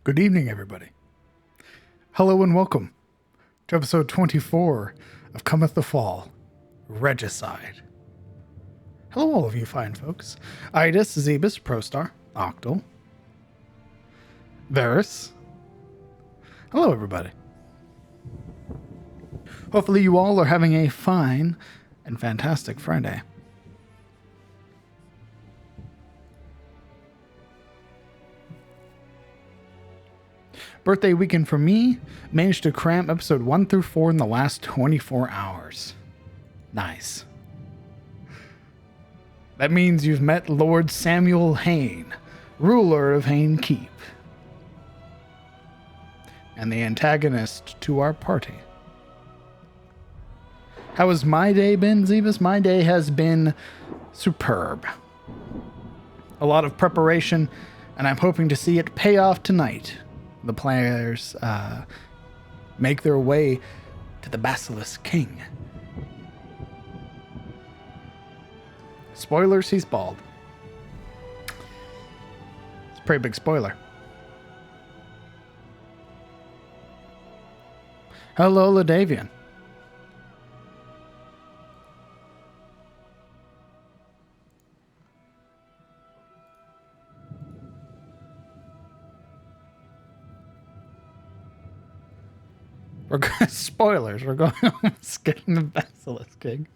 Good evening, everybody. Hello and welcome to episode 24 of Cometh the Fall, Regicide. Hello, all of you fine folks. Idis, Zebus, Prostar, Octal, Varus. Hello, everybody. Hopefully you all are having a fine and fantastic Friday. Birthday weekend for me. Managed to cram episode 1 through 4 in the last 24 hours. Nice. That means you've met Lord Samuel Hayne, ruler of Hayne Keep, and the antagonist to our party. How has my day been, Zebus? My day has been superb. A lot of preparation, and I'm hoping to see it pay off tonight. The players make their way to the Basilisk King. Spoilers, he's bald. It's a pretty big spoiler. Hello, Ladavian. Spoilers, we're going almost getting the Basilisk King.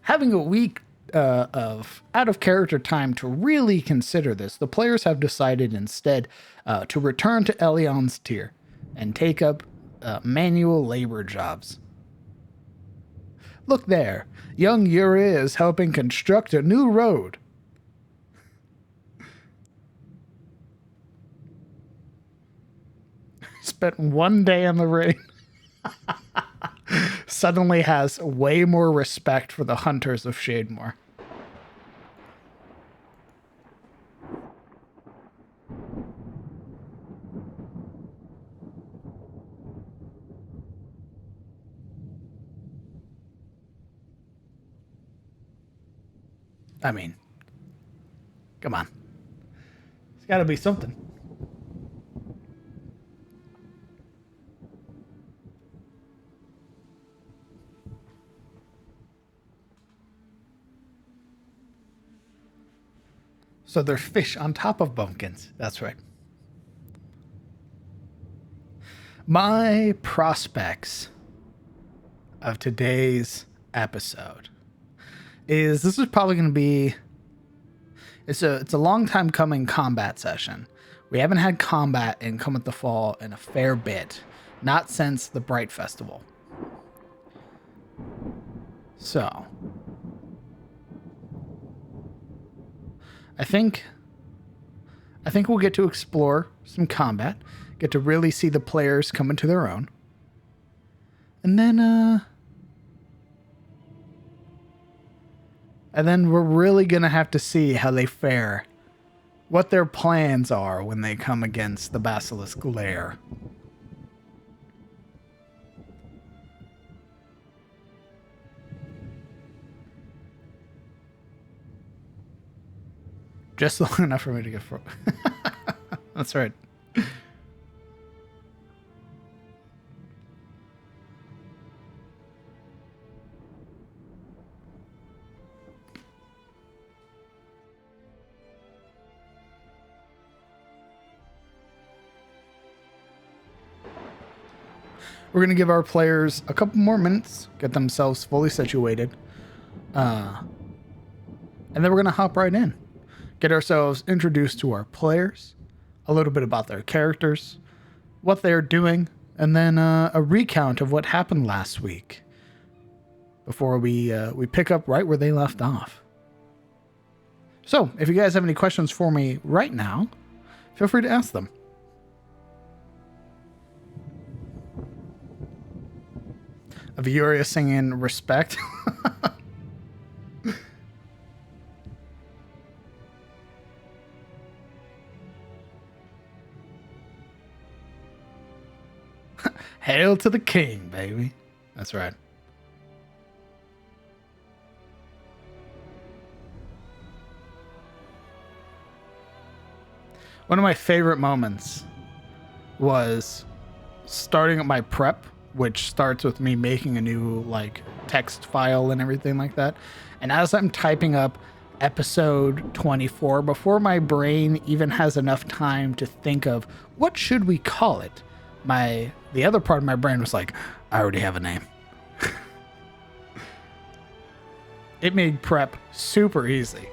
Having a week of out-of-character time to really consider this, the players have decided instead to return to Elion's tier and take up manual labor jobs. Look there, young Yuri is helping construct a new road. Spent one day in the rain. Suddenly has way more respect for the hunters of Shademore. I mean, come on. It's got to be something. So they're fish on top of bumpkins. That's right. My prospects of today's episode is this is probably going to be it's a long time coming combat session. We haven't had combat in Cometh the Fall in a fair bit, not since the Bright Festival. So I think we'll get to explore some combat, get to really see the players come into their own. And then we're really going to have to see how they fare, what their plans are when they come against the Basilisk Lair. Just long enough for me to get That's right. We're going to give our players a couple more minutes, get themselves fully situated. And then we're going to hop right in. Get ourselves introduced to our players, a little bit about their characters, what they're doing, and then a recount of what happened last week before we pick up right where they left off. So, if you guys have any questions for me right now, feel free to ask them. Avuria singing Respect. Hail to the king, baby. That's right. One of my favorite moments was starting up my prep, which starts with me making a new like text file and everything like that. And as I'm typing up episode 24, before my brain even has enough time to think of what should we call it, the other part of my brain was like, I already have a name. It made prep super easy.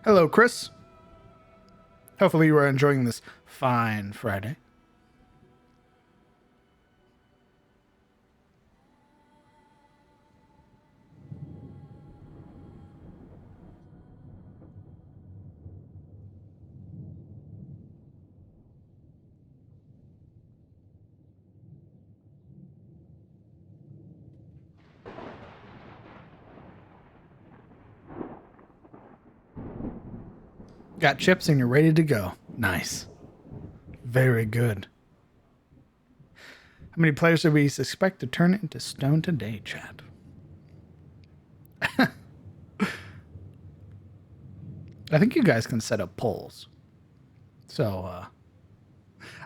Hello, Chris. Hopefully you are enjoying this fine Friday. Got chips and you're ready to go. Nice. Very good. How many players do we expect to turn it into stone today, chat? I think you guys can set up polls. So,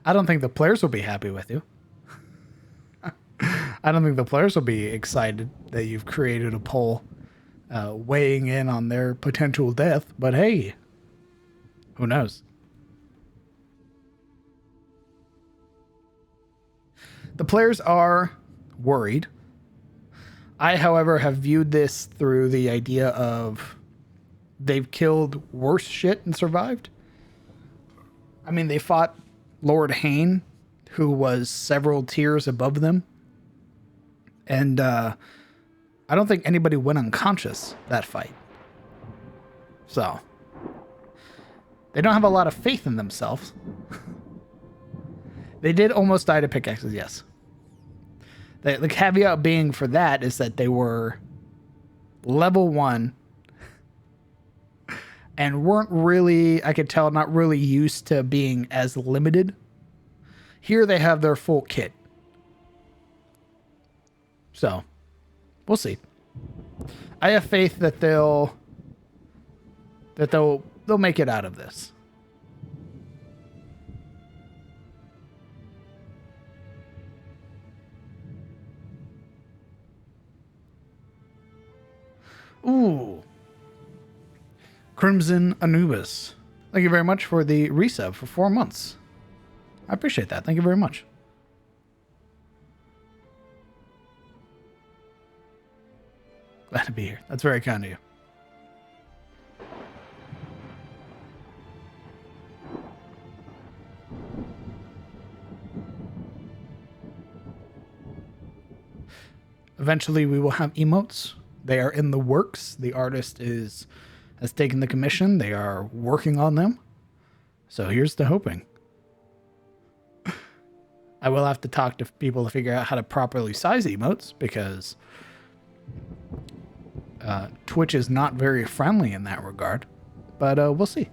I don't think the players will be happy with you. I don't think the players will be excited that you've created a poll weighing in on their potential death. But hey, who knows? The players are worried. I, however, have viewed this through the idea of they've killed worse shit and survived. I mean, they fought Lord Hain, who was several tiers above them. And I don't think anybody went unconscious that fight. So, they don't have a lot of faith in themselves. They did almost die to pickaxes, yes. The caveat being for that is that they were level 1 and weren't really, I could tell, not really used to being as limited. Here they have their full kit. So, we'll see. I have faith that they'll make it out of this. Ooh. Crimson Anubis. Thank you very much for the resub for 4 months. I appreciate that. Thank you very much. Glad to be here. That's very kind of you. Eventually we will have emotes. They are in the works. The artist has taken the commission. They are working on them. So here's to hoping. I will have to talk to people to figure out how to properly size emotes because Twitch is not very friendly in that regard. But we'll see.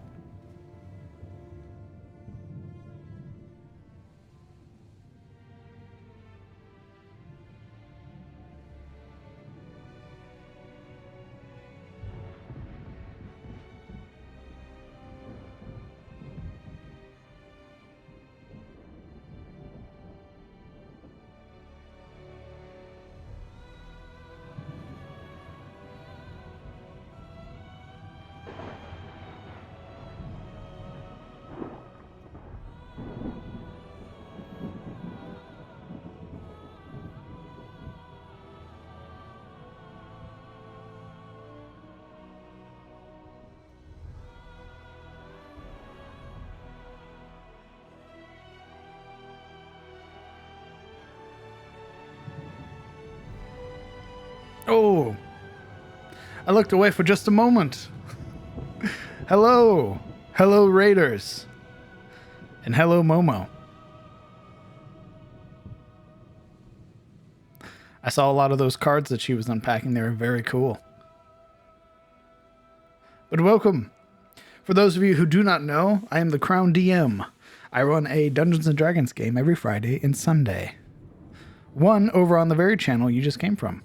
Oh, I looked away for just a moment. Hello. Hello, Raiders. And hello, Momo. I saw a lot of those cards that she was unpacking. They were very cool. But welcome. For those of you who do not know, I am the Crown DM. I run a Dungeons & Dragons game every Friday and Sunday. One over on the very channel you just came from.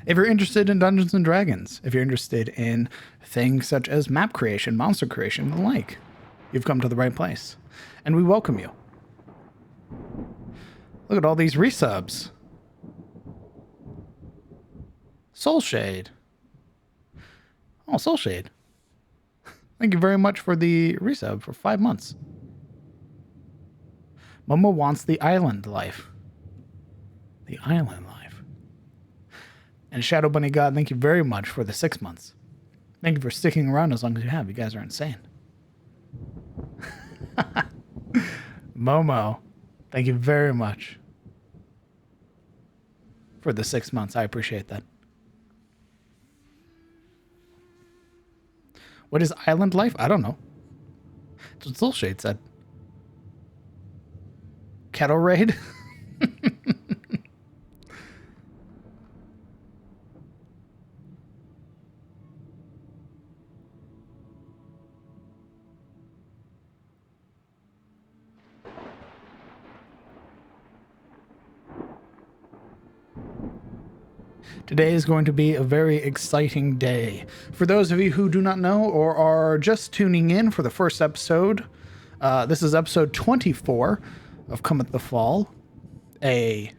If you're interested in Dungeons & Dragons, if you're interested in things such as map creation, monster creation, and the like, you've come to the right place. And we welcome you. Look at all these resubs. Soulshade. Oh, Soulshade. Thank you very much for the resub for 5 months. Momo wants the island life. The island life. And Shadow Bunny God, thank you very much for the 6 months. Thank you for sticking around as long as you have. You guys are insane. Momo, thank you very much for the 6 months. I appreciate that. What is island life? I don't know. That's what Soulshade said. Kettle raid? Today is going to be a very exciting day. For those of you who do not know or are just tuning in for the first episode, this is episode 24 of Cometh the Fall, a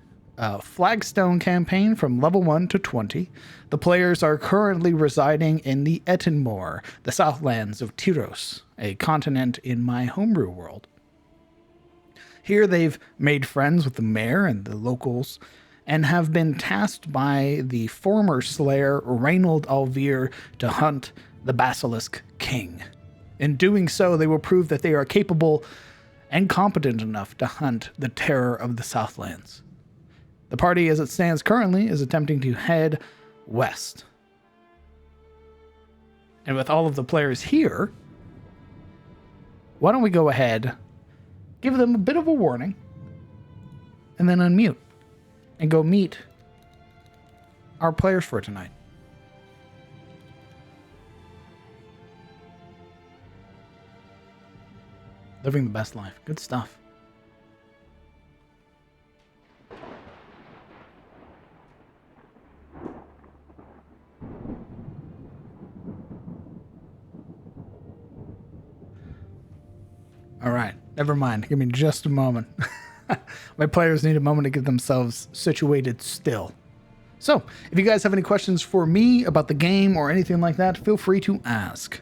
flagstone campaign from level 1 to 20. The players are currently residing in the Etenmore, the Southlands of Tyros, a continent in my homebrew world. Here they've made friends with the mayor and the locals, and have been tasked by the former slayer Reynold Alvir to hunt the Basilisk King. In doing so, they will prove that they are capable and competent enough to hunt the terror of the Southlands. The party, as it stands currently, is attempting to head west. And with all of the players here, why don't we go ahead, give them a bit of a warning, and then unmute and go meet our players for tonight. Living the best life. Good stuff. All right. Never mind. Give me just a moment. My players need a moment to get themselves situated still. So, if you guys have any questions for me about the game or anything like that, feel free to ask.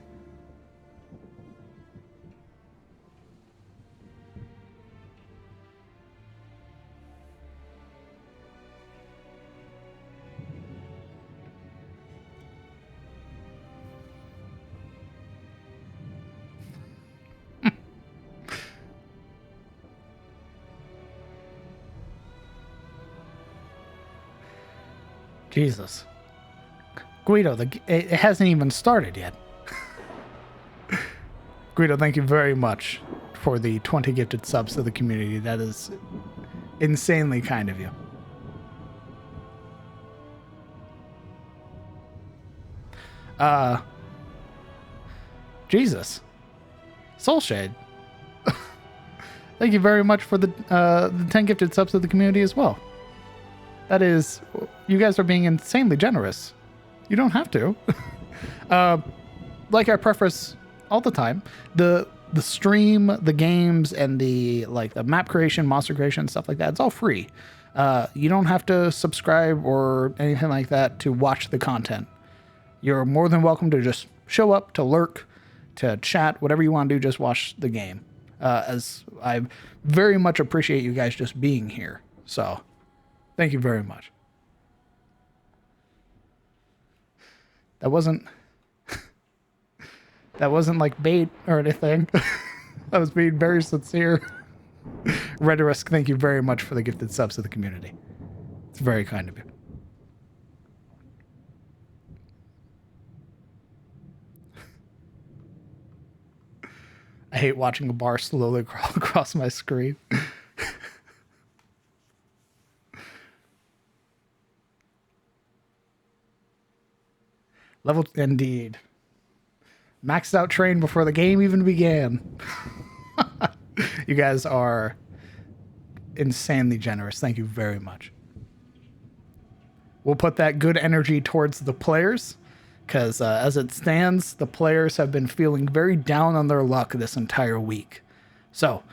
Jesus. Guido, it hasn't even started yet. Guido, thank you very much for the 20 gifted subs to the community. That is insanely kind of you. Jesus. Soulshade. Thank you very much for the 10 gifted subs to the community as well. That is, you guys are being insanely generous. You don't have to. Like I preface all the time, the stream, the games, and the map creation, monster creation, stuff like that, it's all free. You don't have to subscribe or anything like that to watch the content. You're more than welcome to just show up, to lurk, to chat, whatever you want to do, just watch the game. As I very much appreciate you guys just being here. So, thank you very much. That wasn't like bait or anything. I was being very sincere. Rederisk, thank you very much for the gifted subs to the community. It's very kind of you. I hate watching a bar slowly crawl across my screen. Level, indeed. Maxed out train before the game even began. You guys are insanely generous. Thank you very much. We'll put that good energy towards the players, because as it stands, the players have been feeling very down on their luck this entire week. So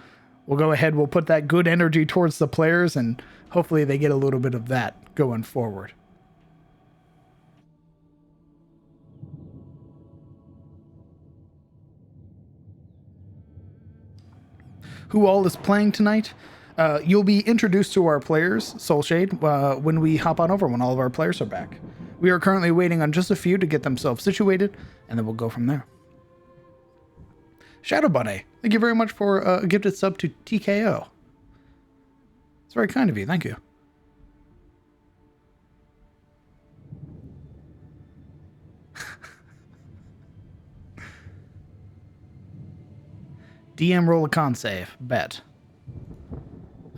we'll go ahead, we'll put that good energy towards the players, and hopefully they get a little bit of that going forward. Who all is playing tonight? You'll be introduced to our players, Soulshade, when we hop on over, when all of our players are back. We are currently waiting on just a few to get themselves situated, and then we'll go from there. Shadow Bunny, thank you very much for a gifted sub to TKO. It's very kind of you, thank you. DM roll a con save, bet.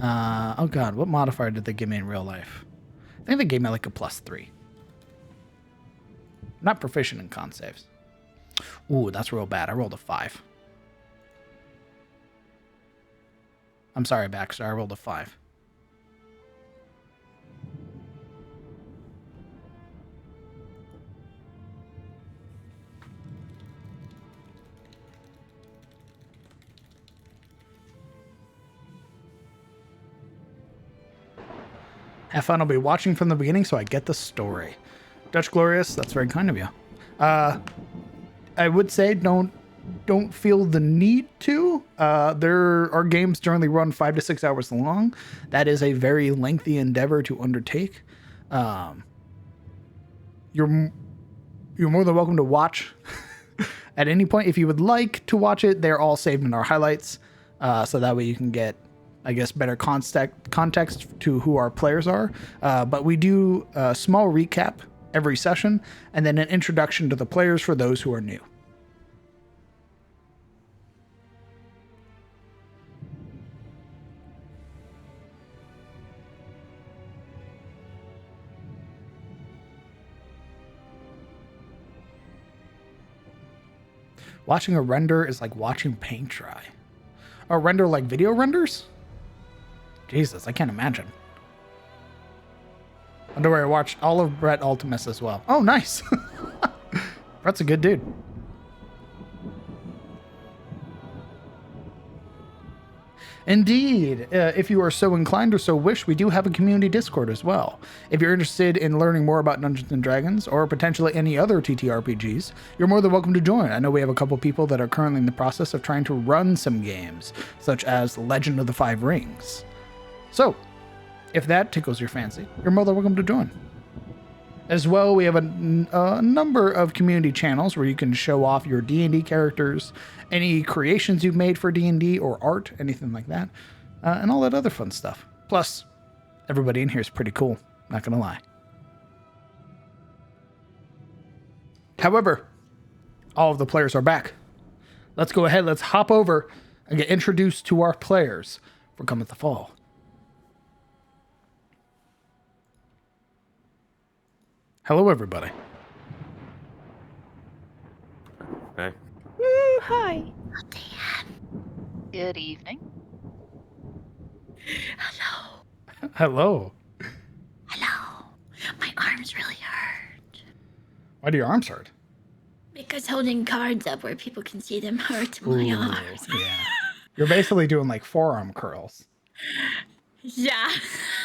Oh god, what modifier did they give me in real life? I think they gave me like a +3. Not proficient in con saves. Ooh, that's real bad. I rolled a 5. I'm sorry, Baxter. I rolled a 5. Have fun. I'll be watching from the beginning so I get the story. Dutch Glorious, that's very kind of you. I would say don't feel the need to. There are games generally run 5 to 6 hours long. That is a very lengthy endeavor to undertake. You're more than welcome to watch at any point. If you would like to watch it, they're all saved in our highlights. So that way you can get, I guess, better context to who our players are. But we do a small recap every session, and then an introduction to the players for those who are new. Watching a render is like watching paint dry. A render like video renders? Jesus, I can't imagine. Wonder where I watched all of Brett Ultimus as well. Oh, nice. Brett's a good dude. Indeed. If you are so inclined or so wish, we do have a community Discord as well. If you're interested in learning more about Dungeons & Dragons or potentially any other TTRPGs, you're more than welcome to join. I know we have a couple people that are currently in the process of trying to run some games, such as Legend of the Five Rings. So, if that tickles your fancy, you're more than welcome to join. As well, we have a number of community channels where you can show off your D&D characters, any creations you've made for D&D or art, anything like that, and all that other fun stuff. Plus, everybody in here is pretty cool, not gonna lie. However, all of the players are back. Let's go ahead, let's hop over and get introduced to our players for Cometh the Fall. Hello, everybody. Okay. Woo, hi. Oh, damn. Good evening. Hello. Hello. Hello. My arms really hurt. Why do your arms hurt? Because holding cards up where people can see them hurts my arms. Yeah. You're basically doing like forearm curls. Yeah,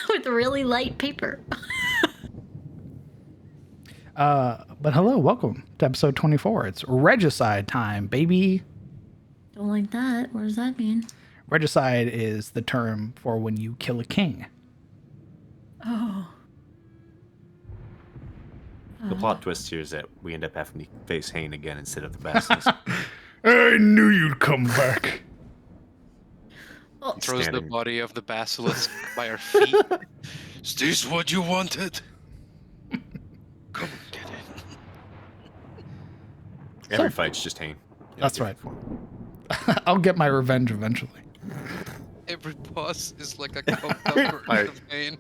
with really light paper. But hello, welcome to episode 24. It's Regicide time, baby. Don't like that. What does that mean? Regicide is the term for when you kill a king. Oh. The plot twist here is that we end up having to face Hane again instead of the basilisk. I knew you'd come back. Well, Throws the Standing. body of the basilisk by our feet. Is this what you wanted? Come and get it. Every fight's just Hane. Yeah, That's right. I'll get my revenge eventually. Every boss is like a coked up version of Hane.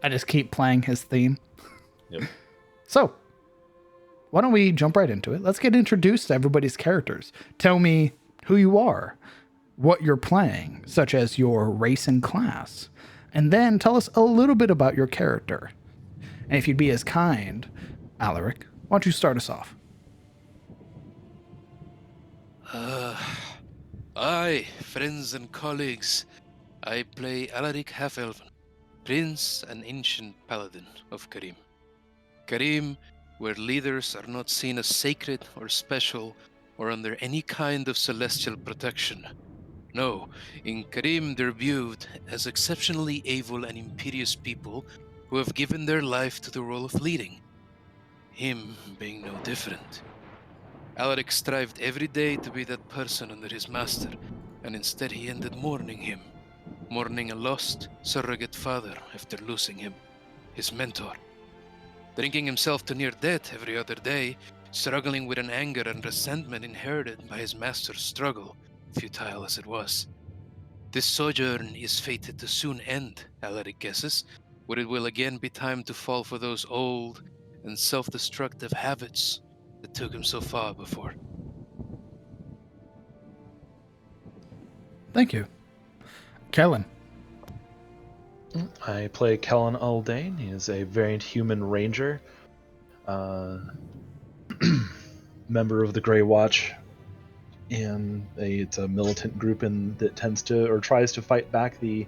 I just keep playing his theme. Yep. So, why don't we jump right into it? Let's get introduced to everybody's characters. Tell me who you are, what you're playing, such as your race and class, and then tell us a little bit about your character. And if you'd be as kind, Alaric, why don't you start us off? Aye, friends and colleagues, I play Alaric Half-Elven, Prince and Ancient Paladin of Karim. Karim, where leaders are not seen as sacred or special or under any kind of celestial protection. No, in Karim they're viewed as exceptionally able and imperious people who have given their life to the role of leading. Him being no different. Alaric strived every day to be that person under his master, and instead he ended mourning him, mourning a lost surrogate father after losing him, his mentor. Drinking himself to near death every other day, struggling with an anger and resentment inherited by his master's struggle, futile as it was. This sojourn is fated to soon end, Alaric guesses, where it will again be time to fall for those old and self-destructive habits that took him so far before. Thank you. Kellen. I play Kellen Aldane. He is a variant human ranger, member of the Grey Watch, and it's a militant group that tends to or tries to fight back the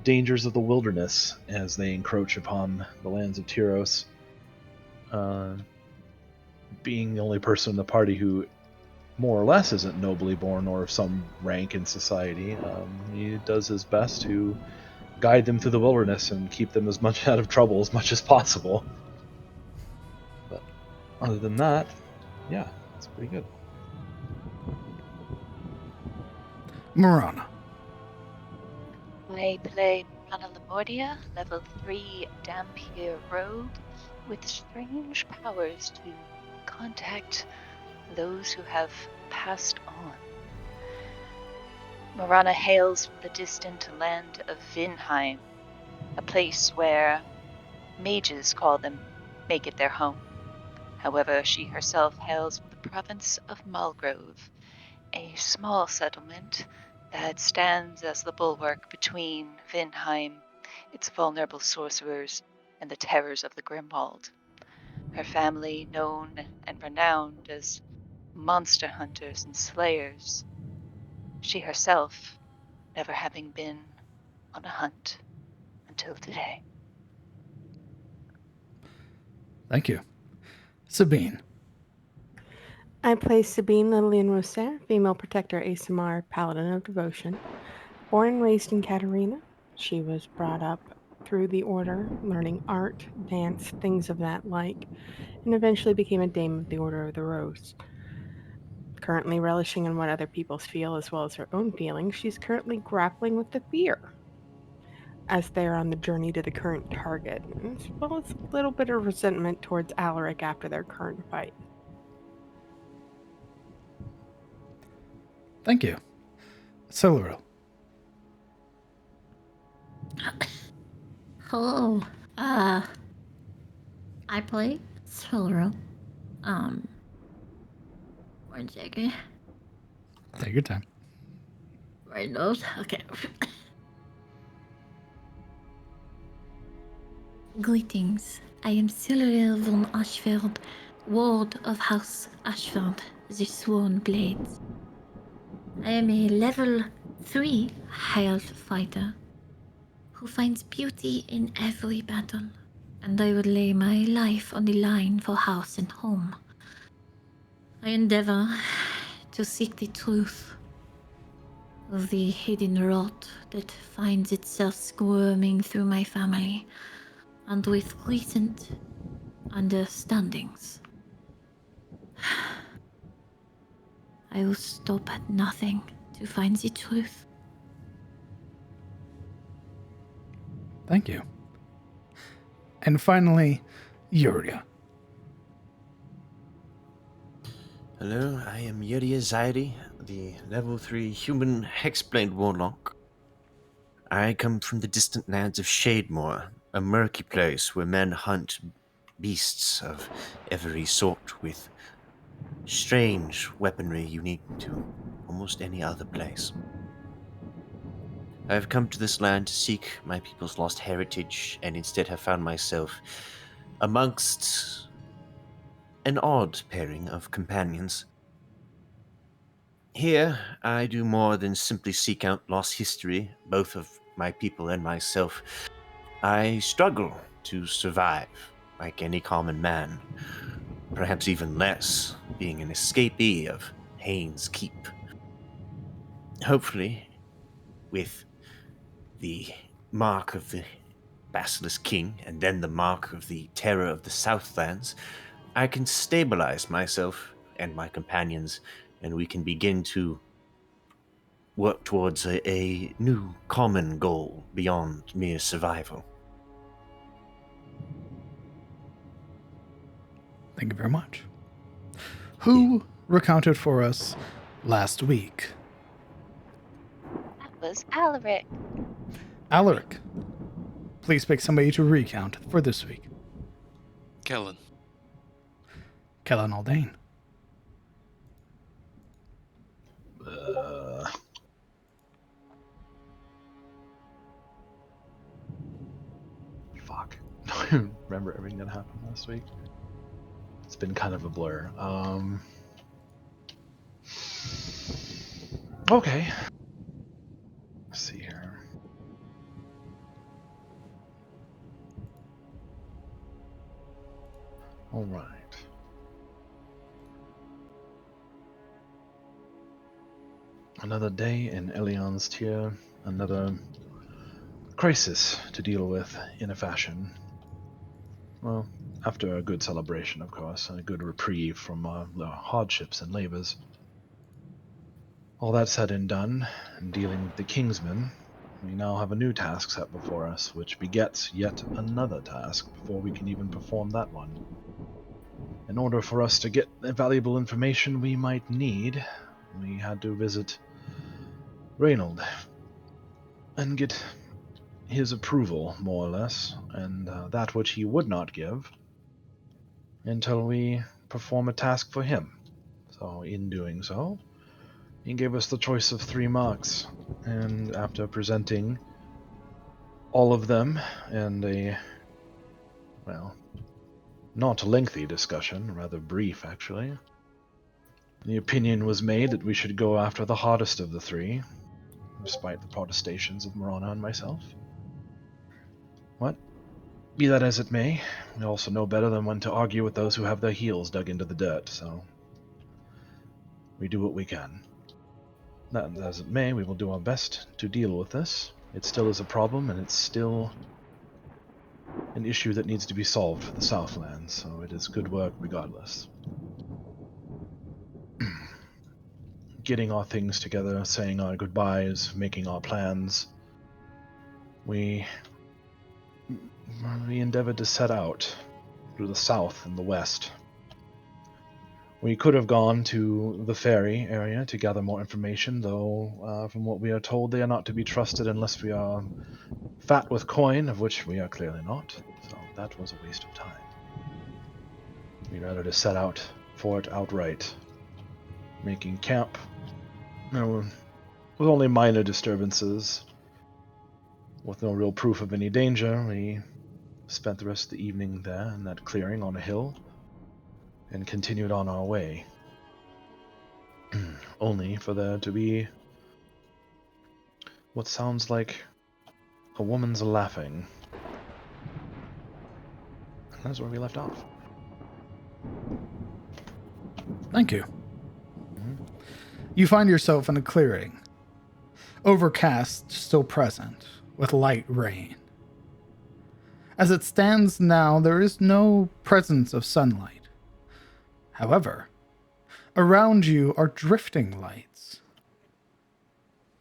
dangers of the wilderness as they encroach upon the lands of Tyros. Being the only person in the party who more or less isn't nobly born or of some rank in society, he does his best to guide them through the wilderness and keep them as much out of trouble as much as possible. But other than that, yeah, it's pretty good. Marana. I play Marana Lamordia, level 3 Dampier Rogue, with strange powers to contact those who have passed on. Marana hails from the distant land of Vinheim, a place where mages make it their home. However, she herself hails from the province of Malgrove, a small settlement that stands as the bulwark between Vinheim, its vulnerable sorcerers, and the terrors of the Grimwald. Her family, known and renowned as monster hunters and slayers, she herself never having been on a hunt until today. Thank you. Sabine. I play Sabine Lillian Roser, female protector ASMR, paladin of devotion. Born and raised in Katarina, she was brought up through the order, learning art, dance, things of that like, and eventually became a dame of the Order of the Rose. Currently relishing in what other people feel as well as her own feelings, she's currently grappling with the fear as they're on the journey to the current target, as well as a little bit of resentment towards Alaric after their current fight. Thank you. Siluro. Hello. I play Silro. One second. Take your time. Right nose. Okay. Greetings. I am Siluriel von Ashfeld, ward of House Ashfeld, the Sworn Blades. I am a level 3 health fighter who finds beauty in every battle, and I would lay my life on the line for house and home. I endeavor to seek the truth of the hidden rot that finds itself squirming through my family, and with recent understandings, I will stop at nothing to find the truth. Thank you. And finally, Yuria. Hello, I am Yuria Zaidi, the level 3 human hexblade warlock. I come from the distant lands of Shademore, a murky place where men hunt beasts of every sort with strange weaponry unique to almost any other place. I have come to this land to seek my people's lost heritage, and instead have found myself amongst an odd pairing of companions. Here, I do more than simply seek out lost history, both of my people and myself. I struggle to survive like any common man, perhaps even less, being an escapee of Haynes Keep. Hopefully, with the mark of the Basilisk King and then the mark of the Terror of the Southlands, I can stabilize myself and my companions, and we can begin to work towards a new common goal beyond mere survival. Thank you very much. Who recounted for us last week? That was Alaric. Alaric. Please pick somebody to recount for this week. Kellen. Kellen Aldane. Fuck. I don't remember everything that happened last week. It's been kind of a blur. Okay. Let's see here. All right. Another day in Elion's tier. Another crisis to deal with in a fashion. Well, after a good celebration, of course, and a good reprieve from the hardships and labors. All that said and done, and dealing with the Kingsmen, we now have a new task set before us, which begets yet another task before we can even perform that one. In order for us to get the valuable information we might need, we had to visit Reynold and get his approval, more or less, and that which he would not give until we perform a task for him. So, in doing so, he gave us the choice of 3 marks, and after presenting all of them and a, well, not lengthy discussion, rather brief actually, the opinion was made that we should go after the hardest of the 3, despite the protestations of Marana and myself. What? Be that as it may, we also know better than when to argue with those who have their heels dug into the dirt, so we do what we can. That as it may, we will do our best to deal with this. It still is a problem, and it's still an issue that needs to be solved for the Southlands, so it is good work regardless. Getting our things together, saying our goodbyes, making our plans, we endeavored to set out through the south and the west. We could have gone to the ferry area to gather more information, though from what we are told, they are not to be trusted unless we are fat with coin, of which we are clearly not, so that was a waste of time. We'd rather just set out for it outright, making camp. With only minor disturbances, with no real proof of any danger, we spent the rest of the evening there in that clearing on a hill, and continued on our way. Only for there to be what sounds like a woman's laughing. And that's where we left off. Thank you. You find yourself in a clearing. Overcast still present, with light rain. As it stands now, there is no presence of sunlight. However, around you are drifting lights.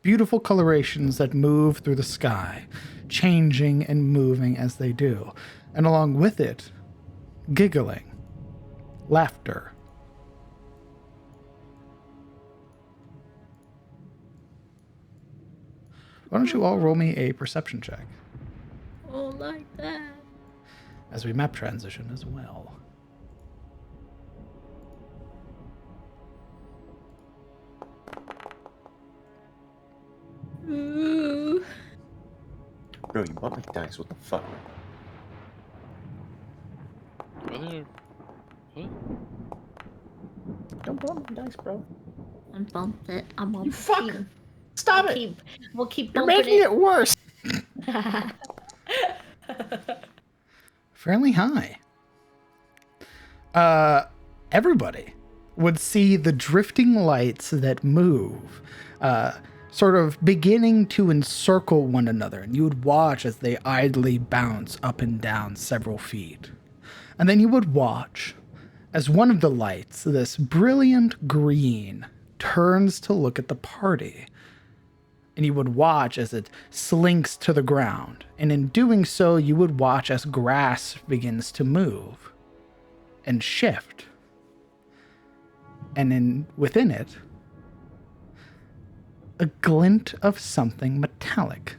Beautiful colorations that move through the sky, changing and moving as they do, and along with it, giggling, laughter. Why don't you all roll me a perception check? Oh, like that. as we map transition as well. Ooh. Bro, you bought my dice. What the fuck? Brother, what? Don't bump my dice, bro. I'm bumped it. I'm on You fuck! keep. Stop We'll it! keep, we'll keep You're bumping making it worse. it. Fairly high. Everybody would see the drifting lights that move, sort of beginning to encircle one another, and you would watch as they idly bounce up and down several feet. And then you would watch as one of the lights, this brilliant green, turns to look at the party. And you would watch as it slinks to the ground. And in doing so, you would watch as grass begins to move and shift. And within it, a glint of something metallic.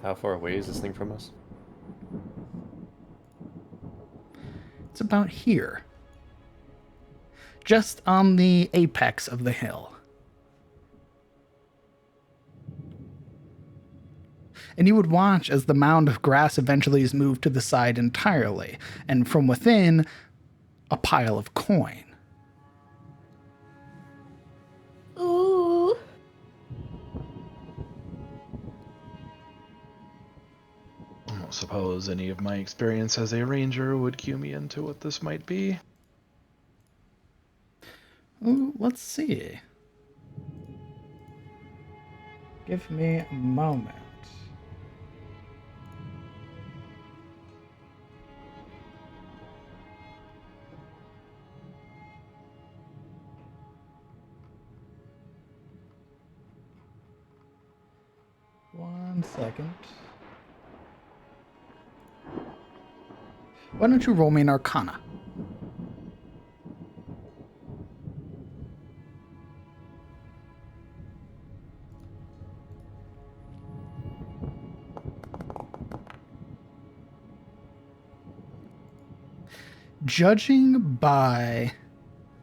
How far away is this thing from us? It's about here. Just on the apex of the hill. And you would watch as the mound of grass eventually is moved to the side entirely, and from within, a pile of coin. Ooh. I don't suppose any of my experience as a ranger would cue me into what this might be. Ooh, let's see. Give me a moment. One second. Why don't you roll me an Arcana? Judging by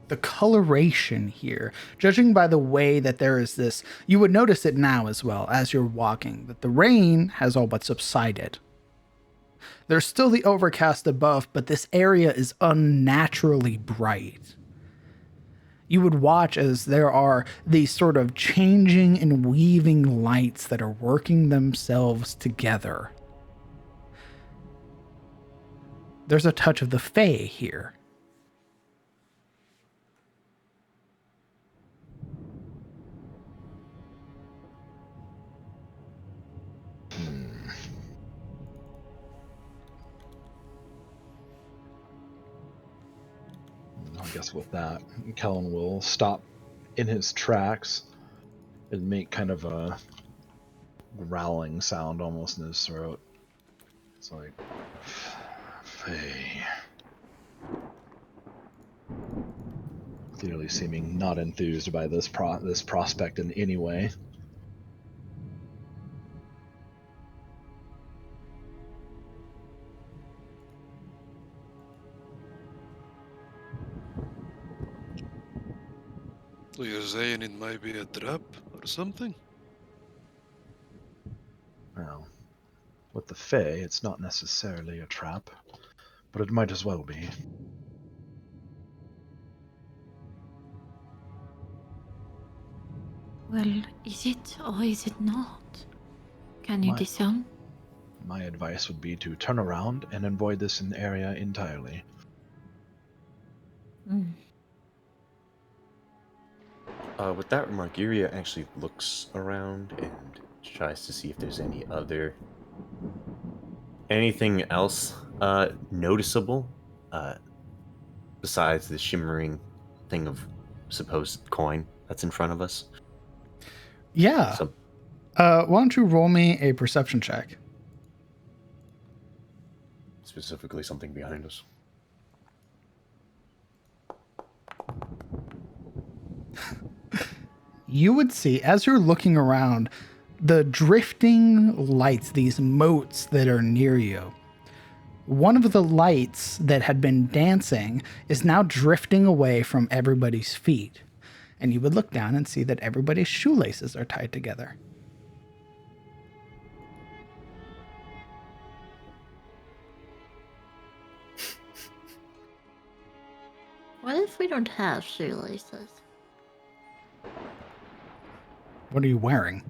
the coloration here, judging by the way that there is this, you would notice it now as well as you're walking, that the rain has all but subsided. There's still the overcast above, but this area is unnaturally bright. You would watch as there are these sort of changing and weaving lights that are working themselves together. There's a touch of the Fae here. I guess with that, Kellen will stop in his tracks and make kind of a growling sound almost in his throat. It's like, Faye. Clearly seeming not enthused by this prospect in any way. So you're saying it might be a trap or something? Well, with the Fae, it's not necessarily a trap, but it might as well be. Well, is it or is it not? Can you My- discern? My advice would be to turn around and avoid this area entirely. With that remark, Iria actually looks around and tries to see if there's anything else noticeable besides the shimmering thing of supposed coin that's in front of us. Yeah. So, Why don't you roll me a perception check? specifically something behind us. you would see, as you're looking around, the drifting lights, these motes that are near you. One of the lights that had been dancing is now drifting away from everybody's feet. And you would look down and see that everybody's shoelaces are tied together. What if we don't have shoelaces? What are you wearing?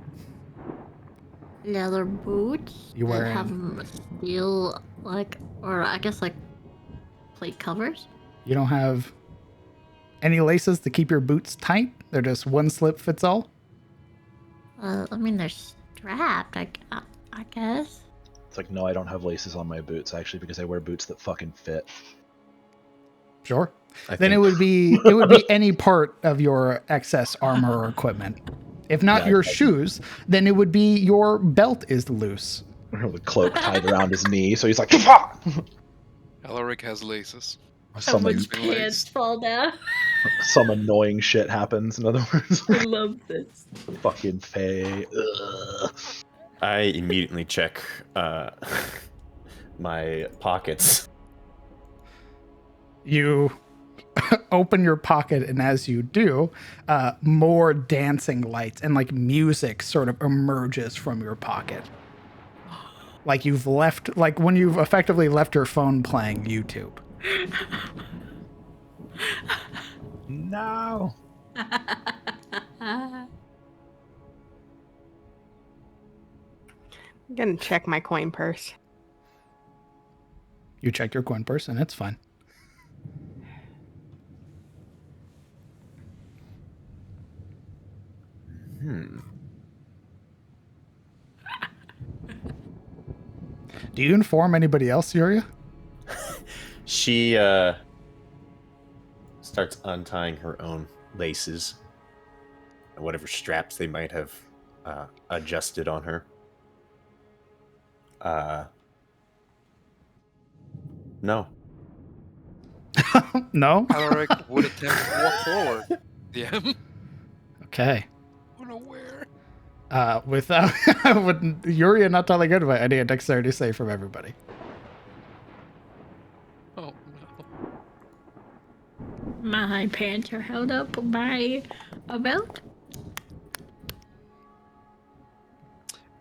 Leather boots You that wearing- have steel, or I guess plate covers. You don't have any laces to keep your boots tight? They're just one slip fits all? I mean, they're strapped, I guess. It's like, no, I don't have laces on my boots, actually, because I wear boots that fucking fit. Sure. I Then think- it would be any part of your excess armor or equipment. If not Yeah, your shoes, then it would be your belt is loose. The cloak tied around his knee, so he's like, fuck! Alaric has laces. Some, Someone's pants fall down. some annoying shit happens, in other words. I love this. Fucking Faye. Ugh. I immediately check my pockets. You open your pocket, and as you do, more dancing lights and like music sort of emerges from your pocket. Like you've left, like when you've effectively left your phone playing YouTube. No. I'm gonna check my coin purse. You check your coin purse, and it's fine. Do you inform anybody else, Yuria? She starts untying her own laces, whatever straps they might have adjusted on her. No. No? Alaric would attempt to walk forward. DM. Okay. Unaware. Without with Yuria not telling anybody, I need a dexterity save from everybody. Oh no. My pants are held up by a belt.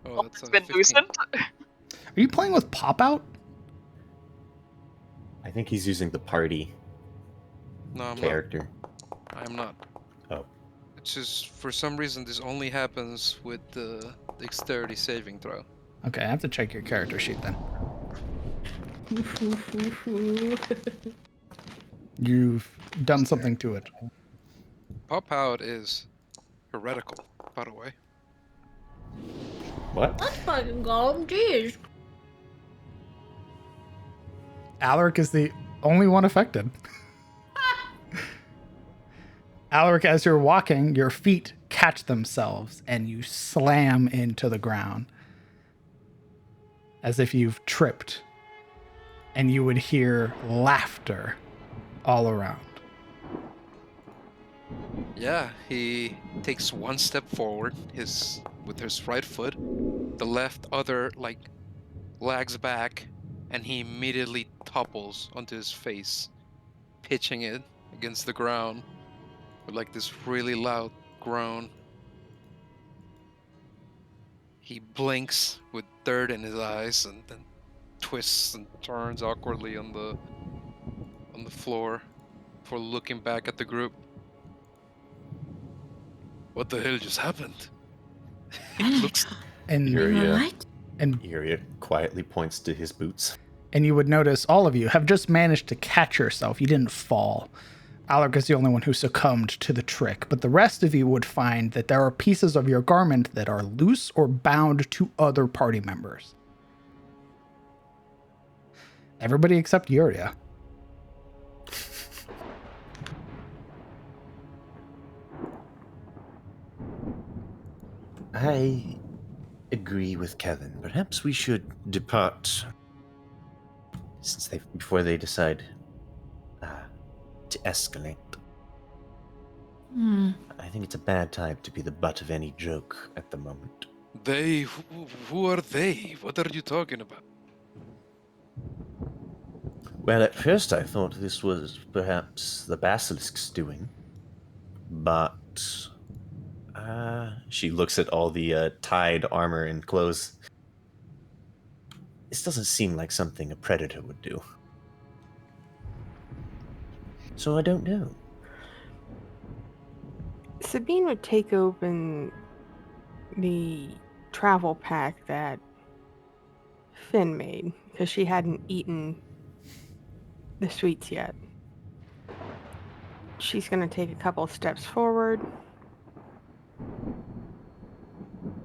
Oh, that's It's a been 15. loosened. Are you playing with Pop Out? I think he's using the party No, I'm character. not. I'm not. Oh. It's just for some reason this only happens with the dexterity saving throw. Okay, I have to check your character sheet then. You've done something to it. Pop out is heretical, by the way. What? Let's fucking go, jeez. Alaric is the only one affected. Alaric, as you're walking, your feet catch themselves and you slam into the ground as if you've tripped, and you would hear laughter all around. Yeah, he takes one step forward, with his right foot. The left other lags back, and he immediately topples onto his face, pitching it against the ground with this really loud groan. He blinks with dirt in his eyes and then twists and turns awkwardly on the floor before looking back at the group. What the hell just happened? He looks. And Yuria, Alright. Yuria quietly points to his boots. and you would notice all of you have just managed to catch yourself. You didn't fall. Alaric is the only one who succumbed to the trick, but the rest of you would find that there are pieces of your garment that are loose or bound to other party members. Everybody except Yuria. I agree with Kevin. Perhaps we should depart before they decide to escalate. I think it's a bad time to be the butt of any joke at the moment. They? Who are they? What are you talking about? Well, at first I thought this was perhaps the basilisk's doing, but she looks at all the tied armor and clothes. This doesn't seem like something a predator would do. So I don't know. Sabine would take open the travel pack that Finn made because she hadn't eaten the sweets yet. She's going to take a couple steps forward,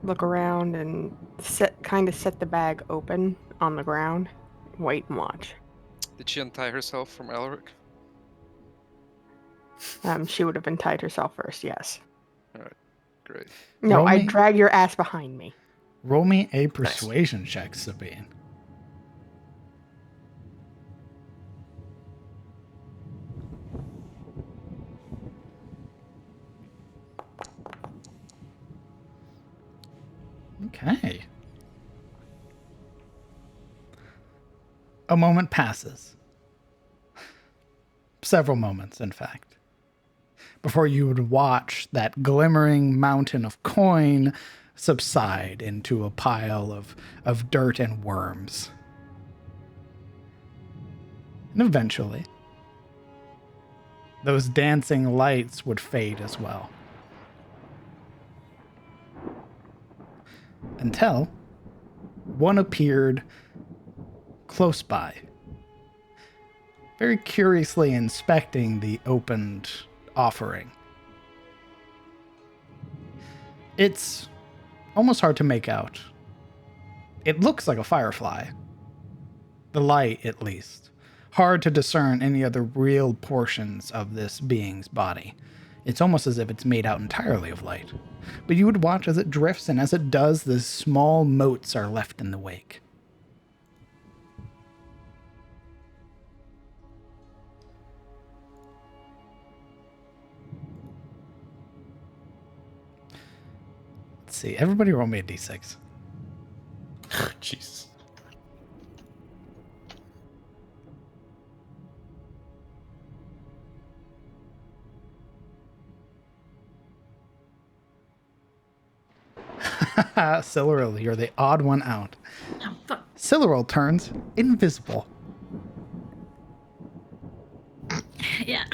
look around, and set the bag open on the ground, wait and watch. Did she untie herself from Alaric? She would have untied herself first, yes. Alright, great. No, Roll I'd me- drag your ass behind me. Roll me a persuasion check, Sabine. Okay. A moment passes. Several moments, in fact, before you would watch that glimmering mountain of coin subside into a pile of dirt and worms. And eventually, those dancing lights would fade as well. Until one appeared close by, very curiously inspecting the opened offering. It's almost hard to make out. It looks like a firefly. The light, at least. Hard to discern any other real portions of this being's body. It's almost as if it's made out entirely of light. But you would watch as it drifts, and as it does, the small motes are left in the wake. Let's see. Everybody roll me a d6. Jesus. Siluril, you're the odd one out. Oh, fuck. Siluril turns invisible. Yeah.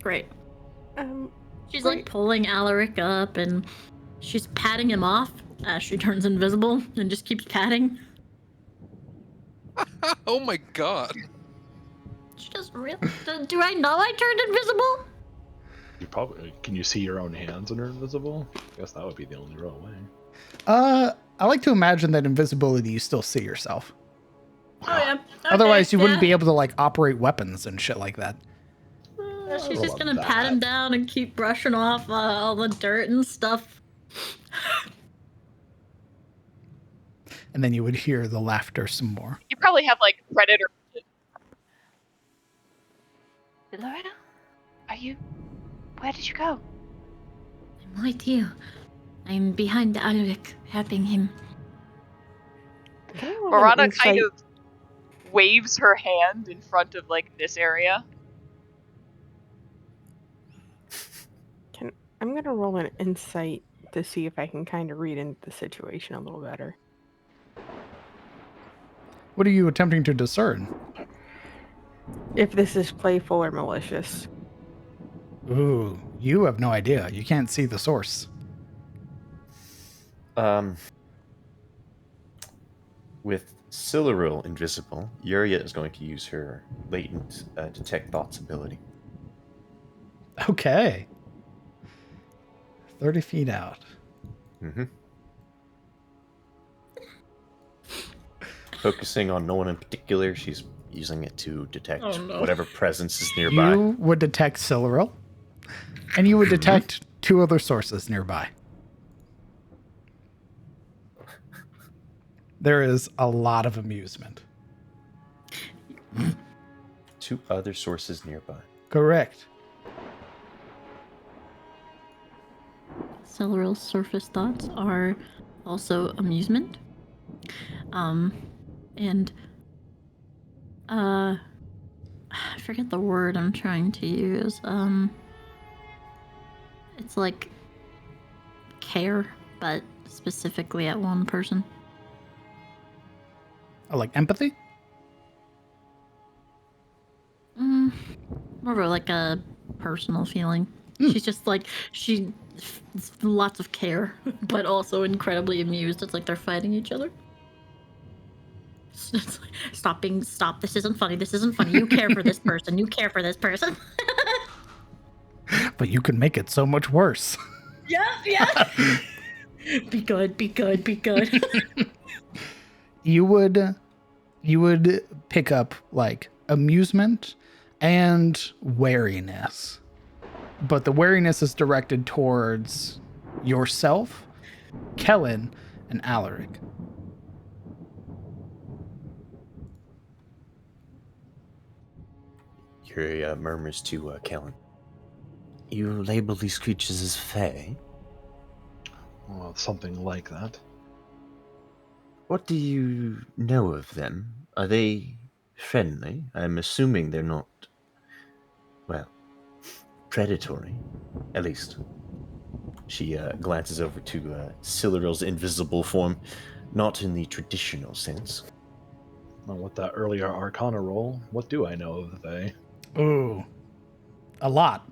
Great. Um, She's Great. like pulling Alaric up and she's patting him off as she turns invisible and just keeps patting. Oh my god. She doesn't really. Do I know I turned invisible? You probably can you see your own hands when you're invisible? I guess that would be the only real way. I like to imagine that invisibility you still see yourself. Oh yeah. Otherwise, you wouldn't be able to like operate weapons and shit like that. She's Roll just on gonna pat him that. down and keep brushing off all the dirt and stuff. And then you would hear the laughter some more. You probably have like predator. Loretta, are you? Where did you go? I'm right here. I'm behind Alaric, helping him. can I roll an Marana kind insight- of waves her hand in front of like this area. I'm gonna roll an insight to see if I can kind of read into the situation a little better. What are you attempting to discern? If this is playful or malicious. Ooh, you have no idea. You can't see the source. With Siluril invisible, Yuria is going to use her latent detect thoughts ability. Okay. 30 feet out. Mm-hmm. Focusing on no one in particular, she's using it to detect Oh, no. whatever presence is nearby. You would detect Siluril, and you would detect two other sources nearby. There is a lot of amusement. Two other sources nearby. Correct. Celeril's surface thoughts are also amusement. And I forget the word I'm trying to use. It's like care, but specifically at one person. Oh, like empathy? More of like a personal feeling. Hmm. She's just like, lots of care, but also incredibly amused. It's like they're fighting each other. It's like, stop, this isn't funny, you care for this person, But you can make it so much worse. Yeah. Be good. You would pick up like amusement and wariness. But the wariness is directed towards yourself, Kellen, and Alaric. Yuria murmurs to Kellen. You label these creatures as fae? Well, something like that. What do you know of them? Are they friendly? I'm assuming they're not, well, predatory. At least. She glances over to Celeril's invisible form, not in the traditional sense. Well, with that earlier Arcana roll, what do I know of they? Ooh, a lot.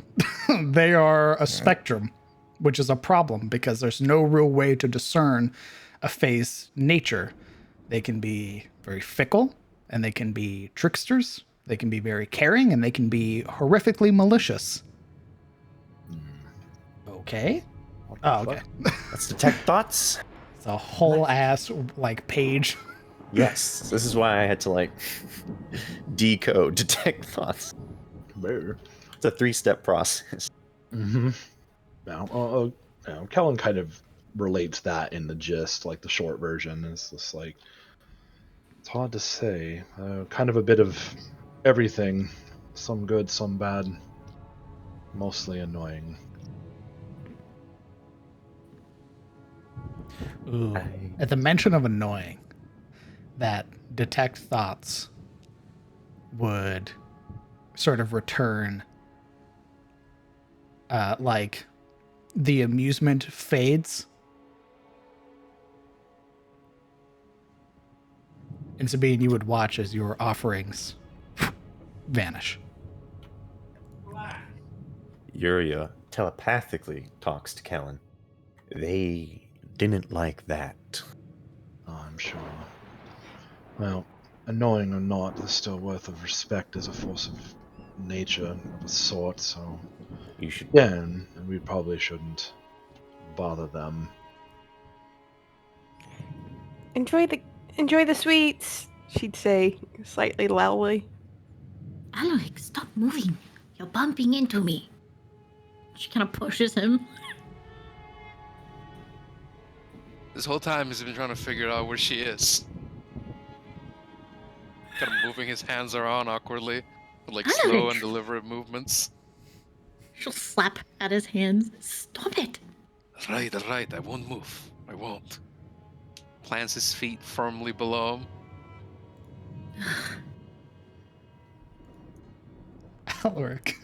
They are a spectrum, which is a problem because there's no real way to discern a fae's nature. They can be very fickle, and they can be tricksters. They can be very caring, and they can be horrifically malicious. Okay. Oh, okay. Let's detect thoughts. It's a whole ass like page. Yes, this is why I had to decode detect thoughts. Bear. It's a 3-step process. Mm-hmm. Now, Kellen kind of relates that in the gist, like the short version. It's just like, it's hard to say. Kind of a bit of everything. Some good, some bad. Mostly annoying. Ooh. At the mention of annoying, that detect thoughts would sort of return, like the amusement fades. And Sabine, you would watch as your offerings vanish. Yuria telepathically talks to Kellen. They didn't like that. Oh, I'm sure. Well, annoying or not, they're still worth of respect as a force of nature of a sort, so... You should... Yeah, and we probably shouldn't bother them. Enjoy the sweets, she'd say, slightly loudly. Alaric, stop moving. You're bumping into me. She kind of pushes him. This whole time he's been trying to figure out where she is. Kind of moving his hands around awkwardly, with like slow and deliberate movements. She'll slap at his hands. Stop it. Right, I won't move. I won't. Plants his feet firmly below him. Alaric.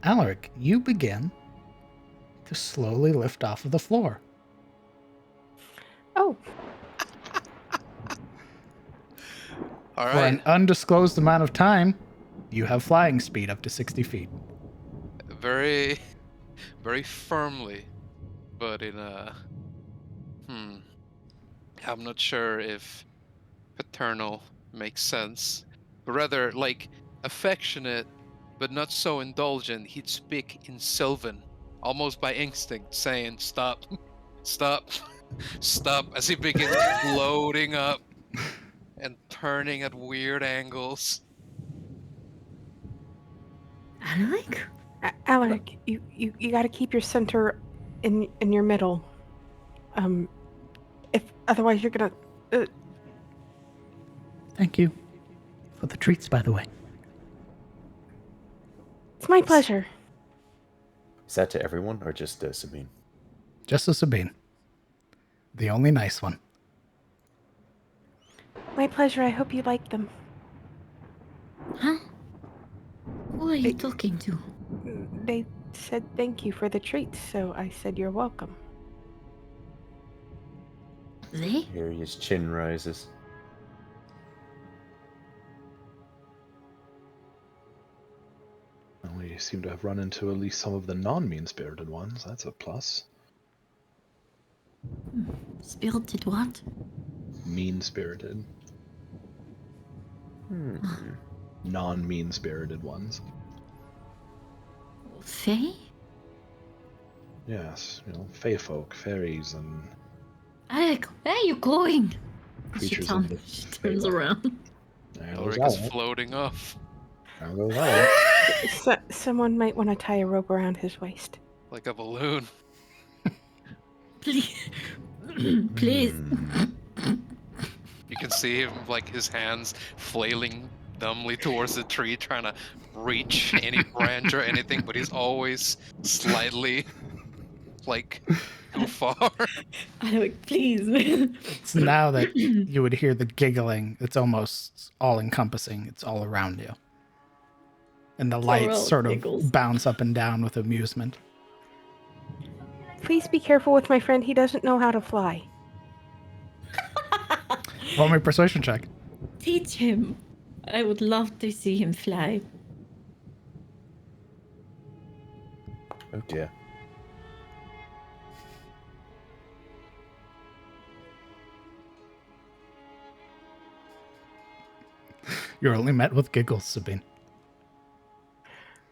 Alaric, you begin to slowly lift off of the floor. Oh. All For an right. undisclosed amount of time, you have flying speed up to 60 feet. Very, very firmly, but in a... I'm not sure if paternal makes sense. But rather, like, affectionate, but not so indulgent. He'd speak in Sylvan, almost by instinct, saying, stop, stop, stop, as he begins floating up and turning at weird angles. Alaric? Alaric, you gotta keep your center in your middle. If otherwise you're gonna... Thank you for the treats, by the way. It's my pleasure. Is that to everyone or just Sabine? Just a Sabine. The only nice one. My pleasure. I hope you like them. Huh? Who are you talking to? They said thank you for the treats, so I said you're welcome. They? Here his chin rises. We seem to have run into at least some of the non-mean-spirited ones. That's a plus. Spirited what? Mean-spirited. Non-mean-spirited ones. Fae? Yes, fae folk, fairies, and Alec, where are you going? creatures of the She turns Feywild. around. There goes Ulrich is Alec. floating off There goes Alec. Someone might want to tie a rope around his waist. like a balloon. Please. Please. You can see him, like, his hands flailing dumbly towards the tree, trying to reach any branch or anything, but he's always slightly, like, too far. Alec, please. It's now that you would hear the giggling. It's almost all-encompassing. It's all around you. And the lights Laurel sort of giggles. bounce up and down with amusement. Please be careful with my friend. He doesn't know how to fly. Roll me a persuasion check. Teach him. I would love to see him fly. Oh dear. You're only met with giggles, Sabine.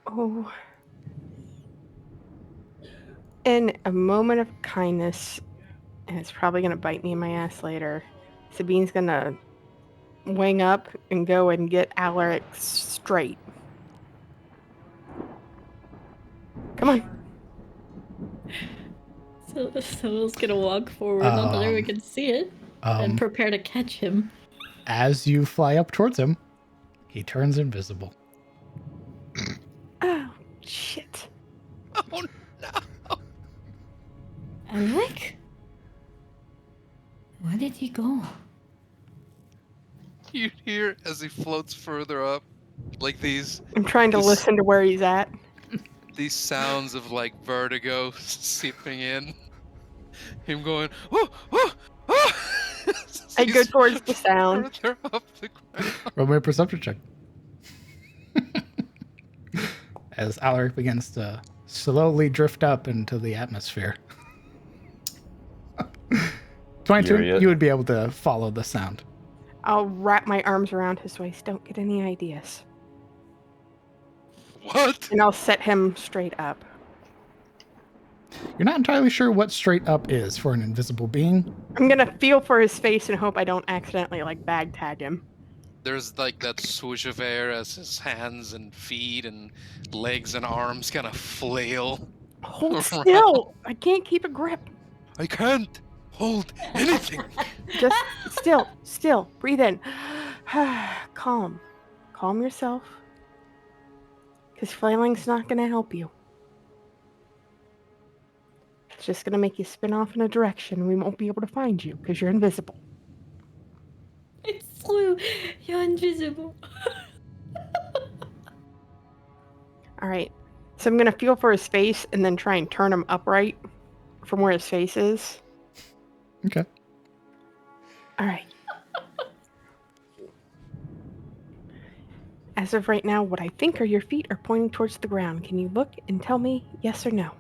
Oh. In a moment of kindness, and it's probably going to bite me in my ass later, Sabine's going to wing up and go and get Alaric straight. Come on. So Soul's gonna walk forward, not that everyone can see it, and prepare to catch him. As you fly up towards him, he turns invisible. Oh, shit. Oh no! Alec? Where did he go? You hear as he floats further up, like these I'm trying to listen to where he's at. sounds of, like, vertigo seeping in. Him going, oh, oh, oh! I go towards the sound. Further up the ground. Roll me a perception check. As Alaric begins to slowly drift up into the atmosphere. 22, Furious. you would be able to follow the sound. I'll wrap my arms around his waist. Don't get any ideas. What? And I'll set him straight up. You're not entirely sure what straight up is for an invisible being. I'm gonna feel for his face and hope I don't accidentally, bag tag him. There's, like, that swoosh of air as his hands and feet and legs and arms kind of flail. Hold still! I can't keep a grip. I can't hold anything. Just still. Breathe in. Calm yourself. Because flailing's not gonna help you. It's just gonna make you spin off in a direction and we won't be able to find you because you're invisible. It's true. You're invisible. Alright. So I'm gonna feel for his face and then try and turn him upright from where his face is. Okay. Alright. As of right now, what I think are your feet are pointing towards the ground. Can you look and tell me yes or no?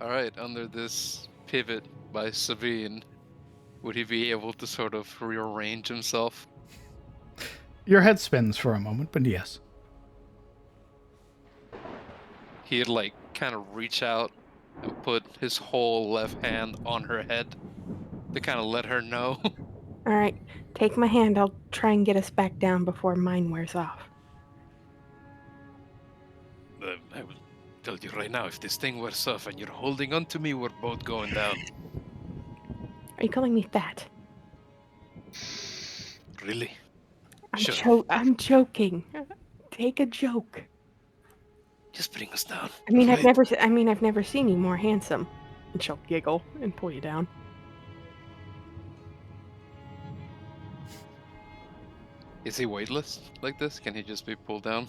Alright, under this pivot by Sabine, would he be able to sort of rearrange himself? Your head spins for a moment, but yes. He'd, like, kind of reach out and put his whole left hand on her head to kind of let her know. Alright, take my hand. I'll try and get us back down before mine wears off. I will tell you right now, if this thing wears off and you're holding on to me, we're both going down. Are you calling me fat? Really? I'm, Sure. I'm joking. Take a joke. Just bring us down. I mean, Right? I've never seen you more handsome. And she'll giggle and pull you down. Is he weightless like this? Can he just be pulled down?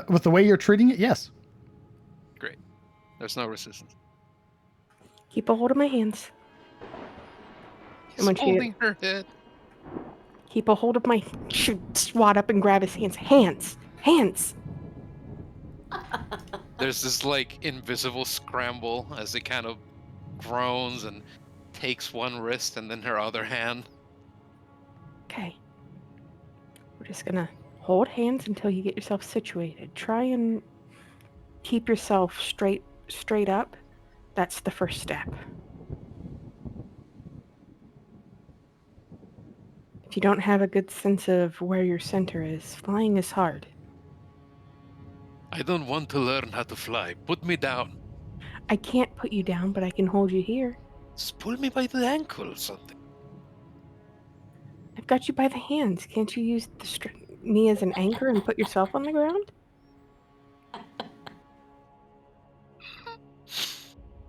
With the way you're treating it, yes. Great. There's no resistance. Keep a hold of my hands. He's when she- holding her head. Keep a hold of my. Should swat up and grab his hands. Hands. There's this like invisible scramble as he kind of groans and takes one wrist and then her other hand. Okay. We're just gonna hold hands until you get yourself situated. Try and keep yourself straight up. That's the first step. If you don't have a good sense of where your center is, flying is hard. I don't want to learn how to fly. Put me down. I can't put you down, but I can hold you here. Just pull me by the ankle or something. I've got you by the hands. Can't you use me as an anchor and put yourself on the ground?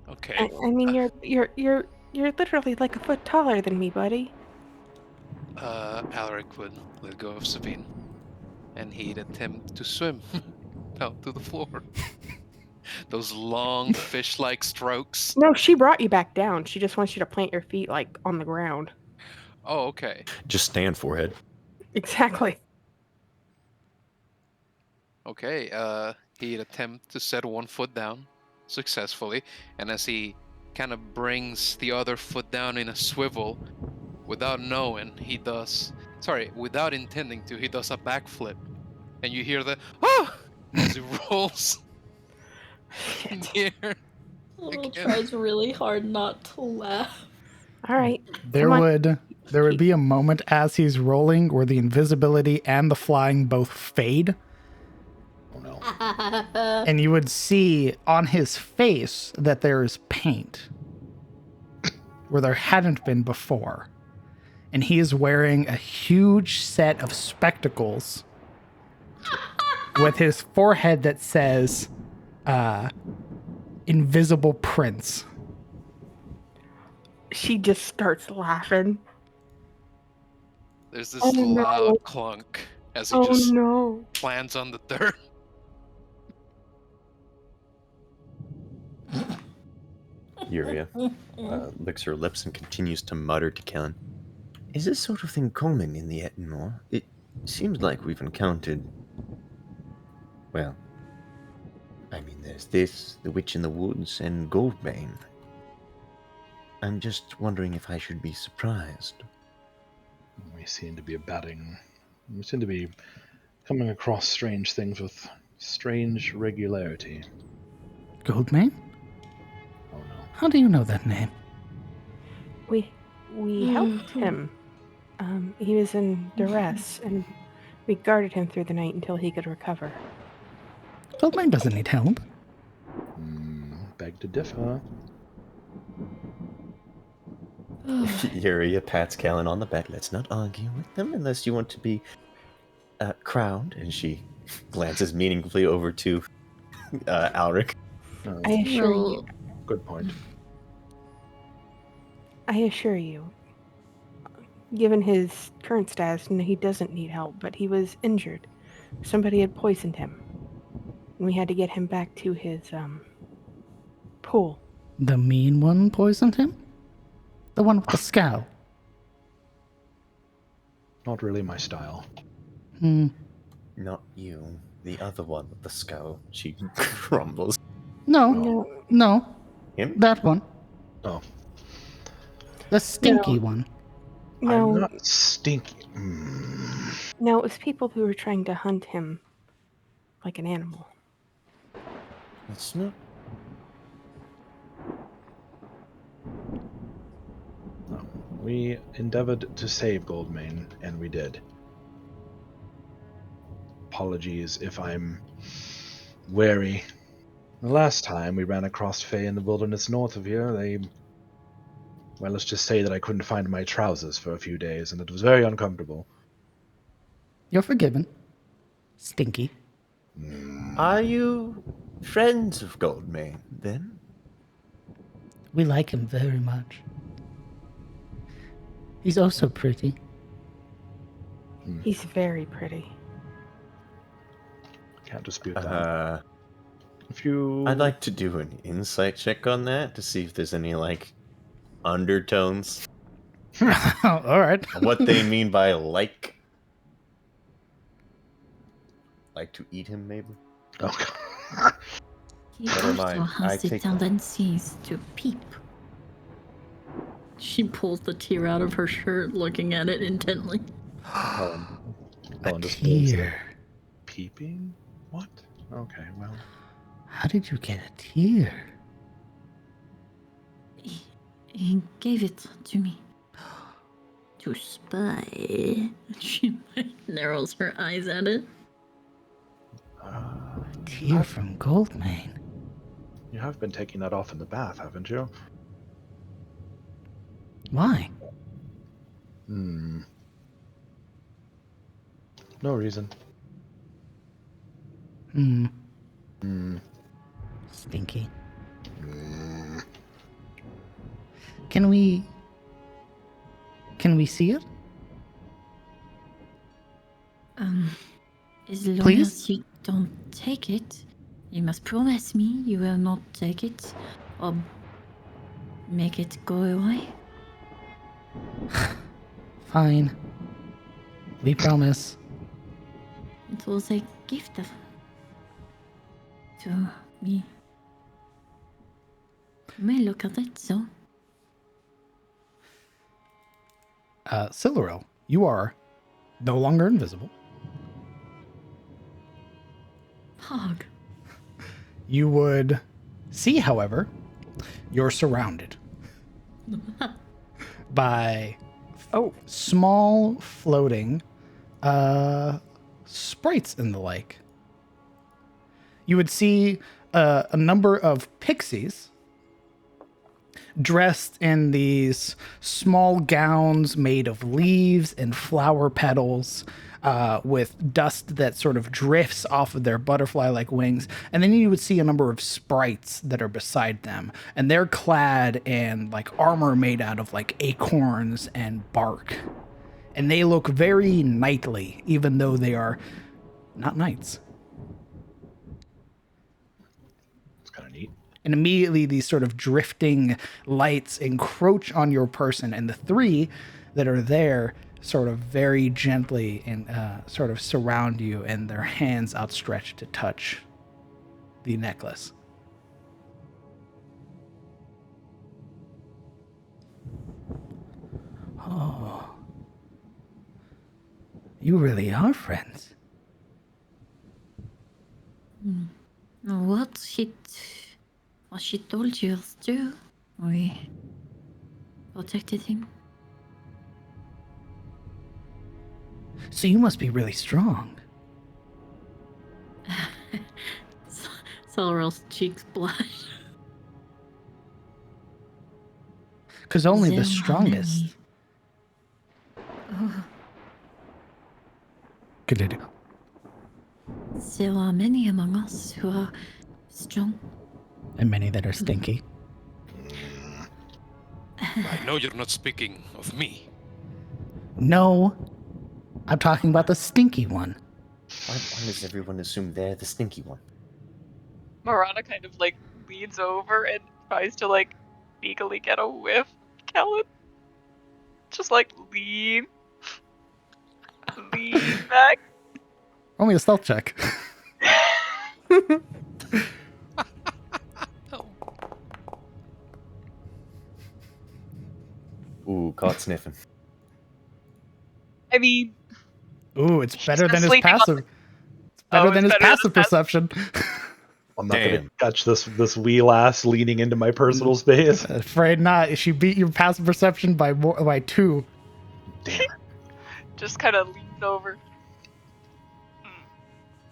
Okay. I mean, you're literally like a foot taller than me, buddy. Alaric would let go of Sabine, and he'd attempt to swim down to the floor. Those long fish-like strokes. No, she brought you back down. She just wants you to plant your feet like on the ground. Oh, okay. Just stand, forehead. Exactly. Okay, he'd attempt to set one foot down successfully, and as he kind of brings the other foot down in a swivel, without intending to, he does a backflip, and you hear the as he rolls in the air. Little Again. tries really hard not to laugh. All right. There would be a moment as he's rolling where the invisibility and the flying both fade, Oh no. and you would see on his face that there is paint where there hadn't been before. And he is wearing a huge set of spectacles with his forehead that says Invisible Prince. She just starts laughing. There's this Oh, no. loud clunk as he Oh just no. lands on the dirt. Yuria licks her lips and continues to mutter to Kellen. Is this sort of thing common in the Ettenmoor? It seems like we've encountered... Well, I mean, there's this, the Witch in the Woods, and Goldbane. I'm just wondering if I should be surprised. We seem to be coming across strange things with strange regularity. Goldmane? Oh no. How do you know that name? We helped him. He was in duress, and we guarded him through the night until he could recover. Goldmane doesn't need help. Beg to differ. Yuria pats Kellen on the back. Let's not argue with them unless you want to be crowned. And she glances meaningfully over to Alric. I assure you. Good point. I assure you. Given his current status, he doesn't need help, but he was injured. Somebody had poisoned him. And we had to get him back to his pool. The mean one poisoned him? The one with the scowl? Not really my style. Not you. The other one with the skull. She grumbles. No. Him? That one. Oh. The stinky one. No, I'm not stinky. no, it was people who were trying to hunt him like an animal. It's not... No. We endeavored to save Goldmane, and we did. Apologies if I'm wary. The last time we ran across Fae in the wilderness north of here, well, let's just say that I couldn't find my trousers for a few days, and it was very uncomfortable. You're forgiven. Stinky. Are you friends of Goldmane, then? We like him very much. He's also pretty. He's very pretty. Can't dispute that. If you, I'd like to do an insight check on that to see if there's any, like, undertones. All right. What they mean by like. Like to eat him, maybe? Okay. He Never also mind, I has the take that. tendencies to peep. She pulls the tear out of her shirt, looking at it intently. Helen A just pulls it. tear. Peeping? What? Okay, well. How did you get a tear? He gave it to me. To spy. She narrows her eyes at it. A tear from Goldmane. You have been taking that off in the bath, haven't you? Why? No reason. Stinky. Can we see it? As long Please? as you don't take it, you must promise me you will not take it or make it go away. Fine. We promise. It was a gift to me. You may look at it so. Silveril, you are no longer invisible. Pog. You would see, however, you're surrounded by small floating sprites in the lake. You would see a number of pixies dressed in these small gowns made of leaves and flower petals, with dust that sort of drifts off of their butterfly-like wings. And then you would see a number of sprites that are beside them, and they're clad in like armor made out of like acorns and bark. And they look very knightly, even though they are not knights. It's kind of neat. And immediately these sort of drifting lights encroach on your person, and the three that are there sort of very gently and sort of surround you, and their hands outstretched to touch the necklace. Oh, you really are friends. What she told you to do, we protected him. So you must be really strong. Silveril's cheeks blush. Because only the There are strongest. Good. There are many among us who are strong. And many that are stinky. I know you're not speaking of me. No, I'm talking about the stinky one. Why does everyone assume they're the stinky one? Marana kind of like leans over and tries to like sneakily get a whiff. Kellen, just like lean back. Roll me a stealth check. Ooh, caught sniffing. I mean, Ooh, it's better been than his sleeping on passive. It's better than his passive perception. I'm not going Damn. to catch this wee lass leaning into my personal space. Afraid not. She beat your passive perception by 2. Damn it. just kind of leans over.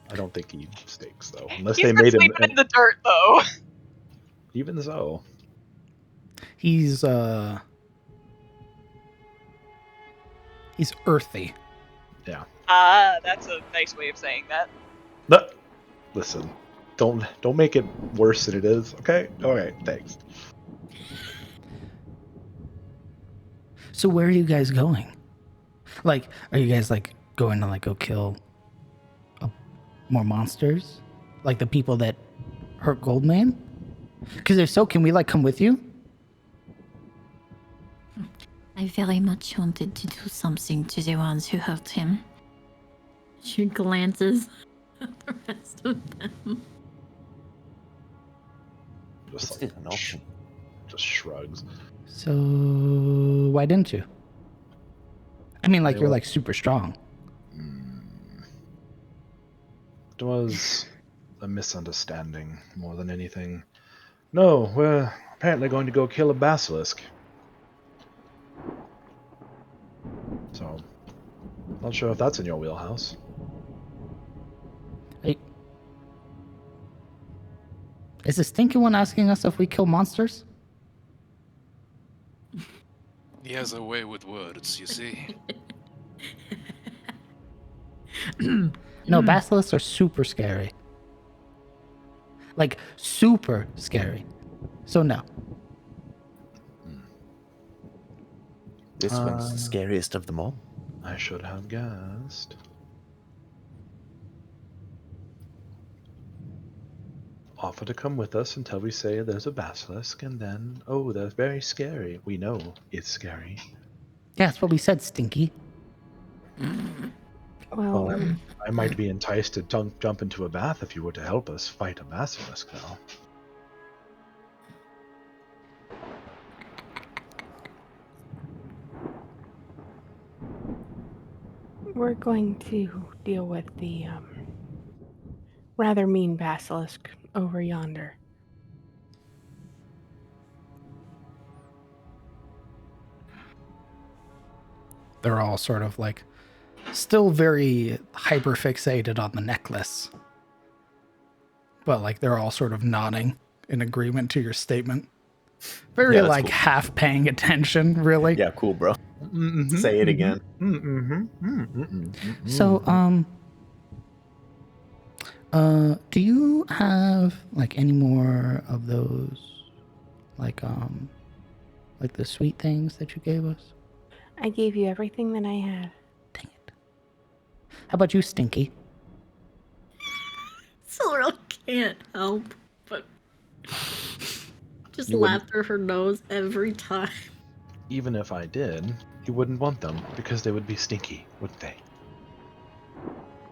I don't think he stinks, though. Unless He's they been made him... sleeping in the dirt though. Even so. He's earthy. Yeah. Ah, that's a nice way of saying that. No, Listen, don't make it worse than it is. Okay. All right. Thanks. So where are you guys going? Like, are you guys like going to like go kill more monsters, like the people that hurt Goldman? Because if so, can we like come with you? I very much wanted to do something to the ones who hurt him. She glances at the rest of them. Just It's an option. just shrugs. So why didn't you? I mean, like They you're were- like super strong. It was a misunderstanding more than anything. No, we're apparently going to go kill a basilisk. So, not sure if that's in your wheelhouse. Hey, is the stinky one asking us if we kill monsters? He has a way with words, you see. No, basilisks are super scary. Like super scary. So no. This one's the scariest of them all. I should have guessed. Offer to come with us until we say there's a basilisk, and then, oh, that's very scary. We know it's scary. Yeah, that's what we said, stinky. Well, I might be enticed to jump into a bath if you were to help us fight a basilisk, though. we're going to deal with the rather mean basilisk over yonder. They're all sort of like still very hyper fixated on the necklace. But like they're all sort of nodding in agreement to your statement. Very Yeah, that's like cool. half paying attention, really. Yeah, cool, bro. Say it again. So, do you have like any more of those, like the sweet things that you gave us? I gave you everything that I had. Dang it. How about you, Stinky? Silverl can't help but just You laugh wouldn't- through her nose every time. Even if I did, you wouldn't want them because they would be stinky, wouldn't they?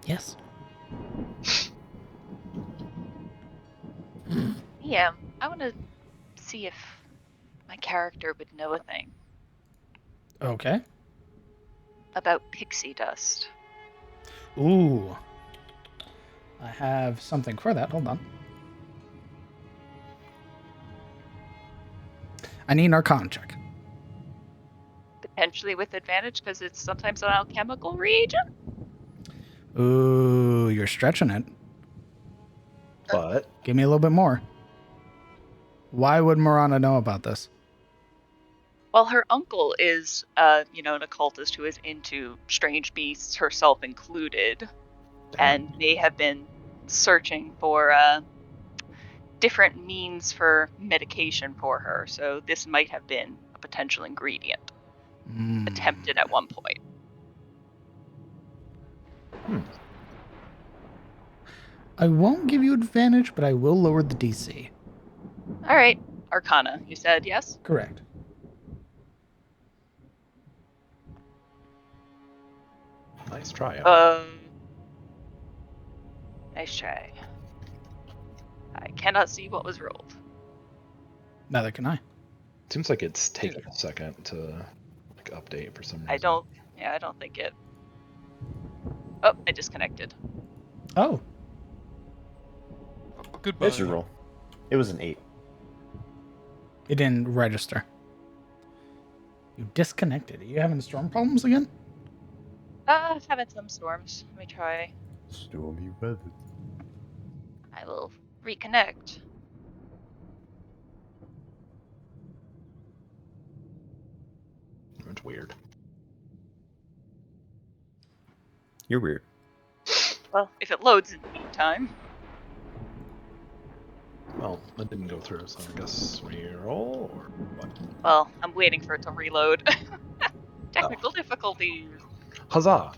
Yes. Yeah, I want to see if my character would know a thing Okay. about pixie dust. Ooh. I have something for that. Hold on. I need an Arcana check. Potentially with advantage because it's sometimes an alchemical reagent. Ooh, you're stretching it. But Give me a little bit more. Why would Marana know about this? Well, her uncle is, an occultist who is into strange beasts, herself included, and they have been searching for different means for medication for her. So this might have been a potential ingredient attempted at one point. I won't give you advantage, but I will lower the DC. All right, Arcana. You said yes. Correct. nice try. Nice try. I cannot see what was rolled. Neither can I. Seems like it's taken a second to update for some reason. I don't think it. Oh, I disconnected. Oh, Goodbye. There's your roll. It was an 8. it didn't register. You disconnected. Are you having storm problems again? Having some storms. Let me try. Stormy weather. I will reconnect. It's weird. You're weird. Well, if it loads in the meantime. Well, that didn't go through, so I guess re-roll or what? Well, I'm waiting for it to reload. Technical difficulties. Huzzah!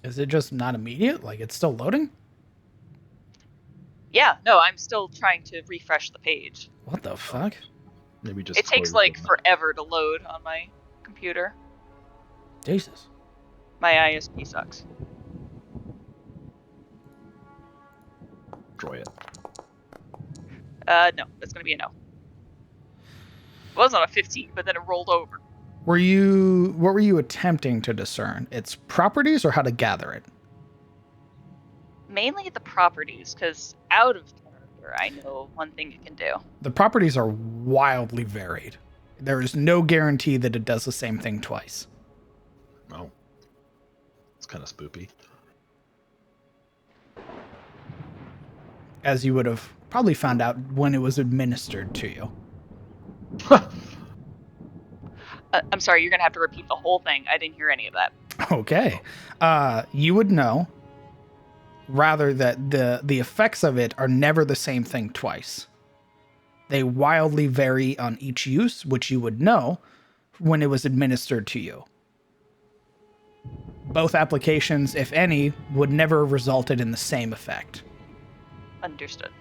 Is it just not immediate? Like it's still loading? Yeah, no, I'm still trying to refresh the page. What the fuck? Maybe just It takes close like them. forever to load on my computer. Jesus. My ISP sucks. Destroy it. No, that's gonna be a no. It was on a 15, but then it rolled over. What were you attempting to discern? Its properties or how to gather it? Mainly the properties, because out of character, I know one thing it can do. The properties are wildly varied. There is no guarantee that it does the same thing twice. Oh. It's kind of spoopy. As you would have probably found out when it was administered to you. I'm sorry, you're gonna have to repeat the whole thing. I didn't hear any of that. Okay. You would know, rather, that the effects of it are never the same thing twice. They wildly vary on each use, which you would know when it was administered to you. Both applications, if any, would never have resulted in the same effect. Understood.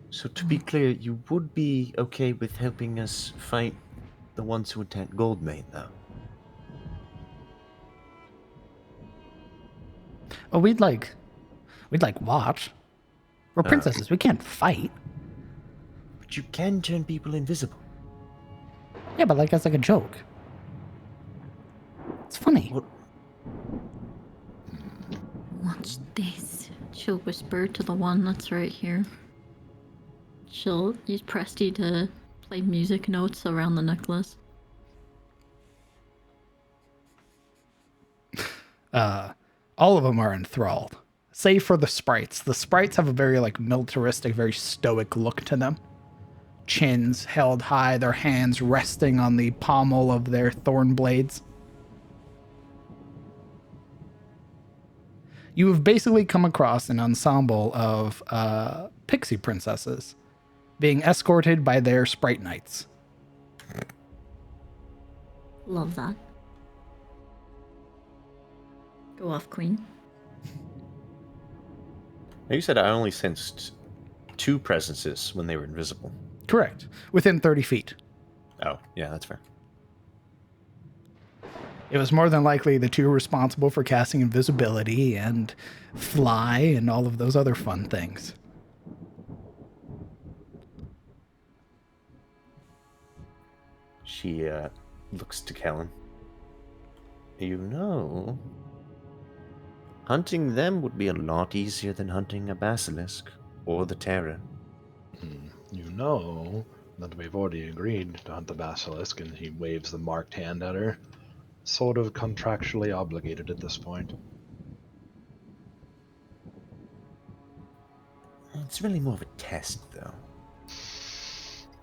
So to be clear, you would be okay with helping us fight the ones who attacked Goldmane, though? Oh, we'd like watch. We're princesses. We can't fight. But you can turn people invisible. Yeah, but like that's like a joke. It's funny. What? Watch this. She'll whisper to the one that's right here. She'll use Presty to play music notes around the necklace. All of them are enthralled, save for the sprites. The sprites have a very like militaristic, very stoic look to them. Chins held high, their hands resting on the pommel of their thorn blades. You have basically come across an ensemble of pixie princesses being escorted by their sprite knights. Love that. Go off, queen. Now you said I only sensed 2 presences when they were invisible. Correct. Within 30 feet. Oh, yeah, that's fair. It was more than likely the 2 responsible for casting invisibility and fly and all of those other fun things. She looks to Kellen. You know, hunting them would be a lot easier than hunting a basilisk or the Terror. You know that we've already agreed to hunt the basilisk, and he waves the marked hand at her. Sort of contractually obligated at this point. It's really more of a test, though.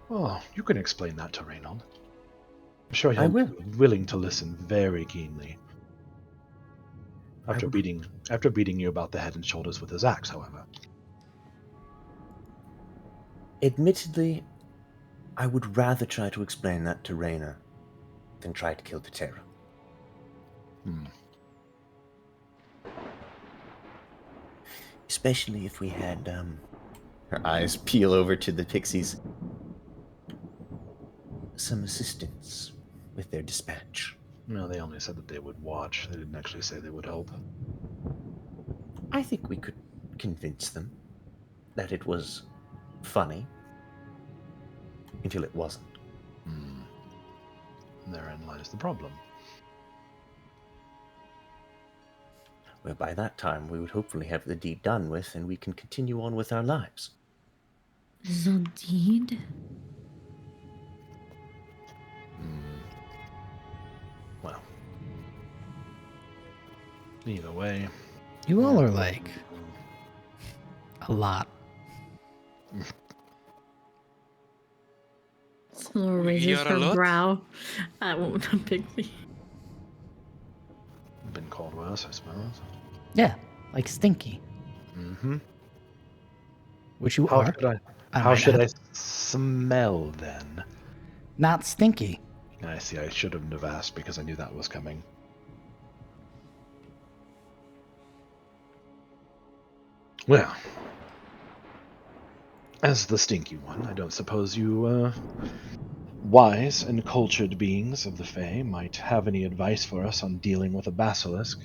Well, you can explain that to Reynold. I'm sure I he'll will. be willing to listen very keenly. After beating you about the head and shoulders with his axe, however. Admittedly, I would rather try to explain that to Reyna than try to kill the Terror. Especially if we had, her eyes peel over to the pixies, some assistance with their dispatch. No, they only said that they would watch. They didn't actually say they would help. I think we could convince them that it was funny until it wasn't. Therein lies the problem. Well, by that time, we would hopefully have the deed done with, and we can continue on with our lives. The deed? Well, either way. You all are like a lot. Laura We raises are a her lot. brow at Bigby. Been called worse, I suppose. Yeah, like stinky, Mm-hmm. which you How are. should I? I How might should add. I smell then? Not stinky. I see. I shouldn't have asked because I knew that was coming. Well, as the stinky one, I don't suppose you, wise and cultured beings of the Fae, might have any advice for us on dealing with a basilisk.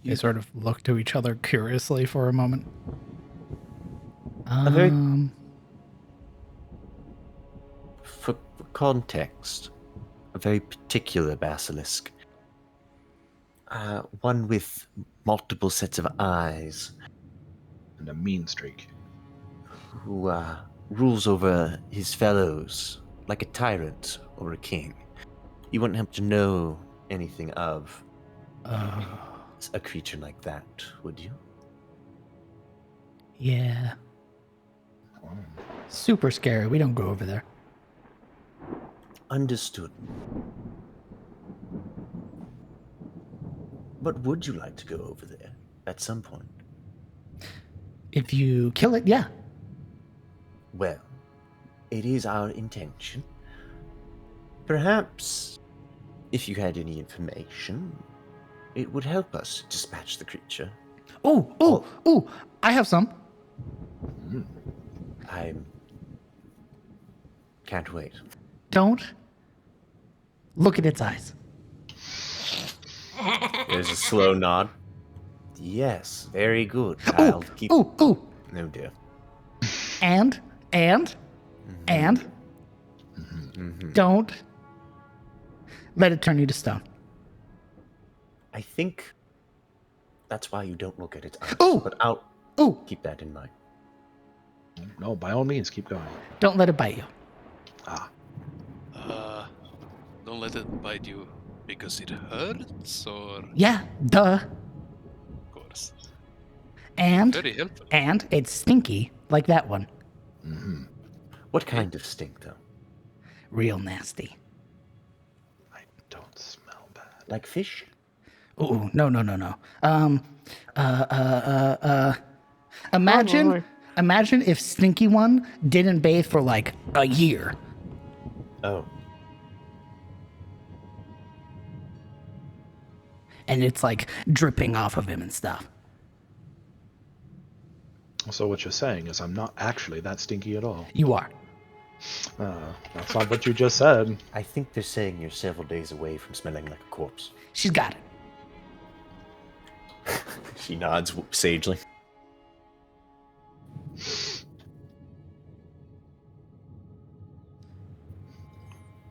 They sort of look to each other curiously for a moment. A very- For context, a very particular basilisk. One with multiple sets of eyes, And a mean streak. who rules over his fellows like a tyrant or a king. You wouldn't have to know anything of a creature like that, would you? Yeah. Super scary. We don't go over there. Understood. But would you like to go over there at some point? If you kill it, yeah. Well, it is our intention. Perhaps, if you had any information, it would help us dispatch the creature. Oh, I have some. I can't wait. Don't look at its eyes. There's a slow nod. Yes, very good. I'll keep. Ooh. No dear. And don't let it turn you to stone. I think that's why you don't look at its eyes. Ooh. But I'll Ooh, keep that in mind. No, by all means, keep going. don't let it bite you. Ah, Don't let it bite you because it hurts, or Yeah, duh. of course. And Very helpful. it's stinky like that one. What kind of stink, though? Real nasty. I don't smell bad. Like fish? Ooh, no. Imagine, Lord. imagine if Stinky One didn't bathe for like a year. Oh, And it's like dripping off of him and stuff. So what you're saying is I'm not actually that stinky at all. You are. That's not what you just said. I think they're saying you're several days away from smelling like a corpse. She's got it. She nods sagely.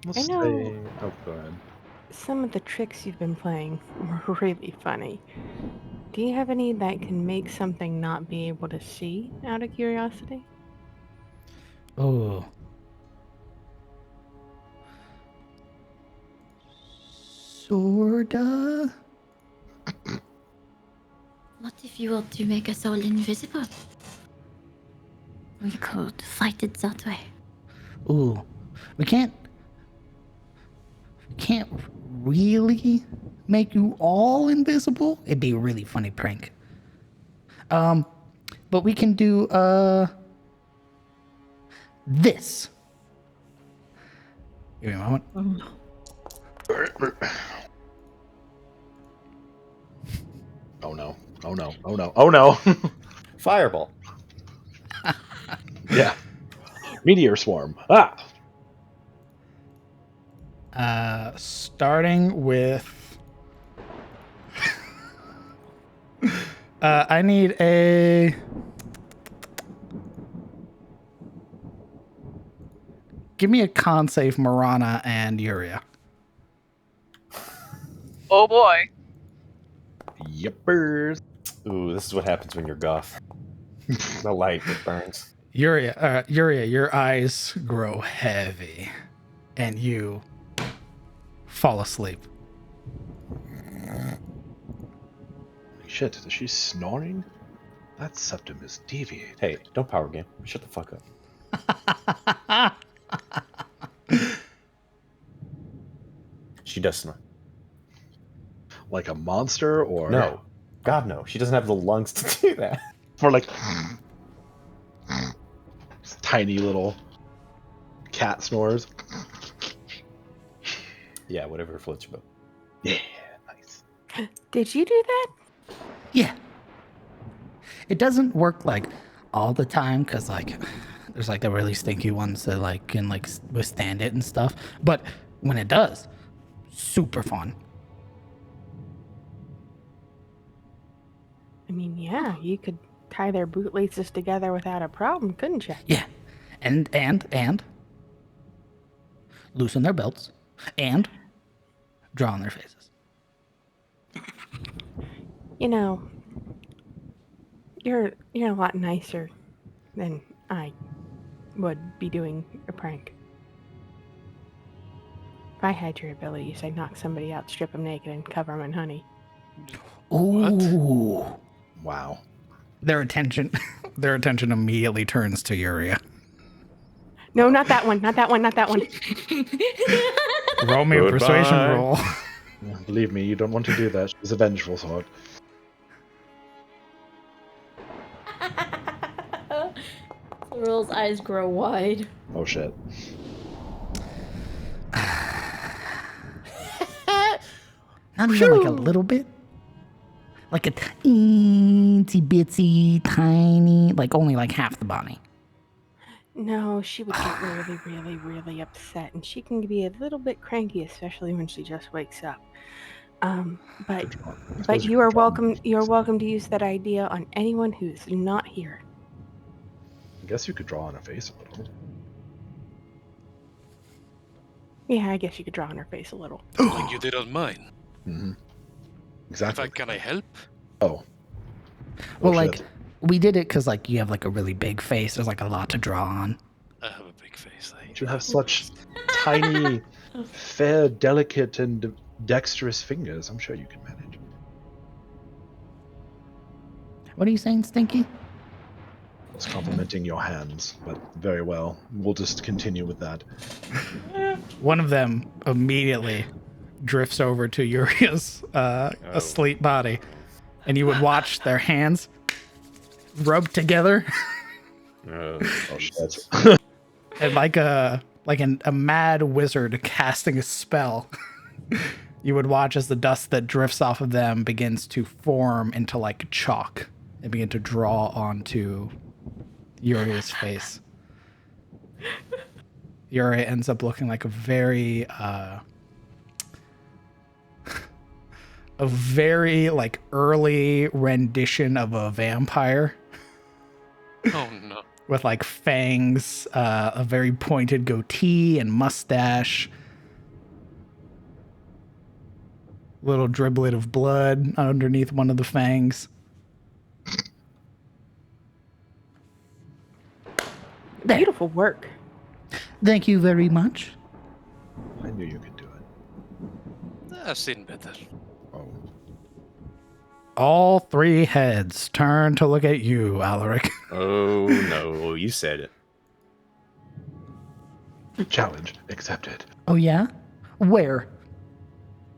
Let's I know. say... Oh, go ahead. Some of the tricks you've been playing were really funny. Do you have any that can make something not be able to see, out of curiosity? Oh. Sorta. What if you were to make us all invisible? We could fight it that way. Ooh. We can't really make you all invisible. It'd be a really funny prank. But we can do this. Give me a moment. Oh no. Oh no. Oh no. Oh no. Fireball. Yeah. Meteor swarm. Ah! Starting with I need a give me a con save, Marana and Yuria. Oh boy. Yippers. Ooh, this is what happens when you're goth. The light that burns. Yuria, your eyes grow heavy and you fall asleep. Shit, is she snoring? That septum is deviated. Hey, don't power game. Shut the fuck up. She does snore. Like a monster, or No. God, no. She doesn't have the lungs to do that. or like tiny little cat snores. Yeah, whatever floats your boat. Yeah, nice. Did you do that? Yeah. It doesn't work like all the time because like there's like the really stinky ones that like can like withstand it and stuff. But when it does, super fun. I mean, yeah, you could tie their bootlaces together without a problem, couldn't you? Yeah. And loosen their belts and draw on their faces. You know, you're a lot nicer than I would be doing a prank. If I had your abilities, I'd knock somebody out, strip them naked, and cover them in honey. Ooh. Wow. Their attention immediately turns to Yuria. No, not that one. Not that one. Not that one. Roll me a persuasion Goodbye. roll. Yeah, believe me, you don't want to do that. She's a vengeful sort. Cyril's eyes grow wide. Oh shit. Not even like a little bit. Like a teensy bitsy tiny, like only like half the body. No, she would get really, really, really upset, and she can be a little bit cranky, especially when she just wakes up. But you are welcome. You are welcome to use that idea on anyone who's not here. I guess you could draw on her face a little. Yeah, I guess you could draw on her face a little. Like you did on mine. Mm-hmm. In Exactly. fact, can I help? Oh. Well, Oh, like shit. we did it because like you have like a really big face. There's like a lot to draw on. I have a big face. You have such tiny, fair, delicate, and dexterous fingers. I'm sure you can manage. What are you saying, Stinky? I was complimenting your hands, but very well. We'll just continue with that. One of them immediately drifts over to Yuria's asleep body, and you would watch their hands rub together, Oh shit. and like a mad wizard casting a spell. You would watch as the dust that drifts off of them begins to form into like chalk and begin to draw onto Yuria's face. Yuria ends up looking like a very like early rendition of a vampire Oh no. with like fangs, a very pointed goatee and mustache, little driblet of blood underneath one of the fangs. There. Beautiful work. Thank you very much. I knew you could do it. I've seen better. Oh. All three heads turn to look at you, Alaric. Oh no, you said it. Challenge accepted. Oh yeah? Where?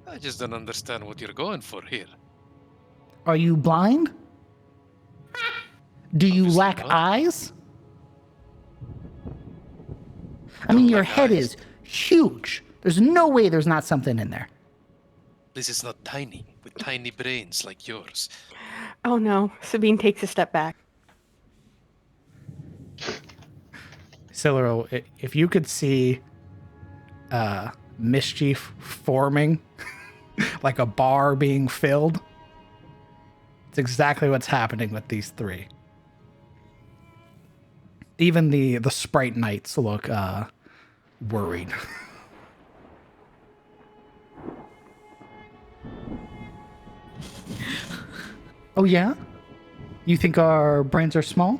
I just don't understand what you're going for here. Are you blind? Do you Obviously lack not. eyes? I mean, Don't your lack head eyes. is huge. There's no way there's not something in there. This is not tiny, with tiny brains like yours. Oh no, Sabine takes a step back. Cyril, if you could see mischief forming, like a bar being filled, it's exactly what's happening with these three. Even the sprite knights look worried. Oh yeah? You think our brains are small?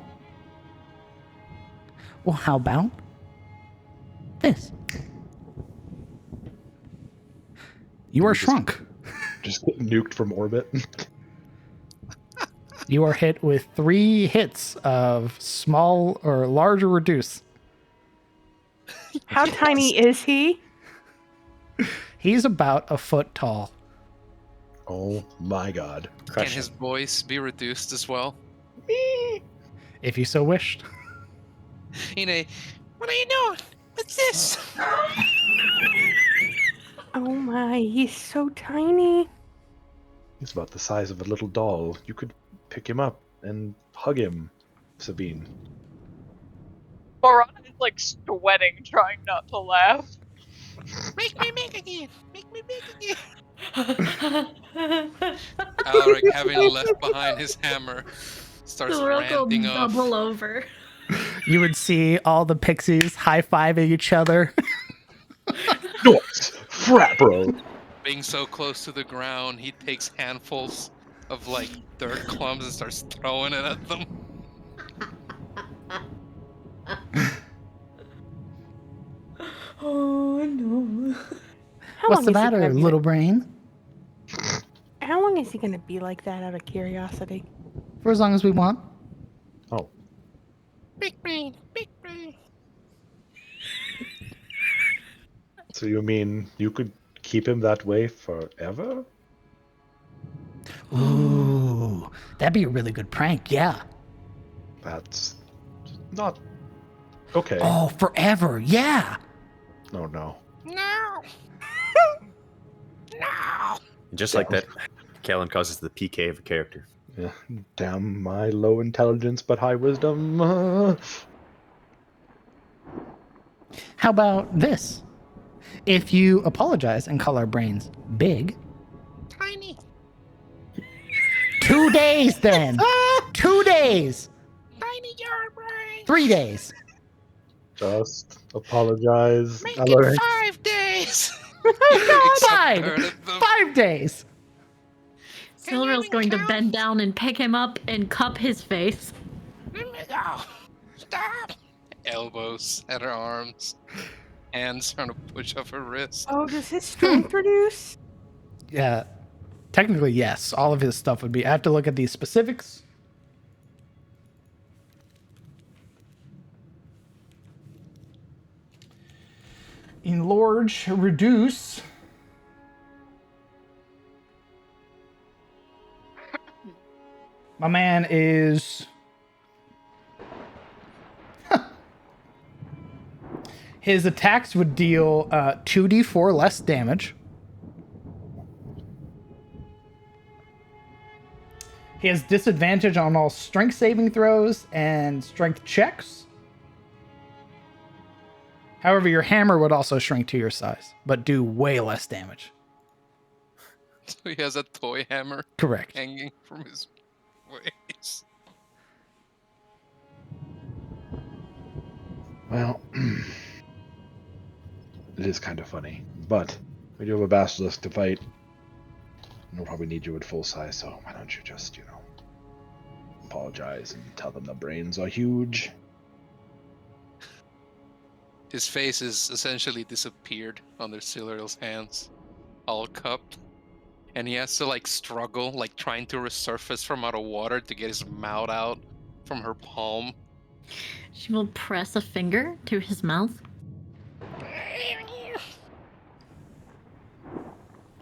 Well, how about this? You are shrunk. Just get nuked from orbit. You are hit with 3 hits of small or large or reduce. How tiny is he? He's about a foot tall. Oh my god. Can Crush his him. voice be reduced as well? If you so wished. In a, what are you doing? What's this? Oh my, he's so tiny. He's about the size of a little doll. You could pick him up and hug him, Sabine. Morana is like sweating, trying not to laugh. Make me big again. Make me big again. Alaric, having left behind his hammer, starts The world will ranting off. double over. You would see all the pixies high-fiving each other. Nice! Frat bro! Being so close to the ground, he takes handfuls of like dirt clumps and starts throwing it at them. Oh no. How What's long the is he gonna matter, be little brain? How long is he going to be like that out of curiosity? For as long as we want. Oh, Big brain, big brain. so you mean you could keep him that way forever? Ooh, that'd be a really good prank, yeah. That's not okay. Oh, forever, yeah. No, no. No. No. And just like that, Kellen causes the PK of a character. Yeah. Damn my low intelligence but high wisdom. How about this? If you apologize and call our brains big, Tiny. 2 days then. 2 days. Tiny yard brain. 3 days. Just apologize. Make Alaric. it 5 days. Fine. Third of them. 5 days. Silver's going to bend down and pick him up and cup his face. Let me go. Stop. Elbows at her arms. Hands trying to push off her wrist. Oh, does his strength reduce? Yeah. Technically, yes. All of his stuff would be. I have to look at these specifics. Enlarge, reduce. My man is. His attacks would deal 2d4 less damage. He has disadvantage on all strength saving throws and strength checks. However, your hammer would also shrink to your size, but do way less damage. So he has a toy hammer Correct. hanging from his waist. Well, it is kind of funny, but we do have a basilisk to fight. We'll probably need you at full size, so why don't you just, apologize and tell them the brains are huge. His face has essentially disappeared under Siluriel's hands, all cupped. And he has to struggle, trying to resurface from out of water to get his mouth out from her palm. She will press a finger to his mouth.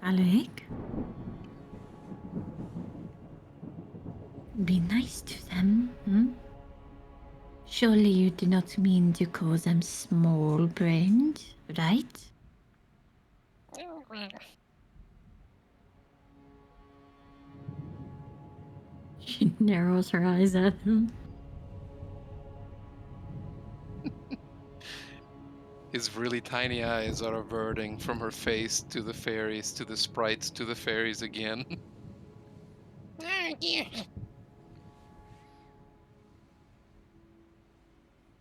Alec? Be nice to them, hmm? Surely you do not mean to call them small-brained, right? She narrows her eyes at him. His really tiny eyes are averting from her face to the fairies, to the sprites, to the fairies again.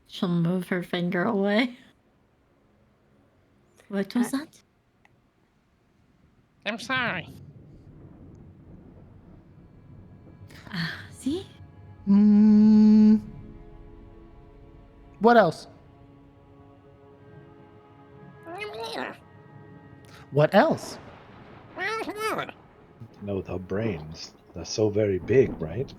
She'll move her finger away. What was that? I'm sorry. See? What else? What else? No, the brains. They're so very big, right?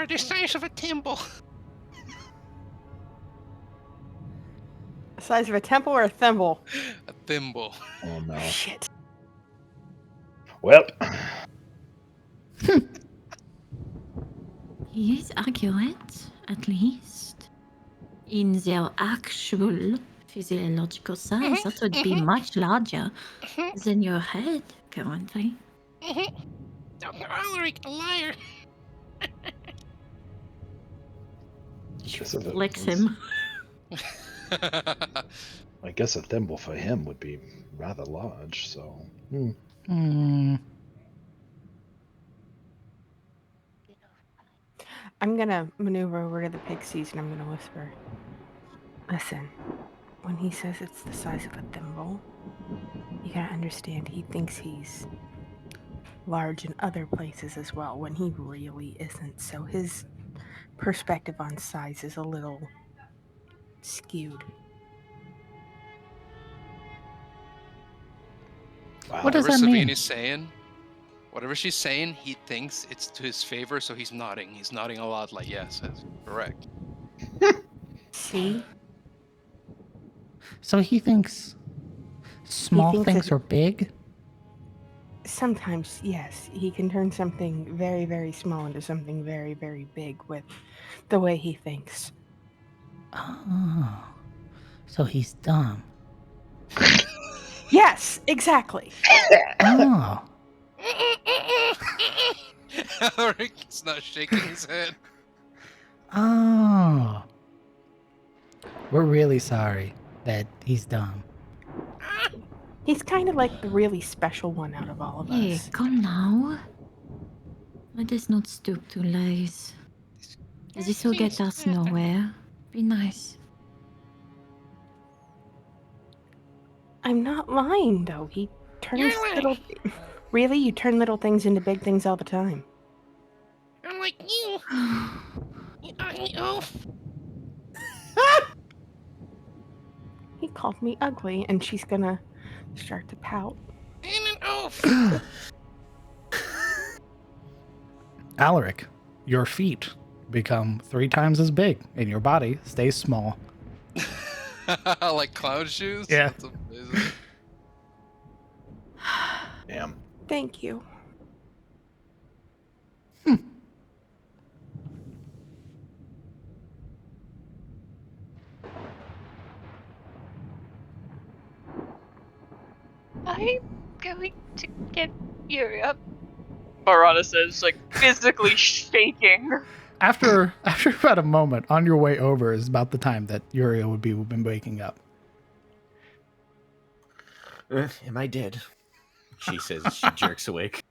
are the size of a thimble. The size of a temple or a thimble? A thimble. Oh no. Shit. Well, He is accurate, at least. In their actual physiological size, that would be much larger than your head currently. Dr. Ulrich, a liar. guess if it Flex was- him. I guess a thimble for him would be rather large. So. I'm gonna maneuver over to the pixies and I'm gonna whisper. Listen, when he says it's the size of a thimble, you gotta understand he thinks he's large in other places as well when he really isn't. So his perspective on size is a little skewed. Wow. What does Whatever that Sabine mean? is saying, whatever she's saying, he thinks it's to his favor, so he's nodding. He's nodding a lot, like yes, that's correct. See? So he thinks small thinks things it- are big? Sometimes, yes, he can turn something very, very small into something very, very big with the way he thinks. Oh. So he's dumb. Yes, exactly. Oh. Ulrich's not shaking his head. Oh. We're really sorry that he's dumb. He's kind of like the really special one out of all of Hey, us. come now. Let us not stoop to lies. This will get us nowhere. Be nice. I'm not lying, though. He turns You're lying. little... Really? You turn little things into big things all the time. I'm like you. You ugly oaf. He called me ugly, and she's gonna start to pout. I'm an oaf. Alaric, your feet become 3 times as big and your body stays small. Like clown shoes? Yeah. That's amazing. Damn. Thank you. I'm going to get Yuria. Barana says, like, physically shaking. After about a moment, on your way over is about the time that Uriel would be waking up. Am I dead? She says as she jerks awake.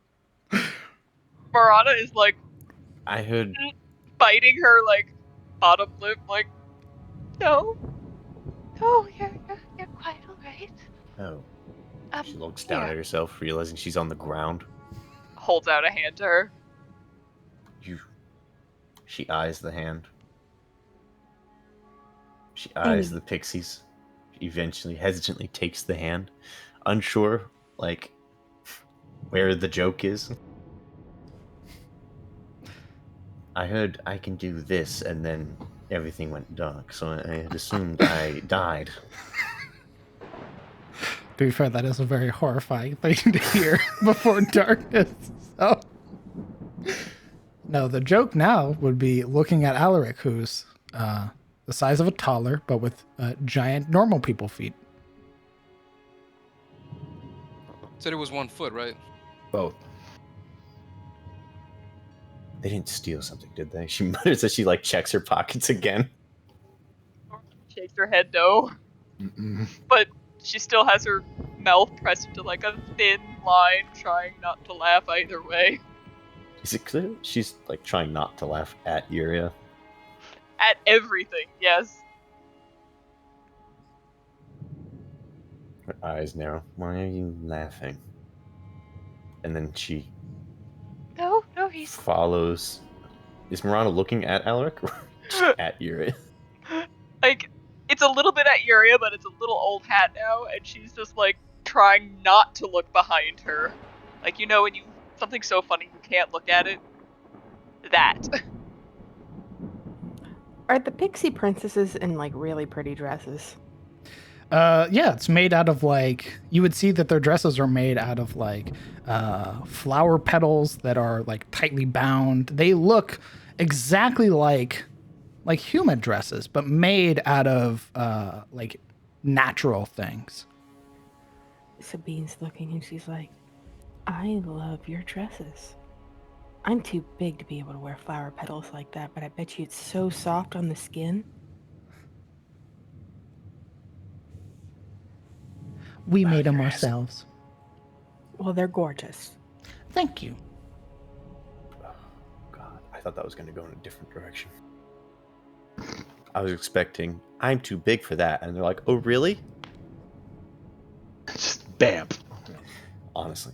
Barana is, like, I heard. biting her, like, bottom lip, like, no. No, you're quite alright. Oh. She looks here. down at herself, realizing she's on the ground. Holds out a hand to her. She eyes the hand. She eyes the pixies. Eventually, hesitantly takes the hand, unsure, like, where the joke is. I heard I can do this, and then everything went dark, so I had assumed I died. To be fair, that is a very horrifying thing to hear before darkness. So, no, the joke now would be looking at Alaric, who's the size of a toddler, but with giant normal people feet. Said it was 1 foot, right? Both. They didn't steal something, did they? She mutters as she, like, checks her pockets again. Shakes her head no. Mm-mm. But she still has her mouth pressed into, like, a thin line, trying not to laugh either way. Is it clear? She's, like, trying not to laugh at Yuria. At everything, yes. Her eyes narrow. Why are you laughing? And then she No, he's... follows. Is Marana looking at Alaric or just at Yuria? Like, it's a little bit at Yuria, but it's a little old hat now, and she's just, like, trying not to look behind her. Like, you know when you... Something so funny you can't look at it? That. Are the pixie princesses in like really pretty dresses? Yeah, it's made out of like, you would see that their dresses are made out of like flower petals that are like tightly bound. They look exactly like human dresses, but made out of like natural things. Sabine's looking and she's like, I love your dresses. I'm too big to be able to wear flower petals like that, but I bet you it's so soft on the skin. We made them yes. ourselves. Well, they're gorgeous. Thank you. God, I thought that was going to go in a different direction. I was expecting, I'm too big for that. And they're like, oh, really? Just bam. Honestly.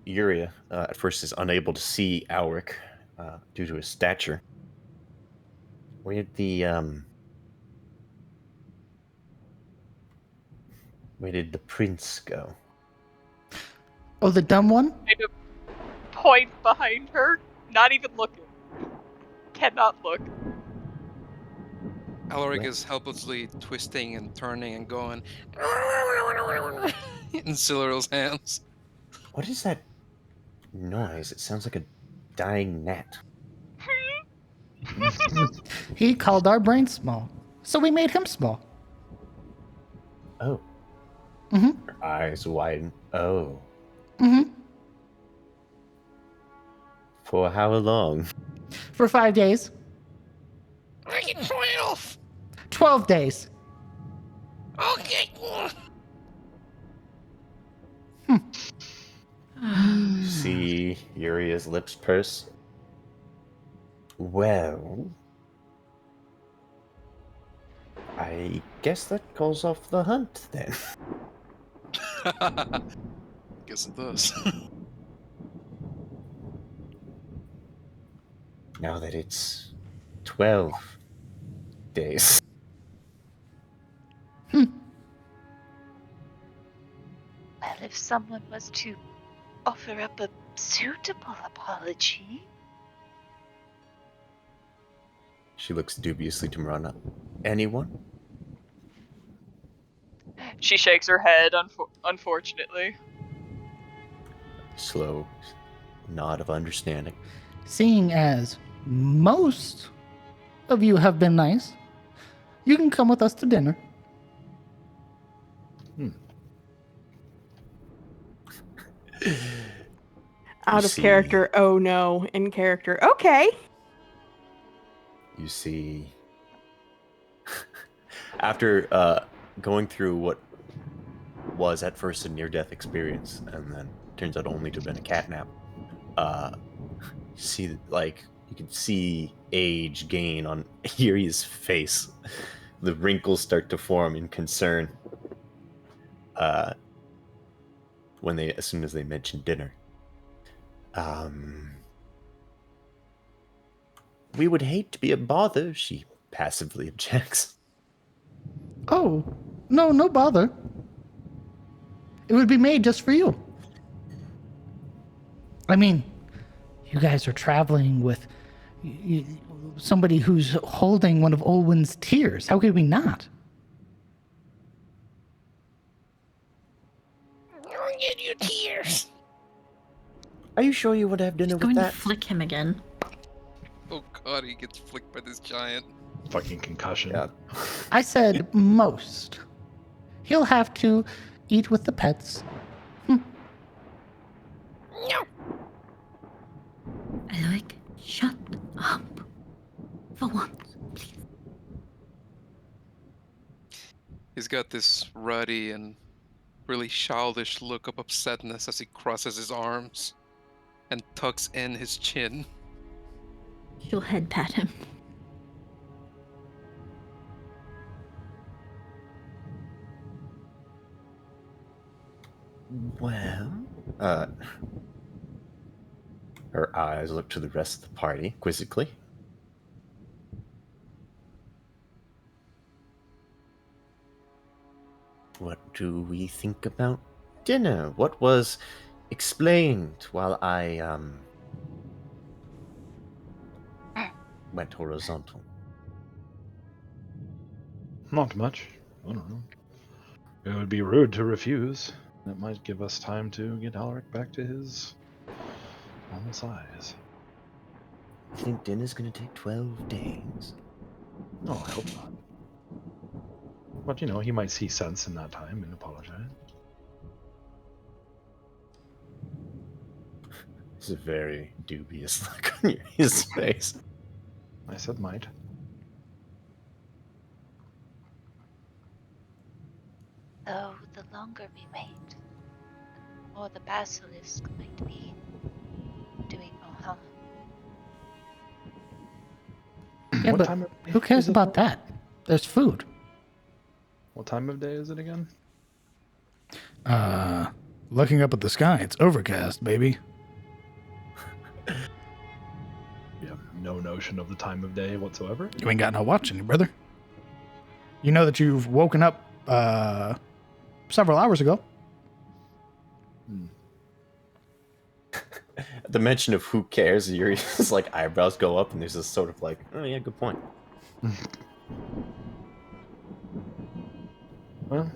Yuria, at first, is unable to see Alric due to his stature. Where did the prince go? Oh, the dumb one? Kind of points behind her, not even looking. Cannot look. Alaric is helplessly twisting and turning and going in Siluriel's hands. What is that noise? It sounds like a dying gnat. He called our brain small, so we made him small. Oh. Mm-hmm. Her eyes widen. Oh. Mm-hmm. For how long? For 5 days. I get 12. 12 days. Okay. See Yuria's lips purse. Well, I guess that calls off the hunt then. Guess it does. Now that it's 12 days. Well, if someone was to offer up a suitable apology. She looks dubiously to Marana. Anyone? She shakes her head, unfortunately. Slow nod of understanding. Seeing as most of you have been nice, you can come with us to dinner. Out You of see- character, oh no. In character, okay. You see, after going through what was at first a near-death experience, and then turns out only to have been a catnap, see, like, you can see age gain on Yuri's face. The wrinkles start to form in concern as soon as they mention dinner. We would hate to be a bother, she passively objects. Oh, no bother. It would be made just for you. I mean, you guys are traveling with somebody who's holding one of Olwen's tears. How could we not? I'll get you tears. Are you sure you would have dinner Going with to that? flick him again. Oh god, he gets flicked by this giant. Fucking concussion. Yeah. I said most. He'll have to eat with the pets. No. Alaric, shut up. For once, please. He's got this ruddy and really childish look of upsetness as he crosses his arms and tucks in his chin. She'll head pat him. Well, her eyes look to the rest of the party quizzically. What do we think about dinner? What was explained while I went horizontal? Not much. I don't know. It would be rude to refuse. It might give us time to get Alaric back to his normal size. You think dinner's gonna take 12 days? Oh, I hope not. But, you know, he might see sense in that time and apologize. It's a very dubious look on his face. I said might. Though the longer we wait, the more the basilisk might be doing more harm. Yeah, What but time of day who cares is it about now? that? There's food. What time of day is it again? Looking up at the sky, it's overcast, baby. You have no notion of the time of day whatsoever? You ain't got no watch any, brother. You know that you've woken up several hours ago. At the mention of who cares, Yuri's like eyebrows go up, and there's this sort of like, oh yeah, good point. Well,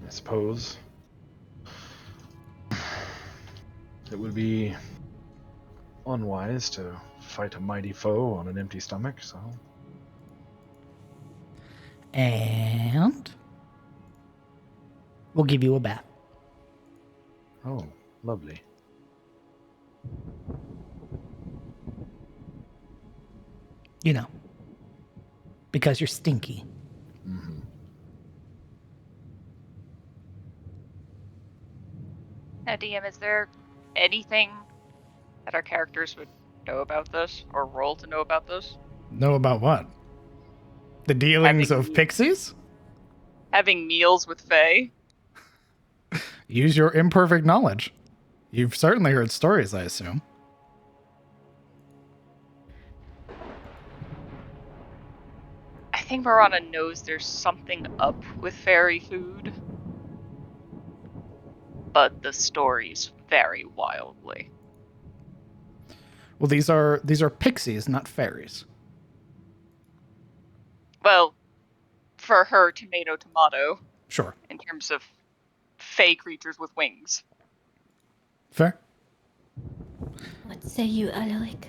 I suppose it would be unwise to fight a mighty foe on an empty stomach, so And we'll give you a bath. oh, lovely. You know, because you're stinky. Mm-hmm. Now, DM, is there anything that our characters would know about this or roll to know about this? Know about what? The dealings Having- of pixies? Having meals with Fae? Use your imperfect knowledge. You've certainly heard stories, I assume. I think Marana knows there's something up with fairy food, but the stories vary wildly. Well, these are pixies, not fairies. Well, for her, tomato, Sure. in terms of Fae creatures with wings. Fair. What say you, Alaric?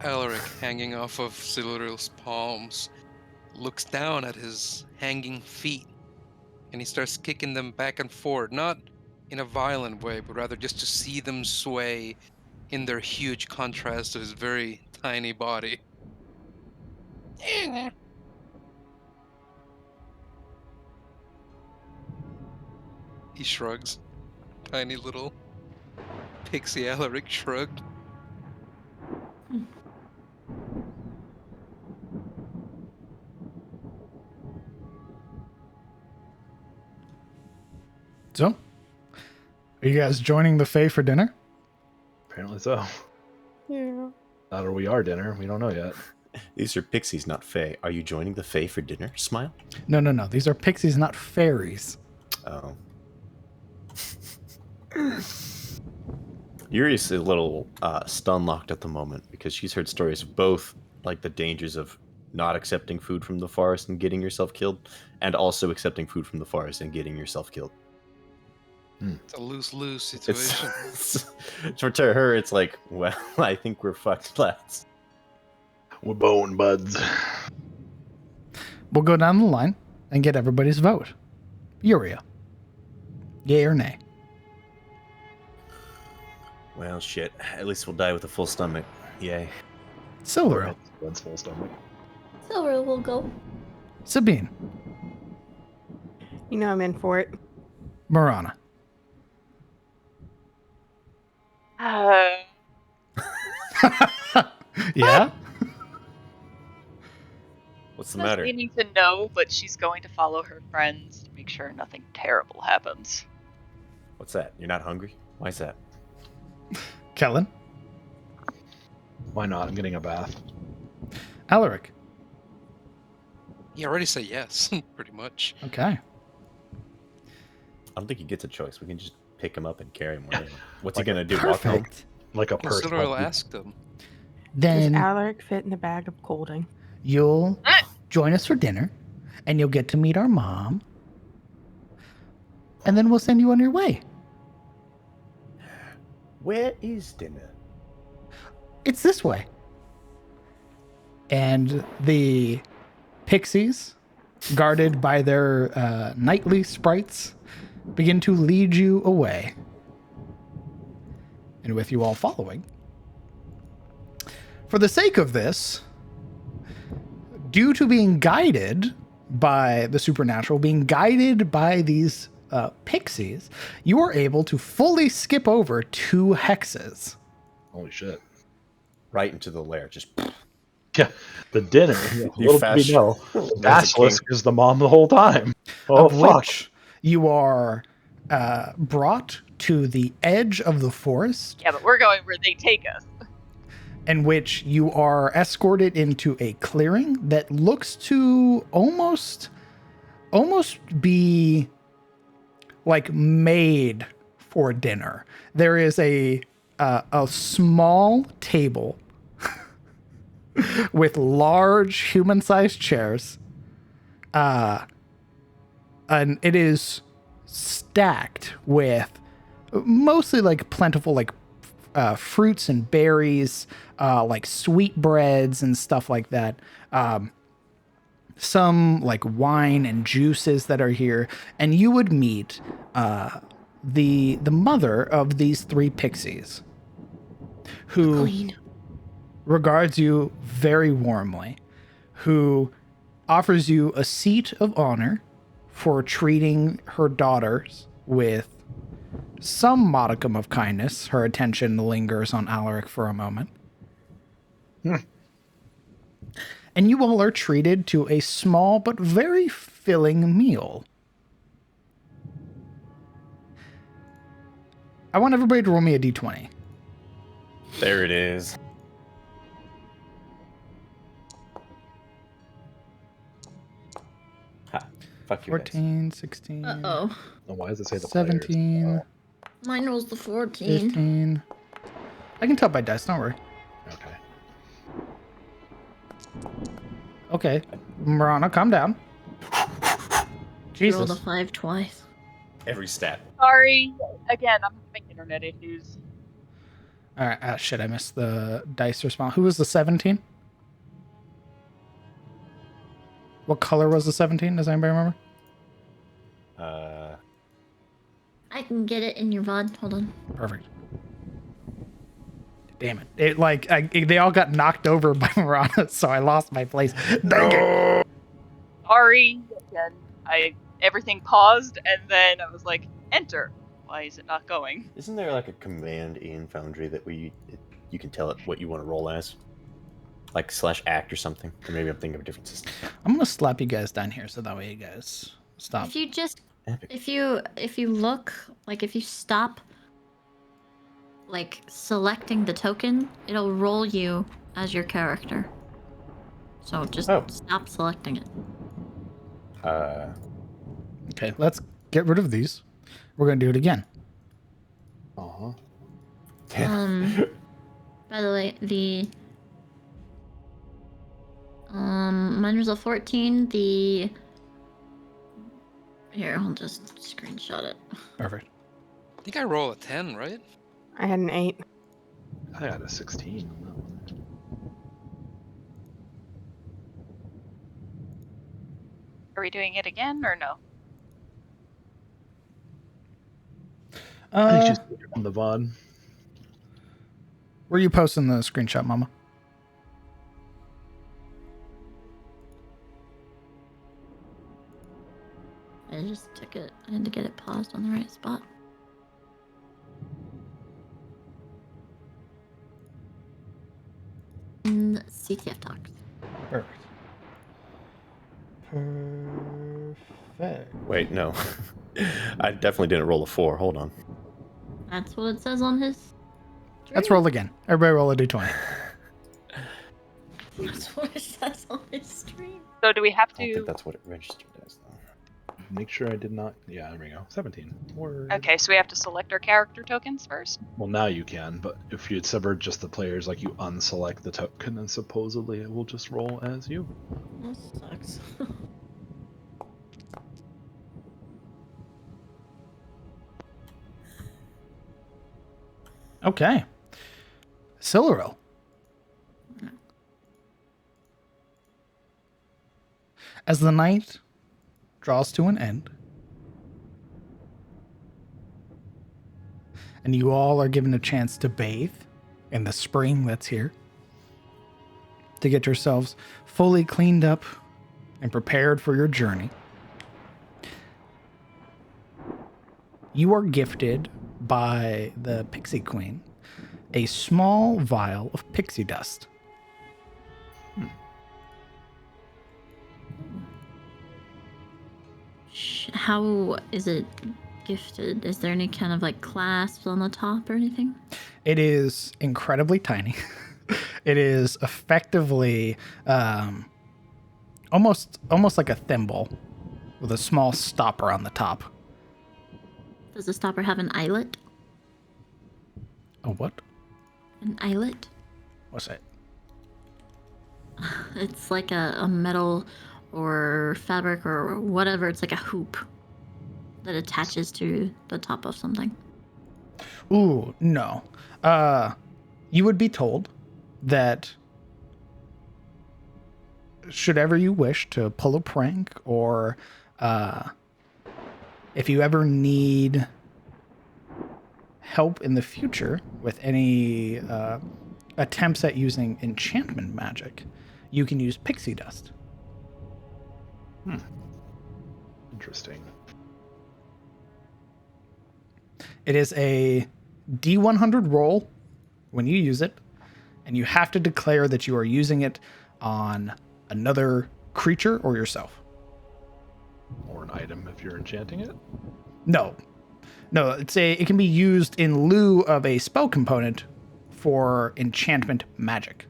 Alaric, hanging off of Siluriel's palms, looks down at his hanging feet, and he starts kicking them back and forth, not in a violent way, but rather just to see them sway in their huge contrast to his very tiny body. He shrugs. Tiny little pixie Alaric shrugged. So, are you guys joining the Fae for dinner? Apparently so. Yeah. That or we are dinner. We don't know yet. These are pixies, not fae. Are you joining the fae for dinner? Smile. No. These are pixies, not fairies. Oh. Yuri's a little stun-locked at the moment because she's heard stories of both, like the dangers of not accepting food from the forest and getting yourself killed, and also accepting food from the forest and getting yourself killed. It's a lose-lose situation. To her, it's like, well, I think we're fucked, lads. We're bone buds. We'll go down the line and get everybody's vote. Yuria. Yay or nay? Well, shit. At least we'll die with a full stomach. Yay. Silver. That's full stomach. Silver will go. Sabine. You know I'm in for it. Marana. Yeah? What's the Just matter? leaning to no, but she's going to follow her friends to make sure nothing terrible happens. What's that? You're not hungry? Why is that? Kellen. Why not? I'm getting a bath. Alaric. He already said yes, pretty much. Okay. I don't think he gets a choice. We can just pick him up and carry him wherever. What's he Like gonna do? Walk home? Perfect. Like a purse. Consider I'll monkey. ask them. Does Then Alaric fit in the bag of holding? you'll join us for dinner, and you'll get to meet our mom, and then we'll send you on your way. Where is dinner? It's this way. And the pixies, guarded by their nightly sprites, begin to lead you away. And with you all following. For the sake of this, due to being guided by the supernatural, being guided by these pixies, you are able to fully skip over 2 hexes. Holy shit. Right into the lair. Just Yeah, the dinner. Little did we know, There's a Basilisk king. is the mom the whole time. Oh, of fuck. which you are brought to the edge of the forest, Yeah, but we're going where they take us. in which you are escorted into a clearing that looks to almost be like made for dinner. There is a small table with large human-sized chairs, and it is stacked with mostly like plentiful like fruits and berries, like sweetbreads and stuff like that. Some like wine and juices that are here, and you would meet the mother of these 3 pixies, who Queen. regards you very warmly, who offers you a seat of honor for treating her daughters with some modicum of kindness. Her attention lingers on Alaric for a moment. And you all are treated to a small but very filling meal. I want everybody to roll me a d20. There it is. Ha. Fuck you guys. 14, 16, Uh-oh. Oh, why does it say the 17, players? Mine rolls the 14. 15. I can tell by dice, don't worry. Okay. Okay, Marana, calm down. Rolled Jesus. a 5 twice. Every stat. Sorry. Again, I'm having internet issues. All right, shit, I missed the dice response. Who was the 17? What color was the 17? Does anybody remember? I can get it in your VOD. Hold on. Perfect. Damn it. It like they all got knocked over by Marana, so I lost my place. Dang it. Sorry. Again, everything paused, and then I was like, enter. Why is it not going? Isn't there like a command in Foundry that you can tell it what you want to roll as? Like /act or something? Or maybe I'm thinking of a different system. I'm gonna slap you guys down here so that way you guys stop. If you just Epic. if you look, like if you stop like selecting the token, it'll roll you as your character. So just stop selecting it. Okay, let's get rid of these. We're gonna do it again. Uh-huh. By the way, the mine was a 14. Here, I'll just screenshot it. Perfect. I think I roll a 10, right? I had an 8. I got a 16 on that one. Are we doing it again or no? I think she's on the VOD. Where are you posting the screenshot, Mama? I just took it. I had to get it paused on the right spot. In CTF Talks. Perfect. Perfect. Wait, no. I definitely didn't roll a 4. Hold on. That's what it says on his. Let's roll again. Everybody roll a d20. That's what it says on his stream. So do we have I don't think to? that's what it registered as, though. make sure I did not. Yeah, there we go. 17. Word. Okay, so we have to select our character tokens first. Well, now you can, but if you had severed just the players, like you unselect the token, and supposedly it will just roll as you. That sucks. Okay. Siluriel. As the night draws to an end, and you all are given a chance to bathe in the spring that's here, to get yourselves fully cleaned up and prepared for your journey, you are gifted by the Pixie Queen a small vial of pixie dust. How is it gifted? Is there any kind of like clasps on the top or anything? It is incredibly tiny. It is effectively almost like a thimble with a small stopper on the top. Does the stopper have an eyelet? A what? An eyelet? What's that? It's like a metal or fabric or whatever. It's like a hoop that attaches to the top of something. Ooh, no. You would be told that should ever you wish to pull a prank, or if you ever need help in the future with any attempts at using enchantment magic, you can use pixie dust. Interesting. It is a D100 roll when you use it, and you have to declare that you are using it on another creature or yourself. Or an item if you're enchanting it. No, it can be used in lieu of a spell component for enchantment magic.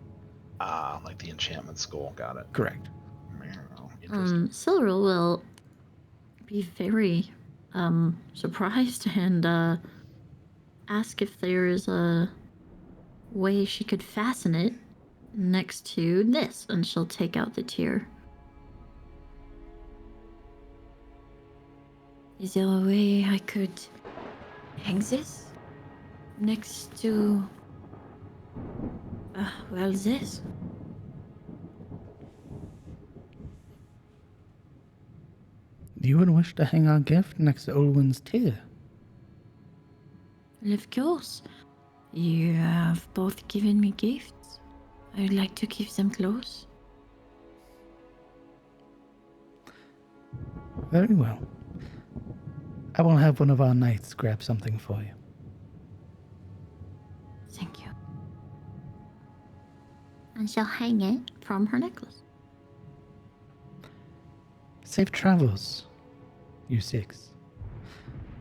Ah, like the enchantment skull. Got it. Correct. Interesting. Silveril will be very surprised and ask if there is a way she could fasten it next to this, and she'll take out the tier. Is there a way I could hang this next to this? You would wish to hang our gift next to Olwen's tier? Well, of course. You have both given me gifts. I would like to keep them close. Very well. I will have one of our knights grab something for you. Thank you. And she'll hang it from her necklace. Safe travels, you six.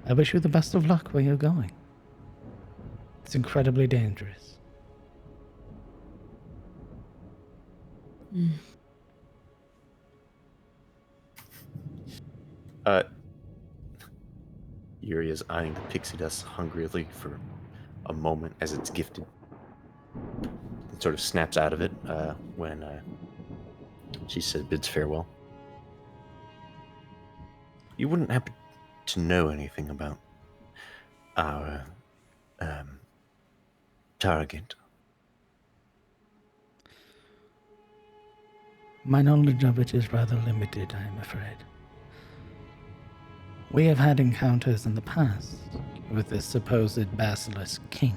I wish you the best of luck where you're going. It's incredibly dangerous. Yuri is eyeing the pixie dust hungrily for a moment as it's gifted. It sort of snaps out of it when she bids farewell. You wouldn't happen to know anything about our target? My knowledge of it is rather limited, I am afraid. We have had encounters in the past with this supposed basilisk king.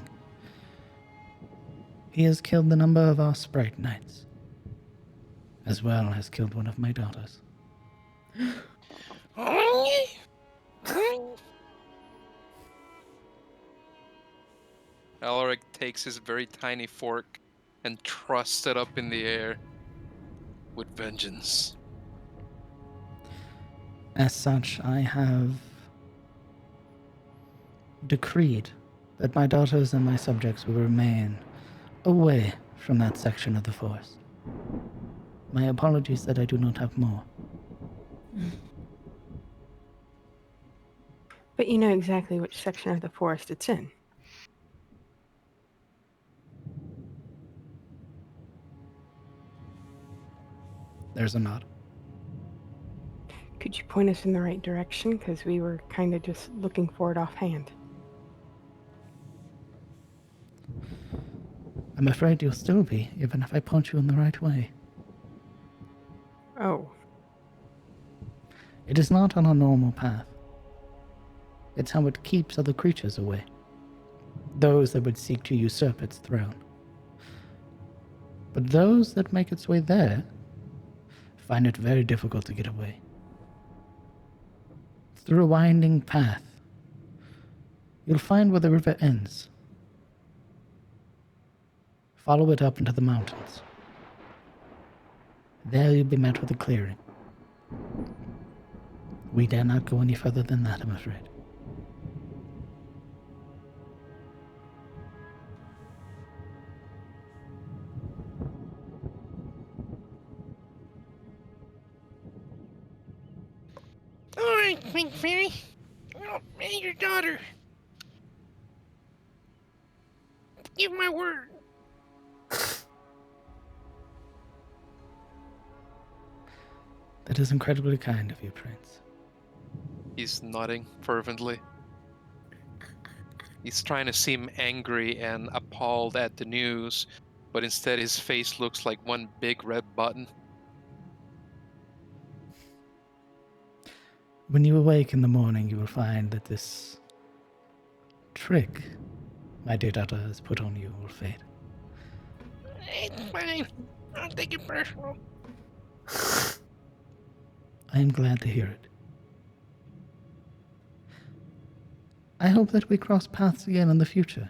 He has killed a number of our sprite knights, as well as killed one of my daughters. Alaric takes his very tiny fork and thrusts it up in the air with vengeance. As such, I have decreed that my daughters and my subjects will remain away from that section of the forest. My apologies that I do not have more. But you know exactly which section of the forest it's in. There's a nod. Could you point us in the right direction? Because we were kind of just looking for it offhand. I'm afraid you'll still be, even if I point you in the right way. Oh, It is not on a normal path. It's how it keeps other creatures away. Those that would seek to usurp its throne. But those that make its way there find it very difficult to get away. Through a winding path, you'll find where the river ends. Follow it up into the mountains. There you'll be met with a clearing. We dare not go any further than that, I'm afraid. Alright, Pink Fairy. Oh, and your daughter. Give my word. That is incredibly kind of you, Prince. He's nodding fervently. He's trying to seem angry and appalled at the news, but instead his face looks like one big red button. When you awake in the morning, you will find that this trick my dear daughter has put on you will fade. It's fine. I'll take it personal. I am glad to hear it. I hope that we cross paths again in the future.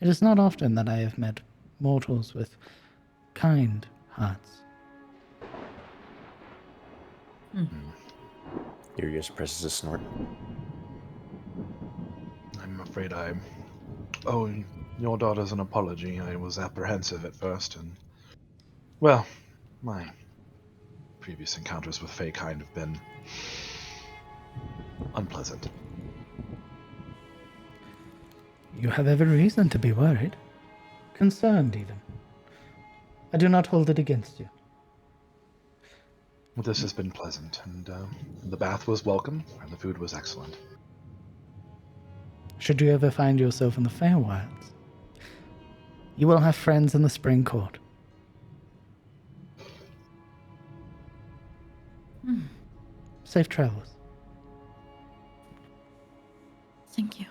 It is not often that I have met mortals with kind hearts. Urius presses a snort. I'm afraid I owe your daughters an apology. I was apprehensive at first, and, well, my previous encounters with Fae kind have been unpleasant. You have every reason to be worried. Concerned, even. I do not hold it against you. Well, this has been pleasant, and the bath was welcome, and the food was excellent. Should you ever find yourself in the Feywilds, you will have friends in the Spring Court. Safe travels. Thank you.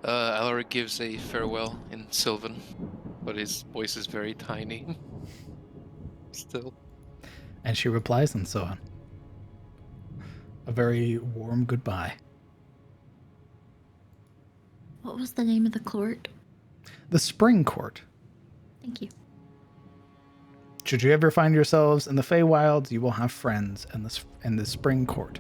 Alaric gives a farewell in Sylvan, but his voice is very tiny. Still. And she replies and so on. A very warm goodbye. What was the name of the court? The Spring Court. Thank you. Should you ever find yourselves in the Feywilds, you will have friends in the Spring Court.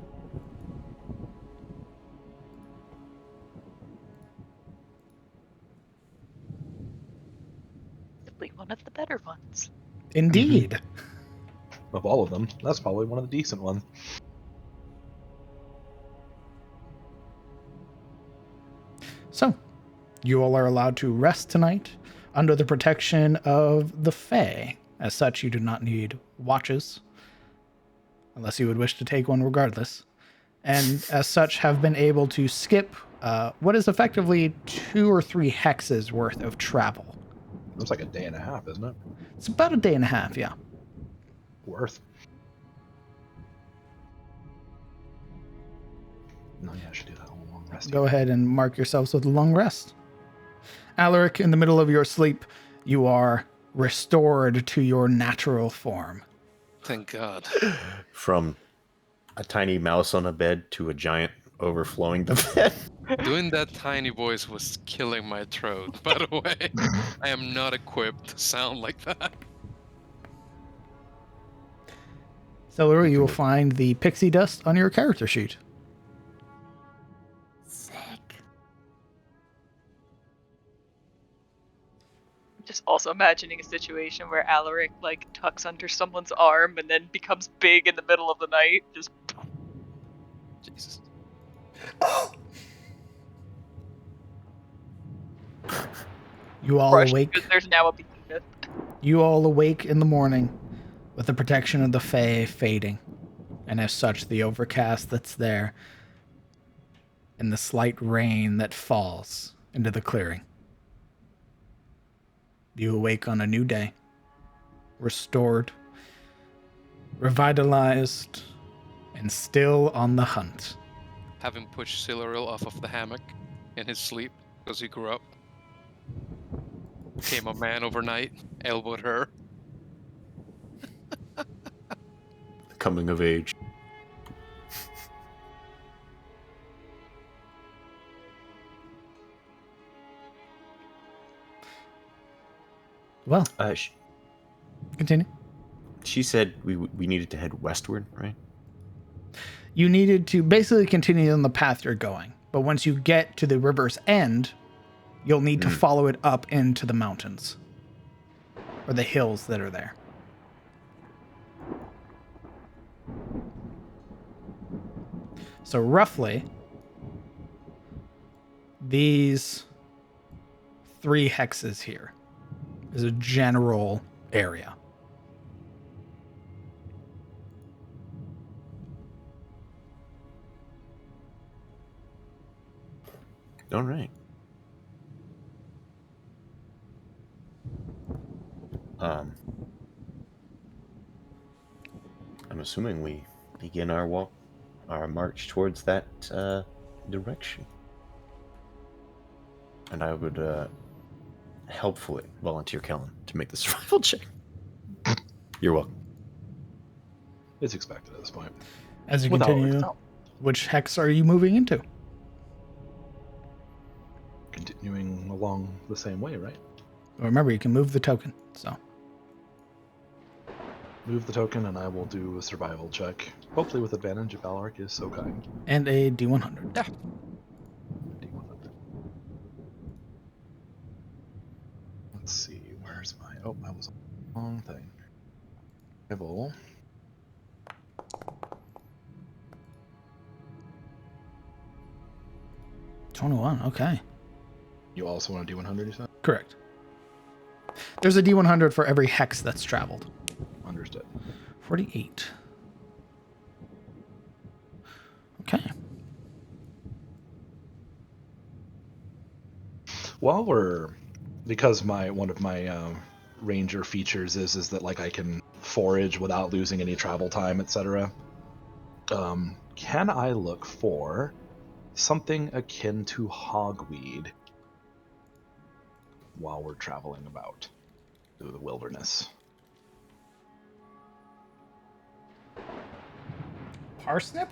Probably one of the better ones. Indeed. Of all of them, that's probably one of the decent ones. So, you all are allowed to rest tonight under the protection of the Fae. As such, you do not need watches, unless you would wish to take one regardless. And as such, have been able to skip what is effectively 2 or 3 hexes worth of travel. It's like a day and a half, isn't it? It's about a day and a half, yeah. Worth. No, yeah, I should do that one long rest. Go ahead and mark yourselves with a long rest. Alaric, in the middle of your sleep, you are restored to your natural form. Thank God. From a tiny mouse on a bed to a giant overflowing the bed. Doing that tiny voice was killing my throat, by the way. I am not equipped to sound like that. Celery, you will find the pixie dust on your character sheet. Sick. Just also imagining a situation where Alaric like tucks under someone's arm and then becomes big in the middle of the night. Just Jesus. You all Crushed awake. because there's now a behemoth. You all awake in the morning with the protection of the Fae fading, and as such, the overcast that's there and the slight rain that falls into the clearing. You awake on a new day, restored, revitalized, and still on the hunt. Having pushed Siluriel off of the hammock in his sleep because he grew up. Became a man overnight, elbowed her. Coming of age. Well, continue. She said we needed to head westward, right? You needed to basically continue on the path you're going, but once you get to the river's end, you'll need to follow it up into the mountains or the hills that are there. So roughly, these 3 hexes here is a general area. All right. I'm assuming we begin our march towards that direction. And I would helpfully volunteer Kellen to make the survival check. You're welcome. It's expected at this point. As you Without continue, without which hex are you moving into? continuing along the same way, right? Remember, you can move the token, so. Move the token, and I will do a survival check. Hopefully with advantage if Alaric is so kind. And a D100. D100. Let's see, where's my... Oh, that was a wrong thing. Survival. $21, okay. You also want a D100, you said? Correct. There's a D100 for every hex that's traveled. Understood. 48. Okay. While we're... Because one of my ranger features is that like I can forage without losing any travel time, etc. Can I look for something akin to hogweed while we're traveling about through the wilderness? Parsnip?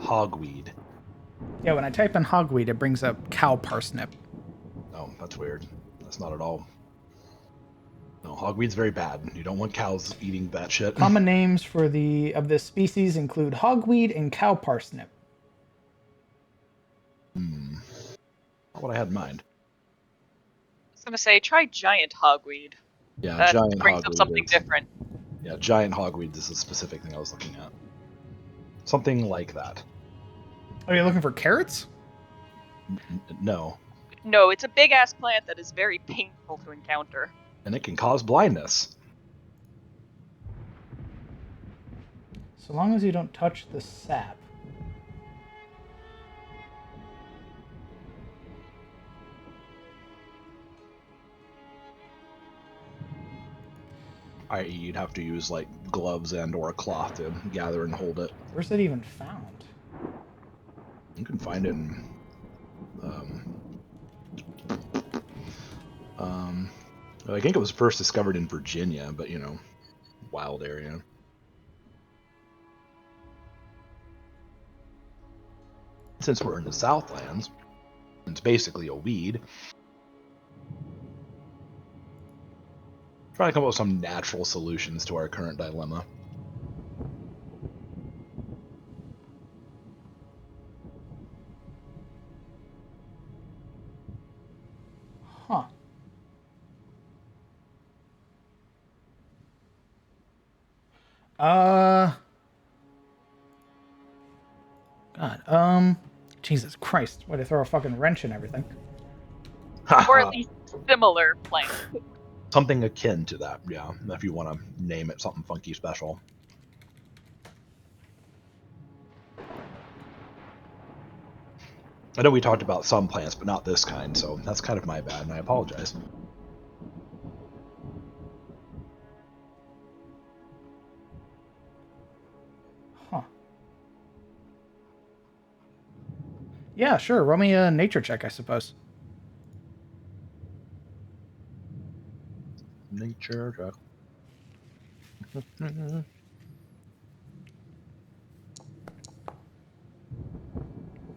Hogweed. Yeah, when I type in hogweed, it brings up cow parsnip. Oh, that's weird. That's not at all. No, hogweed's very bad. You don't want cows eating that shit. Common names for this species include hogweed and cow parsnip. Not what I had in mind. I was gonna say, try giant hogweed. Yeah, That giant brings up hogweed something is- different. Yeah, giant hogweed is a specific thing I was looking at. Something like that. Are you looking for carrots? No. No, it's a big ass plant that is very painful to encounter. And it can cause blindness. So long as you don't touch the sap. I.e., you'd have to use like gloves and or a cloth to gather and hold it. Where's it even found? You can find it in I think it was first discovered in Virginia, but you know, wild area. Since we're in the Southlands, it's basically a weed. Trying to come up with some natural solutions to our current dilemma. Huh. God. Jesus Christ. Way to throw a fucking wrench in everything. Or at least similar plant. Something akin to that, yeah, if you want to name it something funky special. I know we talked about some plants, but not this kind, so that's kind of my bad, and I apologize. Huh. Yeah, sure. Roll me a nature check, I suppose. Nature check.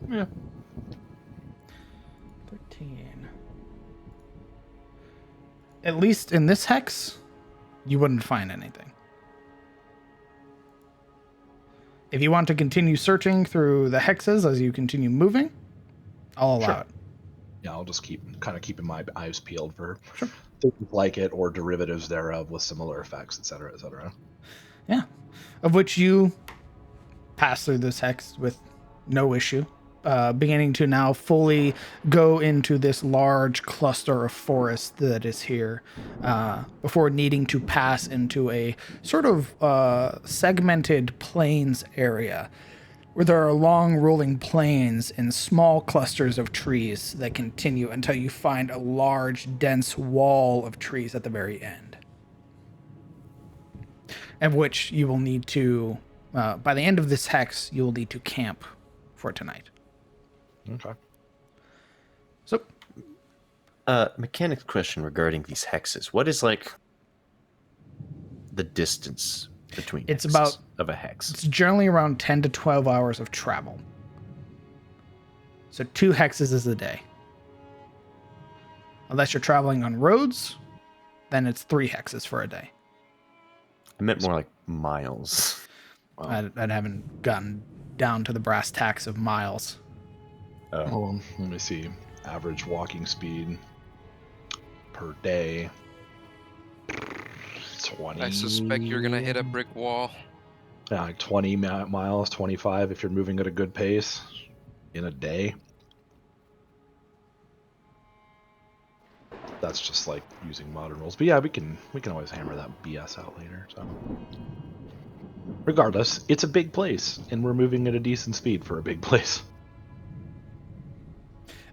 Yeah. 13. At least in this hex, you wouldn't find anything. If you want to continue searching through the hexes as you continue moving, I'll allow it. Yeah, I'll just kind of keeping my eyes peeled for Sure. things like it or derivatives thereof with similar effects, etc., etc. Yeah. Of which you pass through this hex with no issue. Beginning to now fully go into this large cluster of forest that is here, before needing to pass into a sort of segmented plains area where there are long rolling plains and small clusters of trees that continue until you find a large, dense wall of trees at the very end. Of which you will need to, by the end of this hex, you will need to camp for tonight. Okay. So, Mechanics question regarding these hexes. What is like the distance between It's hexes about- of a hex? it's generally around 10 to 12 hours of travel. So 2 hexes is a day. Unless you're traveling on roads, then it's 3 hexes for a day. I meant more like miles. Wow. I haven't gotten down to the brass tacks of miles. Oh. Hold on, let me see. Average walking speed per day. 20. I suspect you're gonna hit a brick wall. Yeah, like 20 miles, 25 if you're moving at a good pace in a day. That's just like using modern rules. But yeah, we can always hammer that BS out later. So regardless, it's a big place, and we're moving at a decent speed for a big place.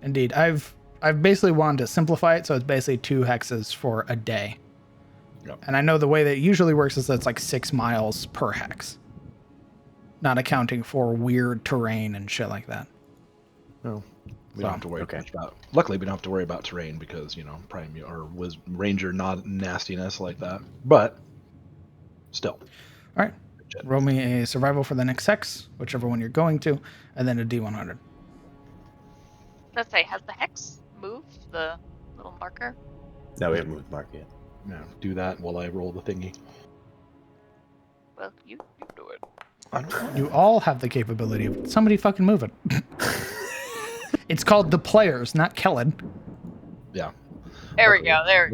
Indeed, I've basically wanted to simplify it, so it's basically 2 hexes for a day. Yep. And I know the way that it usually works is that it's like 6 miles per hex, not accounting for weird terrain and shit like that. No, we don't have to worry okay. much about. Luckily, we don't have to worry about terrain because prime or was ranger not nastiness like that. But still, All right, roll me a survival for the next hex, whichever one you're going to, and then a D100. Let's say, has the hex moved the little marker? No, we haven't moved Mark yet. yeah, do that while I roll the thingy. Well, you do it. I don't know. You all have the capability of somebody fucking move it. It's called the players, not Kellen. Yeah. There we go. There.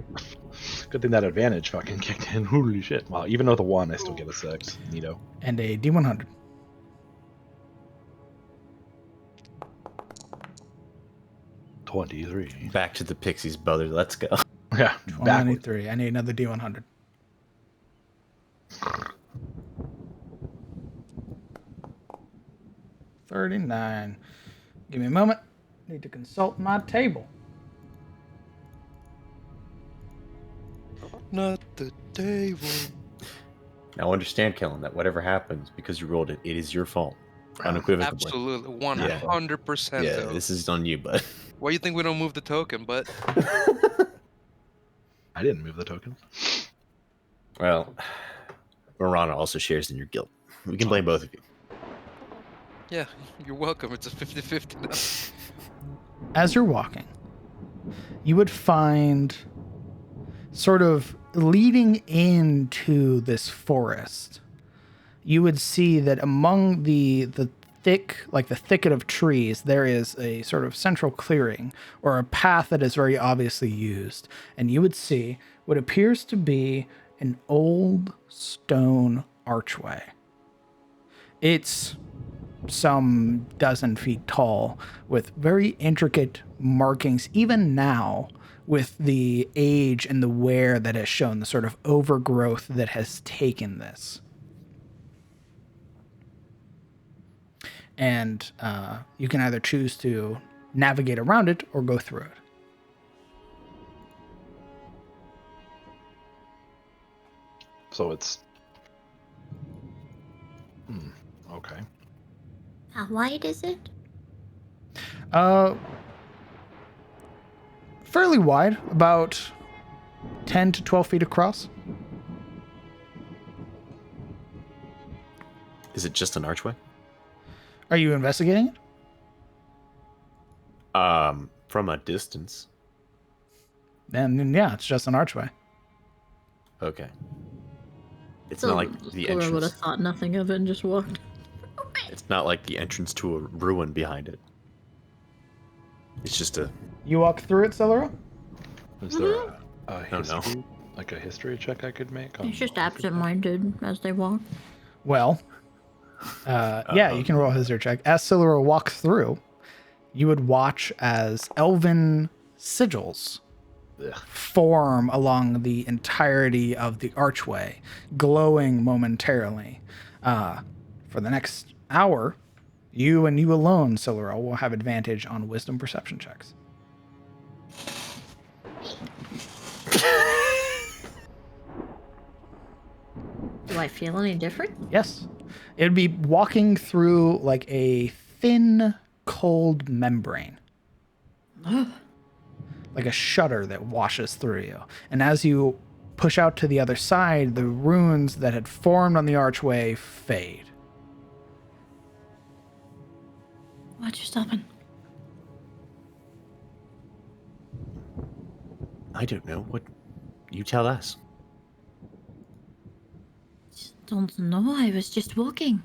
Good thing that advantage fucking kicked in. Holy shit! Wow, even with a 1, I still get a 6. Neato. And a D100. 23. Back to the Pixies, brother. Let's go. Yeah, backwards. 23. I need another D100. $39. Give me a moment. Need to consult my table. Not the table. Now understand, Kellen, that whatever happens because you rolled it, it is your fault. Unequivocally. Absolutely, 100%. Yeah, though. this is on you, bud. Why do you think we don't move the token? But I didn't move the token. Well, Marana also shares in your guilt. We can blame both of you. yeah, you're welcome. It's a 50-50 now. As you're walking, you would find sort of leading into this forest, you would see that among the thicket of trees, there is a sort of central clearing or a path that is very obviously used. And you would see what appears to be an old stone archway. It's some dozen feet tall with very intricate markings, even now, with the age and the wear that has shown, the sort of overgrowth that has taken this. And you can either choose to navigate around it or go through it. So it's... okay. How wide is it? Fairly wide, about 10 to 12 feet across. Is it just an archway? Are you investigating it? From a distance. Then yeah, it's just an archway. Okay. It's So not like the Laura would have entrance. thought nothing of it and just walked. It's not like the entrance to a ruin behind it. It's just a... You walk through it, Celeron? Is there a no. history, like a history check I could make? He's just absent-minded as they walk. Well, yeah, you can roll a history check. As Silura walks through, you would watch as elven sigils form along the entirety of the archway, glowing momentarily. For the next hour, you and you alone, Silura, will have advantage on wisdom perception checks. Do I feel any different? Yes. It would be walking through like a thin, cold membrane. Like a shutter that washes through you. And as you push out to the other side, the runes that had formed on the archway fade. Why'd you stop it? I don't know. What? You tell us. Don't know, I was just walking.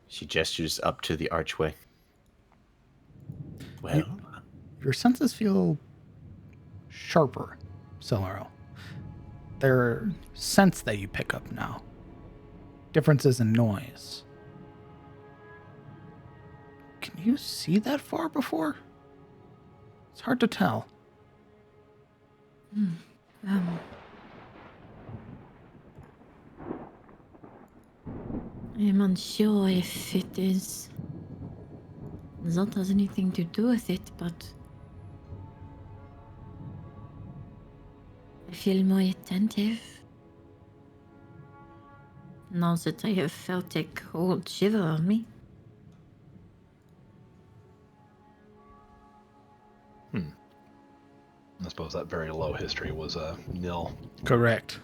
She gestures up to the archway. Well, Your senses feel sharper, Silaro. There are scents that you pick up now. Differences in noise. Can you see that far before? It's hard to tell. I'm unsure if it is... That has anything to do with it, but... I feel more attentive. Now that I have felt a cold shiver on me. I suppose that very low history was a nil. Correct.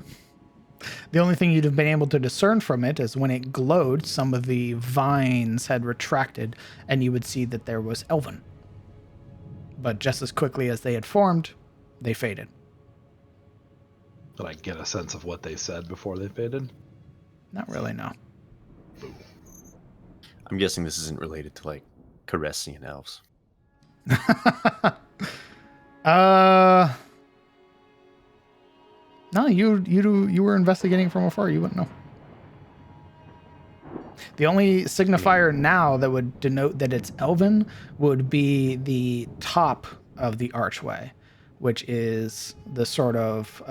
The only thing you'd have been able to discern from it is when it glowed, some of the vines had retracted, and you would see that there was elven. But just as quickly as they had formed, they faded. Did I get a sense of what they said before they faded? Not really, no. I'm guessing this isn't related to, like, Caressian elves. No, you were investigating from afar. You wouldn't know. The only signifier now that would denote that it's elven would be the top of the archway, which is the sort of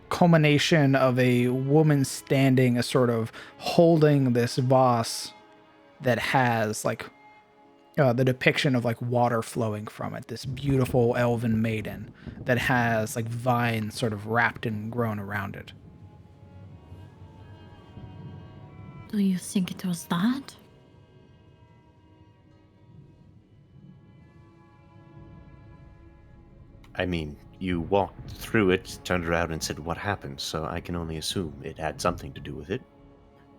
culmination of a woman standing, a sort of holding this vase that has like the depiction of like water flowing from it. This beautiful elven maiden that has like vines sort of wrapped and grown around it. Do you think it was that? I mean, you walked through it, turned around, and said what happened, so I can only assume it had something to do with it.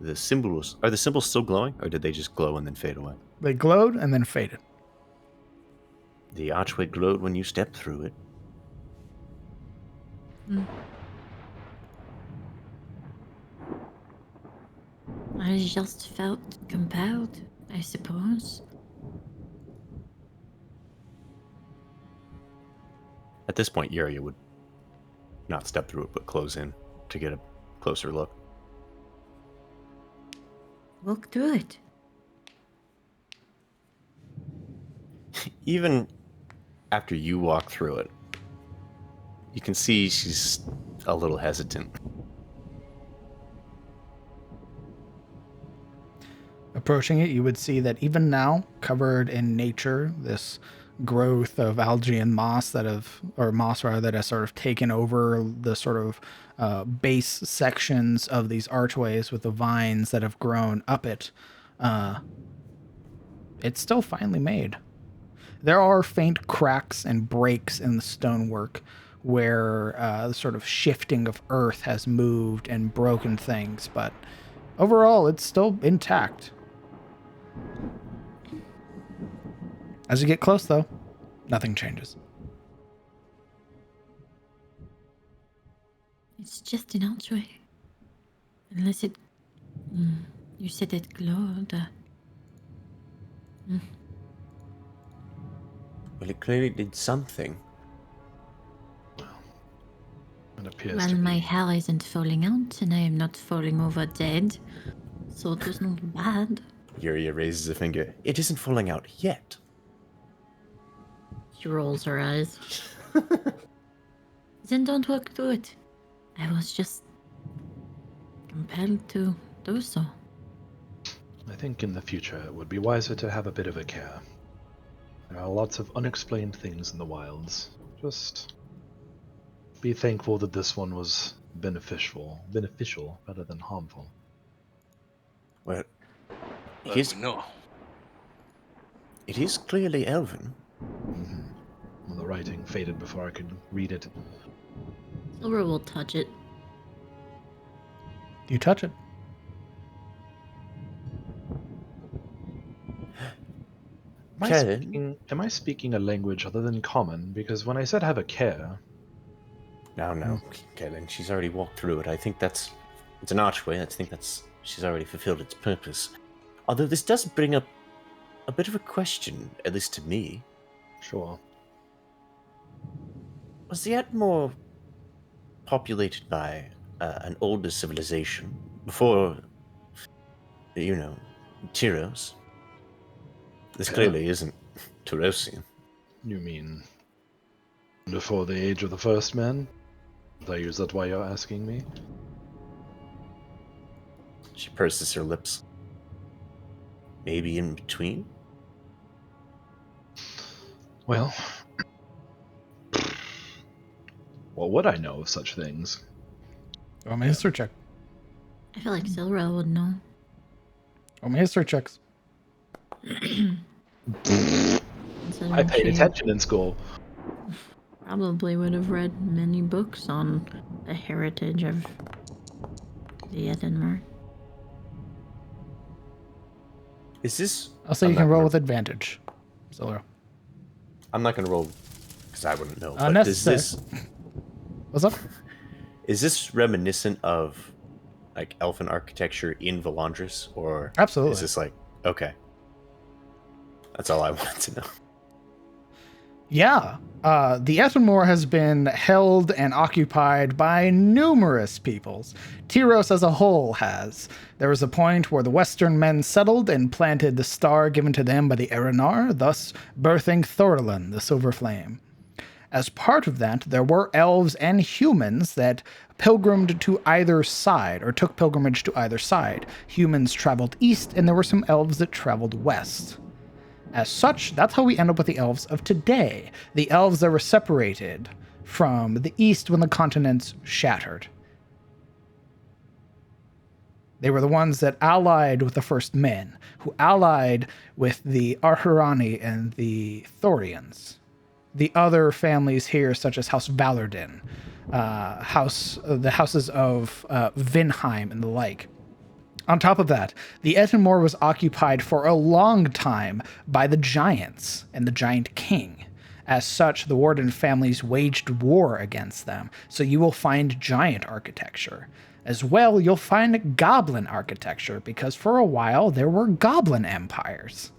Are the symbols still glowing, or did they just glow and then fade away? They glowed and then faded. The archway glowed when you stepped through it. I just felt compelled, I suppose. At this point, Yuria would not step through it, but close in to get a closer look. walk through it. Even after you walk through it, you can see she's a little hesitant. Approaching it, you would see that even now, covered in nature, this growth of algae and moss that has sort of taken over the sort of base sections of these archways with the vines that have grown up it. It's still finely made. There are faint cracks and breaks in the stonework where the sort of shifting of earth has moved and broken things, but overall, it's still intact. As you get close, though, nothing changes. It's just an archway. Unless it... you said it glowed. Well, it clearly did something. It appears Well, to my be. hair isn't falling out, and I am not falling over dead. So it was not bad. Yuria raises a finger. It isn't falling out yet. She rolls her eyes. Then don't walk through it. I was just compelled to do so. I think in the future it would be wiser to have a bit of a care. There are lots of unexplained things in the wilds. Just be thankful that this one was beneficial rather than harmful. Well, Well, no. it is clearly elven. Well, the writing faded before I could read it. Silver will touch it. You touch it. Am I speaking a language other than common? Because when I said have a care... No. Kellen, she's already walked through it. I think it's an archway. She's already fulfilled its purpose. Although this does bring up a bit of a question, at least to me. Sure. Was the Atmore populated by an older civilization before, Tyros? This clearly isn't Tyrosian. You mean before the age of the first men? Is that why you're asking me? She purses her lips. Maybe in between? Well, what would I know of such things? Roll me a history check. I feel like Silra would know. Roll me history checks. I paid attention in school. Probably would have read many books on the heritage of the Edinburgh. Is this... I'll say you can roll with advantage. Zilro. I'm not going to roll because I wouldn't know. But Unnecessary. What's up? Is this reminiscent of like elfin architecture in Valandris, or Absolutely. is this like okay? That's all I wanted to know. Yeah. The Ettenmoor has been held and occupied by numerous peoples. Tyros as a whole has. There was a point where the Western men settled and planted the star given to them by the Erenar, thus birthing Thorlin, the Silver Flame. As part of that, there were elves and humans that pilgrimed to either side, or took pilgrimage to either side. Humans traveled east, and there were some elves that traveled west. As such, that's how we end up with the elves of today. The elves that were separated from the east when the continents shattered. They were the ones that allied with the first men, who allied with the Arhurani and the Thorians. The other families here, such as House Valardin, the houses of Vinheim and the like. On top of that, the Ettenmoor was occupied for a long time by the Giants and the Giant King. As such, the Warden families waged war against them, so you will find giant architecture. As well, you'll find goblin architecture, because for a while there were goblin empires.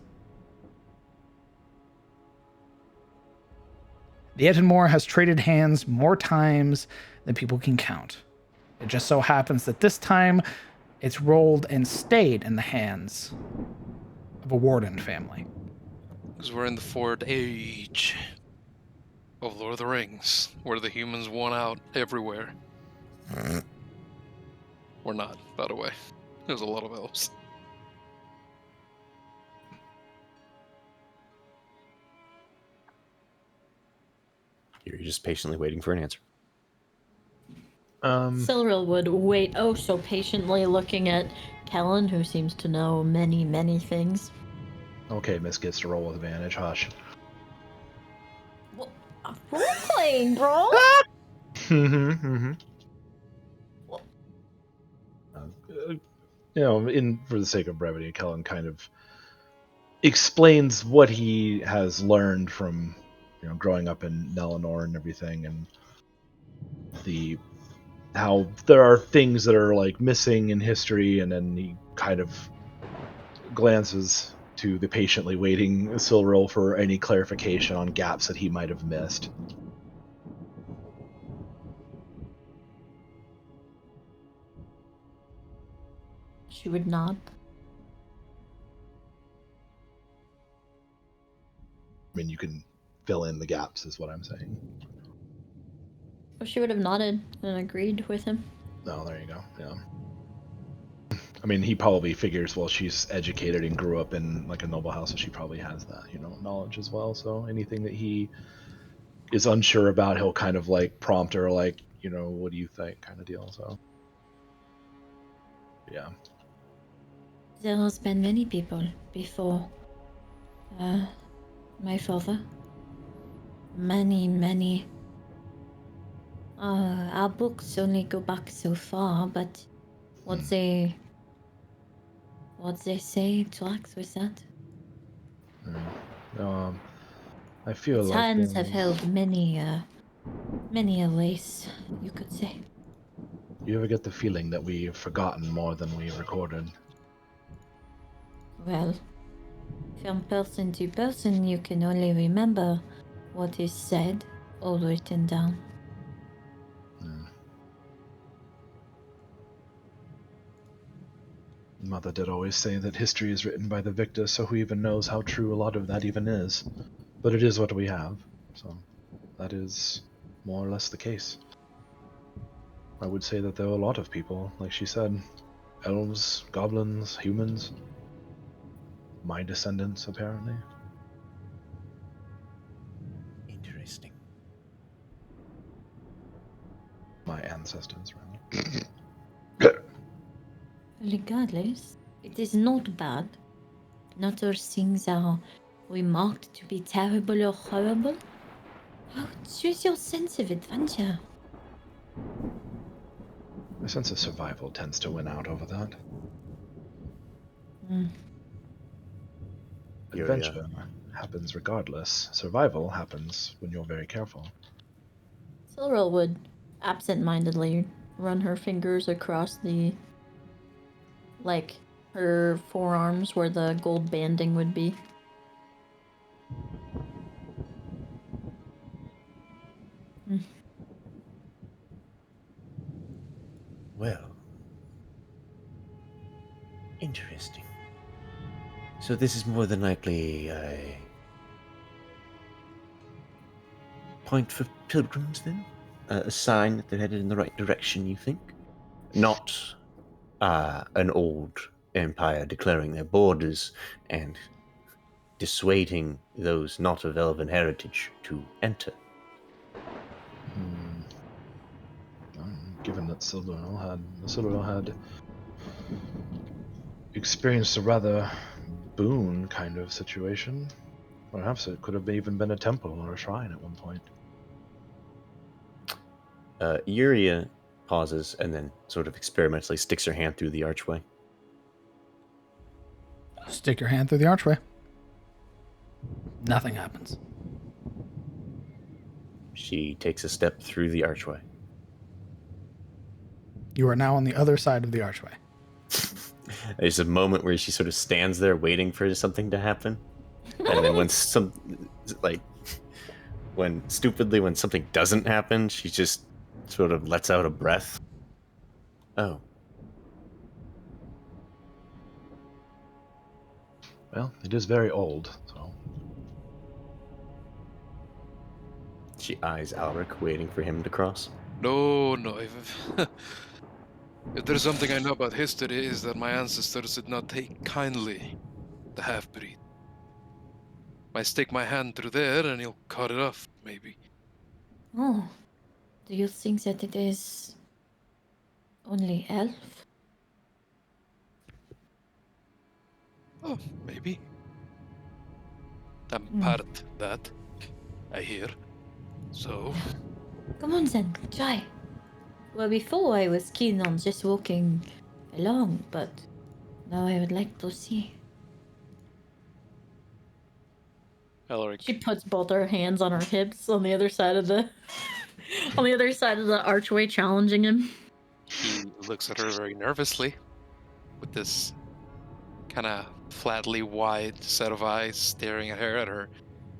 The Ettenmoor has traded hands more times than people can count. It just so happens that this time, It's rolled and stayed in the hands of a warden family. Because we're in the Ford Age of Lord of the Rings, where the humans won out everywhere. We're not, by the way. There's a lot of elves. You're just patiently waiting for an answer. Silril would wait oh so patiently looking at Kellen, who seems to know many, many things. Okay, Miss gets to roll with advantage. Hush. Well, role playing, bro! Mm-hmm. For the sake of brevity, Kellen kind of explains what he has learned from, growing up in Nelinor and everything, and how there are things that are like missing in history, and then he kind of glances to the patiently waiting Silril for any clarification on gaps that he might have missed. She would nod. I mean, you can fill in the gaps, is what I'm saying. Well, she would have nodded and agreed with him. No, there you go. Yeah. I mean, he probably figures, well, she's educated and grew up in like a noble house, so she probably has that, knowledge as well. So anything that he is unsure about, he'll kind of like prompt her, like, what do you think, kind of deal. So, yeah. There has been many people before my father. Many. Our books only go back so far, but what they say tracks with that. I feel Its like hands have held many a race, you could say. You ever get the feeling that we've forgotten more than we recorded? Well, from person to person, you can only remember what is said or written down. Mother did always say that history is written by the victor, so who even knows how true a lot of that even is? But it is what we have, so that is more or less the case. I would say that there are a lot of people, like she said, elves, goblins, humans, my descendants, apparently. Interesting. My ancestors, rather. Regardless, it is not bad. Not all things are remarked to be terrible or horrible. Oh, choose your sense of adventure. My sense of survival tends to win out over that. Adventure happens regardless. Survival happens when you're very careful. Silril would absent-mindedly run her fingers across her forearms where the gold banding would be. Well, interesting. So this is more than likely a point for pilgrims, then? A sign that they're headed in the right direction, you think? Not an old empire declaring their borders and dissuading those not of elven heritage to enter. Given that Silverhill had experienced a rather boon kind of situation, perhaps it could have even been a temple or a shrine at one point. Yuria pauses and then sort of experimentally sticks her hand through the archway. Stick your hand through the archway. Nothing happens. She takes a step through the archway. You are now on the other side of the archway. There's a moment where she sort of stands there waiting for something to happen. And then when when something doesn't happen, she just sort of lets out a breath. Oh. Well, it is very old, so. She eyes Alric, waiting for him to cross. No, no. If there's something I know about history, is that my ancestors did not take kindly the half-breed. I stick my hand through there and he'll cut it off, maybe. Oh, do you think that it is only elf? Oh, maybe. I'm Hmm. part that, I hear. So, Come on then, try. Well, before I was keen on just walking along, but now I would like to see. Alaric, She puts both her hands on her hips on the other side of the archway, challenging him. he looks at her very nervously with this kind of flatly wide set of eyes staring at her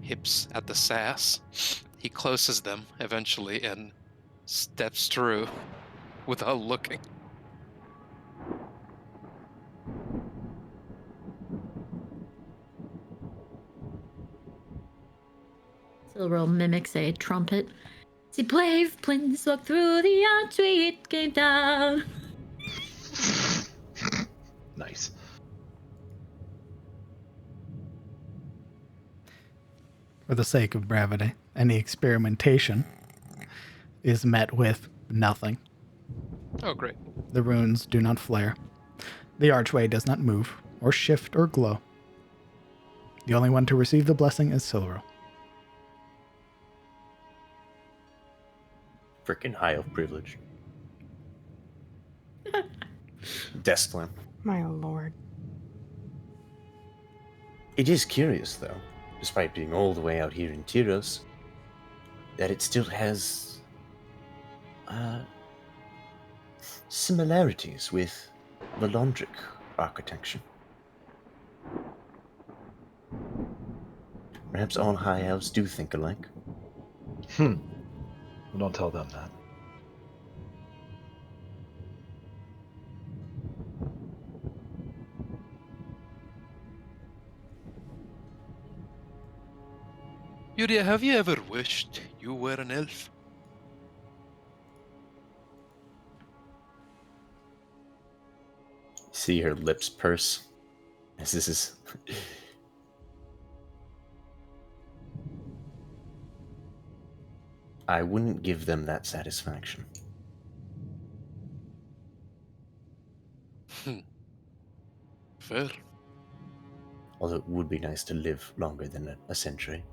hips, at the sass. He closes them eventually and steps through without looking. Silverl mimics a trumpet. The brave prince walked through the archway, it came down. Nice. For the sake of brevity, any experimentation is met with nothing. Oh, great. The runes do not flare. The archway does not move, or shift, or glow. The only one to receive the blessing is Silverl. Frickin' high elf privilege. Destlam. My lord. It is curious, though, despite being all the way out here in Tyros, that it still has similarities with Valondric architecture. Perhaps all high elves do think alike. Well, don't tell them that. Yuria, have you ever wished you were an elf? See her lips purse. As this is. I wouldn't give them that satisfaction. Fair. Although it would be nice to live longer than a century.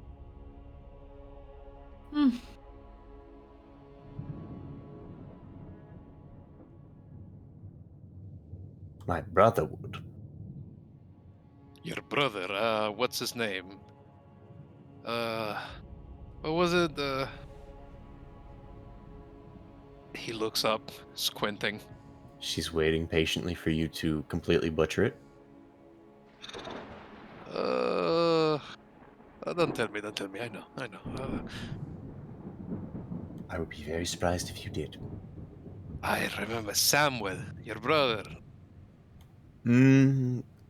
My brother would. Your brother, what's his name? What was it? He looks up, squinting. She's waiting patiently for you to completely butcher it. Don't tell me, I know. I would be very surprised if you did. I remember Samuel, your brother.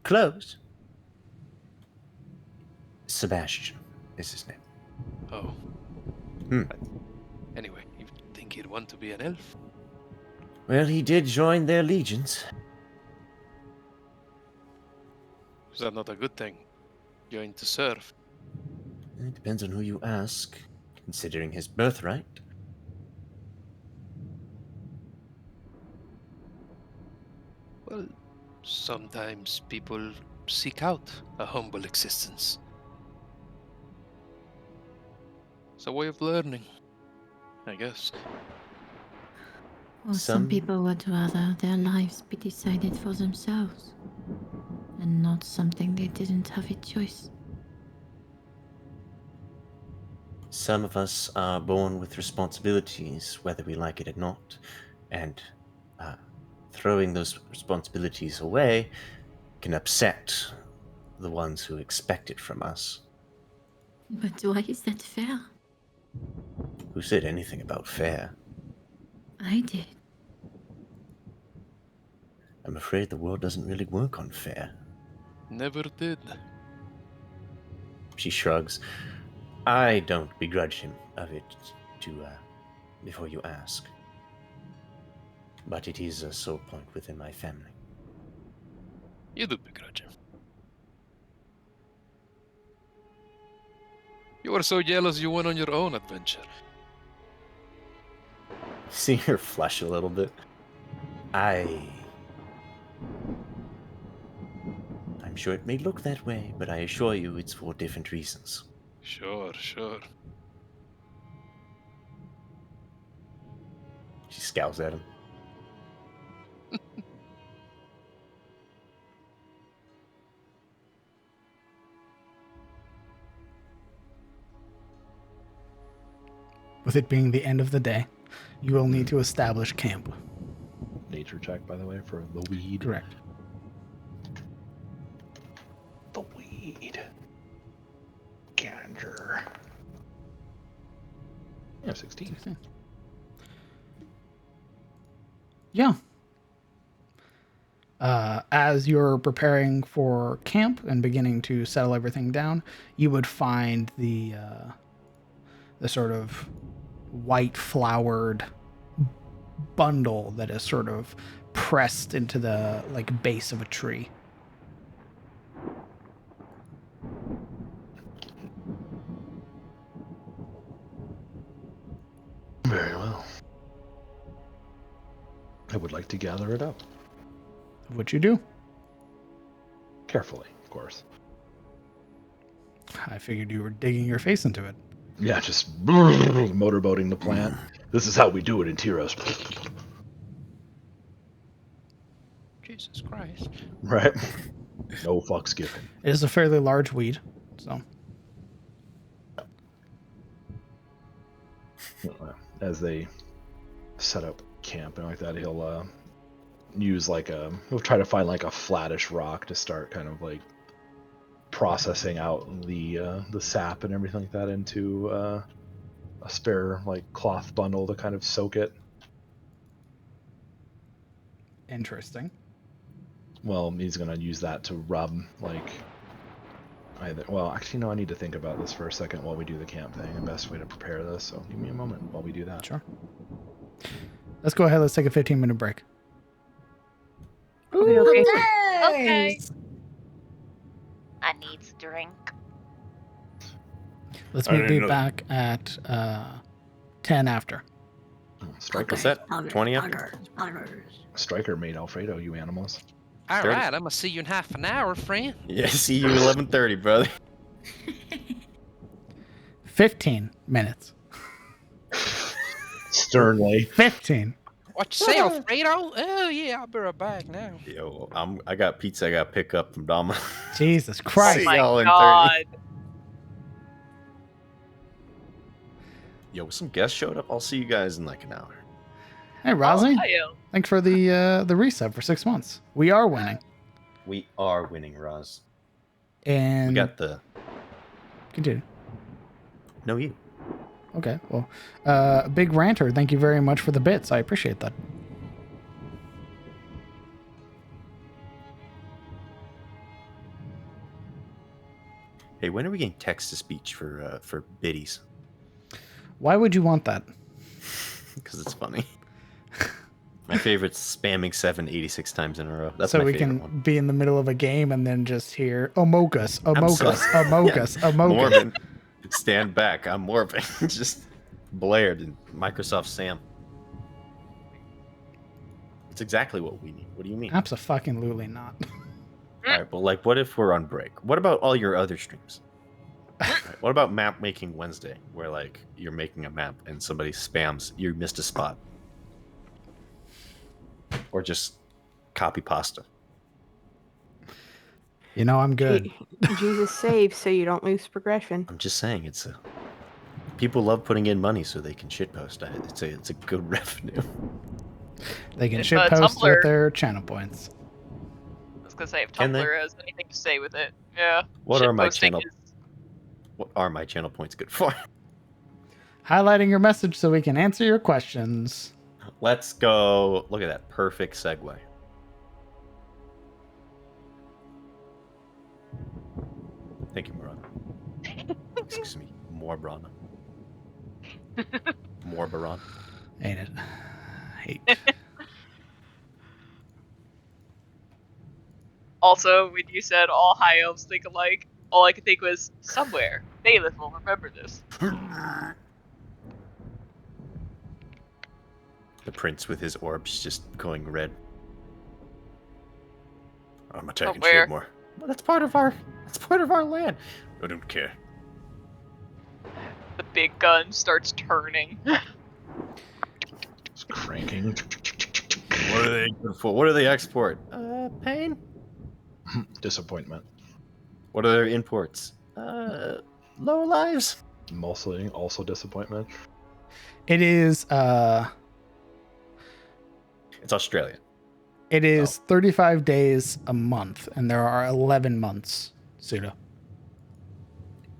Close. Sebastian is his name. Oh. Hmm. Anyway, you think he'd want to be an elf? Well, he did join their legions. Is that not a good thing? Going to serve. It depends on who you ask, considering his birthright. Well, sometimes people seek out a humble existence. It's a way of learning, I guess. Or some Some- people would rather their lives be decided for themselves, and not something they didn't have a choice. Some of us are born with responsibilities, whether we like it or not, and throwing those responsibilities away can upset the ones who expect it from us. But why is that fair? Who said anything about fair? I did. I'm afraid the world doesn't really work on fair. Never did. She shrugs. I don't begrudge him of it before you ask. But it is a sore point within my family. You do begrudge him. You were so jealous you went on your own adventure. See her flush a little bit. I'm sure it may look that way, but I assure you it's for different reasons. Sure. She scowls at him. With it being the end of the day, you will need to establish camp. Nature check, by the way, for the weed. Correct. The weed. Ganger. Yeah, 16. Yeah. As you're preparing for camp and beginning to settle everything down, you would find the sort of white flowered bundle that is sort of pressed into the base of a tree. Very well. I would like to gather it up. What you do? Carefully, of course. I figured you were digging your face into it. Yeah, just motorboating the plant. This is how we do it in Tyros. Jesus Christ. Right? No fucks given. It is a fairly large weed, so. As they set up camp and like that, he'll use he'll try to find a flattish rock to start kind of processing out the sap and everything like that into a spare cloth bundle to kind of soak it. Interesting. Well, he's gonna use that to rub either. Well, actually, no. I need to think about this for a second while we do the camp thing. The best way to prepare this. So give me a moment while we do that. Sure. Let's go ahead. Let's take a 15-minute break. Okay. Okay. I need a drink. Let's I meet didn't you know- back at 10 after. Striker, What's that? 20 after? Striker made Alfredo. You animals. All 30. right, I'm gonna see you in half an hour, friend. Yeah, see you 11:30, brother. 15 minutes. Sternly. 15. What you say, Alfredo? Oh yeah, I'll be right back now. Yo, I got pizza I got to pick up from Dama. Jesus Christ. See My y'all in 30. God. Yo, some guests showed up. I'll see you guys in an hour. Hey, Rosie. Oh, hi, Thanks for the reset for 6 months. We are winning. We are winning, Roz. And We got the... continue. No, you. Okay, well, Big Ranter, thank you very much for the bits. I appreciate that. Hey, when are we getting text-to-speech for biddies? Why would you want that? Because it's funny. My favorite's spamming 7 86 times in a row. That's so my we favorite can one. be in the middle of a game and then just hear Amogus, Absolutely. Amogus, Amogus, Amogus. Morbin. Stand back. I'm Morbin. Just blared in Microsoft Sam. It's exactly what we need. What do you mean? Abso-fucking-lutely not. All right, but what if we're on break? What about all your other streams? Right, what about map making Wednesday, where you're making a map and somebody spams you missed a spot, or just copy pasta? You know I'm good. Jesus saves so you don't lose progression. I'm just saying people love putting in money so they can shitpost. It's a good revenue. They can If, shit post Tumblr- with their channel points. I was gonna say if Can they? Tumblr has anything to say with it. Yeah. What are my Shitposting channel? is- What are my channel points good for? Highlighting your message so we can answer your questions. Let's go. Look at that perfect segue. Thank you, Murad. Excuse me, Morbrana. Morbaron. Ain't it? Hate. Also, when you said all high elves think alike, all I could think was, somewhere, Bailiff will remember this. The prince with his orbs just going red. I'm attacking where? Shademore. Well, that's part of our land. I don't care. The big gun starts turning. It's cranking. What are they good for? What do they export? Pain? Disappointment. What are their imports? Low lives? Mostly also disappointment. It is It's Australia. it is 35 days a month, and there are 11 months, Pseudo.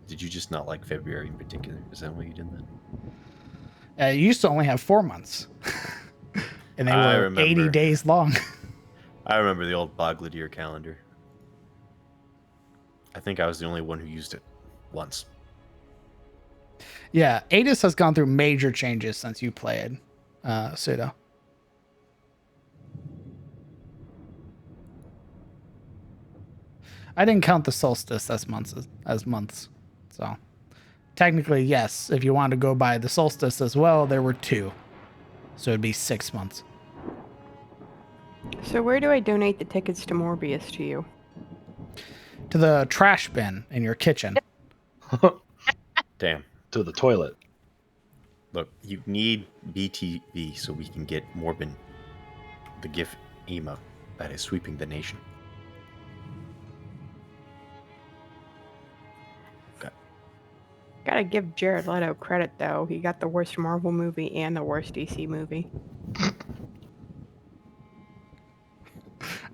Did you just not like February in particular? Is that why you did that? You used to only have 4 months. And they I were 80 remember. days long. I remember the old Bogladier calendar. I think I was the only one who used it once. Yeah, Adis has gone through major changes since you played Pseudo. I didn't count the solstice as months. So technically, yes, if you want to go by the solstice as well, there were 2. So it'd be 6 months. So where do I donate the tickets to Morbius to you? To the trash bin in your kitchen. Damn. To the toilet. Look, you need BTV so we can get Morbin, the GIF emote that is sweeping the nation. Gotta give Jared Leto credit, though. He got the worst Marvel movie and the worst DC movie. I'm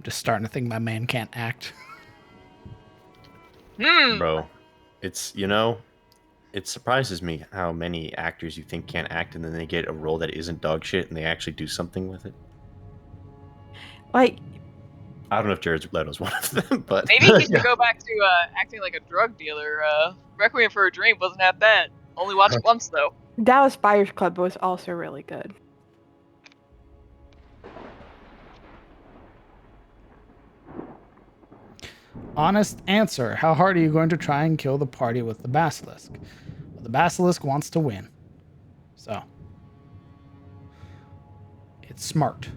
just starting to think my man can't act. Bro, it's, it surprises me how many actors you think can't act and then they get a role that isn't dog shit and they actually do something with it. Like, I don't know if Jared Leto's one of them, but Maybe he should go back to acting like a drug dealer. Requiem for a Dream wasn't that bad. Only watched it once, though. Dallas Buyers Club was also really good. Honest answer. How hard are you going to try and kill the party with the basilisk? Well, the basilisk wants to win. So. It's smart.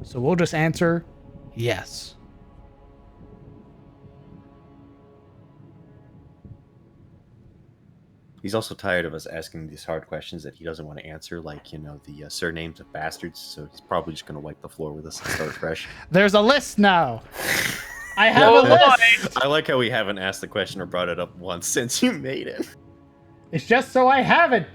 So we'll just answer yes. he's also tired of us asking these hard questions that he doesn't want to answer, like, the surnames of bastards, so he's probably just going to wipe the floor with us and start fresh. There's a list now. I have Oh, a list. I like how we haven't asked the question or brought it up once since you made it. It's just so I have it.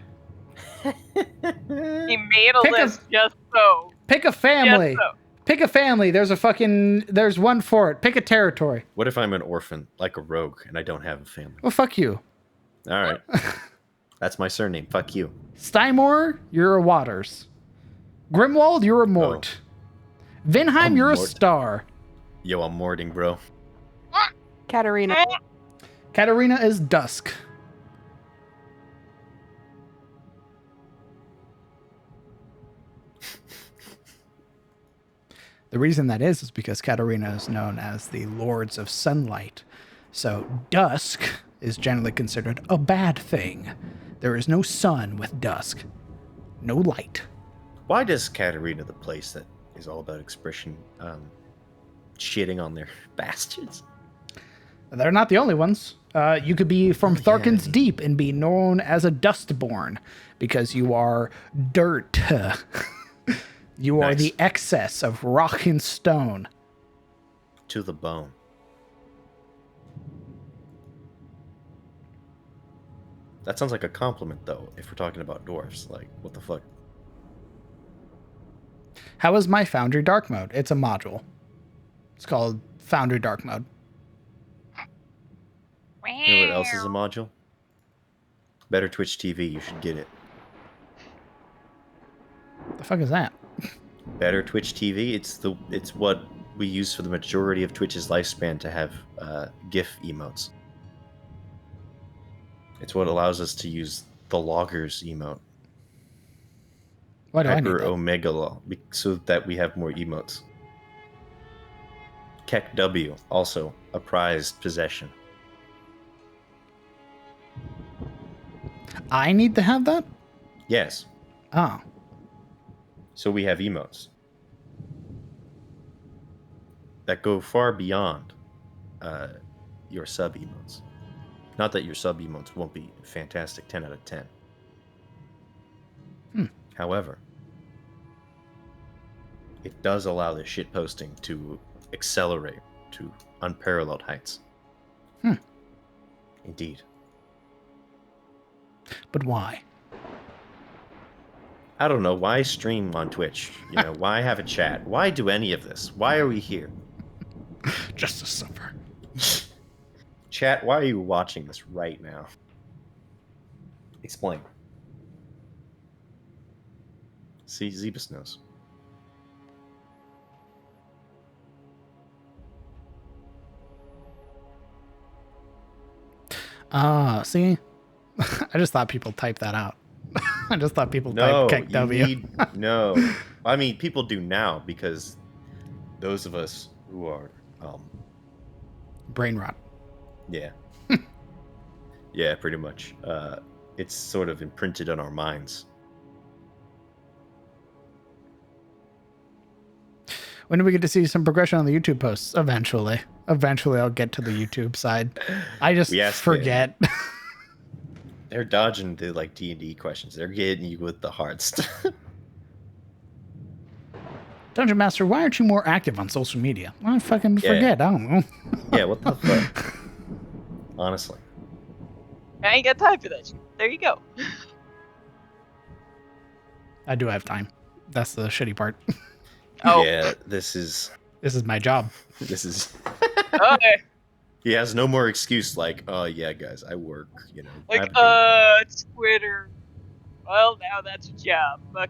He made a Pick list just so. Pick a family. Just so. Pick a family. There's one for it. Pick a territory. What if I'm an orphan, like a rogue, and I don't have a family? Well, fuck you. All right. That's my surname. Fuck you. Steinmore, you're a Waters. Grimwald, you're a Mort. Vinheim, I'm you're a Mort. Star. Yo, I'm morting, bro. Katarina. Katarina is Dusk. The reason that is because Katarina is known as the Lords of Sunlight. So dusk is generally considered a bad thing. There is no sun with dusk. No light. Why does Katarina, the place that is all about expression, shitting on their bastards? They're not the only ones. You could be from Tharkin's Deep and be known as a Dustborn because you are dirt. You are Nice. the excess of rock and stone. To the bone. That sounds like a compliment, though, if we're talking about dwarves. Like, what the fuck? How is my Foundry Dark Mode? It's a module. It's called Foundry Dark Mode. You know what else is a module? Better Twitch TV. You should get it. The fuck is that? Better Twitch TV. It's what we use for the majority of Twitch's lifespan to have GIF emotes. It's what allows us to use the loggers emote. Why do I need Hyper that? Omega Law, so that we have more emotes. Keck W, also a prized possession. I need to have that? Yes, Oh. so we have emotes that go far beyond your sub emotes. Not that your sub emotes won't be fantastic 10 out of 10. However, it does allow the shit posting to accelerate to unparalleled heights. Indeed. But why? I don't know. Why stream on Twitch? Why have a chat? Why do any of this? Why are we here? Just to suffer. Chat, why are you watching this right now? Explain. See, Zebus knows. See? I just thought people type that out. I just thought people No, typed Keck W. no. I mean, people do now because those of us who are, Brain rot. yeah. Yeah, pretty much. It's sort of imprinted on our minds. When do we get to see some progression on the YouTube posts? Eventually. Eventually I'll get to the YouTube side. I just forget. They're dodging the D&D questions. They're getting you with the hard stuff. Dungeon Master, why aren't you more active on social media? I fucking forget. I don't know. Yeah, what the fuck? Honestly. I ain't got time for that shit. There you go. I do have time. That's the shitty part. Oh. Yeah, this is my job. This is. Okay. He has no more excuse oh yeah, guys, I work, It's Twitter. Well, now that's a job. Fuck.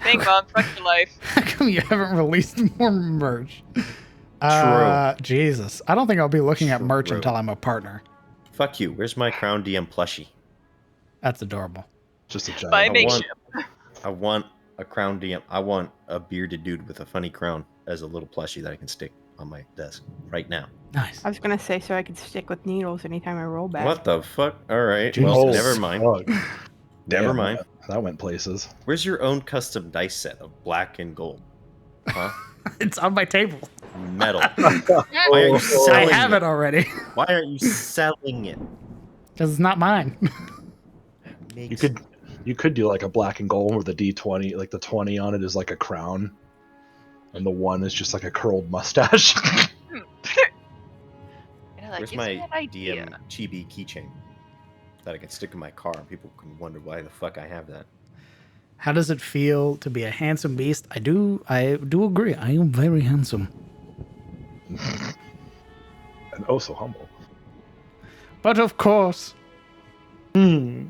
Bing bong, fuck your life. How come you haven't released more merch? True. Jesus. I don't think I'll be looking at merch until I'm a partner. Fuck you. Where's my Crown DM plushie? That's adorable. Just a giant. By makeshift. I want a Crown DM. I want a bearded dude with a funny crown as a little plushie that I can stick on my desk right now. Nice. I was gonna say so I could stick with needles anytime I roll back. What the fuck? All right. Jesus. Well, never mind. Fuck. Never Damn, mind. That went places. Where's your own custom dice set of black and gold? Huh? It's on my table. Metal. Why are you selling I have it already. Why aren't you selling it? Because it's not mine. You could do like a black and gold with a D20, like the 20 on it is like a crown, and the 1 is just like a curled mustache. Where's my DM chibi keychain that I can stick in my car and people can wonder why the fuck I have that? How does it feel to be a handsome beast? I do agree. I am very handsome. And oh so humble. But of course. Mm.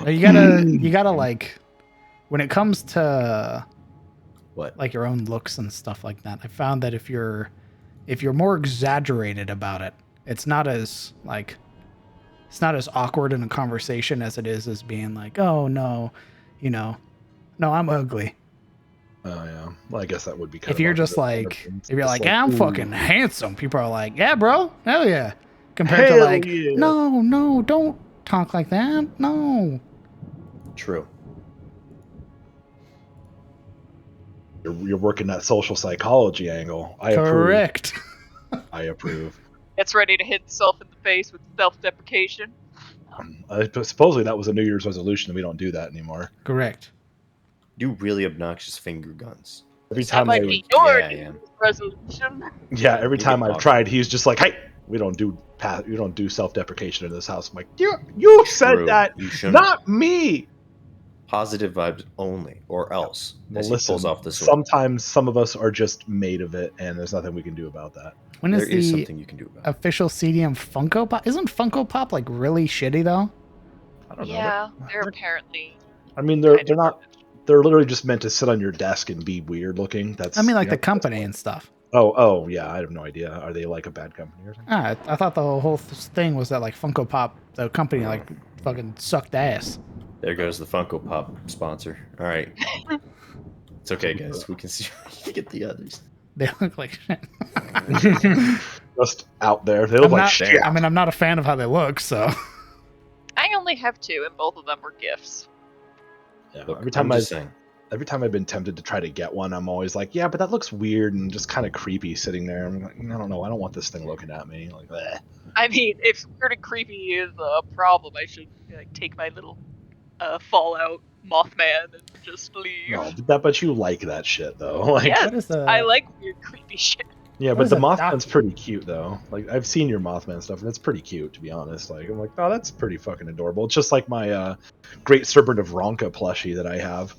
You gotta like, when it comes to what, like your own looks and stuff like that, I found that if you're more exaggerated about it, it's not as awkward in a conversation as it is as being like, oh no, no, I'm ugly. Oh yeah. Well, I guess that would be kind If you're just like, if you're like, yeah, I'm fucking handsome, people are like, yeah, bro, hell yeah. Compared to like, yeah. no, don't talk like that. No. True. You're working that social psychology angle. Correct. I approve. Gets ready to hit itself in the face with self-deprecation. Supposedly that was a New Year's resolution, and we don't do that anymore. Correct. Do really obnoxious finger guns. Every That time might be your New Year's resolution. every time I've tried, he's just like, "Hey, we don't do self-deprecation in this house." I'm like, "You said that, You shouldn't. not me." Positive vibes only, or else. Well, As he listen, pulls off the sword. sometimes some of us are just made of it, and there's nothing we can do about that. When There is is the something you can do about it. official CDM Funko Pop? Isn't Funko Pop like really shitty though? I don't know. Yeah, they're apparently. I mean, they're not. They're literally just meant to sit on your desk and be weird looking. That's. I mean, like the company and stuff. Oh, yeah. I have no idea. Are they like a bad company or something? I thought the whole thing was that like Funko Pop, the company, like fucking sucked ass. There goes the Funko Pop sponsor. All right. It's okay, guys. We can see. You get the others. They look like shit. Just out there. They look I'm like not, shit. I mean, I'm not a fan of how they look, so. I only have 2, and both of them were gifts. Yeah, Look, every time I'm just saying. every time I've been tempted to try to get one, I'm always like, yeah, but that looks weird and just kind of creepy sitting there. I'm like, I don't know. I don't want this thing looking at me. Like, bleh. I mean, if weird and creepy is a problem, I should like take my little Fallout Mothman and just leave. No, but you like that shit though. Like, Yes, What is the- I like weird, creepy shit. yeah, what but is the a Mothman's doc- pretty cute though. Like, I've seen your Mothman stuff and it's pretty cute, to be honest. Like, I'm like, oh, that's pretty fucking adorable. It's just like my Great Serpent of Ronka plushie that I have.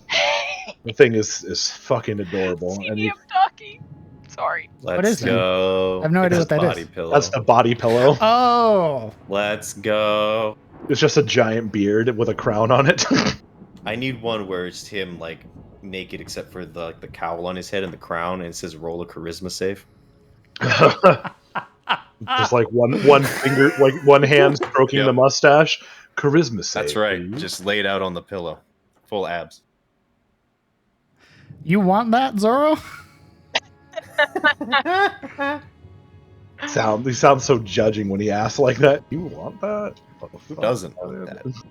The thing is fucking adorable. And CDM talking. Sorry. Let's is that? go. I have no idea It's what that body is. Pillow. that's the body pillow. Oh, Let's go. It's just a giant beard with a crown on it. I need one where it's him like naked except for the cowl on his head and the crown, and it says roll a charisma save. Just like one finger, like one hand stroking Yep. the mustache. Charisma save. That's right. please. Just laid out on the pillow. Full abs. you want that, Zoro? He sounds so judging when he asks like that. You want that? Who doesn't want that?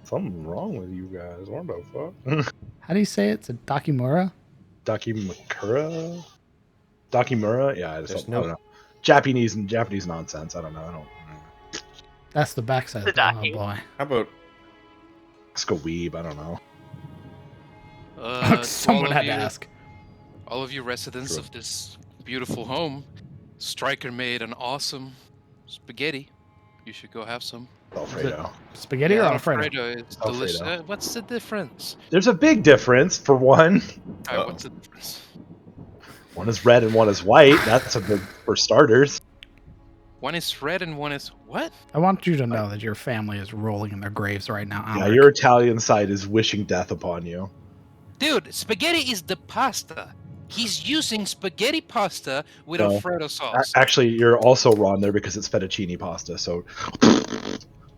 Something wrong with you guys. What the fuck? How do you say it? It's a Dakimura? Dakimura? Dakimura? Yeah, I There's don't no- know. Japanese nonsense. I don't know. That's the backside. The Oh Daki. boy. How about Ask a weeb. I don't know. To Someone all of had to you- ask. All of you residents True. of this beautiful home, Stryker made an awesome spaghetti. You should go have some. Alfredo. Spaghetti or Yeah, Alfredo? is delicious. Alfredo. What's the difference? There's a big difference. For one, Uh-oh. What's the difference? one is red and one is white. That's a big for starters. One is red and one is what? I want you to know that your family is rolling in their graves right now. Yeah, Alric. your Italian side is wishing death upon you. Dude, spaghetti is the pasta. He's using spaghetti pasta with No. Alfredo sauce. Actually, you're also wrong there because it's fettuccine pasta. So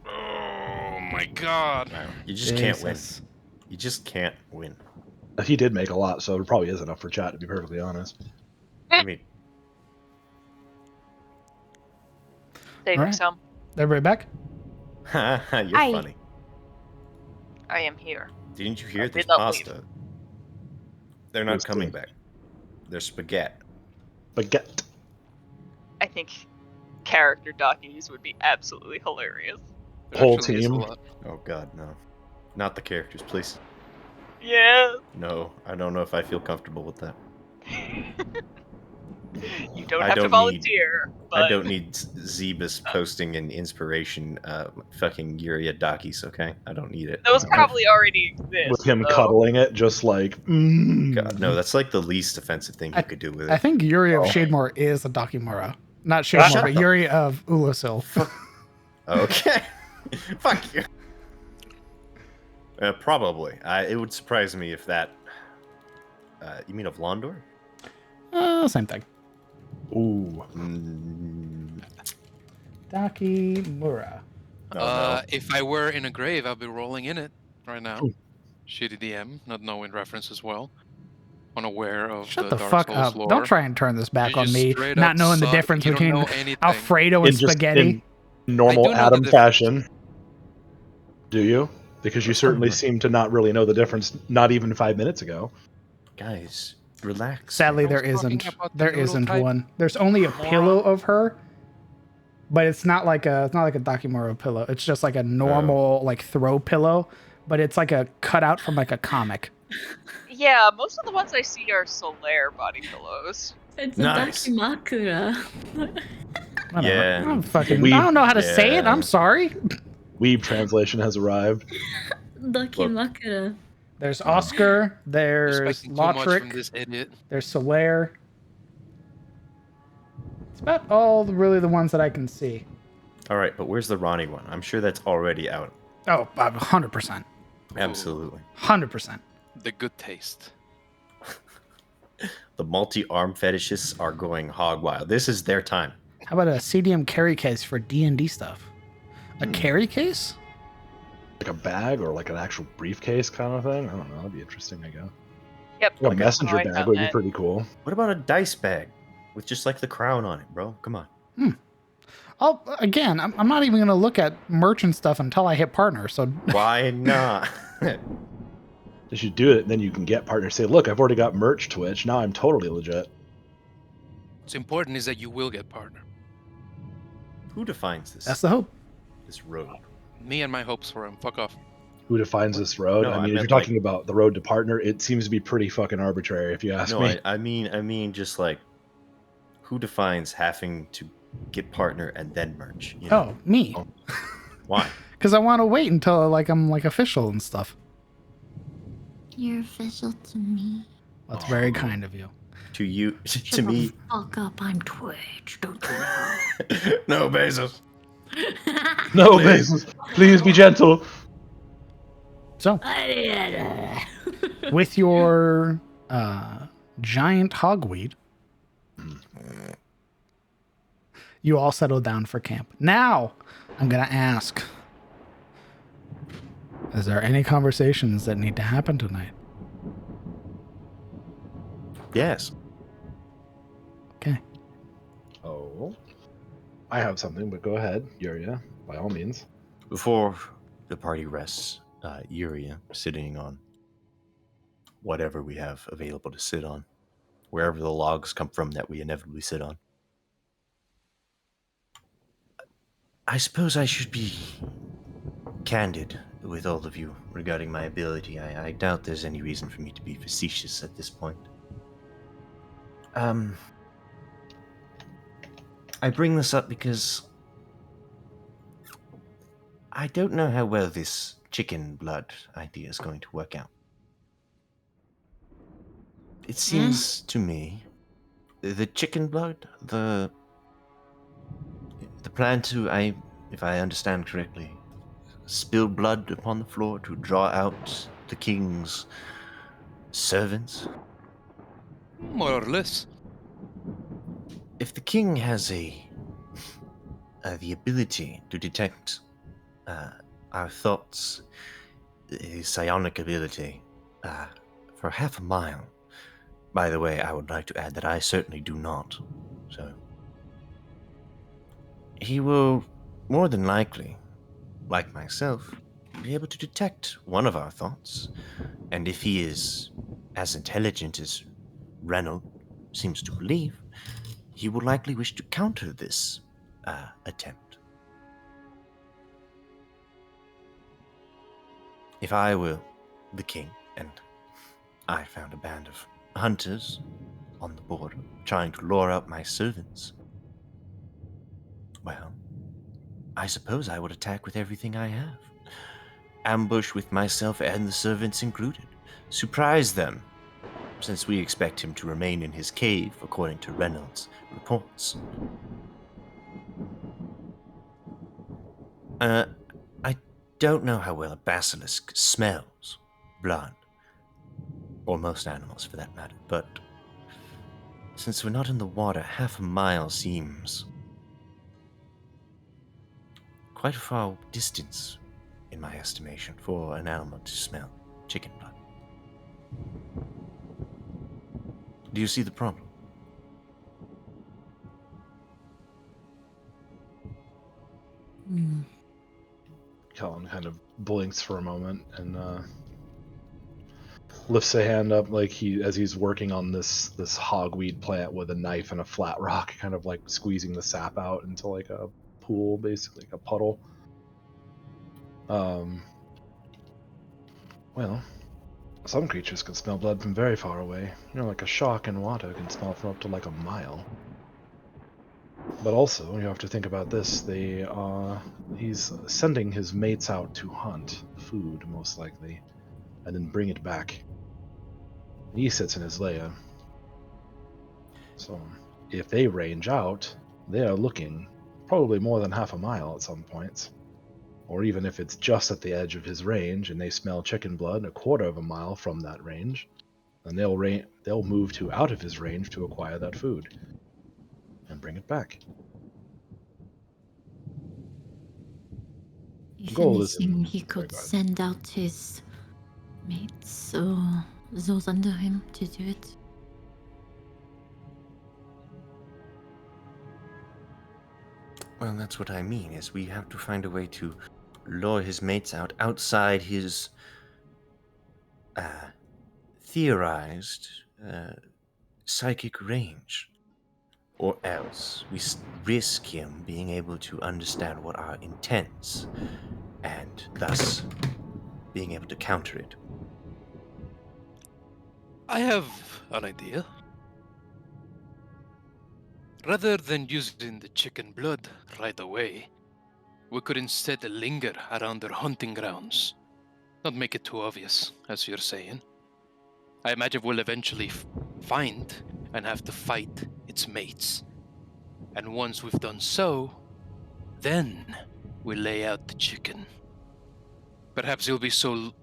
Oh my god. you just can't win. Jesus. You just can't win. he did make a lot, so it probably is enough for chat. To be perfectly honest. I mean, Saving Alright. some. Everybody back? you're Hi. funny. I am here. Didn't you hear? I There's did not leave. pasta. They're not Who's coming doing? back. They're spaghetti. Baguette. I think character dockies would be absolutely hilarious. There Whole actually is a team. lot. Oh God, no. Not the characters, please. Yeah. No, I don't know if I feel comfortable with that. You don't I have to don't volunteer. But I don't need Zebus posting an inspiration fucking Yuriadakis, okay? I don't need it. those No. probably already exist. With him though. cuddling it, just like. God, no, that's like the least offensive thing you could do with it. I think Yuri of Oh. Shademore is a Dakimura. Not Shademore, Shut but the- Yuri of Ulasil. Okay. Fuck you. Probably. It would surprise me if that. You mean of Londor? Same thing. Ooh. Mm, Dakimura. oh, no. If I were in a grave, I'd be rolling in it right now. Shitty DM, not knowing reference as well. Unaware of Shut the the Dark fuck Souls up. lore. Don't try and turn this back You on just me. straight Not up knowing the suck. difference You don't between know anything. Alfredo and Just spaghetti. in normal I do know the Adam difference. fashion. Do you? Because you certainly seem to not really know the difference. Not even 5 minutes ago. Guys, relax. Sadly, I was there talking isn't. about the There noodle isn't type. one. There's only a Moron. pillow of her, but it's not like a Dakimura pillow. It's just like a normal like throw pillow, but it's like a cutout from like a comic. Yeah, most of the ones I see are Solaire body pillows. It's Nice. a Dakimakura. Whatever. Yeah. I'm fucking. We- I don't know how to say it. yeah. I'm sorry. Weeb translation has arrived. Dakimakura. There's Oscar. There's Expecting too much from Lautrec. this idiot. There's Solaire. It's about all really the ones that I can see. All right, but where's the Ronnie one? I'm sure that's already out. Oh, 100%. Absolutely. 100%. The good taste. The multi-arm fetishists are going hog wild. This is their time. How about a CDM carry case for D&D stuff? A carry case? Like a bag or like an actual briefcase kind of thing? I don't know. That'd be interesting, I guess. Yep. Like a messenger I bag found would be that. pretty cool. What about a dice bag with just like the crown on it, bro? Come on. Oh, again, I'm not even going to look at merchant stuff until I hit partner. So Why not? You should do it, and then you can get partners. Say, look, I've already got merch Twitch. Now I'm totally legit. What's important is that you will get partner. Who defines this? that's the hope. This road. Me and my hopes for him. Fuck off. Who defines this road? No, I I mean, if you're meant, talking about the road to partner, it seems to be pretty fucking arbitrary, if you ask No, me. I mean just like who defines having to get partner and then merch? You know? Oh, me. Why? Because I want to wait until I'm official and stuff. You're official to me. That's very kind of you. To you, to Shut me. the fuck up, I'm Twitch, don't you know? No, Bezos. No, Bezos, please be gentle. So, with your giant hogweed, you all settle down for camp. Now, I'm going to ask, is there any conversations that need to happen tonight? Yes. Okay. Oh, I have something, but go ahead, Yuria, by all means. Before the party rests, Yuria sitting on whatever we have available to sit on, wherever the logs come from that we inevitably sit on. I suppose I should be candid with all of you regarding my ability. I doubt there's any reason for me to be facetious at this point. I bring this up because I don't know how well this chicken blood idea is going to work out. It seems to me the chicken blood, the plan to, if I understand correctly, spill blood upon the floor to draw out the king's servants. More or less. If the king has the ability to detect our thoughts, his psionic ability, for half a mile. By the way, I would like to add that I certainly do not. So he will more than likely, like myself, be able to detect one of our thoughts. And if he is as intelligent as Reynolds seems to believe, he will likely wish to counter this attempt. If I were the king and I found a band of hunters on the border trying to lure out my servants, well, I suppose I would attack with everything I have. Ambush with myself and the servants included. Surprise them, since we expect him to remain in his cave, according to Reynolds' reports. I don't know how well a basilisk smells blood, or most animals for that matter, but since we're not in the water, half a mile seems quite a far distance, in my estimation, for an animal to smell chicken blood. Do you see the problem? Kellen kind of blinks for a moment and lifts a hand up like as he's working on this hogweed plant with a knife and a flat rock, kind of like squeezing the sap out into like a pool, basically like a puddle. Well, some creatures can smell blood from very far away. You know, like a shark in water can smell from up to like a mile. But also, you have to think about this. He's sending his mates out to hunt food, most likely, and then bring it back. He sits in his lair. So, if they range out, they are looking probably more than half a mile at some points. Or even if it's just at the edge of his range and they smell chicken blood a quarter of a mile from that range, and they'll move to out of his range to acquire that food and bring it back. If Goal is anything, in he could regard. send out his mates or those under him to do it. Well, that's what I mean, is we have to find a way to lure his mates out outside his theorized psychic range. Or else we risk him being able to understand what our intents, and thus being able to counter it. I have an idea. Rather than using the chicken blood right away, we could instead linger around their hunting grounds. Not make it too obvious, as you're saying. I imagine we'll eventually find and have to fight its mates. And once we've done so, then we lay out the chicken. Perhaps he'll be so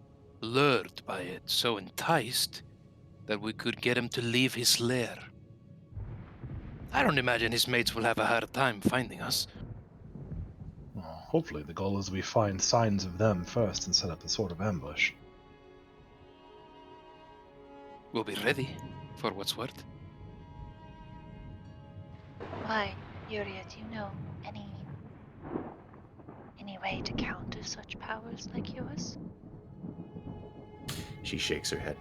lured by it, so enticed, that we could get him to leave his lair. I don't imagine his mates will have a hard time finding us. Well, hopefully the goal is we find signs of them first and set up a sort of ambush. We'll be ready, for what's worth. Why, Yuria, do you know any way to counter such powers like yours? She shakes her head.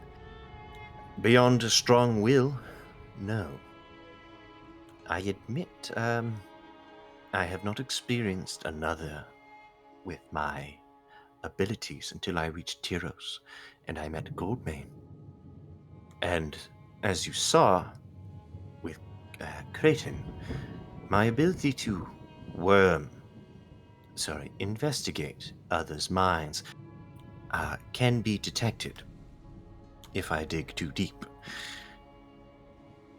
Beyond a strong will, no. I admit, I have not experienced another with my abilities until I reached Tyros, and I met Goldmane. And as you saw with Creighton, my ability to investigate others' minds can be detected if I dig too deep.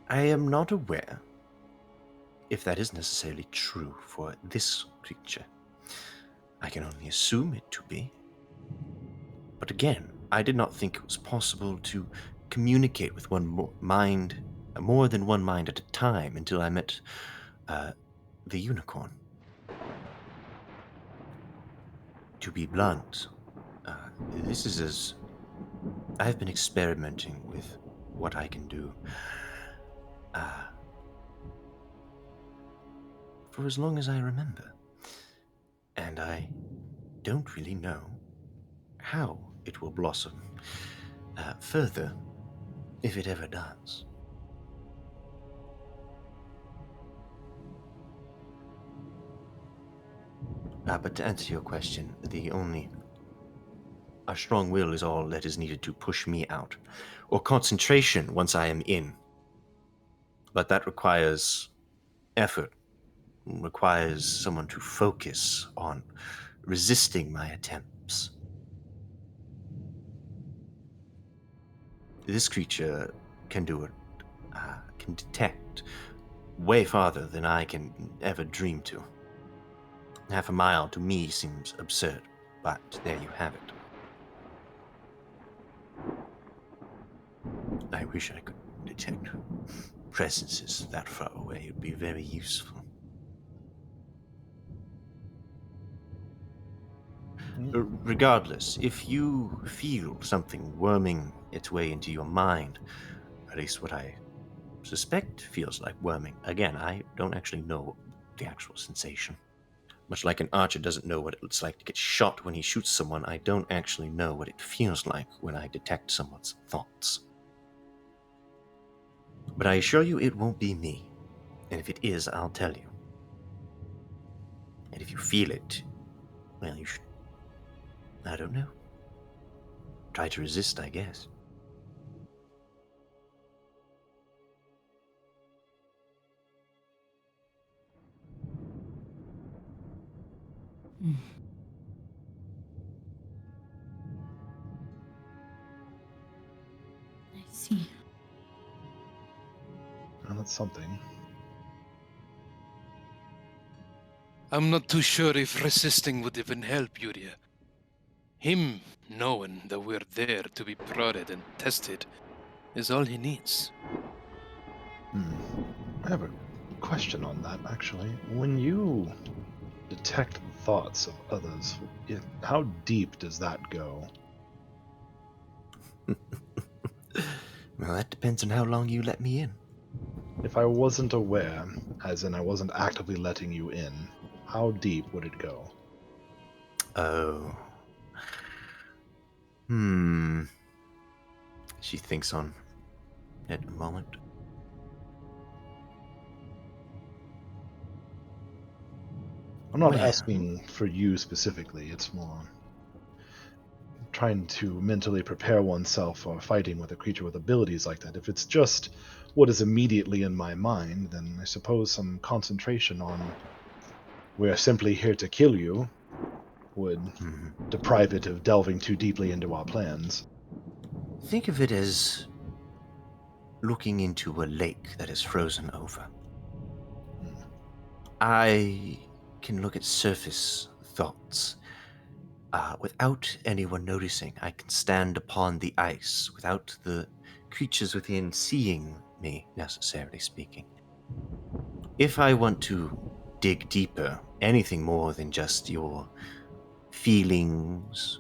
I am not aware if that is necessarily true for this creature. I can only assume it to be. But again, I did not think it was possible to communicate with more than one mind at a time until I met the unicorn. To be blunt, this is as I've been experimenting with what I can do for as long as I remember. And I don't really know how it will blossom further, if it ever does. But to answer your question, a strong will is all that is needed to push me out, or concentration once I am in. But that requires effort, requires someone to focus on resisting my attempts. This creature can do it, can detect way farther than I can ever dream to. Half a mile to me seems absurd, but there you have it. I wish I could detect presences that far away. It would be very useful. Regardless, if you feel something worming its way into your mind, at least what I suspect feels like worming, again, I don't actually know the actual sensation. Much like an archer doesn't know what it's like to get shot when he shoots someone, I don't actually know what it feels like when I detect someone's thoughts. But I assure you it won't be me. And if it is, I'll tell you. And if you feel it, well, you should... I don't know. Try to resist, I guess. I see. Well, that's something. I'm not too sure if resisting would even help, Yuria. Him knowing that we're there to be prodded and tested is all he needs. I have a question on that, actually. When you detect thoughts of others, how deep does that go? Well, that depends on how long you let me in. If I wasn't aware, as in I wasn't actively letting you in, how deep would it go? Oh. She thinks on it a moment. I'm not Well. asking for you specifically, it's more trying to mentally prepare oneself for fighting with a creature with abilities like that. If it's just what is immediately in my mind, then I suppose some concentration on we're simply here to kill you would deprive it of delving too deeply into our plans. Think of it as looking into a lake that is frozen over. I can look at surface thoughts without anyone noticing. I can stand upon the ice without the creatures within seeing me, necessarily speaking. If I want to dig deeper, anything more than just your feelings,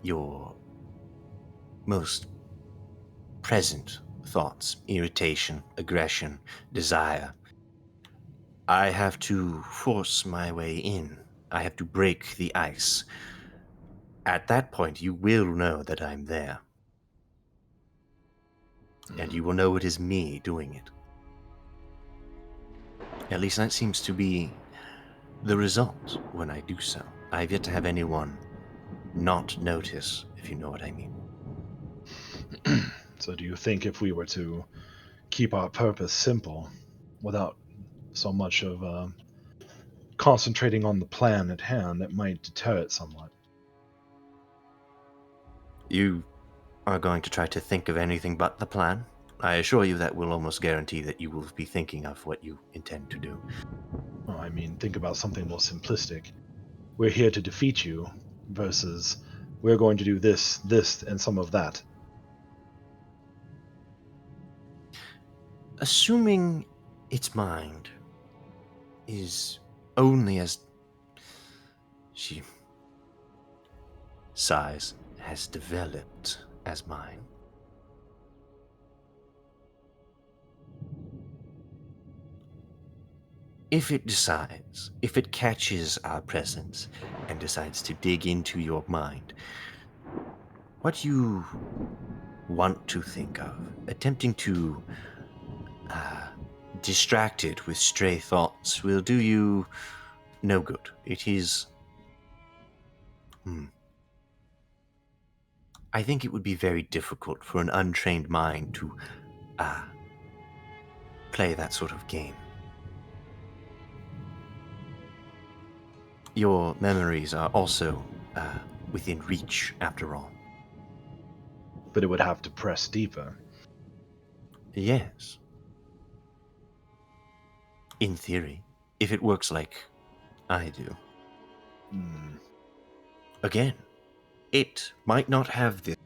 your most present thoughts, irritation, aggression, desire, I have to force my way in. I have to break the ice. At that point, you will know that I'm there. And you will know it is me doing it. At least that seems to be the result when I do so. I've yet to have anyone not notice, if you know what I mean. So do you think if we were to keep our purpose simple, without so much of concentrating on the plan at hand, it might deter it somewhat? You are going to try to think of anything but the plan? I assure you that will almost guarantee that you will be thinking of what you intend to do. Well, I mean, think about something more simplistic. We're here to defeat you, versus we're going to do this, this, and some of that. Assuming its mind is only as she sighs has developed as mine. If it decides, if it catches our presence and decides to dig into your mind, what you want to think of, attempting to distract it with stray thoughts will do you no good. It is... I think it would be very difficult for an untrained mind to play that sort of game. Your memories are also within reach, after all. But it would have to press deeper. Yes. In theory, if it works like I do. Again, it might not have this.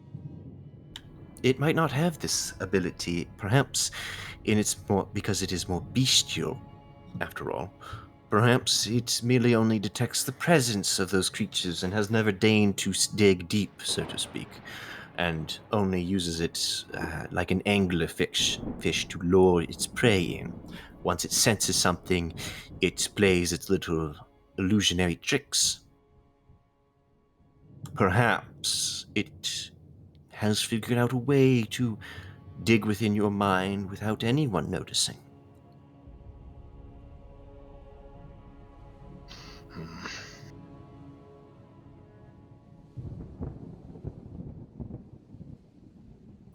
It might not have this ability, perhaps in its more because it is more bestial, after all. Perhaps it merely only detects the presence of those creatures and has never deigned to dig deep, so to speak, and only uses it like an anglerfish to lure its prey in. Once it senses something, it plays its little illusionary tricks. Perhaps it has figured out a way to dig within your mind without anyone noticing.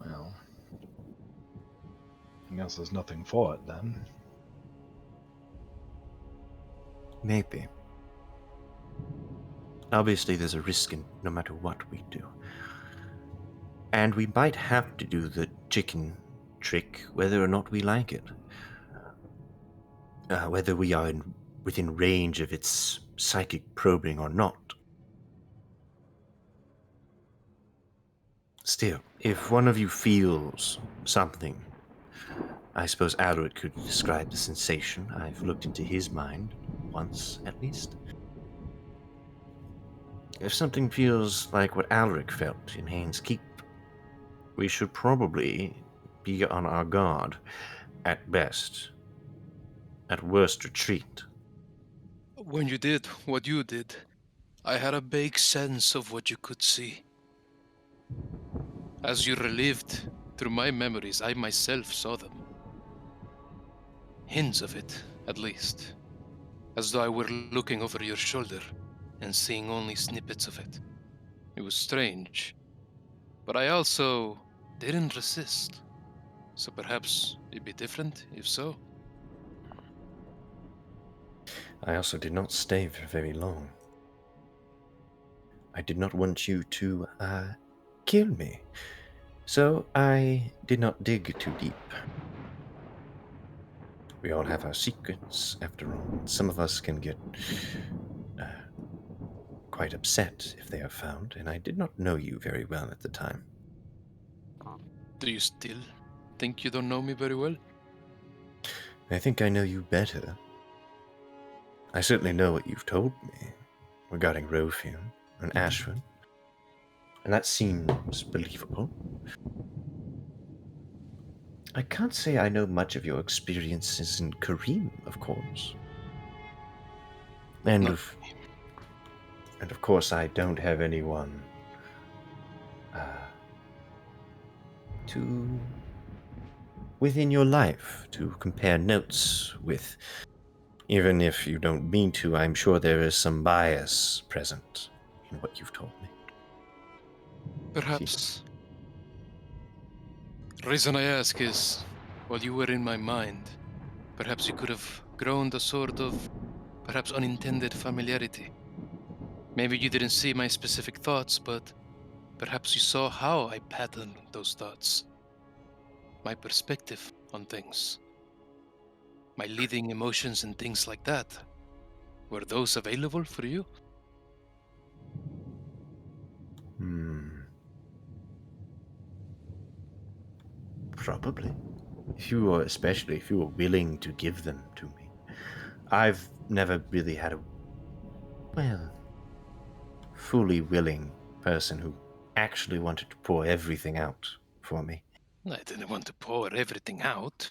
Well, I guess there's nothing for it then. Maybe. Obviously, there's a risk in no matter what we do. And we might have to do the chicken trick whether or not we like it. Whether we are within range of its psychic probing or not. Still, if one of you feels something, I suppose Alaric could describe the sensation. I've looked into his mind once, at least. If something feels like what Alaric felt in Haynes Keep, we should probably be on our guard, at best. At worst, retreat. When you did what you did, I had a vague sense of what you could see. As you relived through my memories, I myself saw them. Hints of it, at least. As though I were looking over your shoulder and seeing only snippets of it. It was strange. But I also didn't resist. So perhaps it'd be different, if so. I also did not stay for very long. I did not want you to, kill me. So I did not dig too deep. We all have our secrets, after all. Some of us can get quite upset if they are found, and I did not know you very well at the time. Do you still think you don't know me very well? I think I know you better. I certainly know what you've told me regarding Rofium and Ashford, and that seems believable. I can't say I know much of your experiences in Kareem, of course. And No. of course I don't have anyone to within your life to compare notes with. Even if you don't mean to, I'm sure there is some bias present in what you've told me. Perhaps. The reason I ask is, while you were in my mind, perhaps you could have grown a sort of, perhaps unintended familiarity. Maybe you didn't see my specific thoughts, but perhaps you saw how I patterned those thoughts. My perspective on things. My leading emotions and things like that. Were those available for you? Probably. Especially if you were willing to give them to me. I've never really had a, fully willing person who actually wanted to pour everything out for me. I didn't want to pour everything out.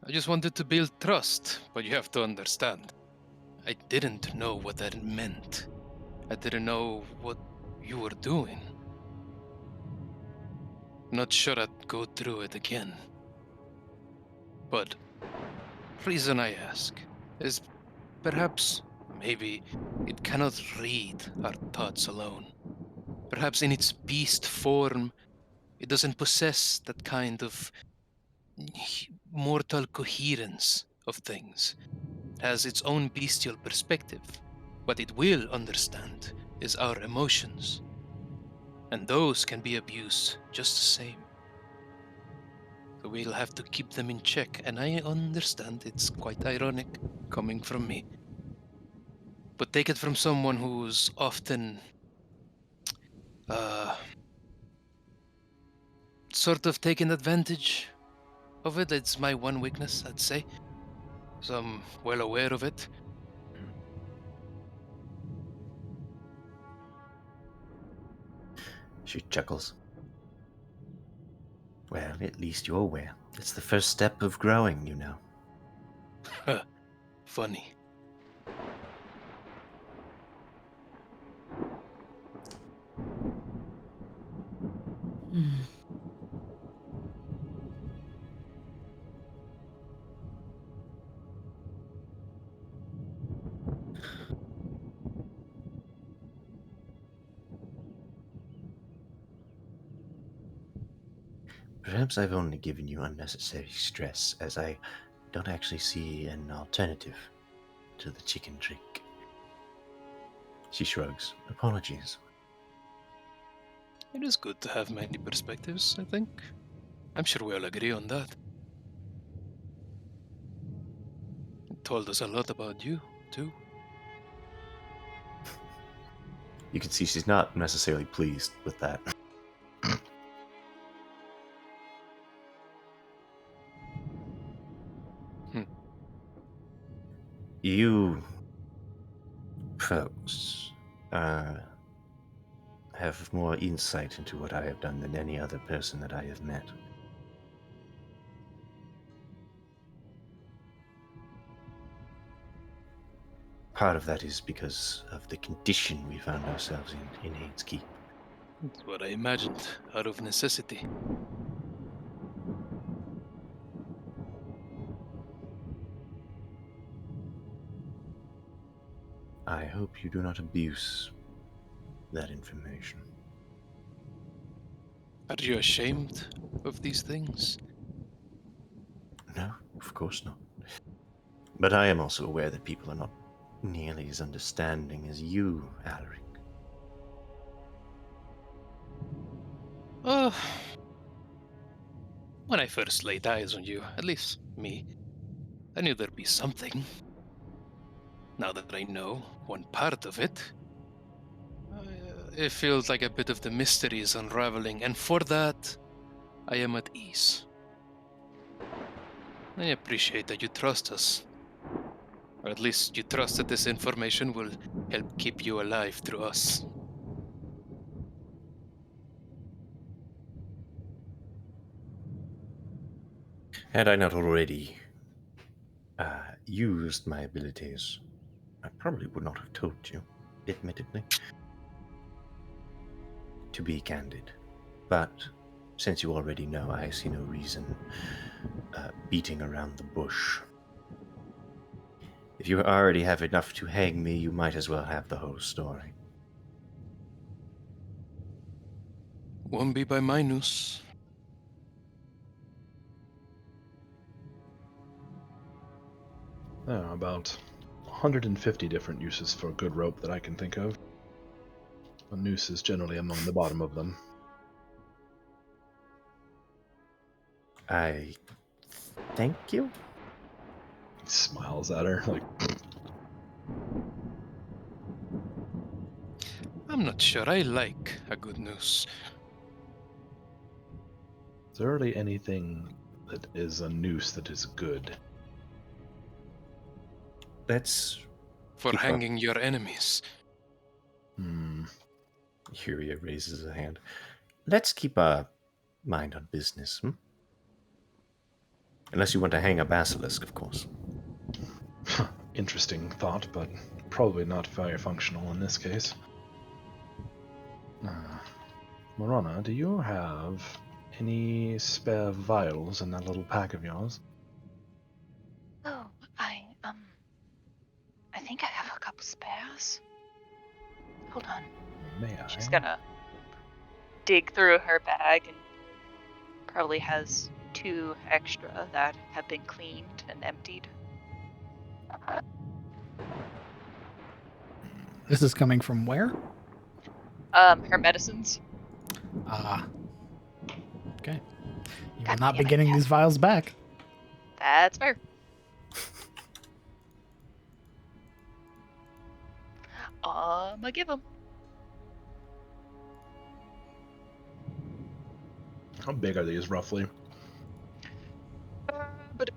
I just wanted to build trust, but you have to understand. I didn't know what that meant. I didn't know what you were doing. Not sure I'd go through it again. But reason I ask is perhaps, maybe, it cannot read our thoughts alone. Perhaps in its beast form, it doesn't possess that kind of mortal coherence of things. It has its own bestial perspective. What it will understand is our emotions. And those can be abused just the same. So we'll have to keep them in check, and I understand it's quite ironic coming from me. But take it from someone who's often sort of taken advantage of it. It's my one weakness, I'd say. So I'm well aware of it. She chuckles. Well, at least you're aware. It's the first step of growing, you know. Funny. Perhaps I've only given you unnecessary stress, as I don't actually see an alternative to the chicken trick. She shrugs. Apologies. It is good to have many perspectives, I think. I'm sure we all agree on that. It told us a lot about you, too. You can see she's not necessarily pleased with that. have more insight into what I have done than any other person that I have met. Part of that is because of the condition we found ourselves in Hades Keep. That's what I imagined, out of necessity. I hope you do not abuse that information. Are you ashamed of these things? No, of course not. But I am also aware that people are not nearly as understanding as you, Alaric. Oh, when I first laid eyes on you, at least me, I knew there'd be something. Now that I know one part of it, it feels like a bit of the mystery is unraveling, and for that, I am at ease. I appreciate that you trust us. Or at least you trust that this information will help keep you alive through us. Had I not already used my abilities, I probably would not have told you, admittedly. To be candid. But since you already know, I see no reason beating around the bush. If you already have enough to hang me, you might as well have the whole story. Won't be by my noose. There are about 150 different uses for good rope that I can think of. A noose is generally among the bottom of them. I thank you. He smiles at her like, I'm not sure I like a good noose. is there really anything that is a noose that is good? Let's For keep hanging your enemies. Huria raises a hand. Let's keep our mind on business, Unless you want to hang a basilisk, of course. Interesting thought, but probably not very functional in this case. Morana, do you have any spare vials in that little pack of yours? Oh, I think I have a couple spares. Hold on. May I? She's gonna dig through her bag and probably has 2 extra that have been cleaned and emptied. This is coming from where? Her medicines. Ah. Okay. You will God not be damn it, getting yeah. these vials back. That's fair. I'ma give them. How big are these roughly? Let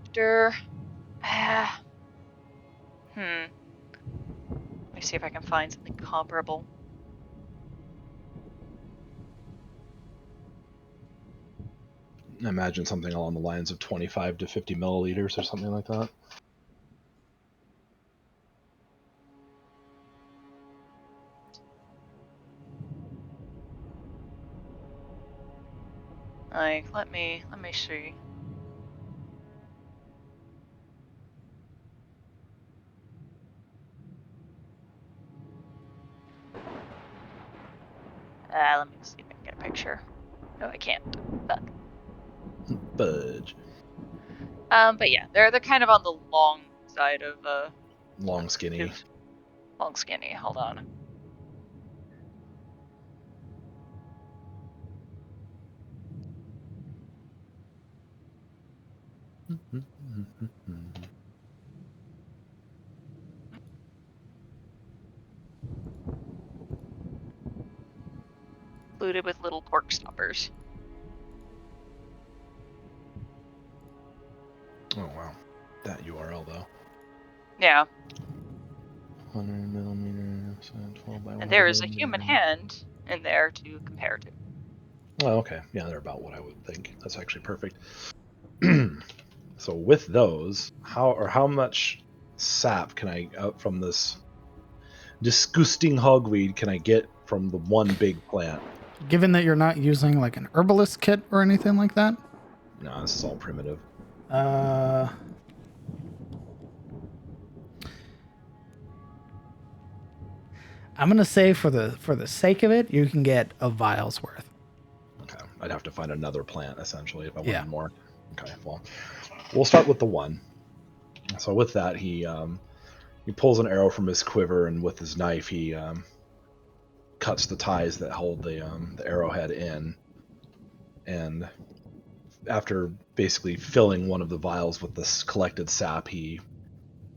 me see if I can find something comparable. I imagine something along the lines of 25 to 50 milliliters or something like that. Like, let me see. Let me see if I can get a picture. No, I can't. But Budge. but yeah, they're kind of on the long side of Long, skinny. long skinny. Hold on. Included with little pork stoppers. Oh wow, that URL though. Yeah. 100 millimeters, 12 by 100 And there is a human millimeters. hand in there to compare to. Oh, okay. Yeah, they're about what I would think. That's actually perfect. So with those, how much sap can I out from this disgusting hogweed can I get from the one big plant? Given that you're not using like an herbalist kit or anything like that, No, this is all primitive. I'm gonna say for the sake of it, you can get a vial's worth. Okay, I'd have to find another plant essentially if I Yeah. wanted more. Okay, well, we'll start with the one. So with that, he pulls an arrow from his quiver, and with his knife, he cuts the ties that hold the arrowhead in. And after basically filling one of the vials with this collected sap, he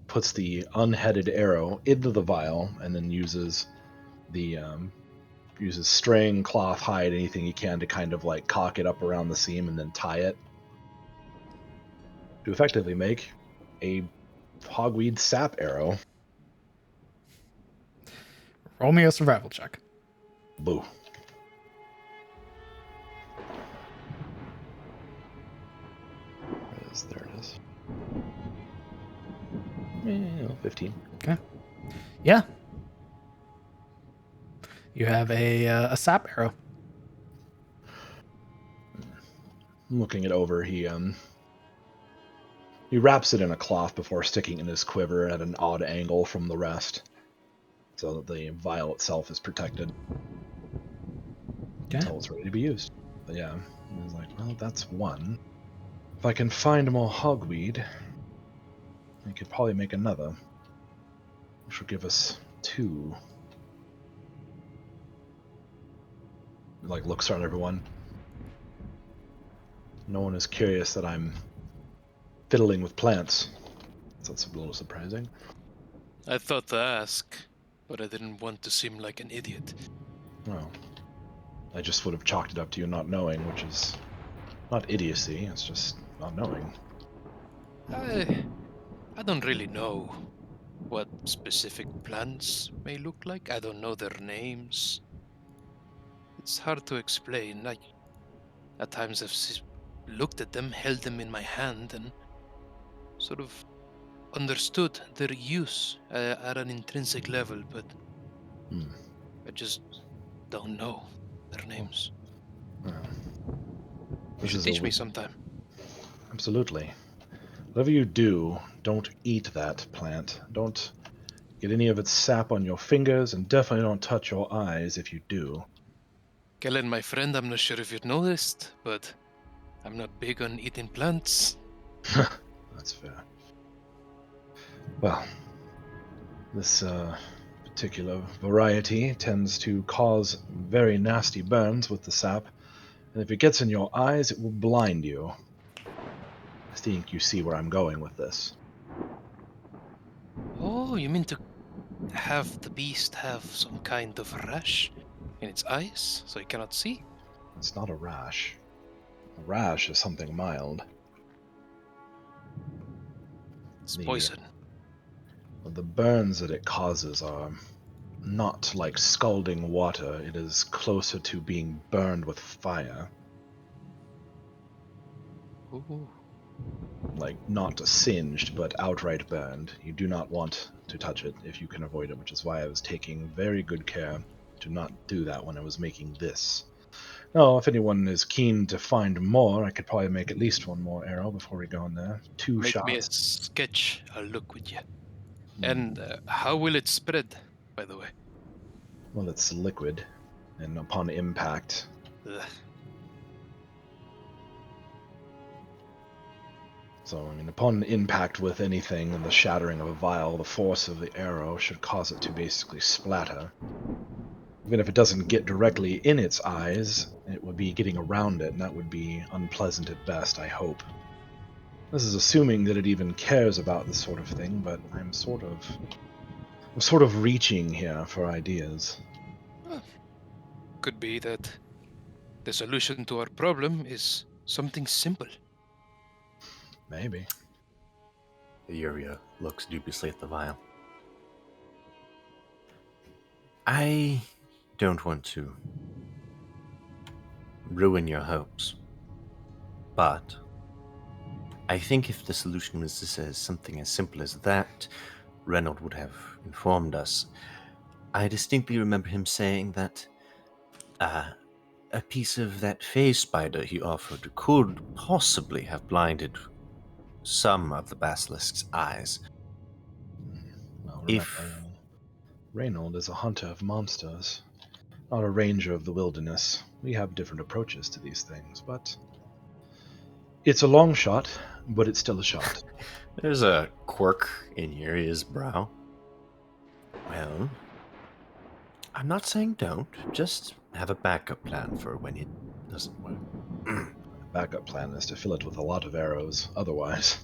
puts the unheaded arrow into the vial, and then uses string, cloth, hide, anything he can to kind of like cock it up around the seam and then tie it to effectively make a hogweed sap arrow. Roll me a survival check. Boo. There it is. 15. Okay. Yeah. You have a sap arrow. Looking it over, he wraps it in a cloth before sticking it in his quiver at an odd angle from the rest, so that the vial itself is protected until it's ready to be used. But yeah, I was like, well, that's one. If I can find more hogweed, I could probably make another. Which will give us 2. Like, looks around everyone. No one is curious that I'm fiddling with plants. So that's a little surprising. I thought to ask, but I didn't want to seem like an idiot. Well, I just would have chalked it up to you not knowing, which is not idiocy, it's just not knowing. I don't really know what specific plants may look like. I don't know their names. It's hard to explain. At times I've looked at them, held them in my hand, and sort of understood their use at an intrinsic level, but I just don't know their names. You should teach me sometime. Absolutely. Whatever you do, don't eat that plant. Don't get any of its sap on your fingers, and definitely don't touch your eyes if you do. Kellen, my friend, I'm not sure if you've noticed, but I'm not big on eating plants. That's fair. Well, this particular variety tends to cause very nasty burns with the sap, and if it gets in your eyes, it will blind you. I think you see where I'm going with this. Oh, you mean to have the beast have some kind of rash in its eyes so it cannot see? It's not a rash. A rash is something mild. It's poison. The burns that it causes are not like scalding water. It is closer to being burned with fire. Ooh. Like, not singed, but outright burned. You do not want to touch it if you can avoid it, which is why I was taking very good care to not do that when I was making this. Now, if anyone is keen to find more, I could probably make at least one more arrow before we go in there. 2 Make shots. me a sketch. I'll look with you. And how will it spread, by the way? Well, it's liquid, and upon impact... Ugh. So, I mean, upon impact with anything and the shattering of a vial, the force of the arrow should cause it to basically splatter. Even if it doesn't get directly in its eyes, it would be getting around it, and that would be unpleasant at best, I hope. This is assuming that it even cares about this sort of thing, but I'm sort of reaching here for ideas. Could be that the solution to our problem is something simple. Maybe. Yuria looks dubiously at the vial. I don't want to ruin your hopes. But I think if the solution was something as simple as that, Reynolds would have informed us. I distinctly remember him saying that a piece of that phase spider he offered could possibly have blinded some of the basilisk's eyes. Well, remember, If Reynold is a hunter of monsters, not a ranger of the wilderness. We have different approaches to these things, but it's a long shot, but it's still a shot. there's a quirk in Yuri's brow. Well, I'm not saying don't, just have a backup plan for when it doesn't work. The backup plan is to fill it with a lot of arrows, otherwise.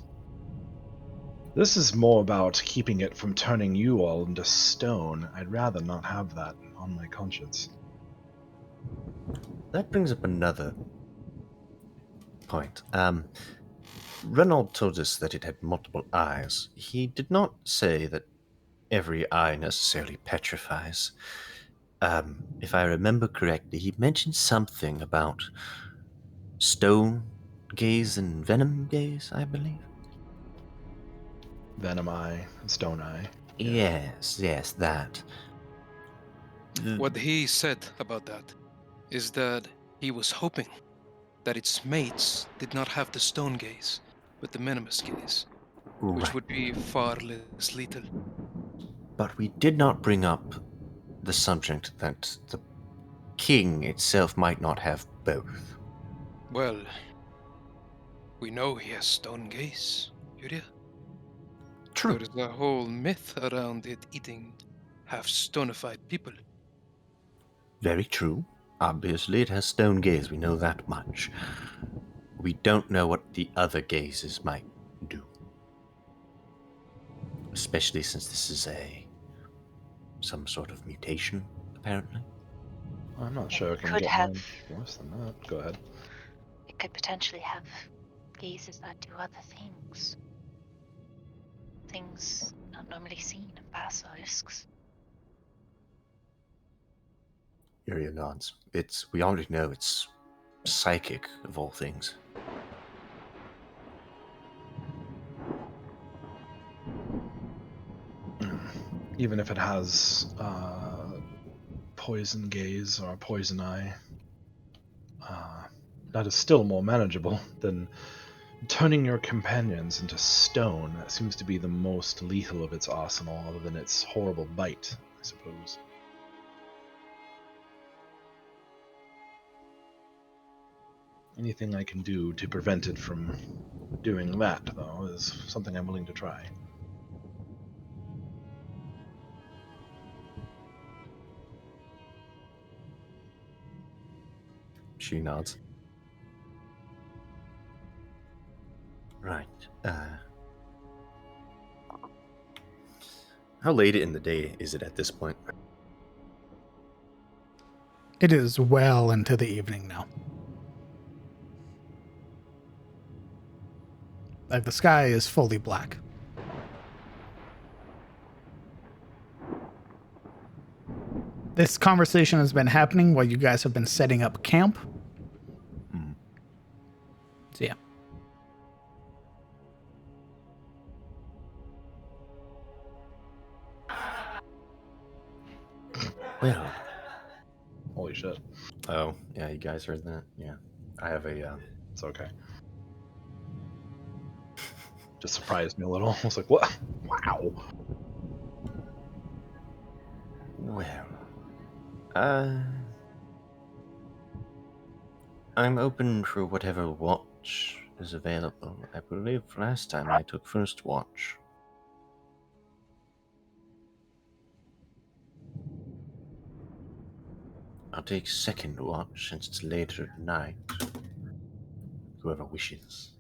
This is more about keeping it from turning you all into stone. I'd rather not have that on my conscience. That brings up another point. Reynolds told us that it had multiple eyes. He did not say that every eye necessarily petrifies. If I remember correctly, he mentioned something about stone gaze and venom gaze, I believe. Venom eye, stone eye. Yes, that. What he said about that is that he was hoping that its mates did not have the stone gaze, but the venomous gaze, which Right. would be far less lethal. But we did not bring up the subject that the king itself might not have both. Well, we know he has stone gaze, Yuria. True. There is a whole myth around it eating half-stonified people. Very true. Obviously, it has stone gaze. We know that much. We don't know what the other gazes might do. Especially since this is some sort of mutation, apparently. I'm not sure it can Could get have. much worse than that. Go ahead. It could potentially have gazes that do other things. Things not normally seen in basilisks. Yuria nods. We already know it's psychic, of all things. Even if it has poison gaze or poison eye, that is still more manageable than turning your companions into stone. That seems to be the most lethal of its arsenal, other than its horrible bite, I suppose. Anything I can do to prevent it from doing that, though, is something I'm willing to try. She nods. Right. How late in the day is it at this point? It is well into the evening now. Like the sky is fully black. This conversation has been happening while you guys have been setting up camp. So yeah. Well. Holy shit. Oh, yeah, you guys heard that? Yeah. I have a, It's okay. Just surprised me a little. I was like, what? Wow. Well. I'm open for whatever watch is available. I believe last time I took first watch. I'll take second watch since it's later at night. Whoever wishes.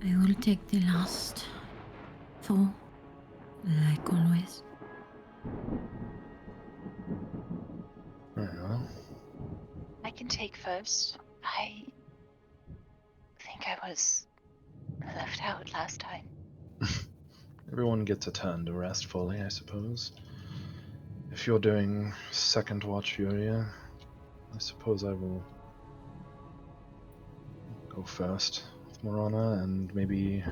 I will take the last 4, like always. I can take first. I think I was left out last time. Everyone gets a turn to rest fully, I suppose. If you're doing second watch, Furia, I suppose I will go first with Morana, and maybe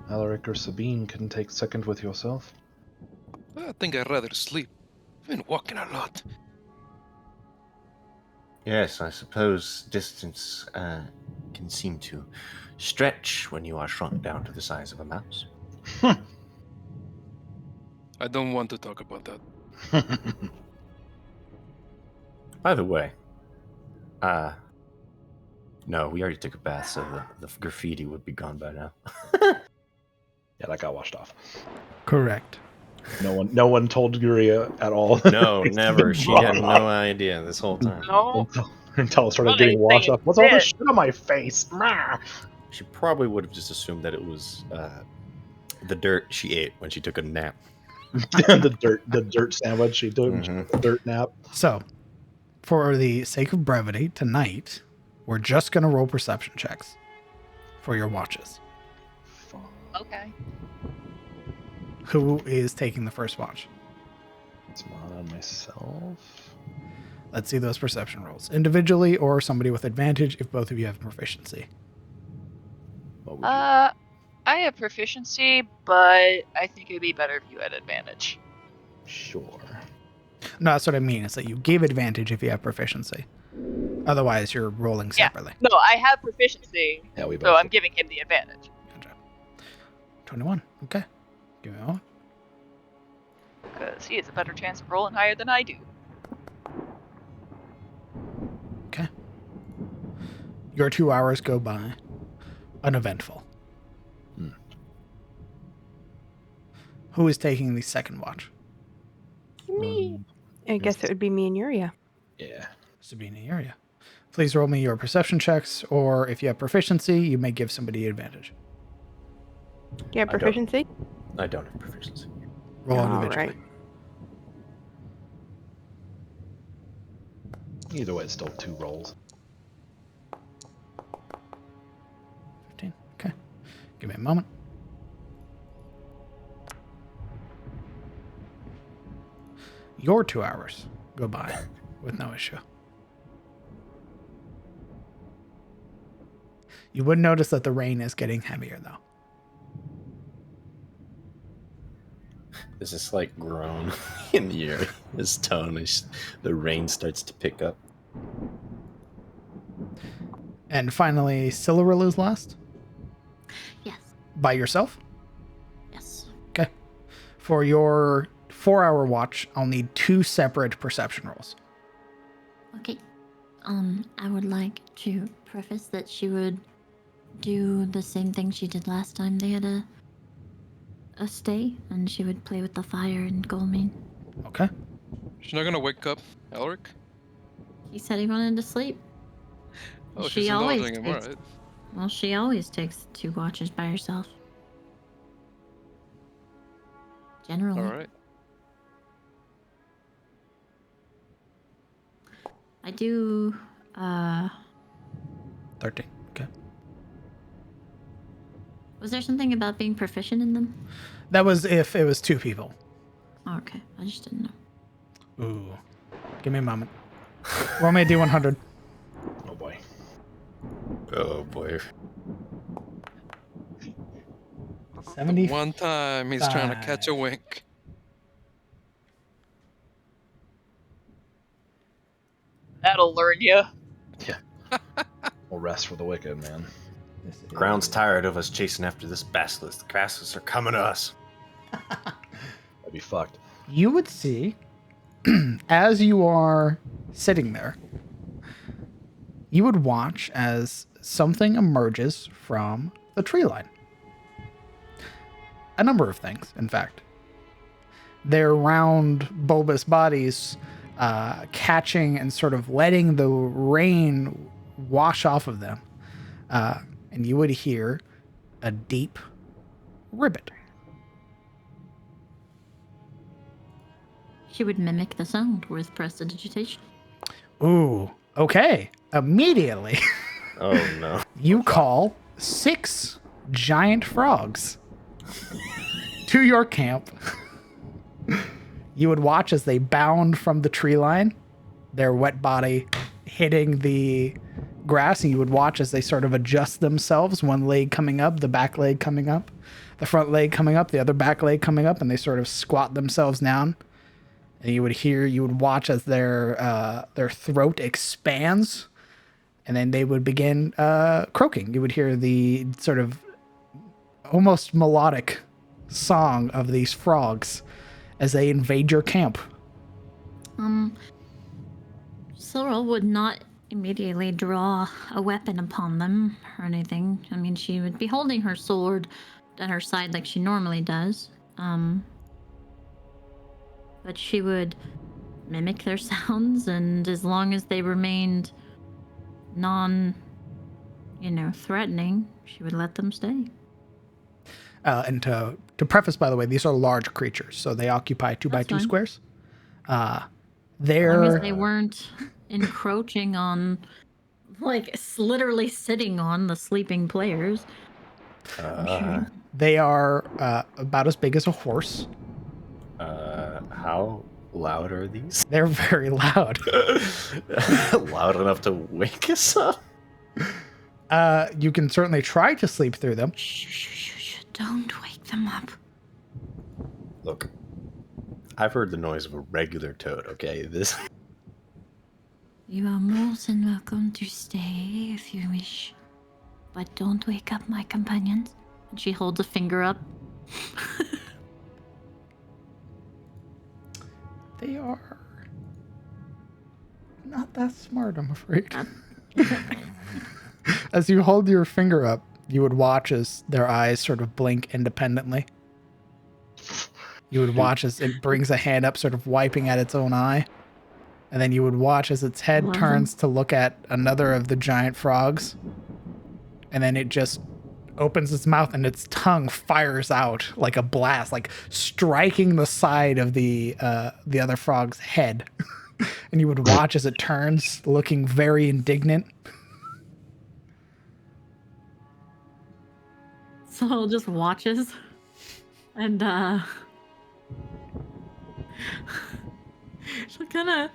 Alaric or Sabine can take second with yourself. I think I'd rather sleep. I've been walking a lot. Yes, I suppose distance can seem to stretch when you are shrunk down to the size of a mouse. I don't want to talk about that. By the way, no, we already took a bath, so the graffiti would be gone by now. Yeah, that got washed off. Correct. No one told Guria at all. No, It's never. been She brought had up no idea this whole time. No. until it started Not getting washed anything off. What's all this it shit on my face? Mah! She probably would have just assumed that it was the dirt she ate when she took a nap. the dirt sandwich she took. Mhm. The dirt nap. So, for the sake of brevity, tonight, we're just going to roll perception checks for your watches. Okay. Who is taking the first watch? It's not on myself. Let's see those perception rolls. Individually or somebody with advantage if both of you have proficiency. What would you? I have proficiency, but I think it'd be better if you had advantage. Sure. No, that's what I mean. It's that you give advantage if you have proficiency. Otherwise, you're rolling Yeah. separately. No, I have proficiency, Yeah, we so both. I'm giving him the advantage. Gotcha. 21. Okay. Give me a moment. Because he has a better chance of rolling higher than I do. Okay. Your 2 hours go by uneventful. Who is taking the second watch? Me. I guess it would be me and Yuria. Yeah. Sabina area. Please roll me your perception checks, or if you have proficiency, you may give somebody advantage. Do you have I don't. proficiency? I don't have proficiency. Roll All individually. right. Either way, it's still 2 rolls. 15. Okay. Give me a moment. Your 2 hours go by with no issue. You would notice that the rain is getting heavier, though. There's this like groan in the air. His tone is the rain starts to pick up. And finally, Silurill is last. Yes. By yourself? Yes. Okay. For your 4-hour watch, I'll need 2 separate perception rolls. Okay. I would like to preface that she would do the same thing she did last time they had a stay, and she would play with the fire and Golmeen. Okay. She's not gonna wake up Elric? He said he wanted to sleep. Oh, She she's always indulging him, takes- alright. Well, she always takes 2 watches by herself. Generally. Alright. I do, 13. Okay. was there something about being proficient in them? That was if it was 2 people. Oh, okay. I just didn't know. Ooh. Give me a moment. Roll me a D100. Oh boy. Oh boy. 70. One time he's trying to catch a wink. That'll learn you. Well, rest for the wicked, man. Ground's tired of us chasing after this basilisk. The basilisks are coming to us. I'd be fucked. You would see, as you are sitting there, you would watch as something emerges from the tree line. A number of things, in fact. Their round, bulbous bodies catching and sort of letting the rain wash off of them. And you would hear a deep ribbit. She would mimic the sound with prestidigitation. Ooh, okay. Immediately, Oh no. you call 6 giant frogs to your camp, You would watch as they bound from the tree line, their wet body hitting the grass, and you would watch as they sort of adjust themselves, one leg coming up, the back leg coming up, the front leg coming up, the other back leg coming up, and they sort of squat themselves down. And you would watch as their throat expands, and then they would begin croaking. You would hear the sort of almost melodic song of these frogs as they invade your camp. Sorrel would not immediately draw a weapon upon them or anything. I mean, she would be holding her sword at her side like she normally does. But she would mimic their sounds, and as long as they remained threatening, she would let them stay. And to preface, by the way, these are large creatures, so they occupy 2 by 2 fine. squares. As long as they weren't encroaching on, like, literally sitting on the sleeping players. I'm sure. They are about as big as a horse. How loud are these? They're very loud. Loud enough to wake us up? You can certainly try to sleep through them. Shh. Don't wake them up. Look, I've heard the noise of a regular toad, okay? This... You are more than welcome to stay if you wish. But don't wake up my companions. And she holds a finger up. They are not that smart, I'm afraid. As you hold your finger up, you would watch as their eyes sort of blink independently. You would watch as it brings a hand up, sort of wiping at its own eye. And then you would watch as its head turns to look at another of the giant frogs. And then it just opens its mouth and its tongue fires out like a blast, like striking the side of the other frog's head. And you would watch as it turns, looking very indignant. So just watches. And she'll kind of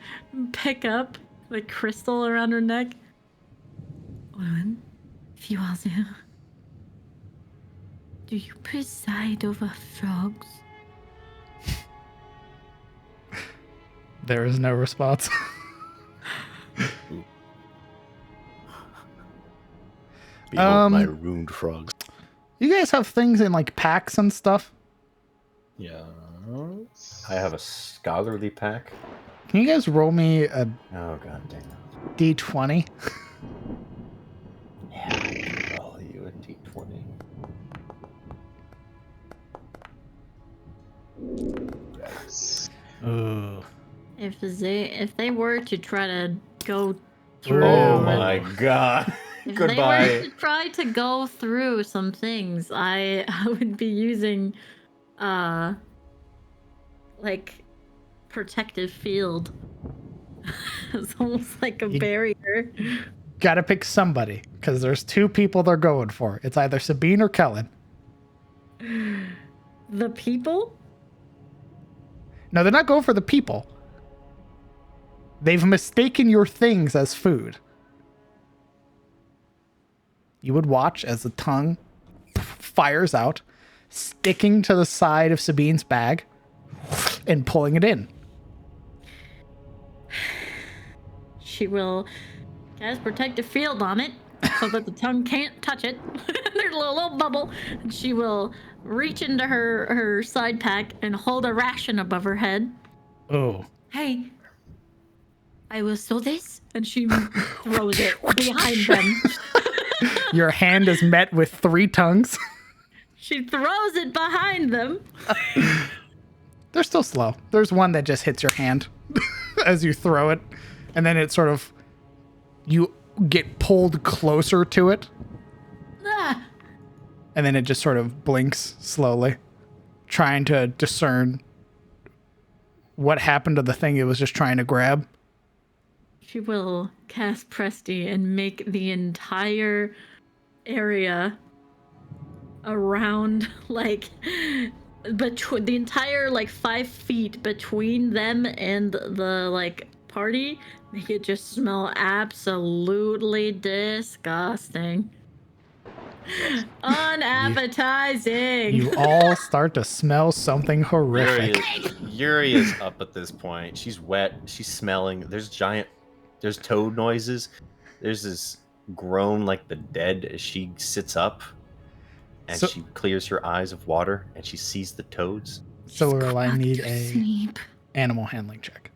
pick up the crystal around her neck. Owen, if you are there, do you preside over frogs? There is no response. Behold my ruined frogs. You guys have things in like packs and stuff? Yeah. I have a scholarly pack. Can you guys roll me a Oh, god damn it. D20? Yeah, I can roll you a d20. Yes. Ooh. If they were to try to go through, Oh my god. if Goodbye. they were to try to go through some things, I would be using, like, protective field. It's almost like a barrier. Gotta pick somebody, because there's 2 people they're going for. It's either Sabine or Kellen. The people? No, they're not going for the people. They've mistaken your things as food. You would watch as the tongue fires out, sticking to the side of Sabine's bag and pulling it in. She will cast protective field on it so that the tongue can't touch it. There's a little bubble. And she will reach into her side pack and hold a ration above her head. Oh. Hey, I will sew this. And she throws it behind them. Your hand is met with 3 tongues. She throws it behind them. They're still slow. There's one that just hits your hand as you throw it. And then it sort of, you get pulled closer to it. Ah. And then it just sort of blinks slowly, trying to discern what happened to the thing it was just trying to grab. She will cast Presty and make the entire area around, like, the entire like 5 feet between them and the like party make it just smell absolutely disgusting. Unappetizing. You all start to smell something horrific. Yuri is up at this point. She's wet. She's smelling. There's toad noises. There's this groan like the dead as she sits up, and she clears her eyes of water, and she sees the toads. So I need a sleep. animal handling check.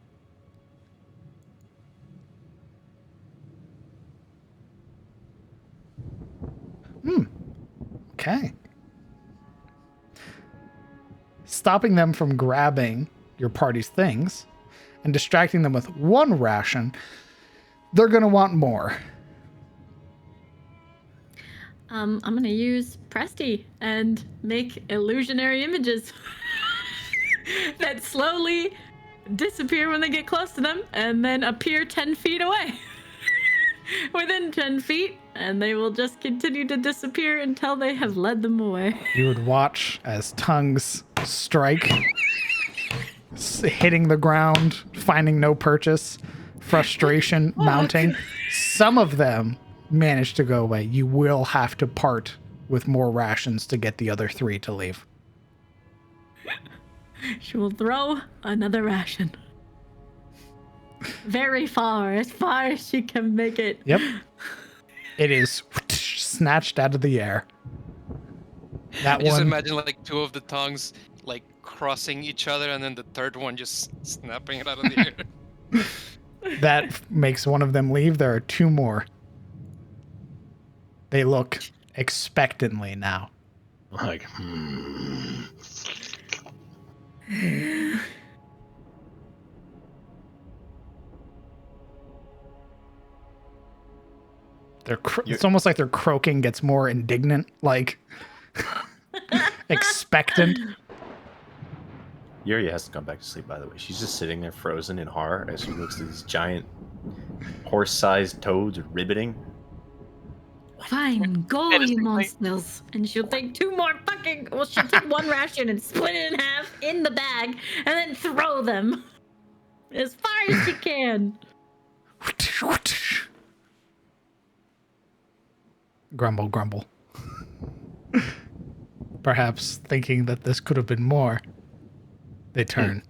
Okay. Stopping them from grabbing your party's things and distracting them with one ration, they're going to want more. I'm going to use Presti and make illusionary images that slowly disappear when they get close to them and then appear 10 feet away. Within 10 feet, and they will just continue to disappear until they have led them away. You would watch as tongues strike, hitting the ground, finding no purchase, frustration mounting. Some of them manage to go away. You will have to part with more rations to get the other 3 to leave. She will throw another ration. Very far, as far as she can make it. Yep. It is snatched out of the air. That I just one. imagine like 2 of the tongues like crossing each other, and then the third one just snapping it out of the air. That makes one of them leave. There are 2 more. They look expectantly now. Like, It's almost like their croaking gets more indignant, like expectant. Yuri hasn't gone back to sleep, by the way. She's just sitting there frozen in horror as she looks at these giant horse-sized toads ribbiting. Fine, go, you monsters. And she'll take 2 more fucking... Well, she'll take 1 ration and split it in half in the bag, and then throw them as far as she can. Grumble, grumble. Perhaps thinking that this could have been more, they turn,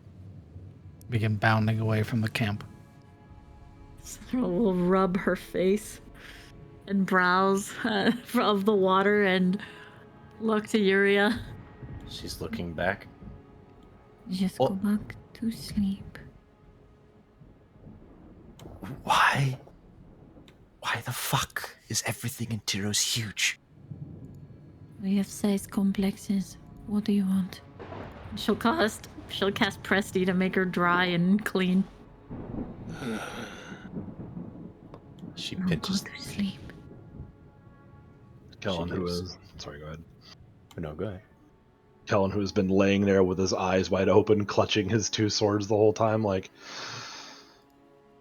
begin bounding away from the camp. Sarah will rub her face and brows of the water and look to Yuria. She's looking back. Just go back to sleep. Why? Why the fuck is everything in Tyros huge? We have size complexes. What do you want? She'll cast Presti to make her dry and clean. She Now pinches. go to sleep. Kellen, who is... Sorry, go ahead. No, go ahead. Kellen, who has been laying there with his eyes wide open, clutching his 2 swords the whole time, like...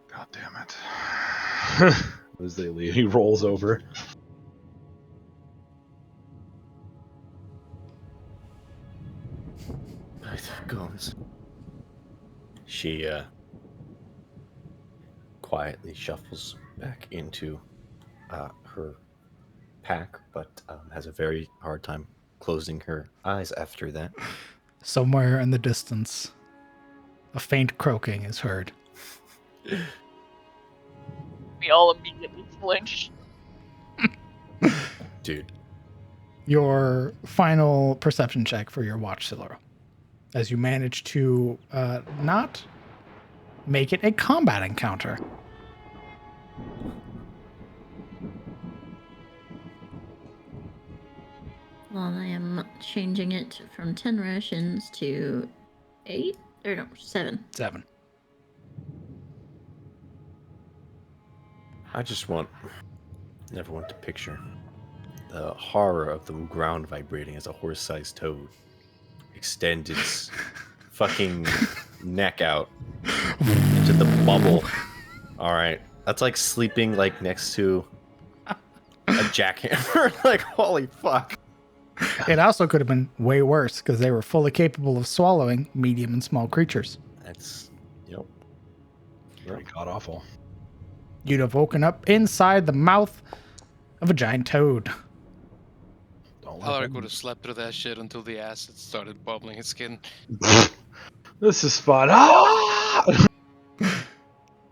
God damn it. As they leave, he rolls over. Goes. She quietly shuffles back into her pack, but has a very hard time closing her eyes after that. Somewhere in the distance, a faint croaking is heard. We all immediately flinch. Dude. Your final perception check for your watch, Siluro, as you manage to not make it a combat encounter. Well, I am changing it from 10 rations to 8? Or no, 7. 7. I just want everyone to picture the horror of the ground vibrating as a horse-sized toad extend its fucking neck out into the bubble. All right, that's like sleeping like next to a jackhammer. Like, holy fuck. It also could have been way worse because they were fully capable of swallowing medium and small creatures. That's, yep. Pretty god awful. You'd have woken up inside the mouth of a giant toad. Don't like Alaric them. would have slept through that shit until the acid started bubbling his skin. This is fun. Ah!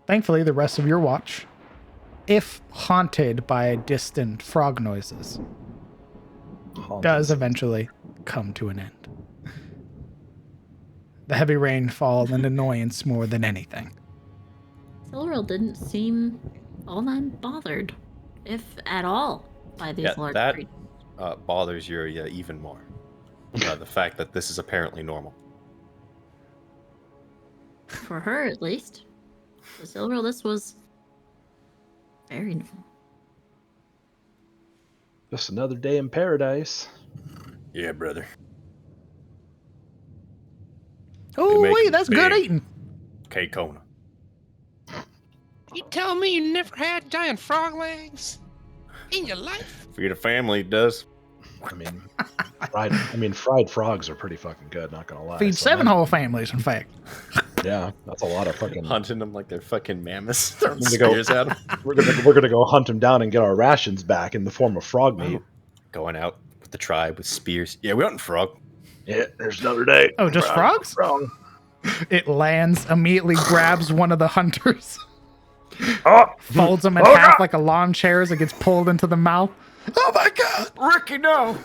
Thankfully, the rest of your watch, if haunted by distant frog noises, does eventually come to an end. The heavy rainfall and annoyance more than anything. Silveril didn't seem all that bothered, if at all, by these Yeah, large that creatures. bothers you even more. The fact that this is apparently normal. For her, at least. For Silveril, this was very normal. Just another day in paradise. Yeah, brother. Oh, make wait, them that's good big. eating. K-Kona. You tell me you never had giant frog legs in your life? Feed a family, it does. I mean, fried frogs are pretty fucking good. Not gonna lie. Feed So 7 that- whole families, in fact. Yeah, that's a lot of fucking. Hunting them like they're fucking mammoths. Throwing I'm gonna go- spears at them. We're gonna go hunt them down and get our rations back in the form of frog meat. Going out with the tribe with spears. Yeah, we hunting frog. Yeah, there's another day. Oh, just frogs? Frog. It lands, immediately grabs one of the hunters, Oh, folds him in Oh, half God. like a lawn chair as it gets pulled into the mouth. Oh my god! Ricky, no!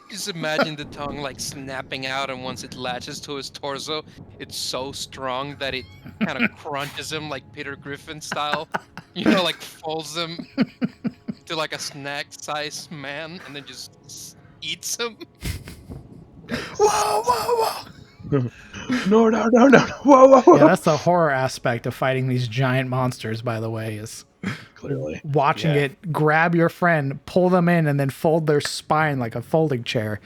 Just imagine the tongue like snapping out, and once it latches to his torso, it's so strong that it kind of crunches him like Peter Griffin style. You know, like folds him to like a snack-sized man, and then just eats him. Whoa, whoa, whoa! no! Whoa! Yeah, that's the horror aspect of fighting these giant monsters, by the way, is Clearly. watching Yeah. it grab your friend, pull them in, and then fold their spine like a folding chair.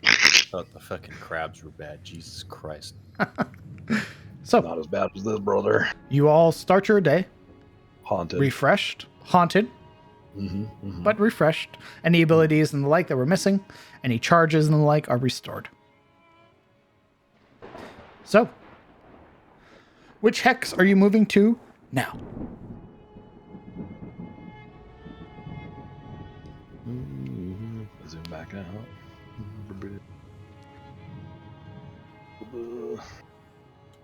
Thought the fucking crabs were bad. Jesus Christ. So, Not as bad as this, brother. you all start your day Haunted. refreshed, haunted, but refreshed. Any abilities and the like that were missing, any charges and the like are restored. So, which hex are you moving to now? Zoom back out.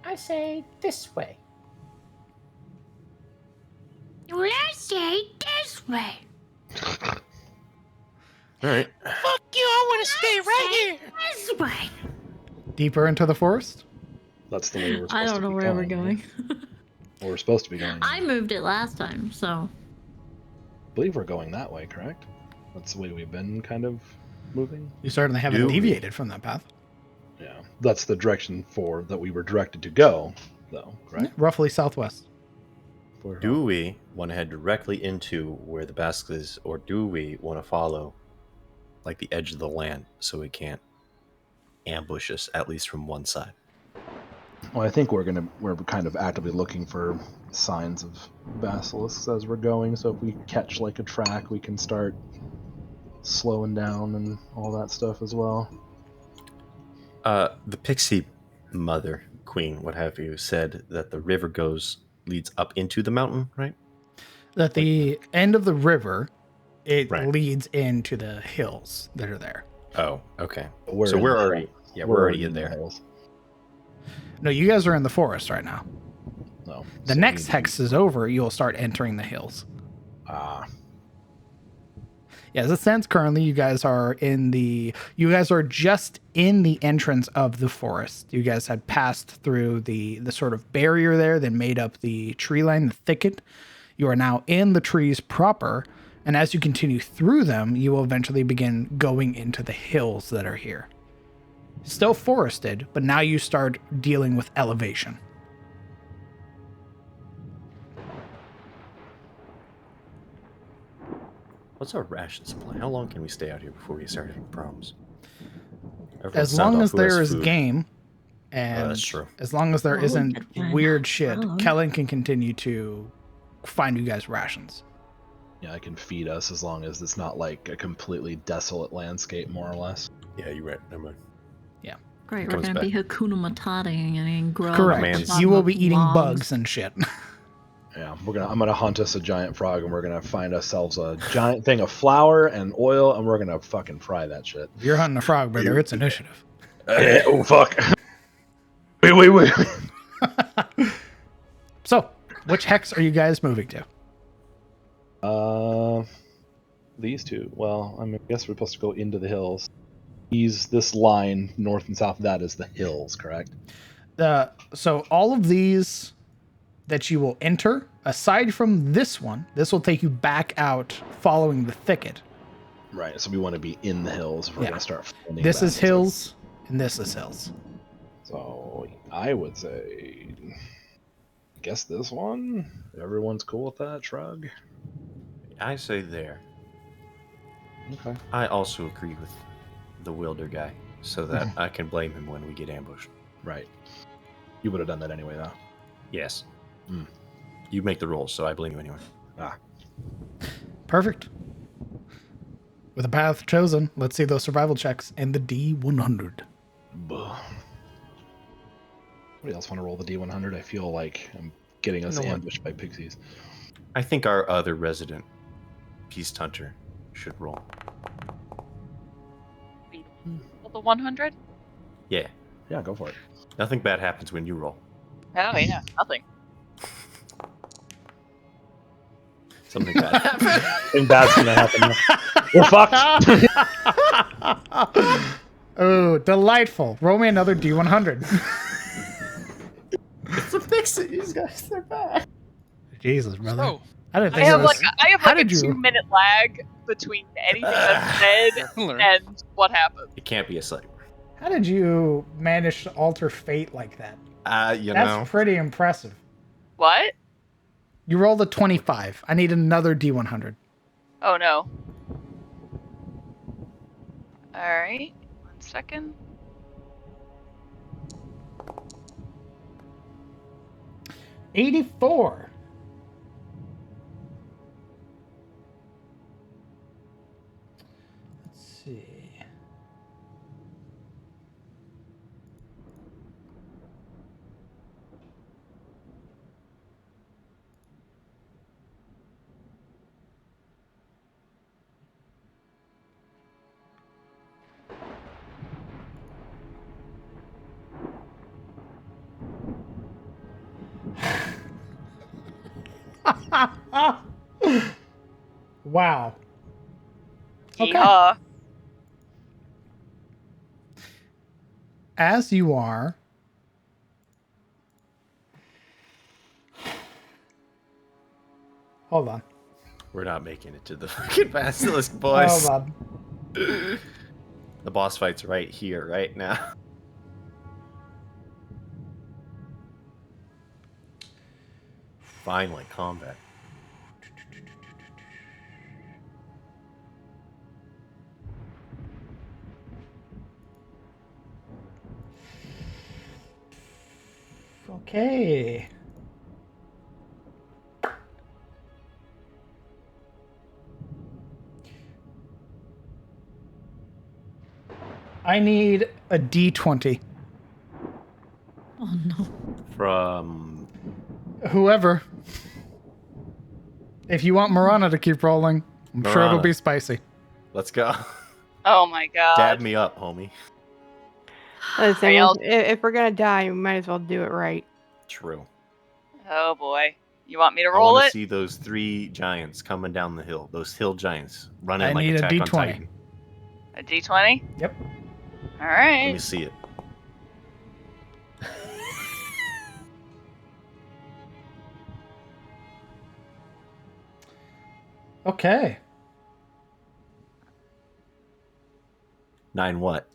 I say this way. Well, I say this way. All right. Fuck you! I want to stay right here. This way. Deeper into the forest? That's the way we're supposed I don't to know be where we're going. going. We're supposed to be going. I moved it last time, so I believe we're going that way, correct? That's the way we've been kind of moving. You certainly haven't Do we? deviated from that path. Yeah, that's the direction that we were directed to go, though, right? Roughly southwest. Do we want to head directly into where the basket is, or do we want to follow like the edge of the land so it can't ambush us, at least from one side? Well, I think we're kind of actively looking for signs of basilisks as we're going. So if we catch like a track, we can start slowing down and all that stuff as well. The pixie mother, queen, what have you, said that the river leads up into the mountain, right? At the end of the river, it Right. leads into the hills that are there. Oh, okay. We're So in we're the already, hills. yeah, we're already in the there. hills. No, you guys are in the forest right now. No. The so next we need hex is over, you'll start entering the hills. to- Yeah, as it stands currently, you guys are just in the entrance of the forest. You guys had passed through the sort of barrier there that made up the tree line, the thicket. You are now in the trees proper, and as you continue through them, you will eventually begin going into the hills that are here. Still forested, but now you start dealing with elevation. What's our ration supply? How long can we stay out here before we start having problems? Everyone As sound long off as who has there is food. game, and that's true. as long as there Oh, isn't get that. weird shit, Oh. Kellen can continue to find you guys rations. Yeah, I can feed us as long as it's not like a completely desolate landscape, more or less. Yeah, you're right. Never mind. Great, It we're comes gonna be Hakuna Matata and grow. Correct. man's- You will be eating bugs and shit. Yeah, I'm gonna hunt us a giant frog, and we're gonna find ourselves a giant thing of flour and oil, and we're gonna fucking fry that shit. If you're hunting a frog, brother, it's initiative. Oh fuck! Wait. So, which hex are you guys moving to? These two. Well, I guess we're supposed to go into the hills. This line north and south of that is the hills, correct? So all of these that you will enter, aside from this one, this will take you back out following the thicket. Right. So we want to be in the hills if we're Yeah. gonna start. This is hills, and this is hills. So I would say, I guess this one. Everyone's cool with that. Shrug. I say there. Okay. I also agree with the Wilder guy, so that I can blame him when we get ambushed. Right. You would have done that anyway, though. Yes. Mm. You make the rolls, so I blame you anyway. Perfect. With a path chosen, let's see those survival checks and the D100. Anybody else want to roll the D100? I feel like I'm getting us ambushed by pixies. I think our other resident Beast Hunter should roll. The 100? Yeah. Yeah, go for it. Nothing bad happens when you roll. Oh yeah, nothing. Something bad happens. Something bad's gonna happen. We're fucked. Oh, delightful. Roll me another D100. It's a pixie. These guys, they're bad. Jesus, brother. So, I didn't I think have it was... How like a did you- 2-minute lag between anything that's said learn. and what happens. It can't be a sniper. How did you manage to alter fate like that? You That's know. pretty impressive. What? You rolled a 25. I need another D100. Oh no. Alright, 1 second. $84. Let's see. Wow. Okay. Yeehaw. As you are hold on. We're not making it to the fucking basilisk, boys. Hold on. The boss fight's right here, right now. Finally, combat. Okay. I need a D20. Oh no. From Whoever. If you want Marana to keep rolling, I'm sure it'll Marana. be spicy. Let's go. Oh my god. Dab me up, homie. Listen, Alright, I'll- if we're gonna die, we might as well do it right. True. Oh boy. You want me to I roll want it? to see those 3 giants coming down the hill. Those hill giants running I like need a Attack on D20. Titan. A D20? Yep. Let Alright. me see it. Okay. 9 what?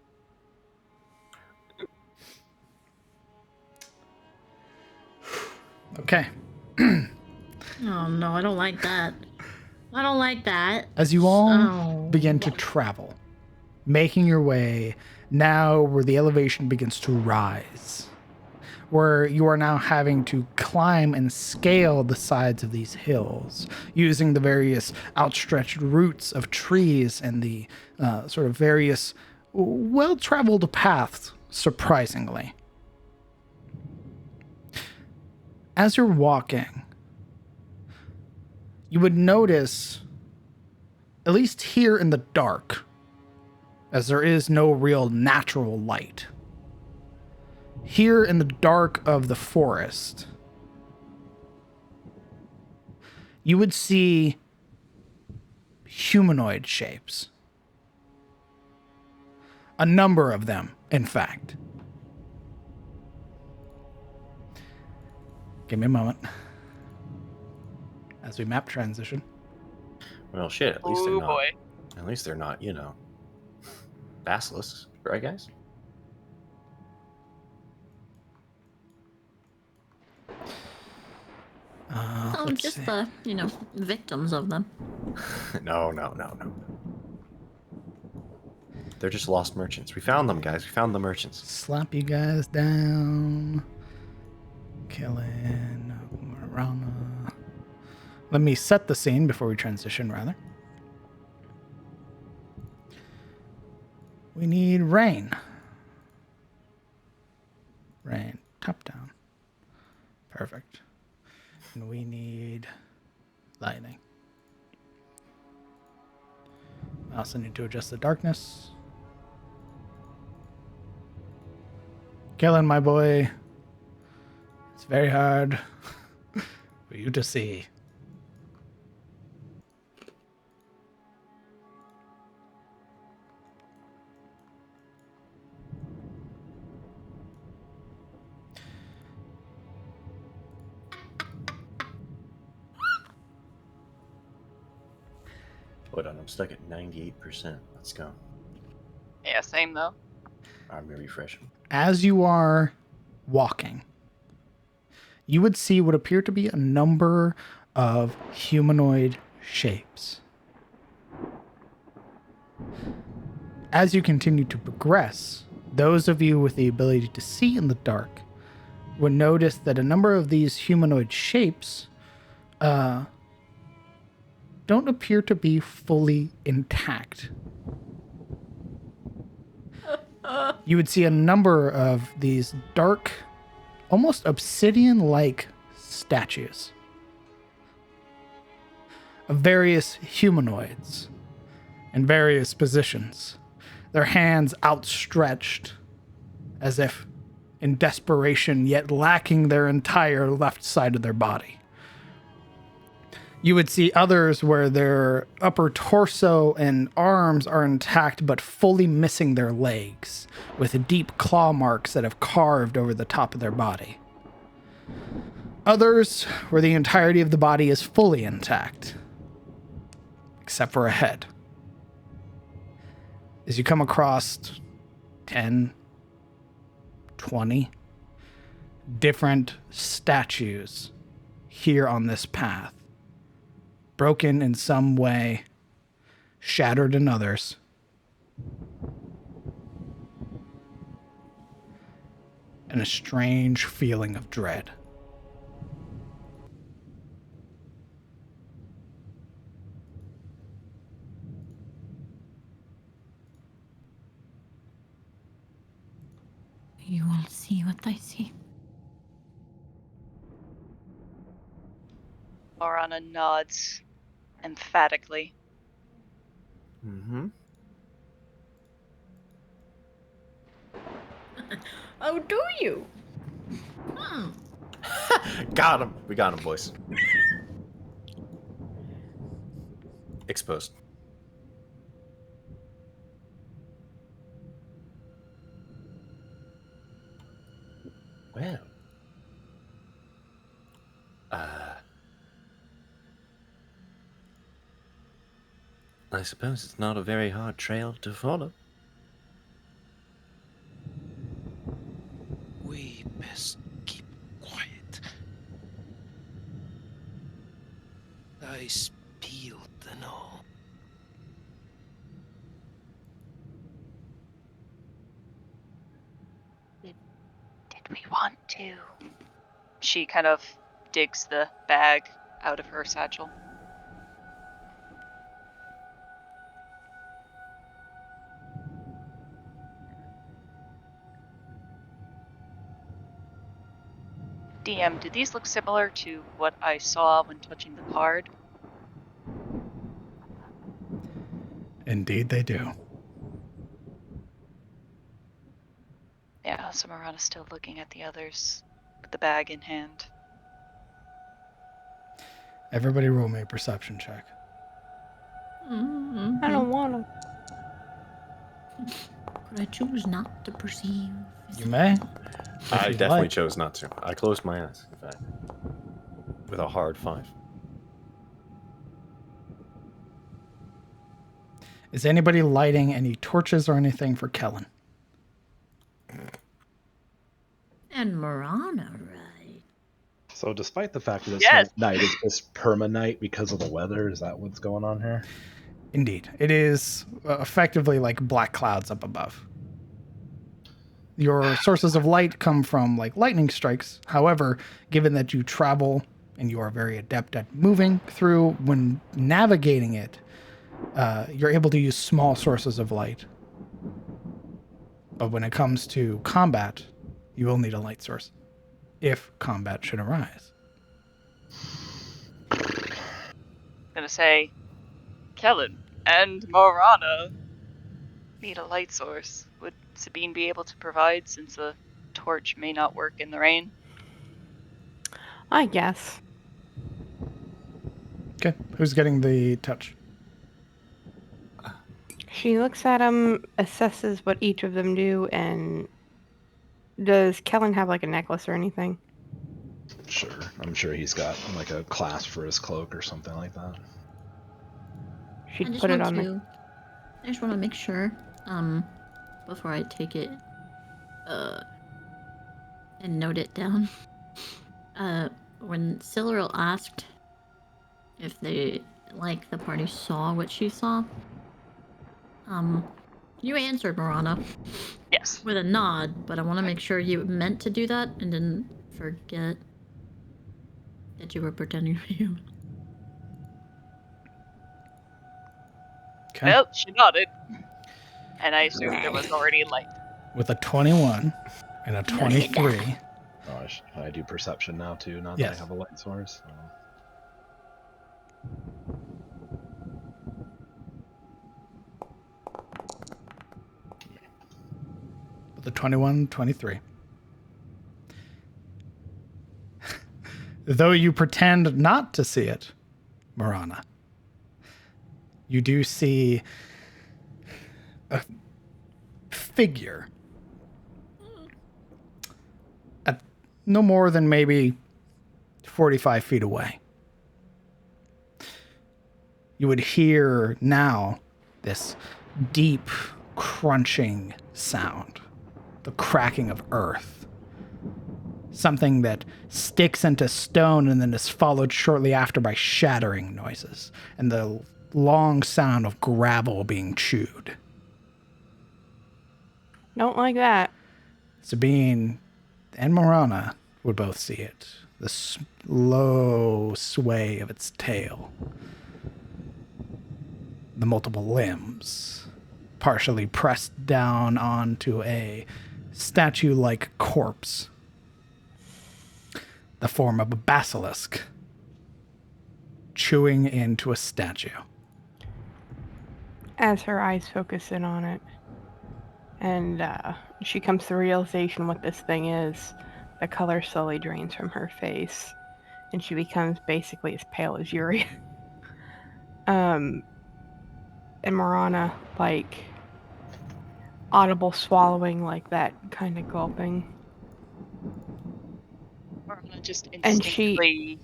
Okay. Oh no, I don't like that. I don't like that. As you all Oh. begin to travel, making your way now where the elevation begins to rise, where you are now having to climb and scale the sides of these hills using the various outstretched roots of trees and the sort of various well-traveled paths, surprisingly. As you're walking, you would notice, at least here in the dark, as there is no real natural light, here in the dark of the forest, you would see humanoid shapes. A number of them, in fact. Give me a moment. As we map transition. Well, shit. At least they're Oh not. boy. At least they're not, basilisks, right, guys? Oh, Let's just see. the, victims of them. No. They're just lost merchants. We found them, guys. We found the merchants. Slap you guys down. Killing Marana. Let me set the scene before we transition, rather. We need rain. Rain. Top down. Perfect. And we need lightning. I also need to adjust the darkness. Killing my boy. It's very hard for you to see. Hold on, I'm stuck at 98%. Let's go. Yeah, same though. I'm gonna refresh. As you are walking, you would see what appear to be a number of humanoid shapes. As you continue to progress, those of you with the ability to see in the dark would notice that a number of these humanoid shapes don't appear to be fully intact. You would see a number of these dark, almost obsidian-like statues of various humanoids in various positions, their hands outstretched as if in desperation, yet lacking their entire left side of their body. You would see others where their upper torso and arms are intact but fully missing their legs, with deep claw marks that have carved over the top of their body. Others where the entirety of the body is fully intact, except for a head. As you come across 10, 20 different statues here on this path, broken in some way, shattered in others. And a strange feeling of dread. You will see what I see. Orana nods emphatically. Mm-hmm. Oh, do you? Got him. We got him, boys. Exposed. Well. I suppose it's not a very hard trail to follow. We best keep quiet. I spilled the know. Did we want to? too. She kind of digs the bag out of her satchel. DM, do these look similar to what I saw when touching the card? Indeed, they do. Yeah, so Marana's still looking at the others with the bag in hand. Everybody roll me a perception check. I don't want to. Could I choose not to perceive? You may. I you'd definitely like. chose not to. I closed my eyes, in fact, with a hard 5. Is anybody lighting any torches or anything for Kellen? And Marana, right? So, despite the fact that it's Yes. not night, it's just perma-night because of the weather. Is that what's going on here? Indeed. It is effectively like black clouds up above. Your sources of light come from like lightning strikes. However, given that you travel and you are very adept at moving through, when navigating it, you're able to use small sources of light. But when it comes to combat, you will need a light source if combat should arise. I'm gonna say, Kellen and Marana need a light source. Would Sabine be able to provide, since a torch may not work in the rain? I guess. Okay, who's getting the touch? She looks at them, assesses what each of them do, and does Kellen have like a necklace or anything? Sure. I'm sure he's got like a clasp for his cloak or something like that. She'd put it on the. I just want to make sure, before I take it, and note it down. When Siluril asked if they, like, the party saw what she saw, you answered, Marana. Yes. With a nod, but I want to make sure you meant to do that and didn't forget that you were pretending to be human. Okay. Well, she nodded. And I assumed there was already light. With a 21 and a 23. Oh, I do perception now too. Now that Yes. I have a light source. With a 21, 23. Though you pretend not to see it, Marana, you do see a figure at no more than maybe 45 feet away. You would hear now this deep crunching sound, the cracking of earth. Something that sticks into stone and then is followed shortly after by shattering noises and the long sound of gravel being chewed. Don't like that. Sabine and Marana would both see it. The slow sway of its tail. The multiple limbs, partially pressed down onto a statue-like corpse. The form of a basilisk chewing into a statue. As her eyes focus in on it, and she comes to the realization what this thing is, the color slowly drains from her face, and she becomes basically as pale as Yuri. And Marana, like, audible swallowing, like that kind of gulping. Marana just And she- instinctively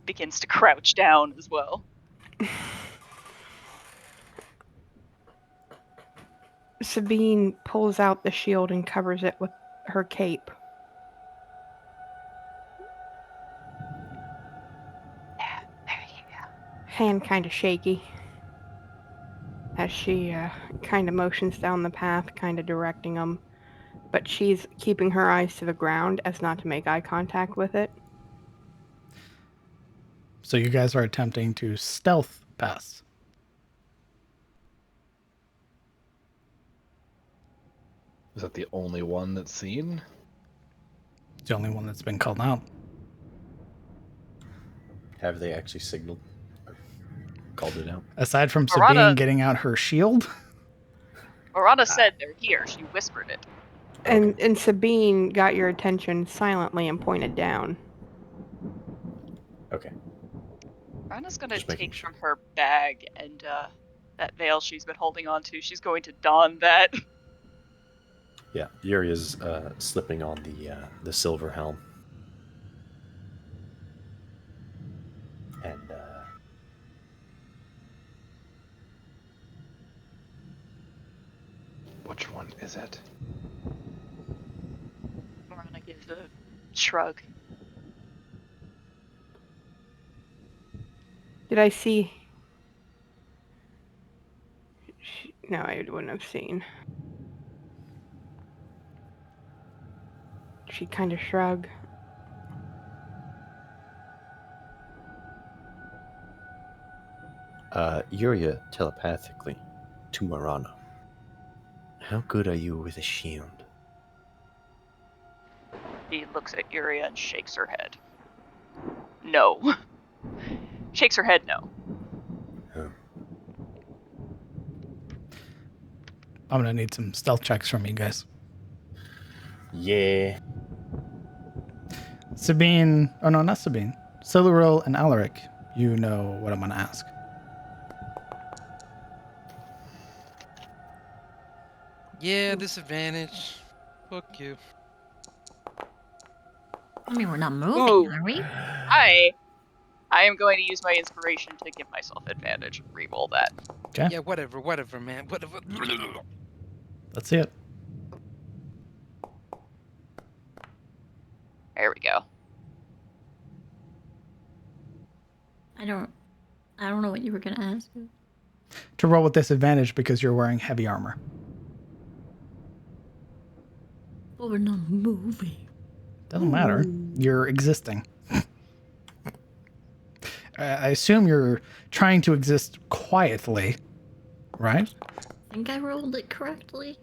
begins to crouch down as well. Sabine pulls out the shield and covers it with her cape. Hand kind of shaky as she kind of motions down the path, kind of directing them. but she's keeping her eyes to the ground as not to make eye contact with it. So you guys are attempting to stealth pass. Is that the only one that's seen? It's the only one that's been called out. Have they actually signaled or called it out? Aside from Marana- Sabine getting out her shield. Marana said they're here. She whispered it. And Sabine got your attention silently and pointed down. Okay. Marana's gonna Just making take sure. from her bag and that veil she's been holding on to. She's going to don that. Yeah, Yuria's slipping on the silver helm. And Which one is it? Marana gives a shrug. Did I see? No, I wouldn't have seen. She kind of shrugged. Yuria telepathically to Marana. How good are you with a shield? She looks at Yuria and shakes her head. No. Shakes her head no. Oh. I'm going to need some stealth checks from you guys. Yeah. Sabine, oh no, not Sabine. Siluril and Alaric, you know what I'm going to ask. Yeah, disadvantage. Fuck you. I mean, we're not moving, Ooh. are we? I am going to use my inspiration to give myself advantage. Reroll that. Okay, Yeah, whatever, man. Whatever. let's see it. There we go. I don't know what you were gonna ask. To roll with disadvantage because you're wearing heavy armor. But we're not moving. Doesn't matter. You're existing. I assume you're trying to exist quietly, right? I think I rolled it correctly.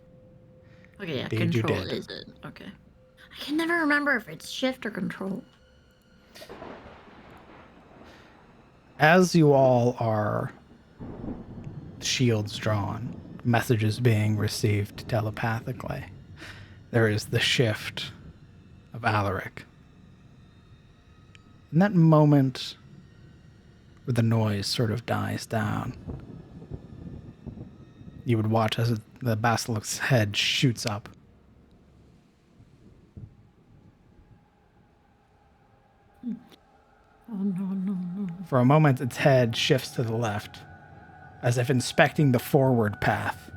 Okay, yeah, Indeed you control did. is it? Okay. I can never remember if it's shift or control. As you all are shields drawn, messages being received telepathically, there is the shift of Alaric. In that moment where the noise sort of dies down, you would watch as the basilisk's head shoots up. Oh no. For a moment, its head shifts to the left, as if inspecting the forward path.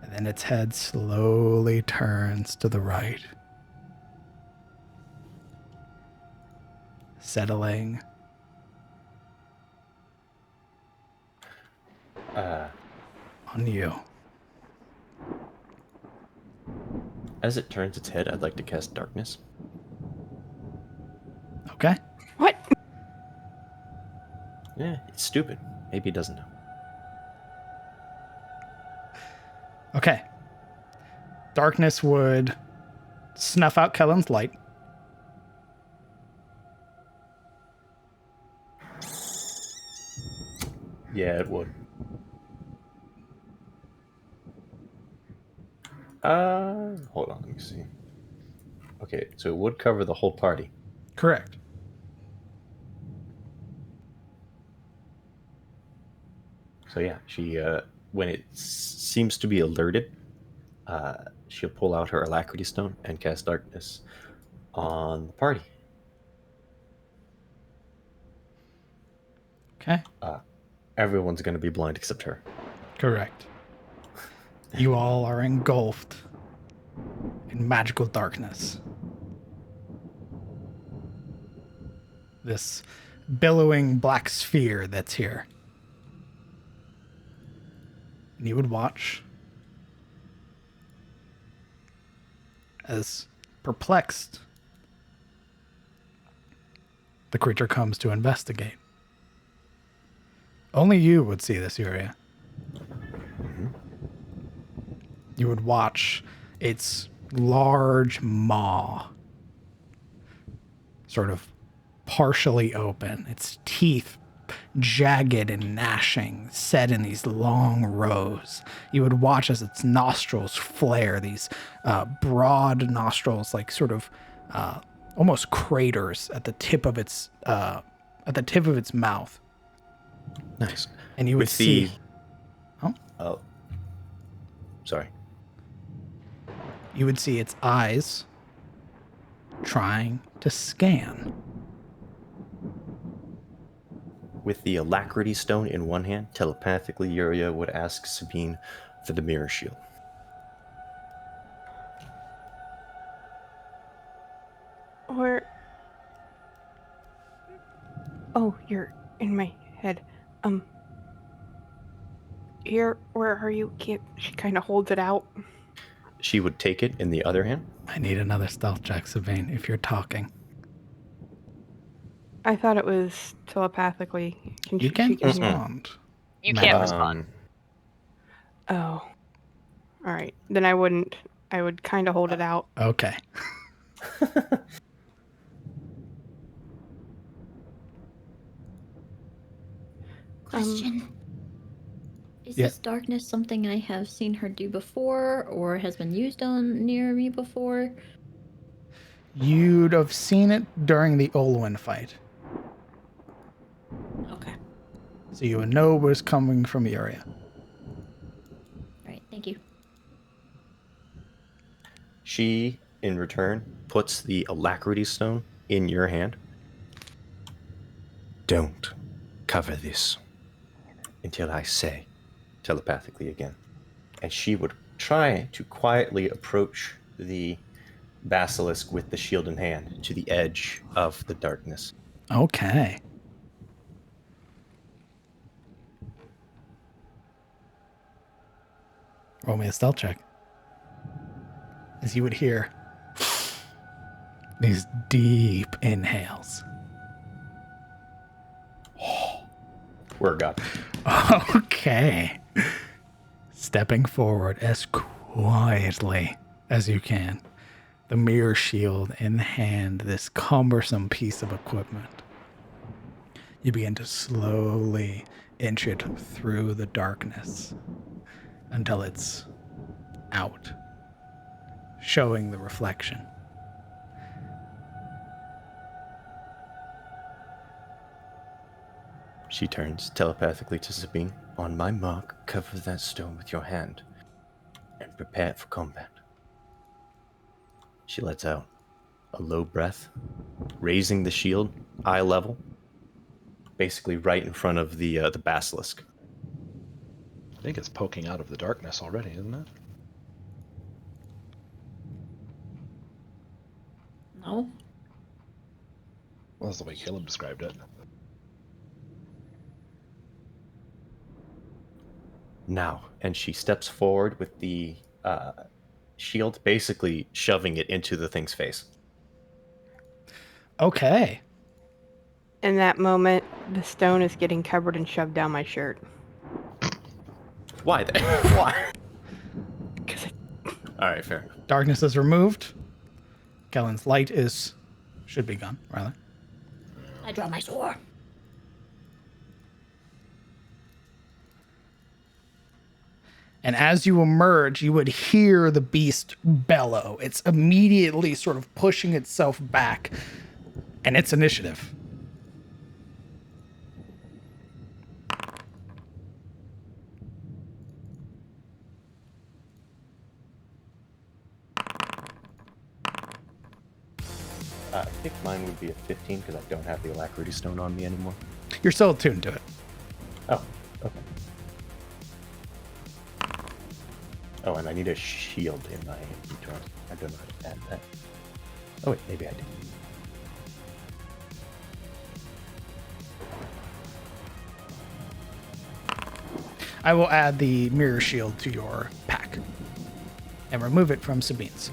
And then its head slowly turns to the right, settling on you. As it turns its head, I'd like to cast darkness. Okay? What? Yeah, it's stupid. Maybe it doesn't know. Okay. Darkness would snuff out Kellen's light. Yeah, it would. Hold on, let me see. Okay, so it would cover the whole party. Correct. So yeah, she when it seems to be alerted, she'll pull out her alacrity stone and cast darkness on the party. Okay? Everyone's going to be blind except her. Correct. You all are engulfed in magical darkness. This billowing black sphere that's here. And you would watch as perplexed, the creature comes to investigate. Only you would see this, Yuria. You would watch its large maw sort of partially open, its teeth jagged and gnashing, set in these long rows. You would watch as its nostrils flare, these broad nostrils, like sort of almost craters at the tip of its mouth. Nice. And you would With see. Oh, sorry. You would see its eyes trying to scan. With the alacrity stone in one hand, telepathically, Yuria would ask Sabine for the mirror shield. Or... Oh, you're in my head. Here, where are you? She kind of holds it out. She would take it in the other hand. I need another stealth check, Sabine, if you're talking. I thought it was telepathically. You can respond. You can't respond. Oh. All right. Then I wouldn't. I would kind of hold it out. Okay. Question. Is this darkness something I have seen her do before or has been used on near me before? You'd have seen it during the Olwyn fight. Okay. So you would know it was coming from Yuria. Alright, thank you. She, in return, puts the alacrity stone in your hand. Don't cover this until I say, telepathically again. And she would try to quietly approach the basilisk with the shield in hand to the edge of the darkness. Okay. Roll me a stealth check. As you would hear these deep inhales. We're God. Okay. Stepping forward as quietly as you can, the mirror shield in hand, this cumbersome piece of equipment. You begin to slowly inch it through the darkness until it's out, showing the reflection. She turns telepathically to Sabine. On my mark, cover that stone with your hand and prepare for combat. She lets out a low breath, raising the shield eye level, basically right in front of the basilisk. I think it's poking out of the darkness already, isn't it? No. Well, that's the way Caleb described it. Now, and she steps forward with the shield, basically shoving it into the thing's face. Okay. In that moment, the stone is getting covered and shoved down my shirt. Why then? Why? All right, fair. Darkness is removed. Kellen's light should be gone, rather. I draw my sword. And as you emerge, you would hear the beast bellow. It's immediately sort of pushing itself back, and its initiative. I think mine would be a 15 because I don't have the alacrity stone on me anymore. You're still attuned to it. Oh, okay. Oh, and I need a shield in my return. I don't know how to add that. Oh, wait, maybe I do. I will add the mirror shield to your pack and remove it from Sabine's.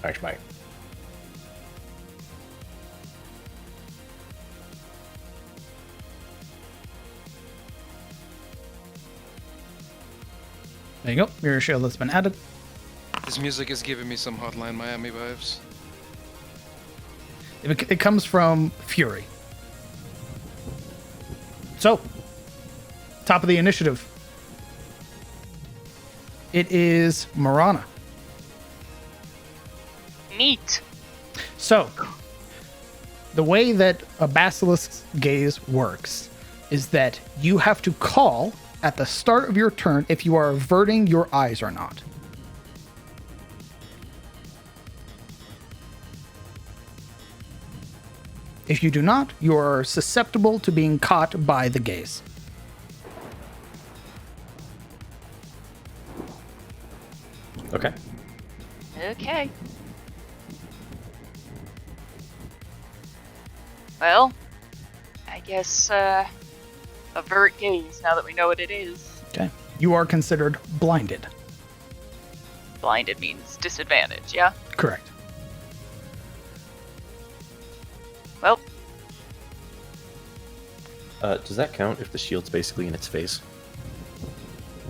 Actually, There you go. Mirror shield that's been added. This music is giving me some Hotline Miami vibes. It comes from Fury. So, top of the initiative. It is Marana. Neat. So, the way that a basilisk's gaze works is that you have to call at the start of your turn if you are averting your eyes or not. If you do not, you are susceptible to being caught by the gaze. okay. Okay. Well, I guess, avert gaze now that we know what it is. Okay. You are considered blinded. Blinded means disadvantage, yeah? Correct. Well, Does that count if the shield's basically in its face?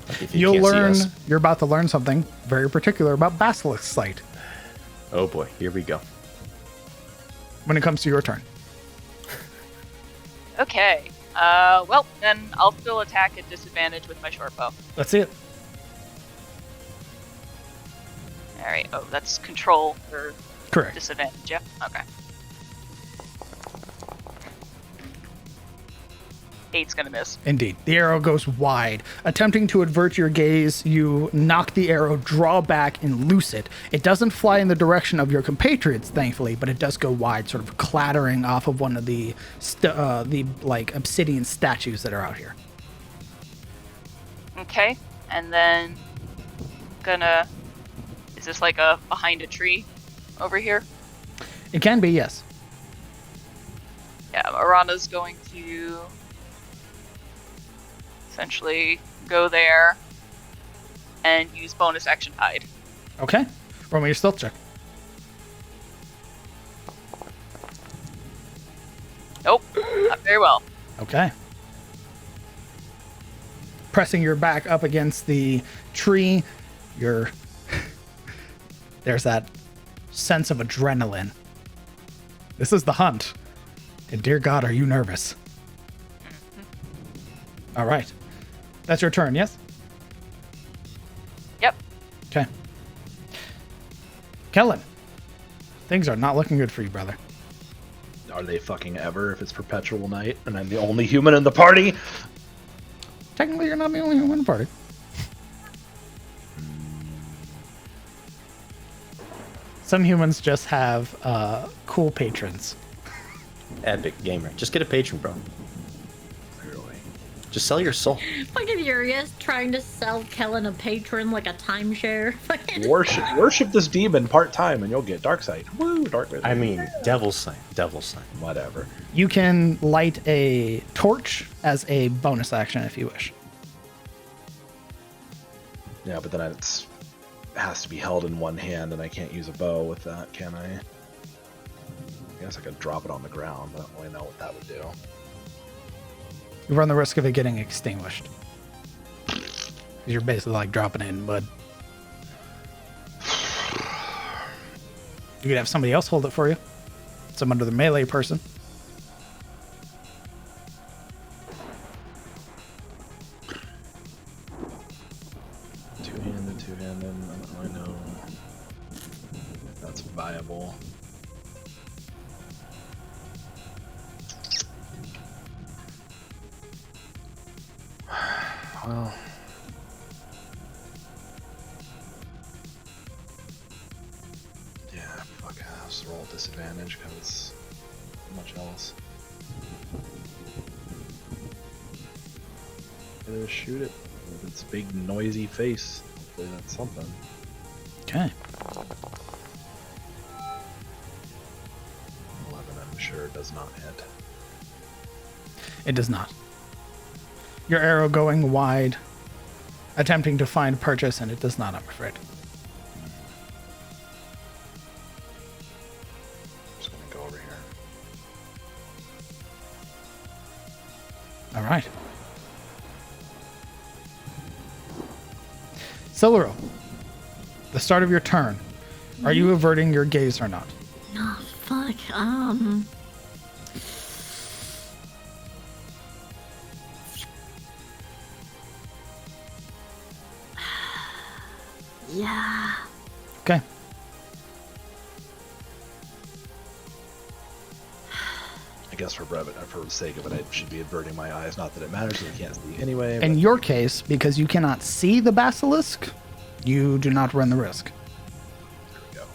Like if you You'll can't see learn, us? you're about to learn something very particular about basilisk sight Oh boy, here we go. when it comes to your turn. okay. Well, then I'll still attack at disadvantage with my short bow. Let's see it. Alright, oh, that's control for Correct. disadvantage, yeah? Okay. 8's gonna miss. Indeed. The arrow goes wide. Attempting to avert your gaze, you knock the arrow, draw back, and loose it. It doesn't fly in the direction of your compatriots, thankfully, but it does go wide, sort of clattering off of one of the obsidian statues that are out here. Okay, and then gonna... Is this like a behind a tree over here? It can be, yes. Yeah, Marana's going to essentially go there and use bonus action hide. Okay. Roll me your stealth check. Nope, not very well. Okay. Pressing your back up against the tree, there's that sense of adrenaline. This is the hunt. And dear God, are you nervous? All right. That's your turn, yes? Yep. Okay. Kellen, things are not looking good for you, brother. Are they fucking ever if it's perpetual night and I'm the only human in the party? Technically, you're not the only one in the party. Some humans just have cool patrons. Epic gamer. Just get a patron, bro. Clearly. Just sell your soul. Fucking furious, trying to sell Kellen a patron like a timeshare. Fucking Worship this demon part-time and you'll get dark sight. Woo, dark sight. I mean, devil's sign. Devil's sign. Whatever. You can light a torch as a bonus action if you wish. Yeah, but then it has to be held in one hand and I can't use a bow with that, can I? I guess I could drop it on the ground, but I don't really know what that would do. You run the risk of it getting extinguished. You're basically like dropping it in mud. You could have somebody else hold it for you. Some under the melee person. Two-handed, I don't really know if that's viable. Well, yeah, fuck, I have to roll disadvantage because much else. Gotta shoot it with its big noisy face. Hopefully that's something. Okay. 11, I'm sure, does not hit. It does not. Your arrow going wide, attempting to find purchase, and it does not, I'm afraid. All right. Celero, the start of your turn. Are you averting your gaze or not? Oh, fuck. Yeah. Okay. I guess for the sake of it, I should be averting my eyes. Not that it matters, I can't see anyway. In your case, because you cannot see the basilisk, you do not run the risk. There we go.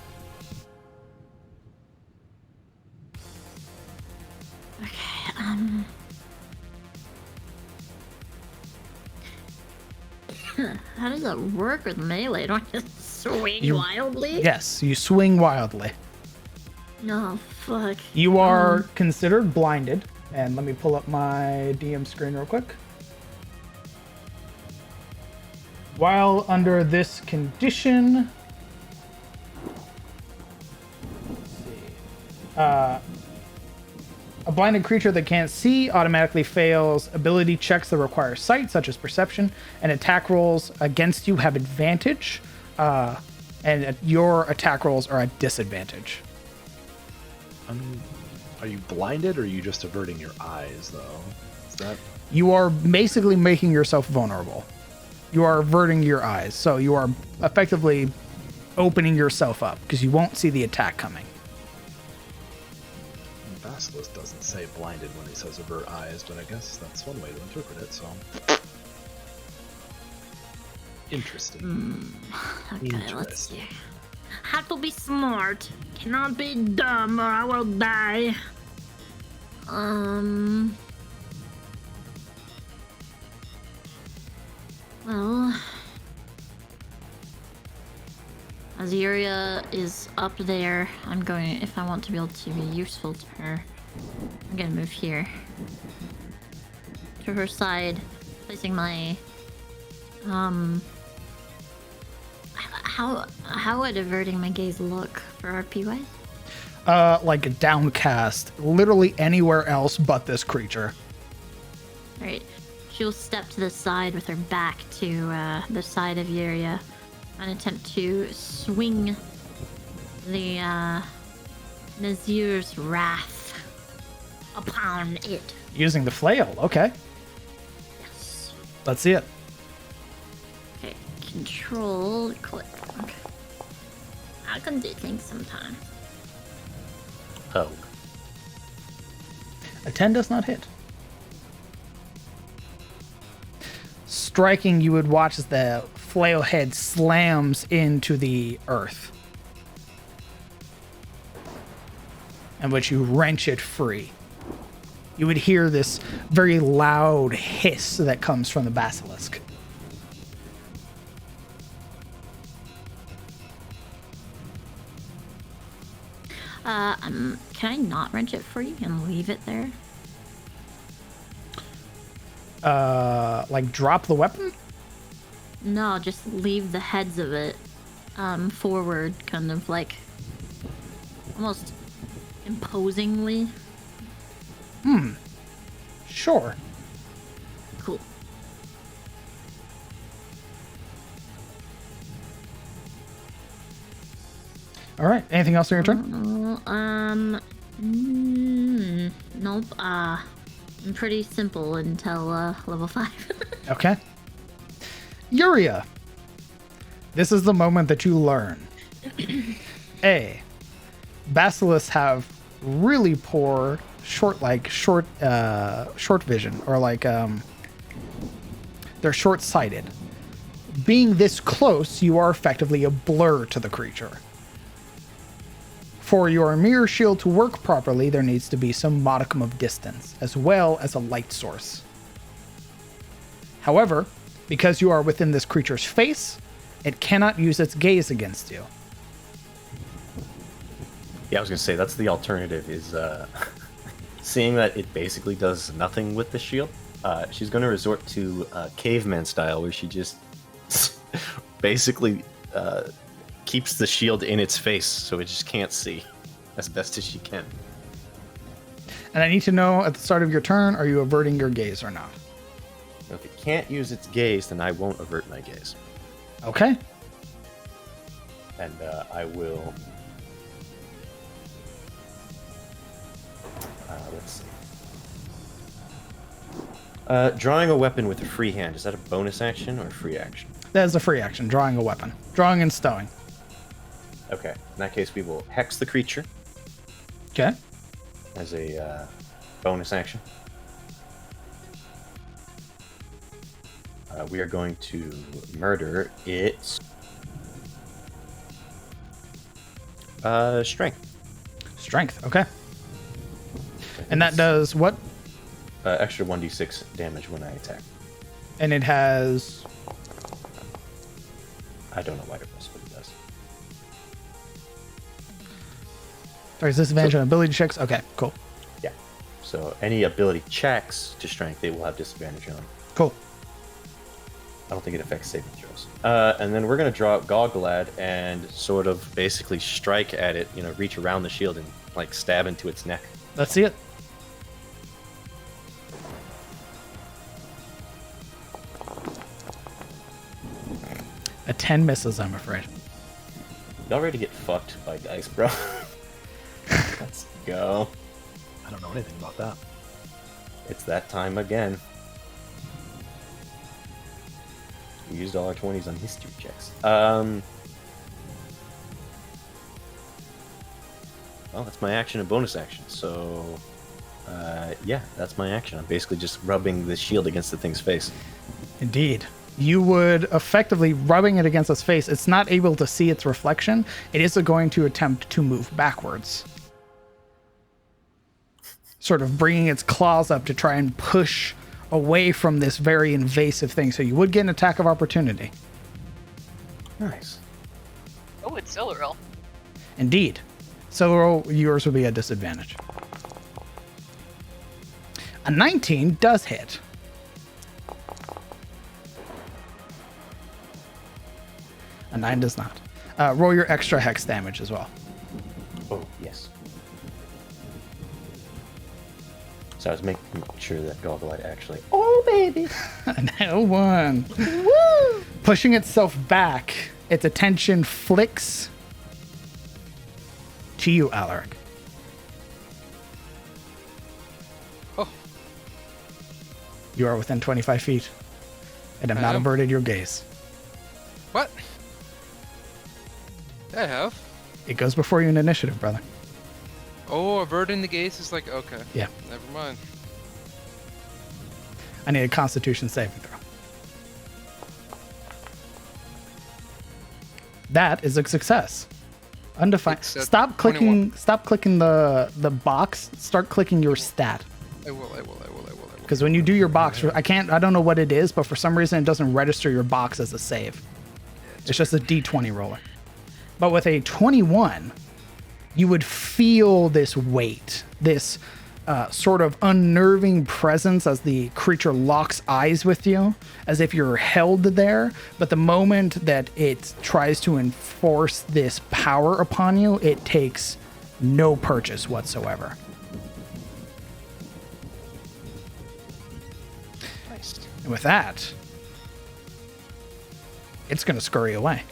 Okay, how does that work with melee? Do I just swing wildly? Yes, you swing wildly. No, fuck. You are considered blinded. And let me pull up my DM screen real quick. While under this condition, a blinded creature that can't see automatically fails ability checks that require sight, such as perception, and attack rolls against you have advantage, and your attack rolls are at disadvantage. Are you blinded, or are you just averting your eyes, though? Is that... You are basically making yourself vulnerable. You are averting your eyes, so you are effectively opening yourself up, because you won't see the attack coming. Basilisk doesn't say blinded when he says avert eyes, but I guess that's one way to interpret it, so... Interesting. Okay, let's see. Have to be smart. Cannot be dumb or I will die. Well, Aziria is up there. I'm going, if I want to be able to be useful to her, I'm gonna move here. To her side, placing my, how would averting my gaze look for RP wise? Like a downcast, literally anywhere else but this creature. Alright, she'll step to the side with her back to the side of Yuria and attempt to swing the Nazir's wrath upon it. Using the flail, okay. Yes. Let's see it. Okay, control, click. Okay. I can do things sometimes. Oh. A 10 does not hit. Striking, you would watch as the flail head slams into the earth, in which you wrench it free. You would hear this very loud hiss that comes from the basilisk. Can I not wrench it free and leave it there? Like drop the weapon? No, just leave the heads of it forward, kind of like almost imposingly. Sure. Cool. All right. Anything else on your turn? Nope. I'm pretty simple until level 5. Okay. Yuria. This is the moment that you learn. A. Basilisks have really poor short vision, or like they're short-sighted. Being this close, you are effectively a blur to the creature. For your mirror shield to work properly, there needs to be some modicum of distance, as well as a light source. However, because you are within this creature's face, it cannot use its gaze against you. Yeah, I was gonna say that's the alternative. Is seeing that it basically does nothing with the shield. She's gonna resort to caveman style, where she just basically keeps the shield in its face, so it just can't see as best as she can. And I need to know at the start of your turn, are you averting your gaze or not? If it can't use its gaze, then I won't avert my gaze. Okay. And I will... let's see. Drawing a weapon with a free hand, is that a bonus action or a free action? That is a free action, drawing a weapon. Drawing and stowing. Okay. In that case, we will hex the creature. Okay. As a bonus action. We are going to murder its strength. Strength, okay. And that does what? Extra 1d6 damage when I attack. And it has... I don't know why it does, but it does. There's disadvantage on ability checks. Okay, cool. Yeah. So any ability checks to strength, they will have disadvantage on. Cool. I don't think it affects saving throws. And then we're going to draw out Gogglad and sort of basically strike at it, reach around the shield and like stab into its neck. Let's see it. A 10 misses, I'm afraid. Y'all ready to get fucked by dice, bro? Let's go. I don't know anything about that. It's that time again. We used all our 20s on history checks. Well, that's my action and bonus action. So, yeah, that's my action. I'm basically just rubbing the shield against the thing's face. Indeed. You would effectively, rubbing it against its face, it's not able to see its reflection. It is going to attempt to move backwards. Sort of bringing its claws up to try and push away from this very invasive thing. So you would get an attack of opportunity. Nice. Oh, it's Silveril. Indeed. So yours will be a disadvantage. A 19 does hit. A 9 does not. Roll your extra hex damage as well. Oh, yes. So I was making sure that Gogglite actually... Oh, baby! No one. Woo! Pushing itself back, its attention flicks to you, Alaric. Oh. You are within 25 feet and have not averted your gaze. What? I have. It goes before you in initiative, brother. Oh, averting the gaze is like, okay. Yeah. Never mind. I need a Constitution saving throw. That is a success. Undefined. It's at Stop clicking. 21. Stop clicking the box. Start clicking your stat. I will. Because when you do your box, I don't know what it is, but for some reason it doesn't register your box as a save. It's just a D20 roller. But with a 21, you would feel this weight, this sort of unnerving presence as the creature locks eyes with you, as if you're held there. But the moment that it tries to enforce this power upon you, it takes no purchase whatsoever. Nice. And with that, it's going to scurry away.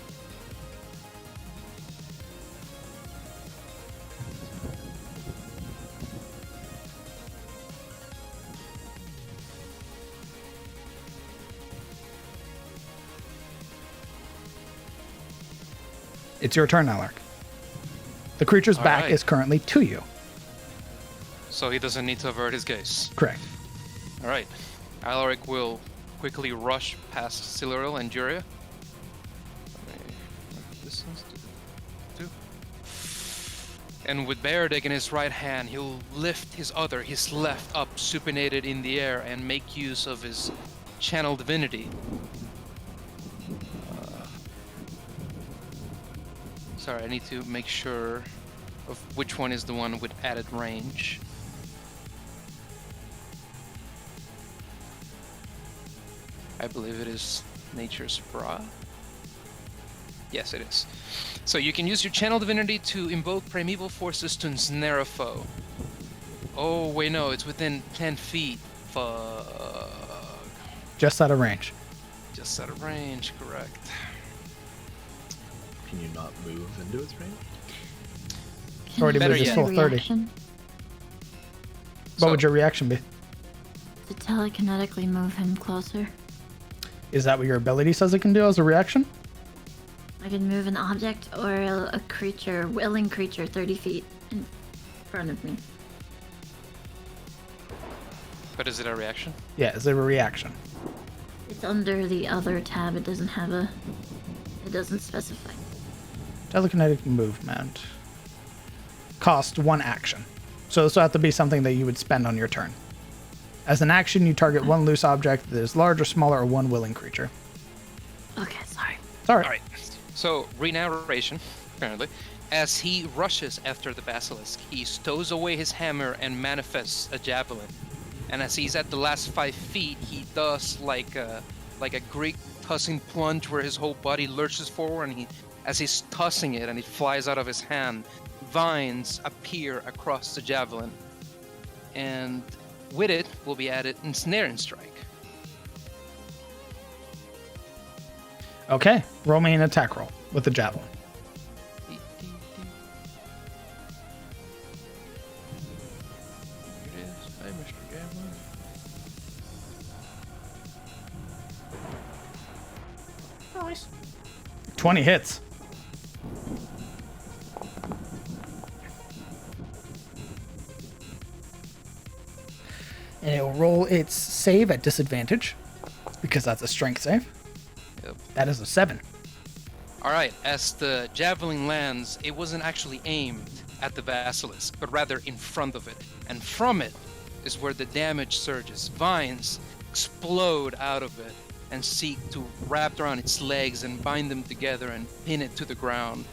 It's your turn, Alaric. The creature's All back right. is currently to you. So he doesn't need to avert his gaze. Correct. All right. Alaric will quickly rush past Siluril and Juria. Distance two. And with Beardeg in his right hand, he'll lift his left, up, supinated in the air, and make use of his channel divinity. Sorry, I need to make sure of which one is the one with added range. I believe it is Nature's Bra. Yes, it is. So you can use your channel divinity to invoke primeval forces to ensnare a foe. Oh, wait, no, it's within 10 feet. Fuck. Just out of range. Just out of range, correct. Can you not move into its range? Can Already I moved use its my full 30. reaction What would your reaction be? to telekinetically move him closer? Is that what your ability says it can do as a reaction? I can move an object or a creature, willing creature, 30 feet in front of me. But is it a reaction? Yeah, is it a reaction? It's under the other tab. It doesn't have a. It doesn't specify. Telekinetic movement. Cost 1 action. So this will have to be something that you would spend on your turn. As an action, you target 1 loose object that is large or smaller or 1 willing creature. Okay, sorry. It's alright. All right. So, re-narration, apparently. As he rushes after the basilisk, he stows away his hammer and manifests a javelin. And as he's at the last 5 feet, he does like a Greek tossing plunge where his whole body lurches forward, and as he's tossing it and it flies out of his hand, vines appear across the javelin. And with it will be added ensnare and strike. Okay, roll me an attack roll with the javelin. Here it is. Hi, Mr. Javelin. 20 hits. And it will roll its save at disadvantage because that's a strength save. Yep. That is a 7. All right, as the javelin lands, it wasn't actually aimed at the basilisk, but rather in front of it. And from it is where the damage surges. Vines explode out of it and seek to wrap around its legs and bind them together and pin it to the ground.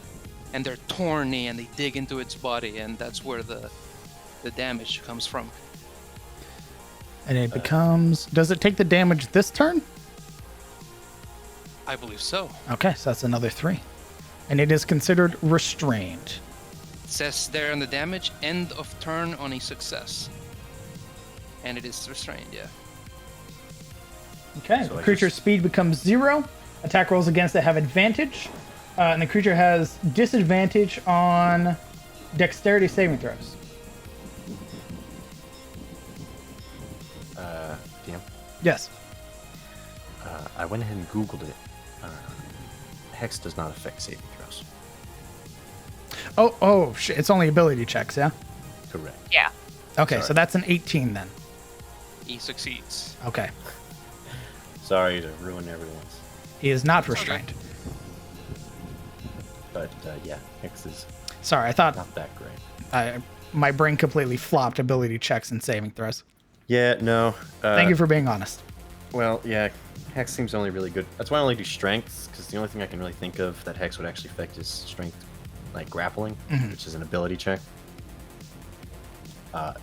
And they're thorny and they dig into its body, and that's where the damage comes from. And it becomes... Does it take the damage this turn? I believe so. Okay, so that's another 3. And it is considered restrained. It says there on the damage, end of turn on a success. And it is restrained, yeah. Okay, So the I creature's just- speed becomes 0. Attack rolls against it have advantage. And the creature has disadvantage on dexterity saving throws. DM. Yes. I went ahead and Googled it. Hex does not affect saving throws. Oh, shit. It's only ability checks, yeah? Correct. Yeah. Okay, Sorry. so that's an 18 then. He succeeds. Okay. Sorry to ruin everyone's. He is not restrained. But yeah, Hex is Sorry, I thought not that great. my brain completely flopped ability checks and saving throws. Yeah, no. Thank you for being honest. Well, yeah, Hex seems only really good. That's why I only do strengths, because the only thing I can really think of that Hex would actually affect is strength, like grappling, which is an ability check.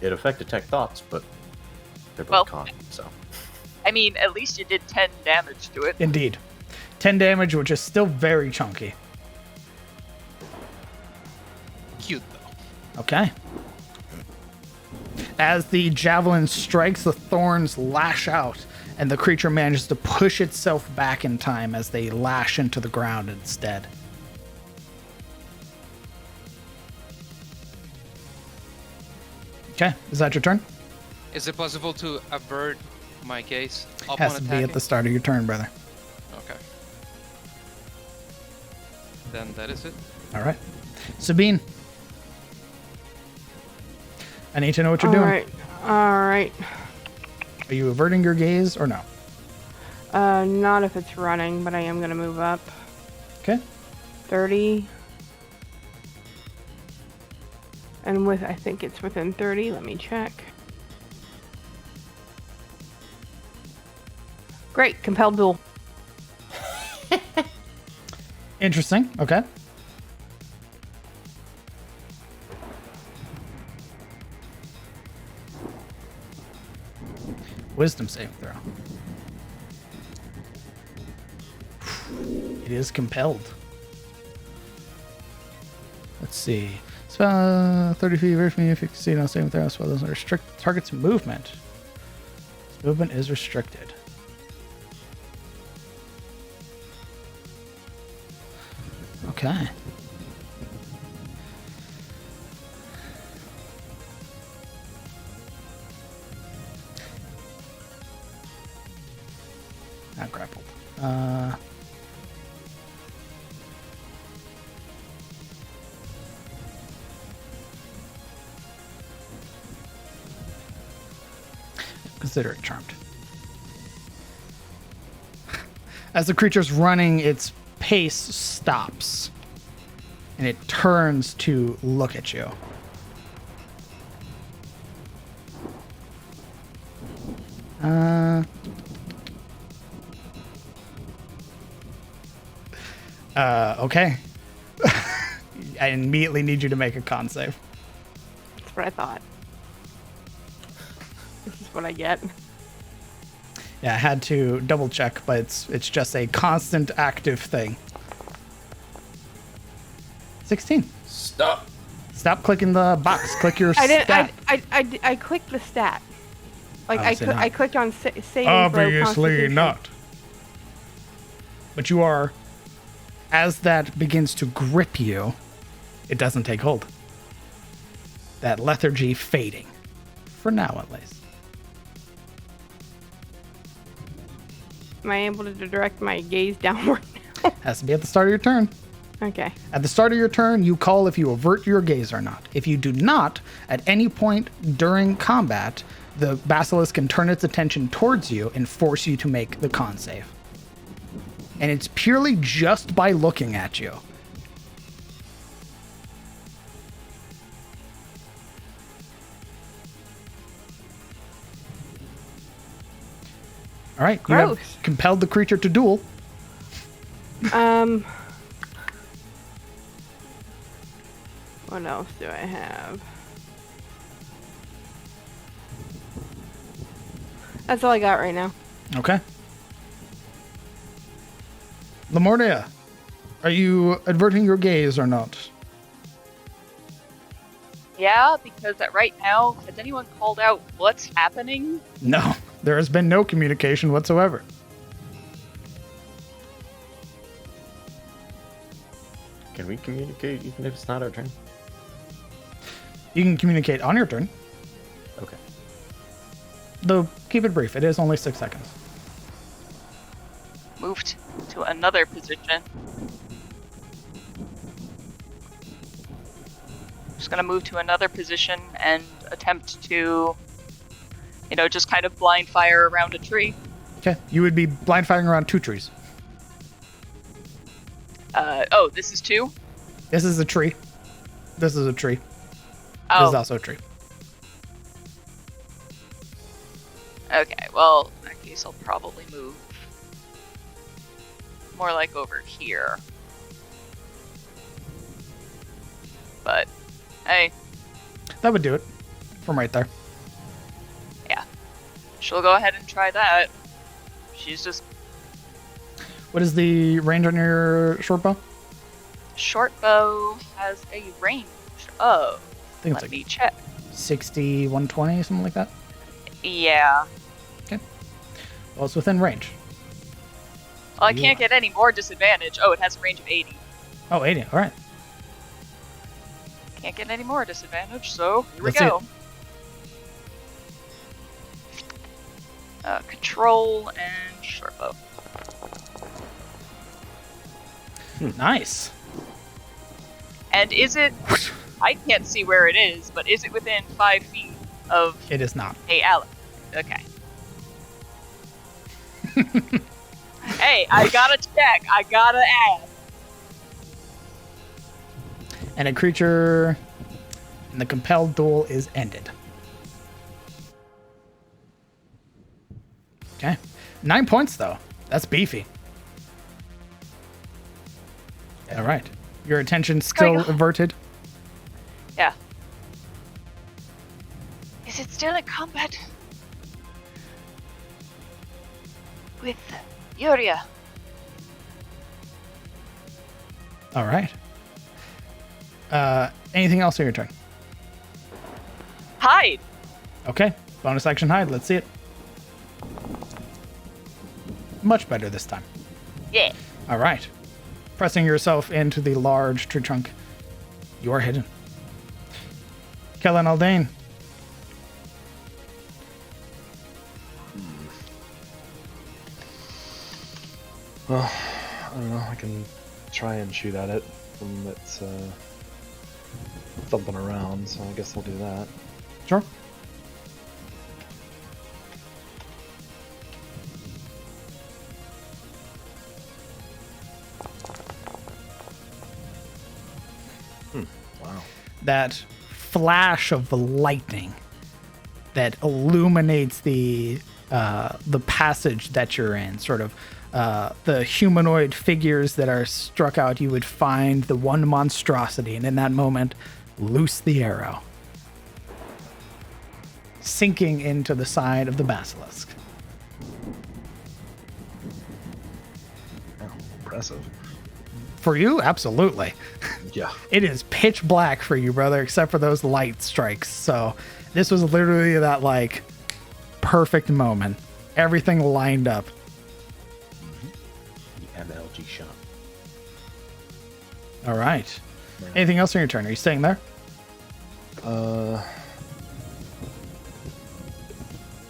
It affect detect thoughts, but they're both Well- con, so. I mean, at least you did 10 damage to it. Indeed. 10 damage, which is still very chunky. Cute, though. Okay. As the javelin strikes, the thorns lash out, and the creature manages to push itself back in time as they lash into the ground instead. Okay, is that your turn? Is it possible to avert my gaze upon Has to be attacking? at the start of your turn, brother. Okay. Then that is it. All right. Sabine. I need to know what you're doing. All right. Are you averting your gaze or no? Not if it's running, but I am gonna move up. Okay. 30. And I think it's within 30. Let me check. Great, compelled duel. Interesting. Okay. Wisdom saving throw. It is compelled. Let's see. Spell 30 feet away from you if you succeed on saving throw. Spell doesn't restrict target's movement. Its movement is restricted. Okay. Not grappled. Consider it charmed. As the creature's running, its pace stops. And it turns to look at you. Okay. I immediately need you to make a con save. That's what I thought. This is what I get. Yeah, I had to double check, but it's just a constant active thing. 16. Stop. Stop clicking the box. Click your stat. I clicked the stat. Like Obviously not. I clicked on saving throw. Obviously Constitution. not. But you are, as that begins to grip you, it doesn't take hold. That lethargy fading. For now, at least. Am I able to direct my gaze downward now? Has to be at the start of your turn. Okay. At the start of your turn, you call if you avert your gaze or not. If you do not, at any point during combat, the basilisk can turn its attention towards you and force you to make the con save. And it's purely just by looking at you. All right, you have Gross. compelled the creature to duel. What else do I have? That's all I got right now. Okay. Lamornia, are you averting your gaze or not? Yeah, because right now, has anyone called out what's happening? No, there has been no communication whatsoever. Can we communicate even if it's not our turn? You can communicate on your turn, Okay. though keep it brief. It is only 6 seconds. Moved to another position. Just gonna move to another position and attempt to, just kind of blind fire around a tree. Okay, you would be blind firing around 2 trees. Oh, this is 2? This is a tree. This is a tree. Oh. This is also a tree. Okay, well, in that case, I'll probably move more like over here. But, hey, That would do it from right there. yeah. She'll go ahead and try that. She's just What is the range on your short bow? short bow has a range of. I think it's Let like me check. 60, 120, something like that. Yeah. Well, it's within range. Well, I can't get any more disadvantage. Oh, it has a range of 80. Oh, 80. All right. Can't get any more disadvantage, so here we Let's see go. Control and short bow. Nice. And is it? I can't see where it is, but is it within 5 feet of It is not. a ally? Okay. Hey, I gotta check. I gotta ask. And a creature in the compelled duel is ended. Okay. 9 points, though. That's beefy. All right. Your attention still Going on. averted. Yeah. Is it still in combat? With Yuria. All right. Anything else on your turn? Hide. Okay. Bonus action hide. Let's see it. Much better this time. Yeah. All right. Pressing yourself into the large tree trunk. You are hidden. Kellen Aldane. Well, I don't know. I can try and shoot at it from its thumping around, so I guess I'll do that. Sure. Wow. That flash of lightning that illuminates the passage that you're in, sort of the humanoid figures that are struck out. You would find the one monstrosity, and in that moment, loose the arrow, sinking into the side of the basilisk. Oh, impressive. For you, absolutely. Yeah. It is pitch black for you, brother, except for those light strikes. So this was literally that like perfect moment. Everything lined up. The MLG shot. All right. Anything else on your turn? Are you staying there?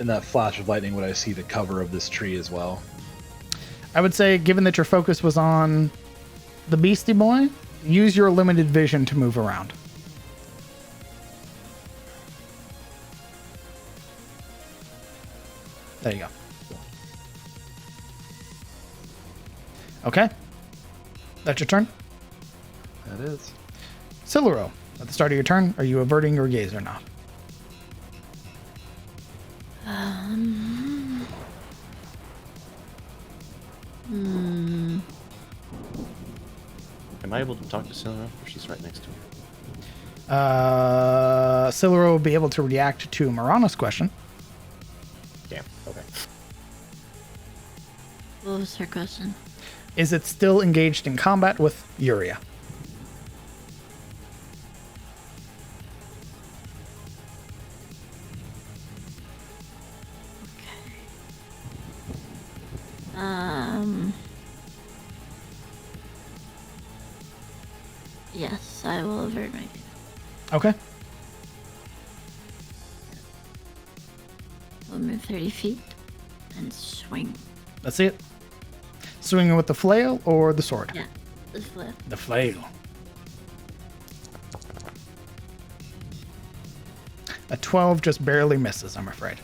In that flash of lightning, would I see the cover of this tree as well? I would say, given that your focus was on the Beastie Boy, use your limited vision to move around. There you go. Okay. That's your turn. That is. Siluro, at the start of your turn, are you averting your gaze or not? Am I able to talk to Silura, or she's right next to me? Siluro will be able to react to Marana's question. Damn. Okay. What was her question? Is it still engaged in combat with Yuria? Yes, I will avert my gaze. Okay. We'll move 30 feet and swing. Let's see it. Swinging with the flail or the sword? Yeah, the flip. The flail. A 12 just barely misses, I'm afraid.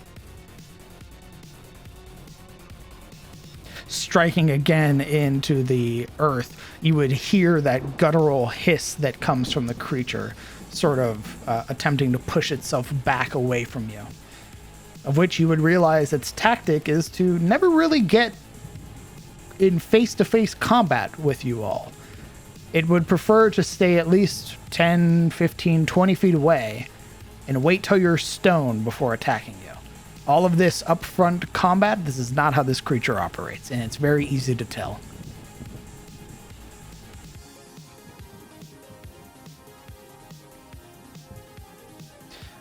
Striking again into the earth, you would hear that guttural hiss that comes from the creature, sort of attempting to push itself back away from you. Of which you would realize its tactic is to never really get in face-to-face combat with you all. It would prefer to stay at least 10, 15, 20 feet away and wait till you're stone before attacking you. All of this upfront combat, this is not how this creature operates, and it's very easy to tell.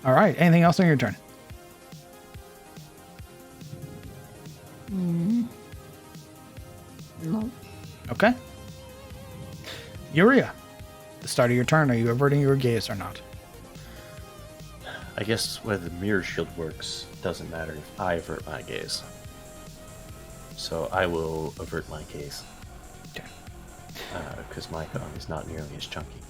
All right, anything else on your turn? No. Okay. Yuria, the start of your turn, are you averting your gaze or not? I guess whether the mirror shield works doesn't matter if I avert my gaze. So I will avert my gaze. Okay. Because my thumb is not nearly as chunky.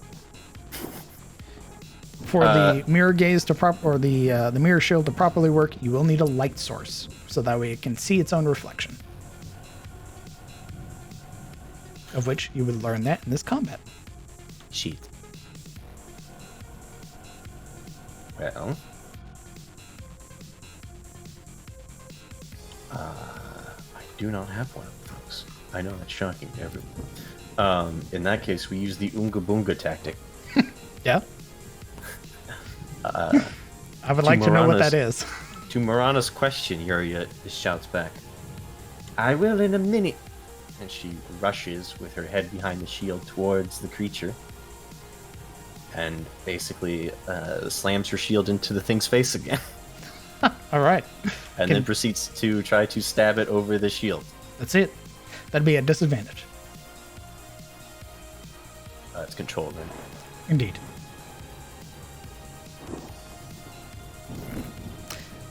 For the mirror gaze to the mirror shield to properly work, you will need a light source, so that way it can see its own reflection. Of which you would learn that in this combat. Sheet. Well. I do not have one of those. I know that's shocking to everyone. In that case, we use the Oonga Boonga tactic. Yeah. I would like to know what that is. To Marana's question, Yuria shouts back, "I will in a minute." And she rushes with her head behind the shield towards the creature. and basically slams her shield into the thing's face again. All right. And then proceeds to try to stab it over the shield. That's it. That'd be a disadvantage. It's controlled, right? Indeed.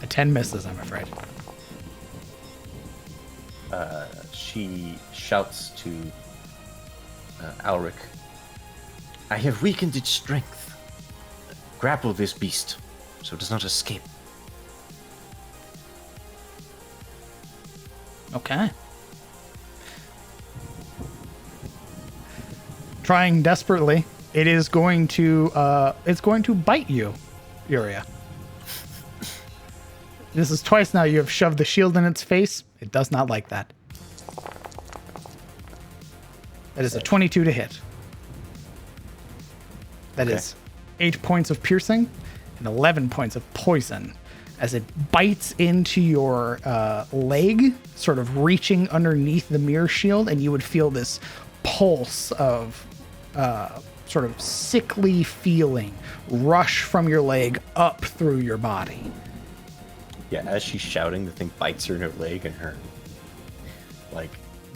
A 10 misses, I'm afraid. She shouts to Alric, I have weakened its strength. Grapple this beast, so it does not escape. Okay. Trying desperately, it's going to bite you, Uria. This is twice now you have shoved the shield in its face. It does not like that. That is a 22 to hit. That is 8 points of piercing and 11 points of poison as it bites into your leg, sort of reaching underneath the mirror shield, and you would feel this pulse of sort of sickly feeling rush from your leg up through your body. Yeah, as she's shouting, the thing bites her in her leg, and her, like,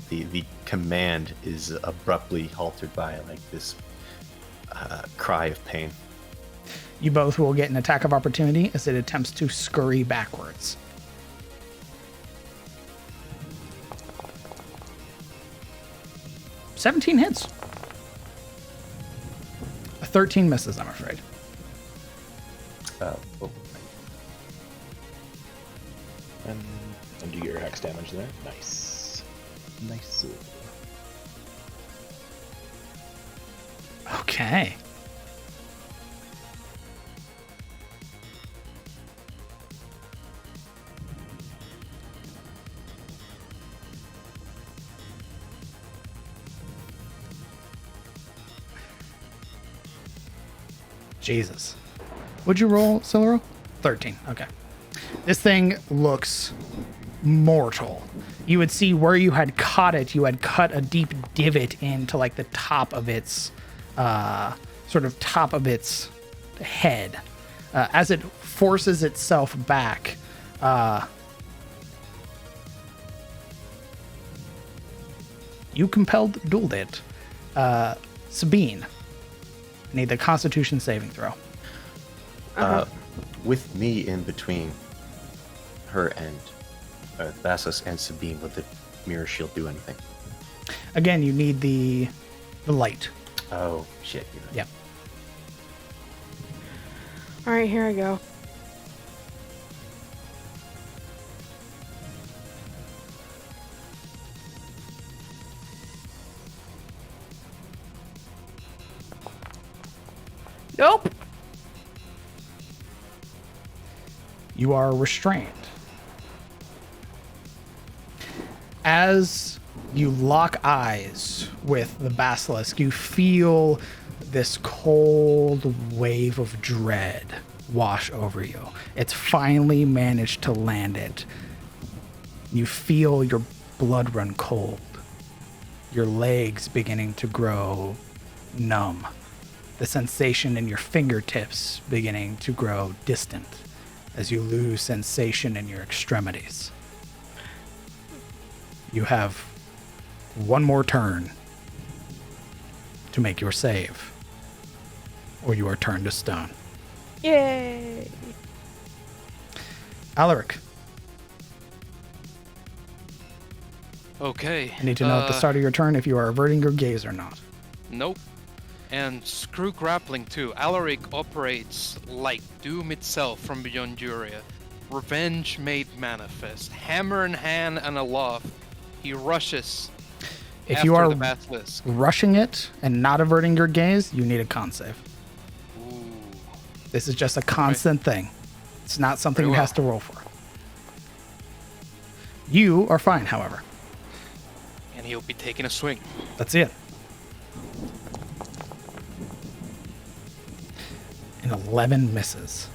the command is abruptly halted by, like, this cry of pain. You both will get an attack of opportunity as it attempts to scurry backwards. "17 hits. A 13 misses, I'm afraid. And do your hex damage there. Nice. Nice. Okay. Jesus. What'd you roll, Siluro? 13. Okay. This thing looks mortal. You would see where you had caught it, you had cut a deep divot into like the top of its sort of top of its head. As it forces itself back, you dueled it. Sabine, need the Constitution saving throw. With me in between her and Basilisk and Sabine, would the mirror shield do anything? Again, you need the light. Oh, shit. You're right. Yep. All right, here I go. Nope. You are restrained. As you lock eyes with the basilisk, you feel this cold wave of dread wash over you. It's finally managed to land it. You feel your blood run cold, your legs beginning to grow numb, the sensation in your fingertips beginning to grow distant as you lose sensation in your extremities. You have one more turn to make your save, or you are turned to stone. Yay! Alaric, Okay. I need to know at the start of your turn if you are averting your gaze or not. Nope. And screw grappling too. Alaric operates like Doom itself from beyond Uria. Revenge made manifest. Hammer in hand and aloft. He rushes If after you are the basilisk. rushing it and not averting your gaze, you need a con save. Ooh. This is just a constant thing. It's not something Very you well. have to roll for. You are fine, however. And he'll be taking a swing. That's it. And 11 misses.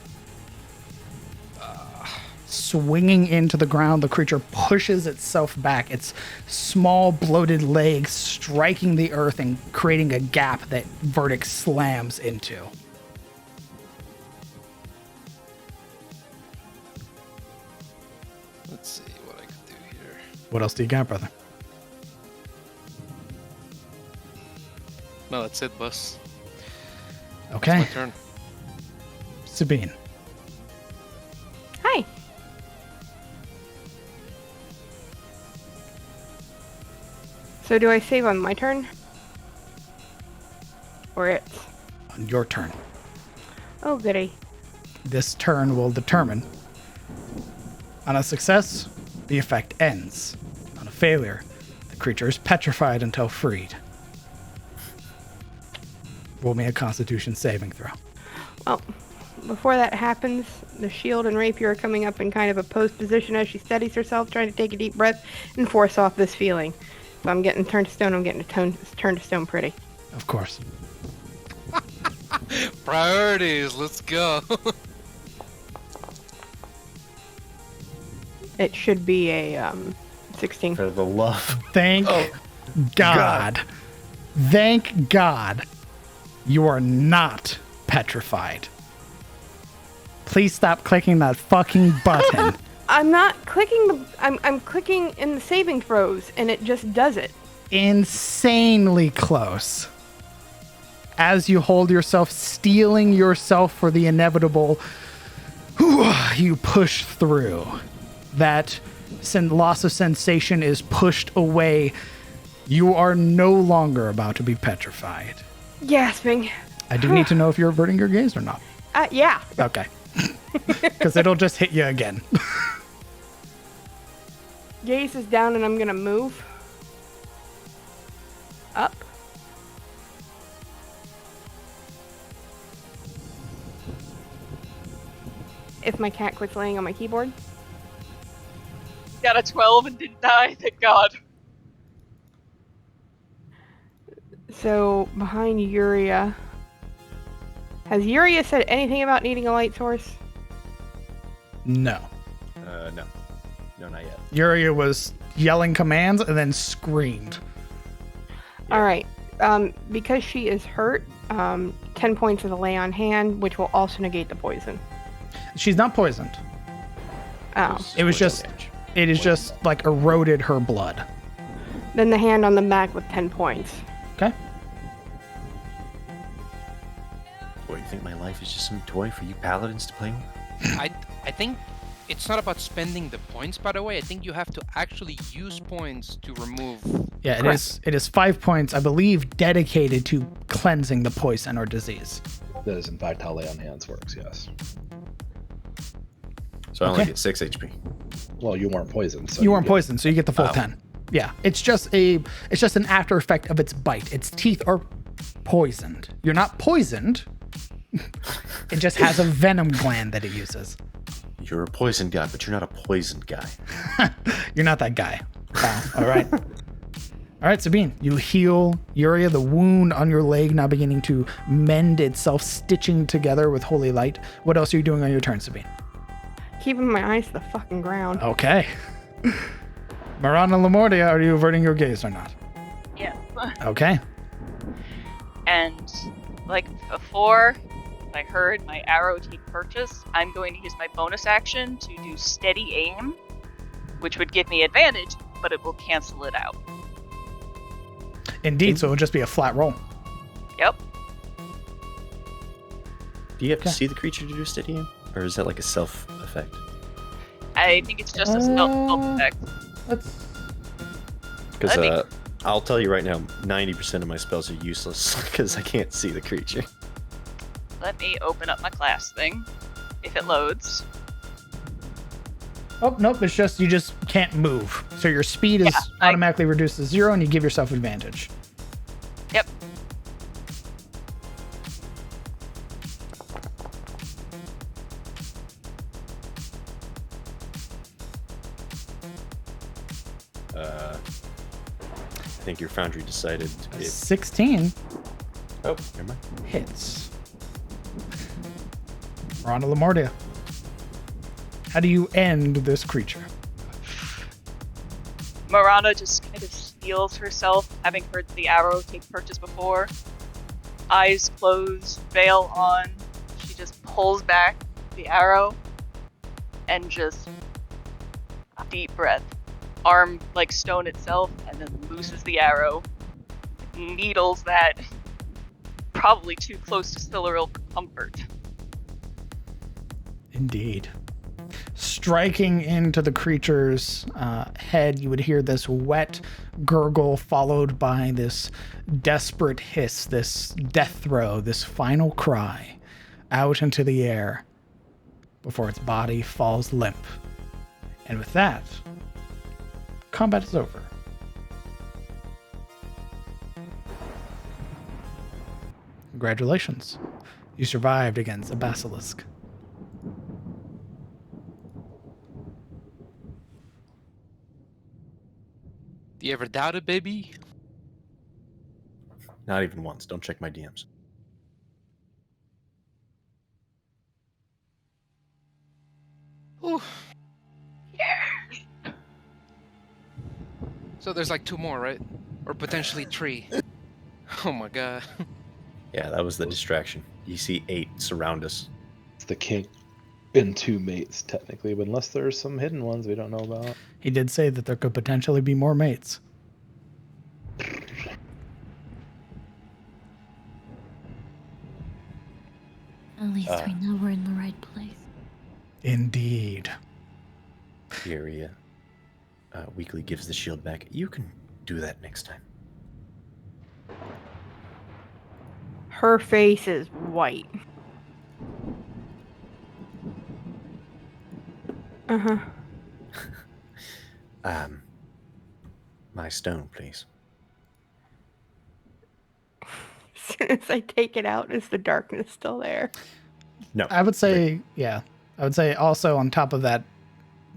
Swinging into the ground, the creature pushes itself back, its small, bloated legs striking the earth and creating a gap that Verdict slams into. Let's see what I can do here. What else do you got, brother? No, that's it, boss. Okay. My turn. Sabine. Hi. So do I save on my turn? Or it's? On your turn. Oh, goody. This turn will determine. On a success, the effect ends. On a failure, the creature is petrified until freed. Roll me a Constitution saving throw. Well, before that happens, the shield and rapier are coming up in kind of a posed position as she steadies herself, trying to take a deep breath and force off this feeling. If I'm getting turned to stone, I'm getting turned to stone pretty. Of course. Priorities, let's go. It should be a 16. For the love. Thank God. Thank God you are not petrified. Please stop clicking that fucking button. I'm not clicking I'm clicking in the saving throws and it just does it. Insanely close. As you hold yourself, steeling yourself for the inevitable, you push through. That loss of sensation is pushed away. You are no longer about to be petrified. Gasping. I do need to know if you're averting your gaze or not. Yeah. Okay. Because it'll just hit you again. Gaze is down and I'm gonna move up. If my cat quits laying on my keyboard. Got a 12 and didn't die, thank God. So behind Yuria. Has Yuria said anything about needing a light source? No. No. No, not yet. Yuria was yelling commands and then screamed. All right. Because she is hurt, 10 points of the lay on hand, which will also negate the poison. She's not poisoned. Oh. It was just, it is just like eroded her blood. Then the hand on the back with 10 points. Okay. What, you think my life is just some toy for you paladins to play with? I think it's not about spending the points, by the way. I think you have to actually use points to remove. Yeah, Correct. it is 5 points, I believe, dedicated to cleansing the poison or disease. That is in fact how lay on hands works, yes. So I only Okay. get 6 HP. Well, you weren't poisoned, so You weren't get- poisoned, so you get the full 10. Yeah, it's just an after effect of its bite. Its teeth are poisoned. You're not poisoned. It just has a venom gland that it uses. You're a poison guy, but you're not a poisoned guy. You're not that guy. Wow. All right. All right, Sabine, you heal Yuria, the wound on your leg now beginning to mend itself, stitching together with holy light. What else are you doing on your turn, Sabine? Keeping my eyes to the fucking ground. Okay. Marana Lamordia, are you averting your gaze or not? Yes. Okay. And like before I heard my arrow take purchase, I'm going to use my bonus action to do steady aim, which would give me advantage, but it will cancel it out. Indeed, so it'll just be a flat roll. Yep. Do you have to Okay. see the creature to do steady aim? Or is that like a self effect? I think it's just a stealth effect. Let's. Because Let me- I'll tell you right now, 90% of my spells are useless because I can't see the creature. Let me open up my class thing, if it loads. Oh, nope, it's just, you just can't move. So your speed is automatically reduced to 0 and you give yourself advantage. Yep. I think your foundry decided to be... 16 Oh, never mind. hits. Marana Lamordia. How do you end this creature? Marana just kind of steels herself, having heard the arrow take purchase before. Eyes closed, veil on. She just pulls back the arrow and just deep breath, arm like stone itself, and then looses the arrow. Needles that probably too close to Siluril for comfort. Indeed. Striking into the creature's head, you would hear this wet gurgle followed by this desperate hiss, this death throw, this final cry out into the air before its body falls limp. And with that, combat is over. Congratulations. You survived against a basilisk. Do you ever doubt it, baby? Not even once. Don't check my DMs. Ooh. So there's like 2 more, right? Or potentially 3. Oh my god. Yeah, that was the distraction. You see 8 surround us. It's the king and 2 mates, technically, but unless there's some hidden ones we don't know about. He did say that there could potentially be more mates. At least we know we're in the right place. Indeed. Furia weakly gives the shield back. You can do that next time. Her face is white. Uh-huh. My stone, please. As soon as I take it out, is the darkness still there? No. I would say, yeah. I would say also on top of that,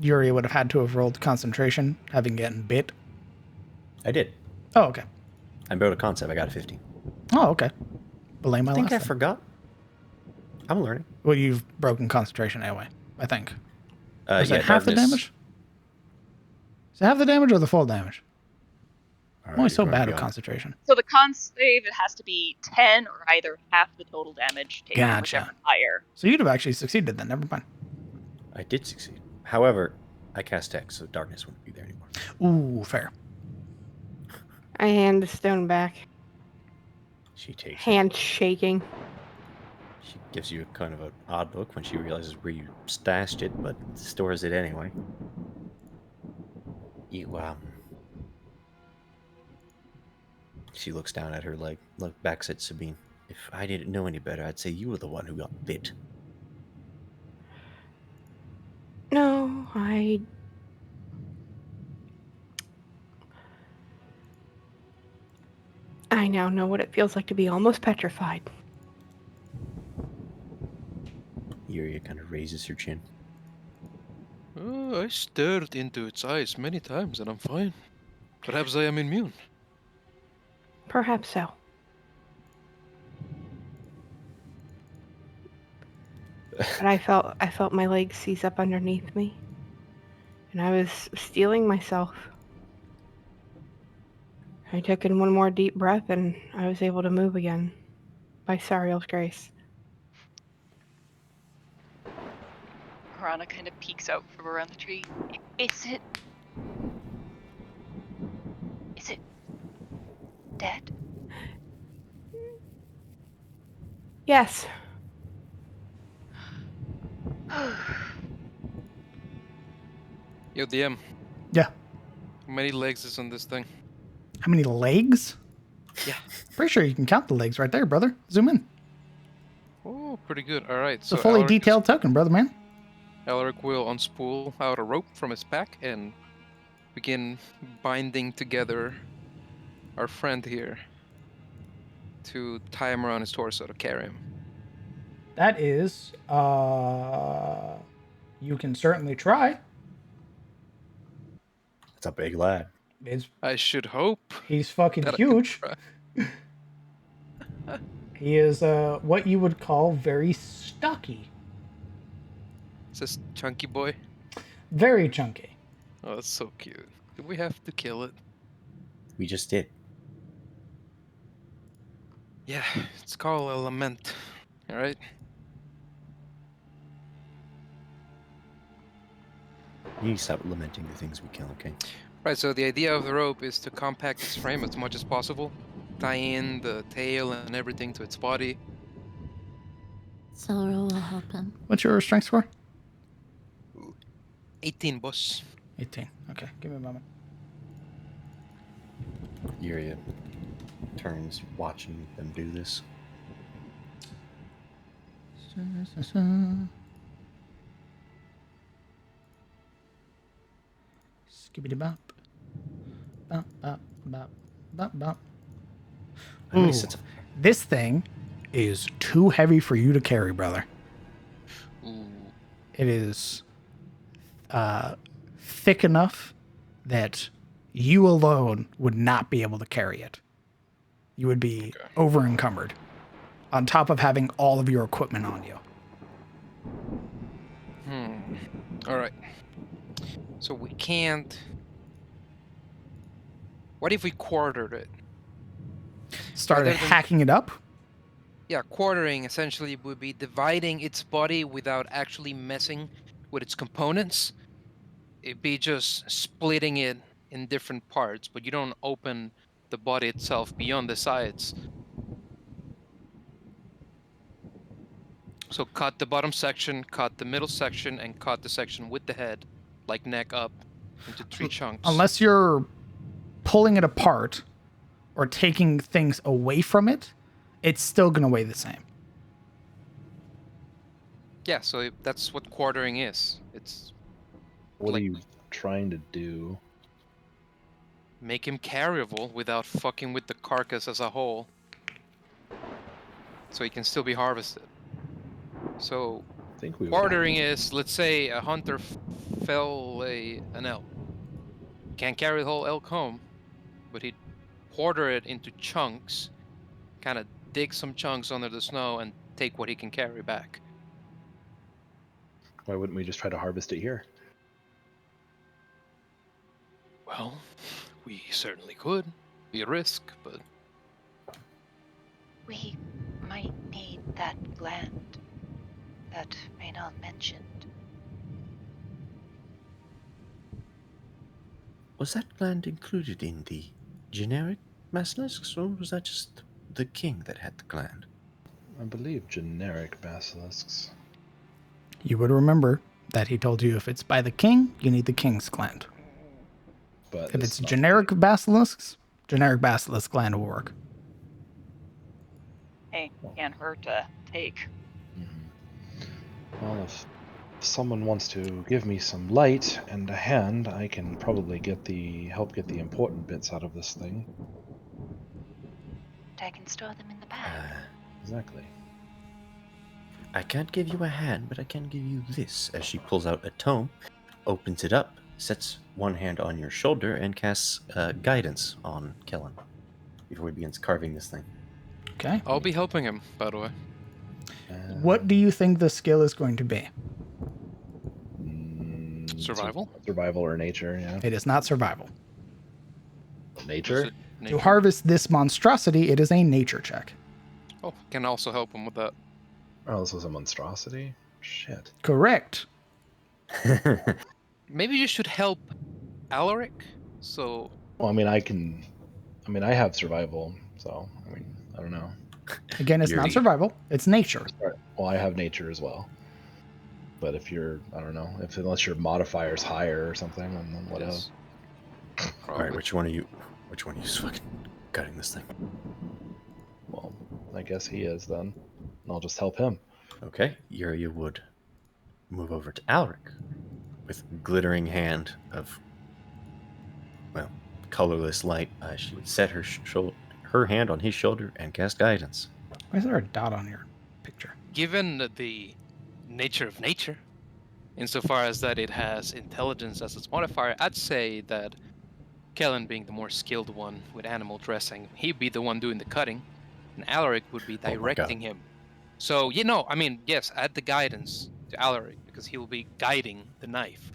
Yuri would have had to have rolled concentration, having gotten bit. I did. Oh, okay. I built a concept. I got a 15. Oh, okay. Belay my I think last I then. forgot. I'm learning. Well, you've broken concentration anyway, I think. Is Yeah, it half the darkness- damage? Is it half the damage or the full damage? All I'm only right, so you're going bad at beyond. concentration. So the con save, it has to be 10 or either half the total damage taken, Gotcha. whichever higher. So you'd have actually succeeded then. Never mind. I did succeed. However, I cast Hex, so darkness wouldn't be there anymore. Ooh, fair. I hand the stone back. She takes it. Hand shaking. She gives you a kind of an odd look when she realizes where you stashed it, but stores it anyway. She looks down at her leg, look back at Sabine. If I didn't know any better, I'd say you were the one who got bit. No, I now know what it feels like to be almost petrified. Yuria kind of raises her chin. I stared into its eyes many times and I'm fine. Perhaps I am immune. Perhaps so. But I felt my legs seize up underneath me. And I was steeling myself. I took in one more deep breath and I was able to move again. By Sariel's grace. Piranha kind of peeks out from around the tree. Is it dead? Yes. Yo, DM. Yeah. How many legs is on this thing? How many legs? Yeah. Pretty sure you can count the legs right there, brother. Zoom in. Oh, pretty good. All right. It's a fully detailed token, brother man. Alaric will unspool out a rope from his pack and begin binding together our friend here to tie him around his torso to carry him. That is, you can certainly try. That's a big lad. I should hope. He's fucking that I can huge. try. He is what you would call very stocky. Is this chunky boy? Very chunky. Oh, that's so cute. Do we have to kill it? We just did. Yeah, it's called a lament. Alright? You stop lamenting the things we kill, okay? Right, so the idea of the rope is to compact its frame as much as possible, tie in the tail and everything to its body. Silver will help him. What's your strength score? 18, boss. 18. Okay, give me a moment. Yuria turns watching them do this. Skibbity bop. Bop, bop, bop, bop, bop. How many Ooh, sets of this thing is too heavy for you to carry, brother. Ooh. It is thick enough that you alone would not be able to carry it. You would be over encumbered, on top of having all of your equipment on you. All right. So we can't. What if we quartered it? Started Rather than- hacking it up. Yeah, quartering essentially would be dividing its body without actually messing with its components. It'd be just splitting it in different parts, but you don't open the body itself beyond the sides. So cut the bottom section, cut the middle section, and cut the section with the head, like neck up, into 3 chunks. Unless you're pulling it apart or taking things away from it, it's still going to weigh the same. Yeah, so that's what quartering is. It's What like- are you trying to do? make him carryable without fucking with the carcass as a whole. So he can still be harvested. So I think we would quartering is, let's say a hunter fell an elk. Can't carry the whole elk home, but he'd quarter it into chunks, kind of dig some chunks under the snow and take what he can carry back. Why wouldn't we just try to harvest it here? Well, we certainly could. Be a risk, but We might need that gland that Reynald mentioned. Was that gland included in the generic basilisks, or was that just the king that had the gland? I believe generic basilisks. You would remember that he told you if it's by the king, you need the king's gland. But If this it's is not- generic basilisks, generic basilisk gland will work. Hey, can't hurt to take. Well, if someone wants to give me some light and a hand, I can probably help get the important bits out of this thing. And I can store them in the bag. Exactly. I can't give you a hand, but I can give you this. As she pulls out a tome, opens it up, sets one hand on your shoulder, and casts guidance on Kellen before he begins carving this thing. Okay. I'll be helping him, by the way. What do you think the skill is going to be? Survival? Survival or nature, yeah. It is not survival. Nature? Is it To nature? harvest this monstrosity, it is a nature check. Oh, can also help him with that. Oh, this was a monstrosity? Shit. Correct. Maybe you should help Alaric. So Well, I have survival, so, I don't know. Again, it's not Yuri. survival. It's nature. Well, I have nature as well. But if unless your modifier's higher or something, then whatever. yes. All right, which one are you is fucking gutting this thing? Well, I guess he is then. I'll just help him. Okay, Yuria would move over to Alric with glittering hand of, well, colorless light. She would set her hand on his shoulder and cast guidance. Why is there a dot on your picture? Given the nature of nature, insofar as that it has intelligence as its modifier, I'd say that Kellen, being the more skilled one with animal dressing, he'd be the one doing the cutting, and Alaric would be my God. directing him. So, yes, add the guidance to Alaric, because he will be guiding the knife.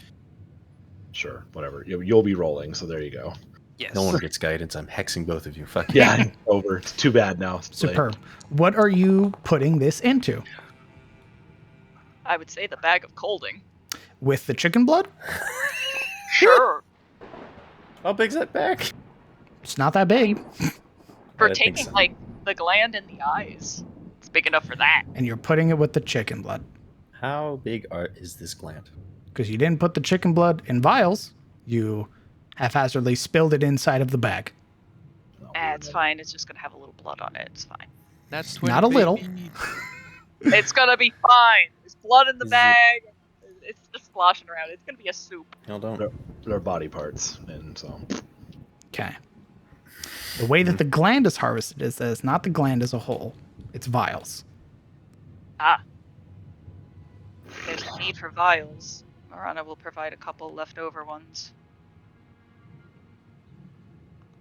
Sure, whatever. You'll be rolling, so there you go. Yes. No one gets guidance. I'm hexing both of you. Fuck you. Yeah, it's over. It's too bad now. It's late. Superb. What are you putting this into? I would say the bag of colding. With the chicken blood? Sure. How big's that bag? It's not that big. For I think taking, so. like, the gland in the eyes. It's big enough for that. And you're putting it with the chicken blood. How big is this gland? Because you didn't put the chicken blood in vials, you haphazardly spilled it inside of the bag. It's fine. It's just gonna have a little blood on it. It's fine. That's Not a little. It's gonna be fine. There's blood in the Is it- bag. It's just sloshing around. It's gonna be a soup. No, don't. They're body parts, and so Okay. The way that the gland is harvested is that it's not the gland as a whole. It's vials. Ah. If there's a need for vials, Marana will provide a couple leftover ones.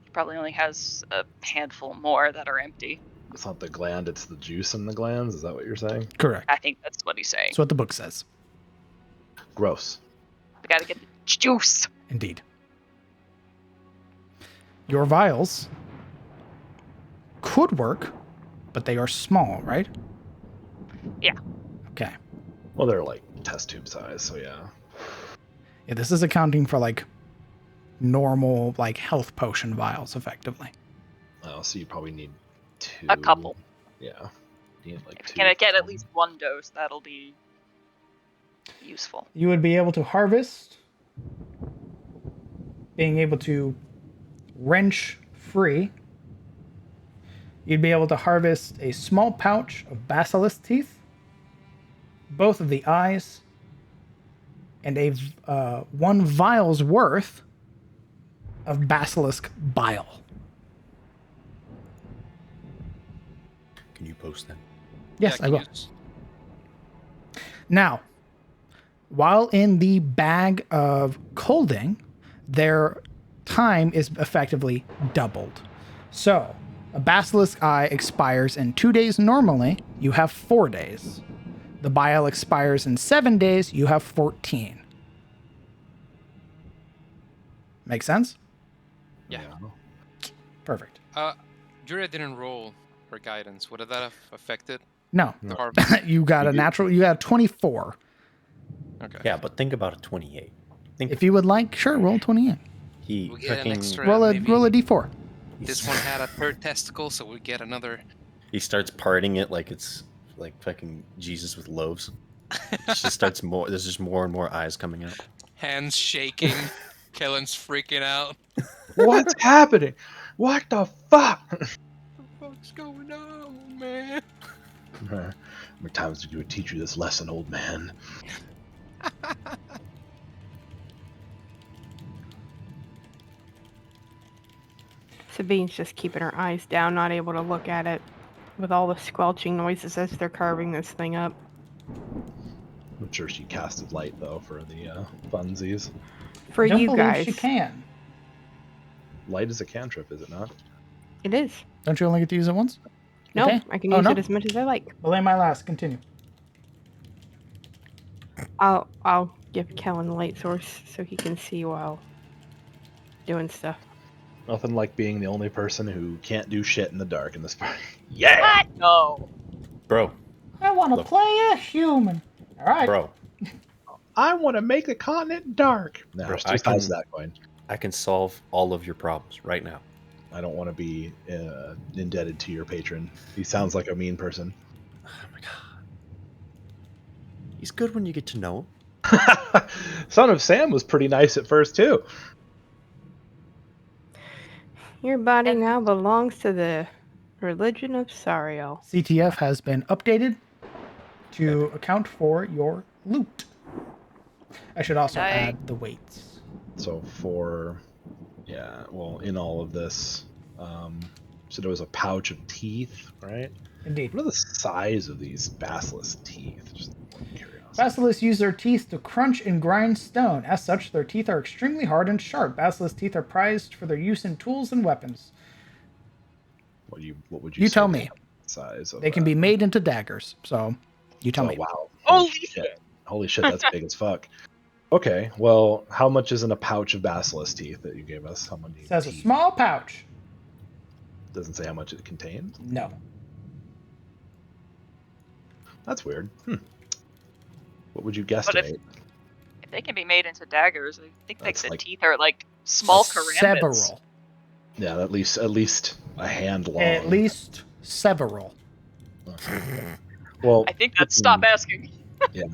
He probably only has a handful more that are empty. it's not the gland; it's the juice in the glands. Is that what you're saying? Correct. I think that's what he's saying. That's what the book says. Gross. We gotta get the juice. Indeed. Your vials could work, but they are small, right? Yeah. Okay. Well, they're like test tube size, so yeah. Yeah, this is accounting for like normal like health potion vials, effectively. So you probably need 2. A couple. Yeah. You need like If 2. you can get at least one dose, that'll be useful. You would be able to harvest, being able to wrench free. You'd be able to harvest a small pouch of basilisk teeth, both of the eyes, and a 1 vial's worth of basilisk bile. Can you post that? Yes, Yeah, I can will. you Now, while in the bag of colding, their time is effectively doubled. So, a basilisk eye expires in 2 days normally, you have 4 days. The bile expires in 7 days, you have 14. Make sense? Yeah. Perfect. Julia didn't roll her guidance. Would that have affected No, the harvest? you got a 24. Okay. Yeah, but think about a 28. If you would like, sure, roll 28. He We get an fucking extra. Roll a maybe. d4. This one had a third testicle, so we get another. he starts parting it like it's like fucking Jesus with loaves. It just starts more. There's just more and more eyes coming out. Hands shaking. Kellen's freaking out. What's happening? What the fuck? What's going on, man? How many times did you teach you this lesson, old man? Sabine's just keeping her eyes down, not able to look at it with all the squelching noises as they're carving this thing up. I'm sure she casted light though for the funsies. For I don't you believe guys, she can. Light is a cantrip, is it not? it is. Don't you only get to use it once? No, Okay. I can Oh, use no? it as much as I like. Belay my last. Continue. I'll give Kellen the light source so he can see while doing stuff. Nothing like being the only person who can't do shit in the dark in this party. Yeah! What? No. Bro, I want to Look. play a human. All right. bro, I want to make the continent dark. Nah, Bro, just how's that going? I can solve all of your problems right now. I don't want to be indebted to your patron. He sounds like a mean person. Oh my god. He's good when you get to know him. Son of Sam was pretty nice at first too. Your body now belongs to the religion of Sariel. CTF has been updated to account for your loot. I should also add the weights. So in all of this, so there was a pouch of teeth, right? Indeed. What are the size of these basilisk teeth? Just curiosity. Basilisks use their teeth to crunch and grind stone. As such, their teeth are extremely hard and sharp. Basilisk teeth are prized for their use in tools and weapons. What would you You say tell the me. Size of They can be made into daggers. So, you tell me. Wow. Holy Holy shit, that's big as fuck. Okay, well, how much is in a pouch of basilisk teeth that you gave us? How many It says a teeth? small pouch. Doesn't say how much it contains. No. That's weird. What would you But guesstimate? They can be made into daggers. I think like That's the like- teeth are like small karambits. Several. Yeah, at least a hand long. At least several. Well, I think that's stop asking. Yeah,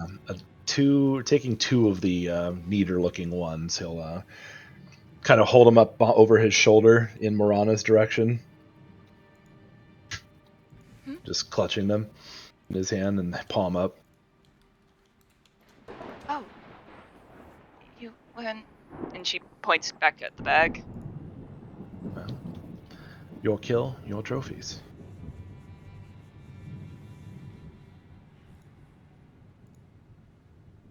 taking two of the neater looking ones, he'll kind of hold them up over his shoulder in Morana's direction, just clutching them in his hand and palm up. Oh. You when? And she points back at the bag. Well, your kill, your trophies.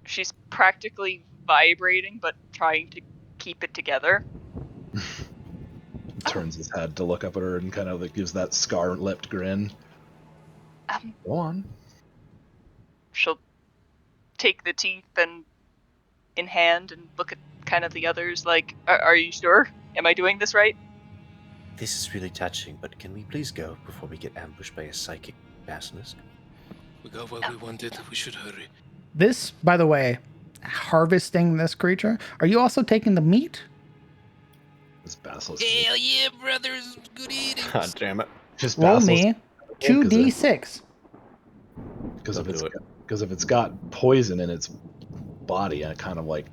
She's practically vibrating, but trying to keep it together. Turns his head to look up at her and kind of like gives that scar-lipped grin. Go on. She'll take the teeth and in hand and look at kind of the others like, are you sure? Am I doing this right? This is really touching, but can we please go before we get ambushed by a psychic basilisk? We got what we wanted. We should hurry. This, by the way, harvesting this creature, are you also taking the meat? This basilisk. Hell yeah, brothers. Good eating. God damn it. Just Roll basilisk. me 2d6. Because Don't do it. if it's got poison in its body, I kind of like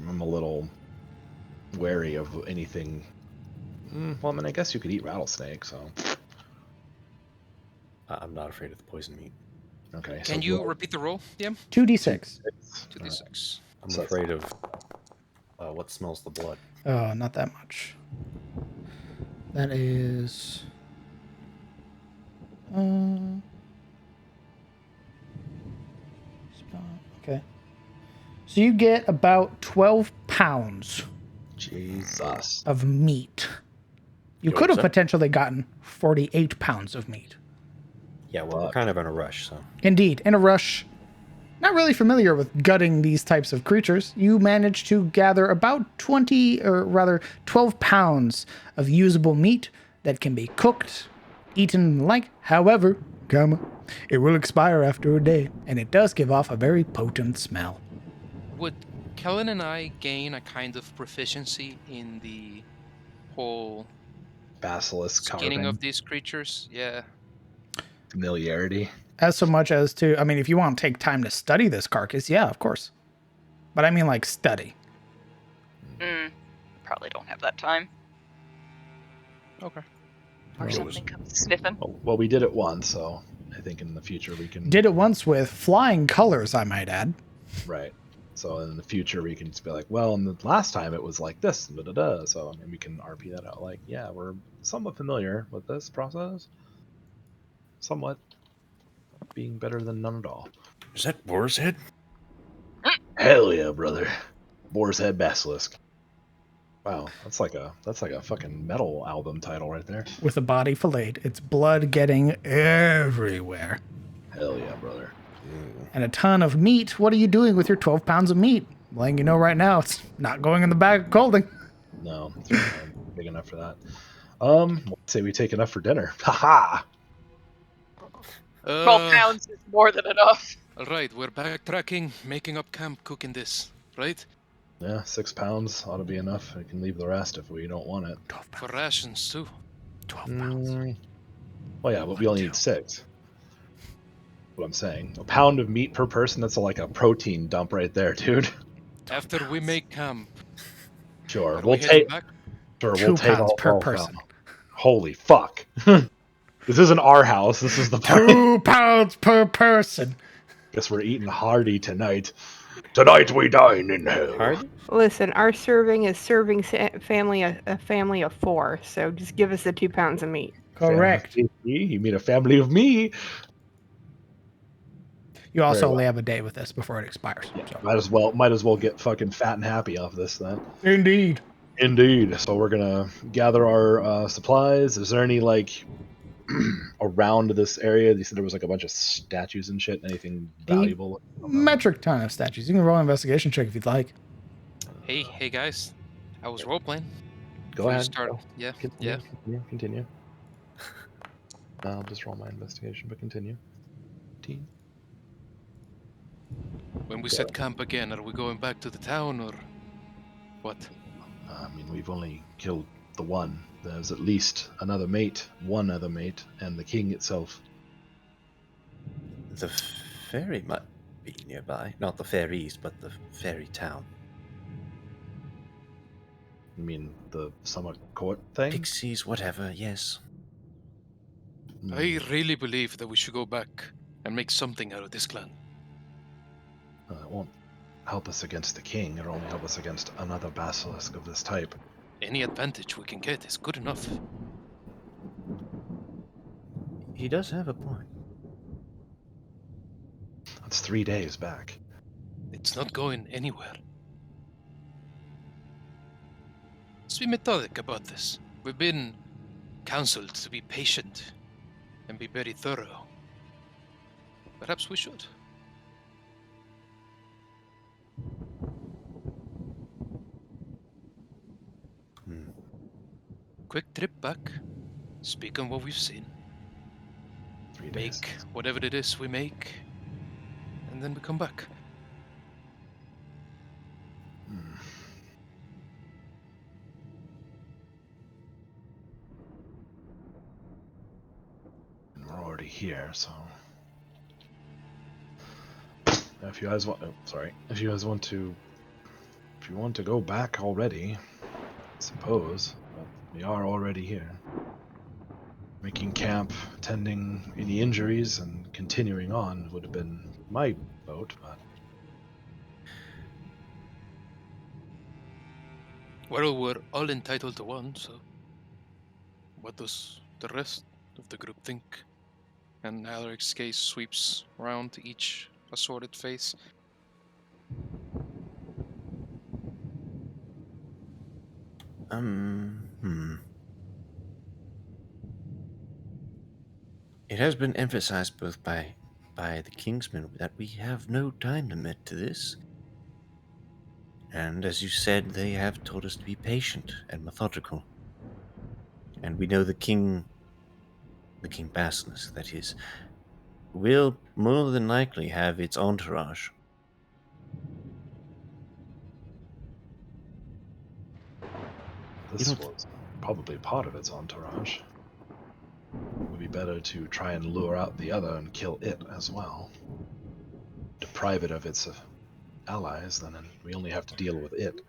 I'm a little wary of anything. Well, I mean, I guess you could eat rattlesnake, so I'm not afraid of the poison meat. okay. Can so you repeat the roll? Yeah. 2d6. 2d6. I'm So- afraid of what smells the blood. Oh, not that much. That is... Okay. So you get about 12 pounds Jesus. of meat. You Yo, could have what's up? potentially gotten 48 pounds of meat. Yeah, well, we're kind of in a rush, so. Indeed, in a rush. Not really familiar with gutting these types of creatures. You managed to gather about 12 pounds of usable meat that can be cooked, eaten like. However, it will expire after a day, and it does give off a very potent smell. Would Kellen and I gain a kind of proficiency in the whole Basilisk skinning carving. of these creatures? Yeah. Familiarity. As so much as to, I mean, if you want to take time to study this carcass, yeah, of course. But I mean like study. Probably don't have that time. Okay. Or something comes sniffing. Well, we did it once, so I think in the future we can. Did it once with flying colors, I might add. Right. So in the future we can just be like, well, and the last time it was like this, da da da. So I mean, we can RP that out. Like, yeah, we're somewhat familiar with this process. Somewhat. Being better than none at all. Is that Boar's Head? Hell yeah, brother. Boar's Head Basilisk. Wow, that's like a fucking metal album title right there. With a body filleted, its blood getting everywhere. Hell yeah, brother. And a ton of meat. What are you doing with your 12 pounds of meat? Letting you know right now, it's not going in the bag of holding. No, it's not big enough for that. Let's say we take enough for dinner. Haha. 12 pounds is more than enough. All right, we're backtracking, making up camp, cooking this, right? Yeah, 6 pounds ought to be enough. We can leave the rest if we don't want it. 12 For pounds. rations, too. 12 pounds. Well, yeah, but we only need 6. What I'm saying. A pound of meat per person, that's like a protein dump right there, dude. After we make camp, Sure, are we'll we heading take. back? Sure, 2 we'll take pounds all per 12 person. pounds. Holy fuck! This isn't our house. This is the party. 2 pounds per person. Guess we're eating hearty tonight. Tonight we dine in hell. Hard? Listen, our serving is serving family a family of 4, so just give us the 2 pounds of meat. Correct. Family of me? You mean a family of me? You also Very well. only have a day with this before it expires. Yeah, So. might as well get fucking fat and happy off this then. Indeed. Indeed. So we're gonna gather our supplies. Is there any like around this area? You said there was like a bunch of statues and shit. Anything valuable? Metric ton of statues. You can roll an investigation check if you'd like. Hey guys. I was role-playing. Go Before you ahead. start. Go. Yeah, Continue, yeah. Continue. I'll just roll my investigation, but continue. 15. When we Okay. set camp again, are we going back to the town or what? I mean, we've only killed the one. There's at least another mate, one other mate, and the king itself. The ferry might be nearby. Not the ferries, but the ferry town. I mean, the summer court thing? Pixies, whatever, yes. I really believe that we should go back and make something out of this clan. It won't help us against the king. It'll only help us against another basilisk of this type. Any advantage we can get is good enough. He does have a point. That's 3 days back. It's not going anywhere. Let's be methodic about this. We've been counseled to be patient and be very thorough. Perhaps we should. Quick trip back, speak on what we've seen, 3 days. make whatever it is we make, and then we come back. And we're already here, so if you guys want, if you guys want to, if you want to go back already, I suppose. But we are already here, making camp, tending any injuries, and continuing on would have been my vote. But Well, we're all entitled to one, so what does the rest of the group think? And Alaric's gaze sweeps round each assorted face. It has been emphasized both by the Kingsmen that we have no time limit to this. And as you said, they have told us to be patient and methodical. And we know the King Basilisk, that is, will more than likely have its entourage. this was probably part of its entourage. It would be better to try and lure out the other and kill it as well. Deprive it of its allies, then we only have to deal with it.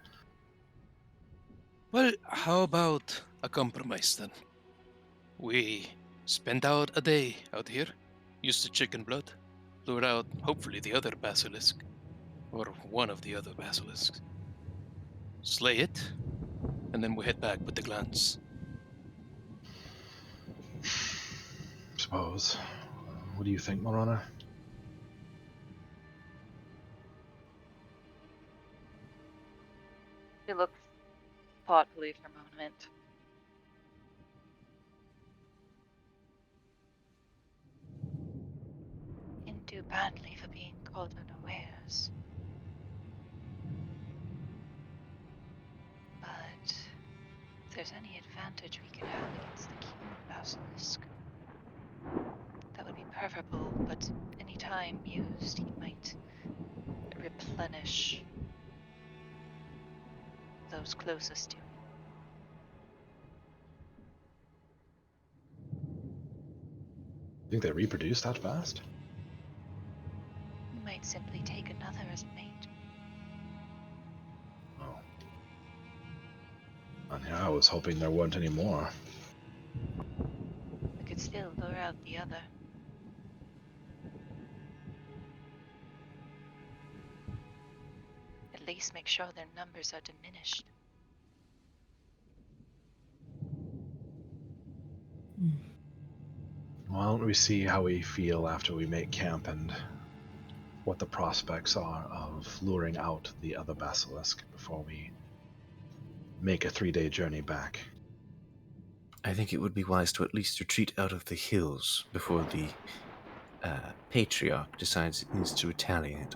Well, how about a compromise then? We spend out a day out here, use the chicken blood, lure out hopefully the other basilisk, or one of the other basilisks. Slay it, and then we head back with the clans. Suppose. What do you think, Morana? She looks thoughtfully for a moment. Didn't do badly for being caught unawares. But if there's any advantage we can have against the King Basilisk, that would be preferable, but any time used, he might replenish those closest to him. Think they reproduce that fast? He might simply take another as a mate. Oh. And yeah, I was hoping there weren't any more. We could still lure out the other. At least make sure their numbers are diminished. Why don't we see how we feel after we make camp and what the prospects are of luring out the other basilisk before we make a 3-day journey back. I think it would be wise to at least retreat out of the hills before the Patriarch decides it needs to retaliate.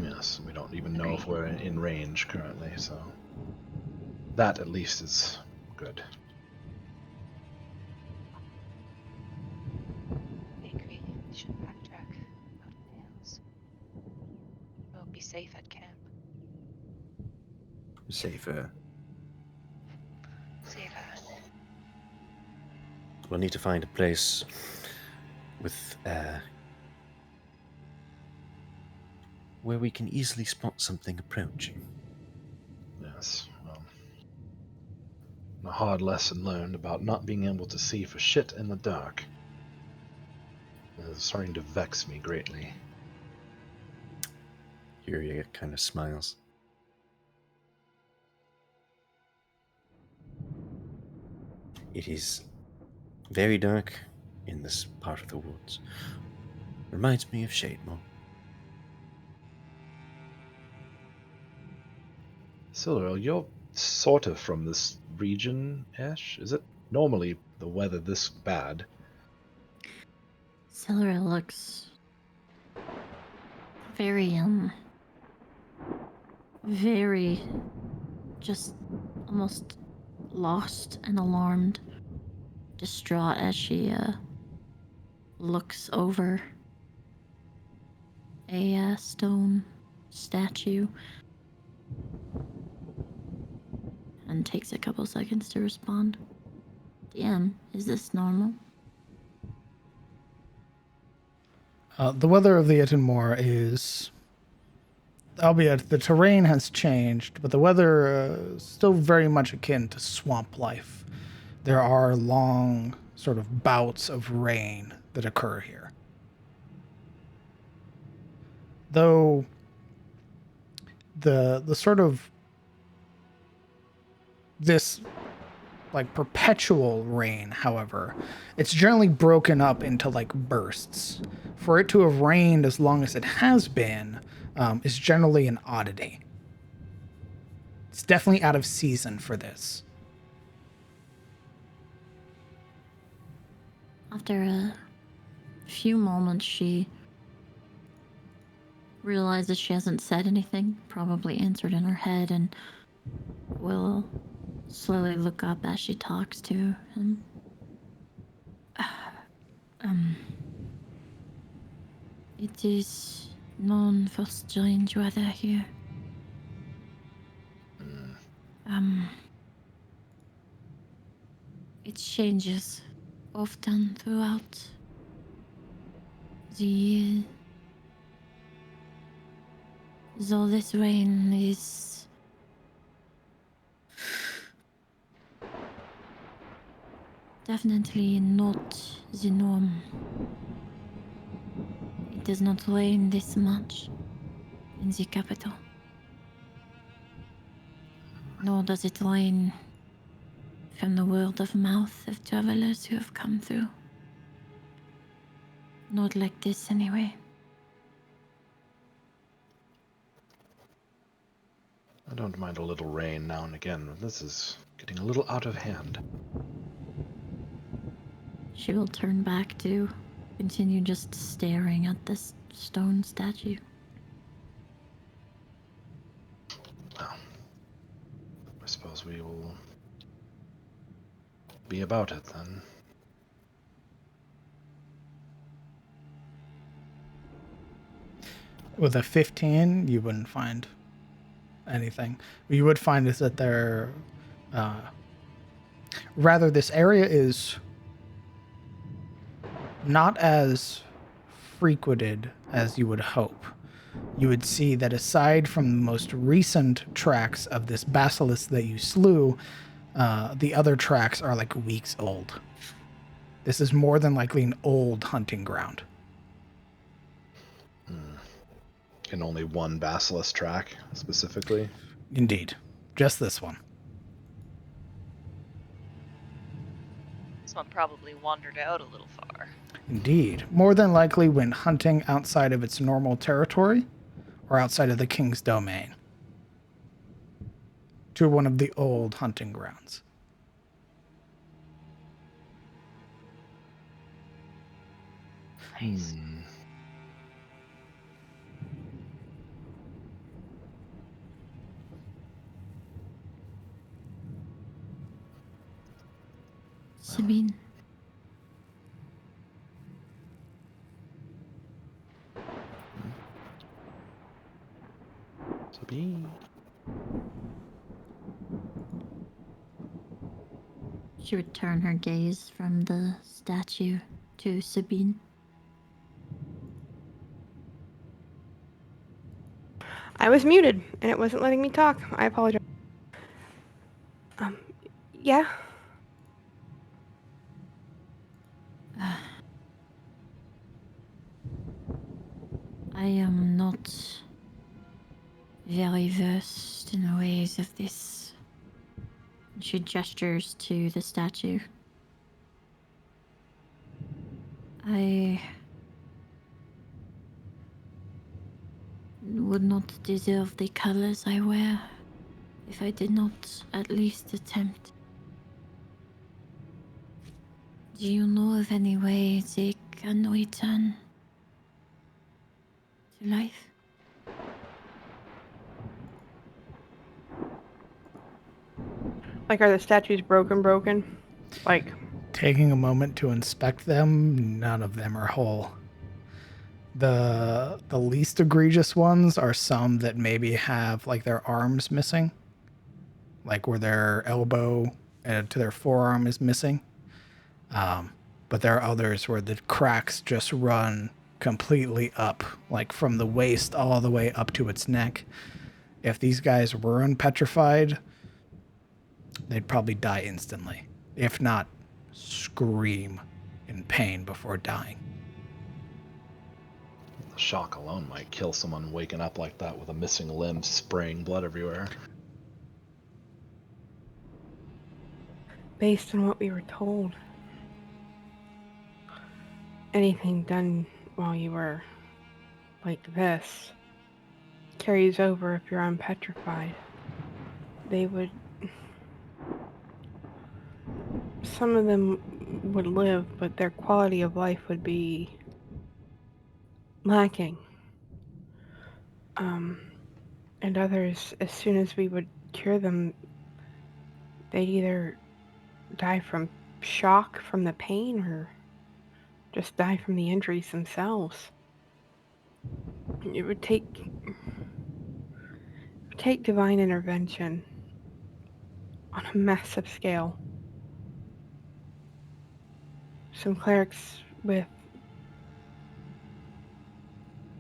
Yes, we don't even know if we're in range currently, so that at least is good. I agree. We should backtrack out of the hills. safe at camp. Safer. Safer. We'll need to find a place with where we can easily spot something approaching. Yes, well, a hard lesson learned about not being able to see for shit in the dark. It's starting to vex me greatly. Yuria kind of smiles. It is very dark in this part of the woods. Reminds me of Shademore. Silveril, you're sort of from this region, Ash? Is it normally the weather this bad? Celery looks very, very just almost lost and alarmed, distraught as she looks over a stone statue and takes a couple seconds to respond. DM, is this normal? The weather of the Etenmore is, albeit the terrain has changed, but the weather is still very much akin to swamp life. There are long sort of bouts of rain that occur here. Though the sort of this like perpetual rain, however, it's generally broken up into like bursts. For it to have rained as long as it has been is generally an oddity. It's definitely out of season for this. After a few moments, she realizes she hasn't said anything, probably answered in her head, and will slowly look up as she talks to him. It is known for strange weather here. It changes often throughout the year. Though this rain is definitely not the norm. It does not rain this much in the capital. Nor does it rain from the word of mouth of travelers who have come through. Not like this, anyway. I don't mind a little rain now and again, but this is getting a little out of hand. She will turn back to continue just staring at this stone statue. Well, I suppose we will be about it then. With a 15, you wouldn't find anything. What you would find is that there, rather, this area is not as frequented as you would hope. You would see that aside from the most recent tracks of this basilisk that you slew, the other tracks are like weeks old. This is more than likely an old hunting ground. And only one basilisk track, specifically? Indeed. Just this one. This one probably wandered out a little far. Indeed. More than likely went hunting outside of its normal territory or outside of the king's domain to one of the old hunting grounds. Nice. Sabine. She would turn her gaze from the statue to Sabine. I was muted, and it wasn't letting me talk. I apologize. Yeah? I am not very versed in the ways of this. She gestures to the statue. I would not deserve the colors I wear if I did not at least attempt. Do you know of any way they can return to life? Like, are the statues broken? Like, Taking a moment to inspect them, none of them are whole. The least egregious ones are some that maybe have like their arms missing, like where their elbow to their forearm is missing. But there are others where the cracks just run completely up, like from the waist all the way up to its neck. If these guys were unpetrified, they'd probably die instantly, if not scream in pain before dying. The shock alone might kill someone waking up like that with a missing limb, spraying blood everywhere. based on what we were told, anything done while you were like this carries over if you're unpetrified. They would. Some of them would live, but their quality of life would be lacking. And others, as soon as we would cure them, they'd either die from shock from the pain or just die from the injuries themselves. It would take divine intervention on a massive scale. Some clerics with,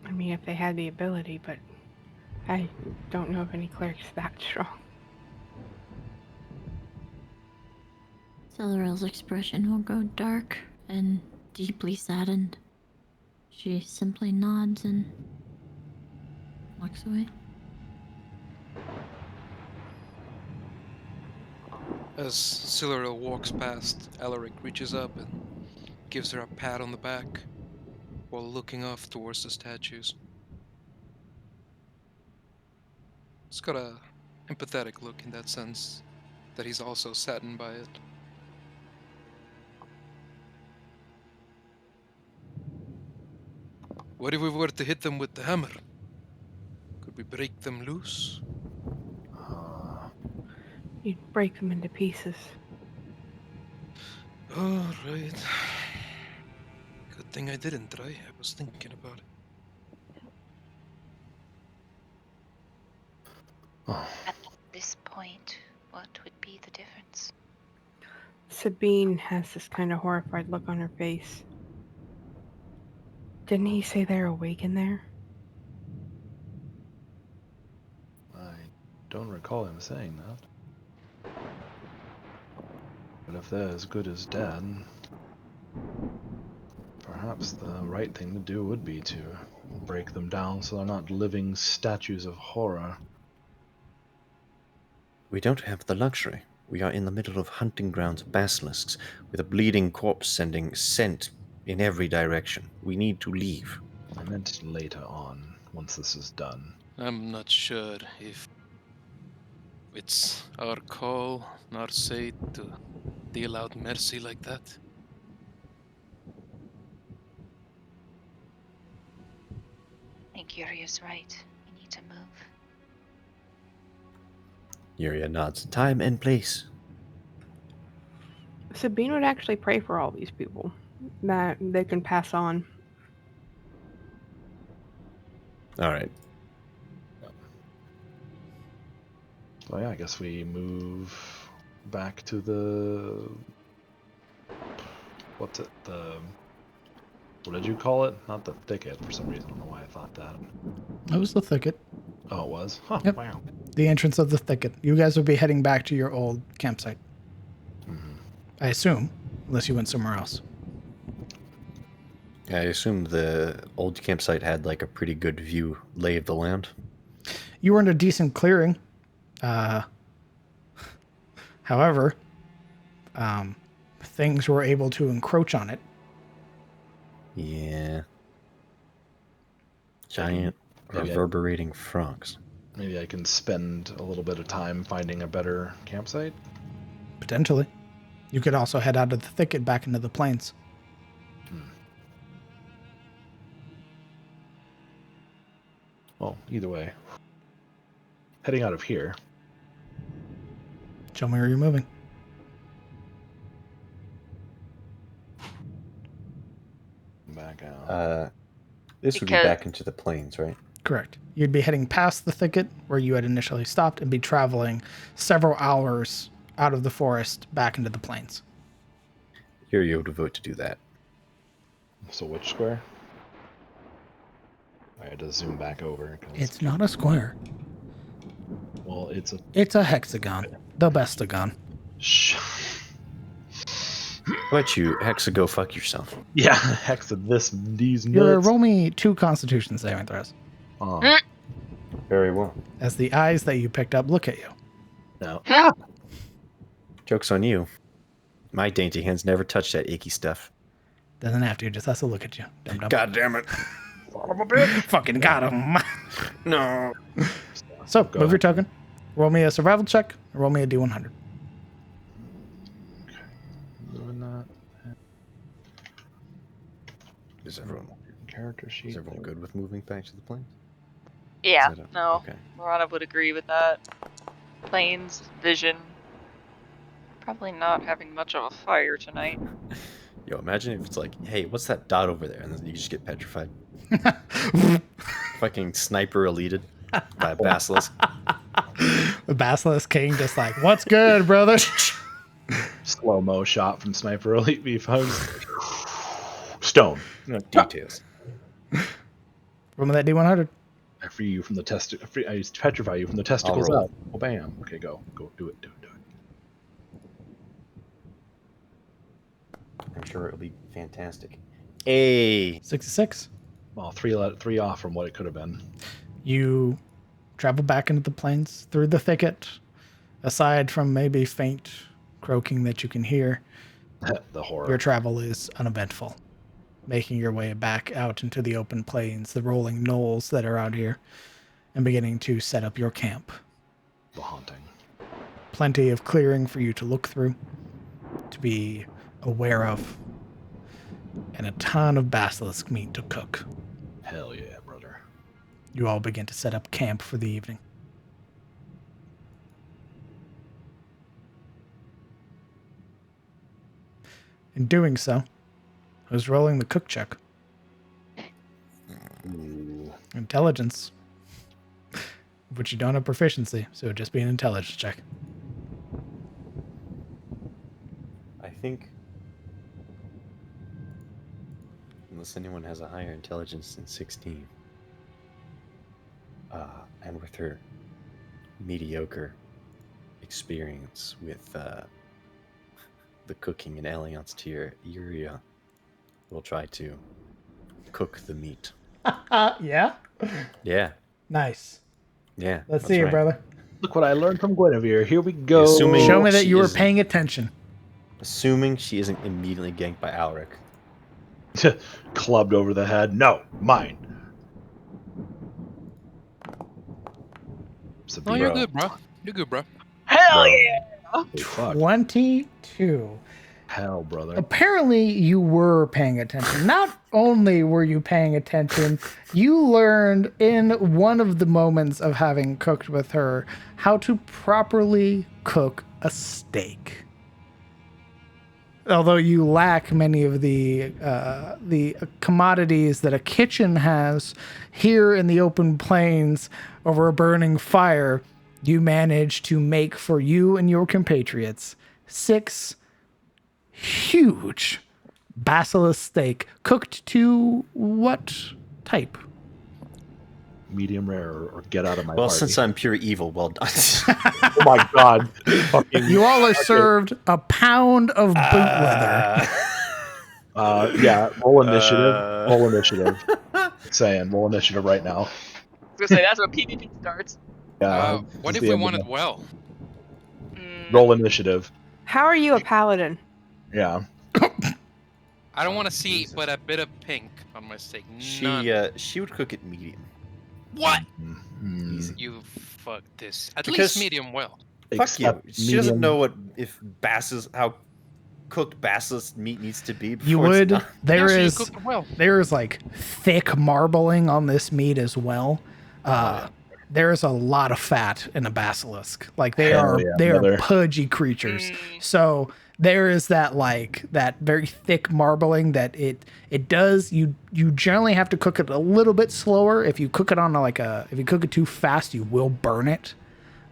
I mean, if they had the ability, but I don't know of any clerics that strong. Celeril's expression will go dark and deeply saddened. She simply nods and walks away. As Siluril walks past, Alaric reaches up and gives her a pat on the back while looking off towards the statues. It's got a empathetic look in that sense, that he's also saddened by it. What if we were to hit them with the hammer? Could we break them loose? You'd break them into pieces. All right. Good thing I didn't try. I was thinking about it. At this point, what would be the difference? Sabine has this kind of horrified look on her face. Didn't he say they're awake in there? I don't recall him saying that. But if they're as good as dead, perhaps the right thing to do would be to break them down so they're not living statues of horror. We don't have the luxury. We are in the middle of hunting grounds of basilisks, with a bleeding corpse sending scent in every direction. We need to leave. I meant later on, once this is done. I'm not sure if it's our call, our say, to deal out mercy like that. I think Yuri's right. We need to move. Yuria nods. Time and place. Sabine would actually pray for all these people that they can pass on. All right. So yeah, I guess we move back to the what's it? What did you call it? Not the thicket for some reason. I don't know why I thought that. It was the thicket. Oh, it was? Huh, Yep. wow. The entrance of the thicket. You guys would be heading back to your old campsite. I assume, unless you went somewhere else. I assume the old campsite had like a pretty good view lay of the land. You were in a decent clearing. However, things were able to encroach on it. Yeah. Giant Maybe reverberating frogs. Maybe I can spend a little bit of time finding a better campsite. Potentially. You could also head out of the thicket back into the plains. Well, either way. Heading out of here. Show me where you're moving. Back out. This would be Because- back into the plains, right? Correct. You'd be heading past the thicket where you had initially stopped and be traveling several hours out of the forest back into the plains. Here you would vote to do that. So which square? I had to zoom back over. 'Cause, It's not a square. well, it's a... It's a hexagon. The bestagon. How about you, Hexa, go fuck yourself? Yeah, hex of these You're nuts. roll me 2 Constitution saving throws. Oh, Very well. As the eyes that you picked up look at you. no. Joke's on you. My dainty hands never touch that icky stuff. Doesn't have to, just has to look at you. Dum dum. God damn it. Fucking got him. No. So, Go move your ahead. token. Roll me a survival check. Or roll me a D100. Doing that. Is everyone, Character sheet. is everyone good with moving back to the plains? Yeah, Is that no. Okay. Morana would agree with that. Plains, vision. Probably not having much of a fire tonight. Yo, imagine if it's like, hey, what's that dot over there? And then you just get petrified. Fucking sniper eluded by a basilisk. The Basilisk King just like, what's good, brother? Slow-mo shot from Sniper Elite V5. Stone. No details. Roll me that D100. I free you from the I petrify you from the testicles roll. out. Oh, bam. Okay, go. Go. Do it. I'm sure it'll be fantastic. Hey. 66. Well, three off from what it could have been. You travel back into the plains through the thicket. Aside from maybe faint croaking that you can hear, The horror. your travel is uneventful. Making your way back out into the open plains, the rolling knolls that are out here, and beginning to set up your camp. The haunting. Plenty of clearing for you to look through, to be aware of, and a ton of basilisk meat to cook. Hell yeah, brother. You all begin to set up camp for the evening. In doing so, who's rolling the cook check? Ooh. Intelligence. But you don't have proficiency, so it'd just be an intelligence check. I think, unless anyone has a higher intelligence than 16, and with her mediocre experience with the cooking and alliance tier, Yuria will try to cook the meat. Yeah? Yeah, Nice. yeah. Let's that's see it, right. brother. Look what I learned from Guinevere. Here we go. Assuming- Show me that she you were isn't- paying attention. Assuming she isn't immediately ganked by Alric. Clubbed over the head. No, mine. Oh, you're Bro. good, bro. You're good, bro. Hell Bro. yeah! Oh, fuck. 22. Hell, brother. Apparently, you were paying attention. Not only were you paying attention, you learned in one of the moments of having cooked with her how to properly cook a steak. Although you lack many of the commodities that a kitchen has here in the open plains over a burning fire, you managed to make for you and your compatriots 6 huge basilisk steak cooked to what type? Medium rare or get out of my Well, party. since I'm pure evil, well done. Oh my god. Fucking, You all are served a pound of boot leather. yeah, roll initiative. Roll initiative. Saying, roll initiative right now. I was gonna say that's when PvP starts. Yeah. What this if is we the end want of it well? roll initiative? How are you a paladin? Yeah. I don't want to see Jesus. but a bit of pink on my steak. She would cook it medium. What? Mm. You fuck this. At Because- least medium well. Fuck you. Except She doesn't medium- know what how cooked basilisk meat needs to be. You before it's would. done. There Yeah, so you is cooked it well. there is like thick marbling on this meat as well. There is a lot of fat in a basilisk. Like they Hell are yeah, they brother. are pudgy creatures. So there is that very thick marbling that it does. You generally have to cook it a little bit slower. If you cook it on if you cook it too fast, you will burn it.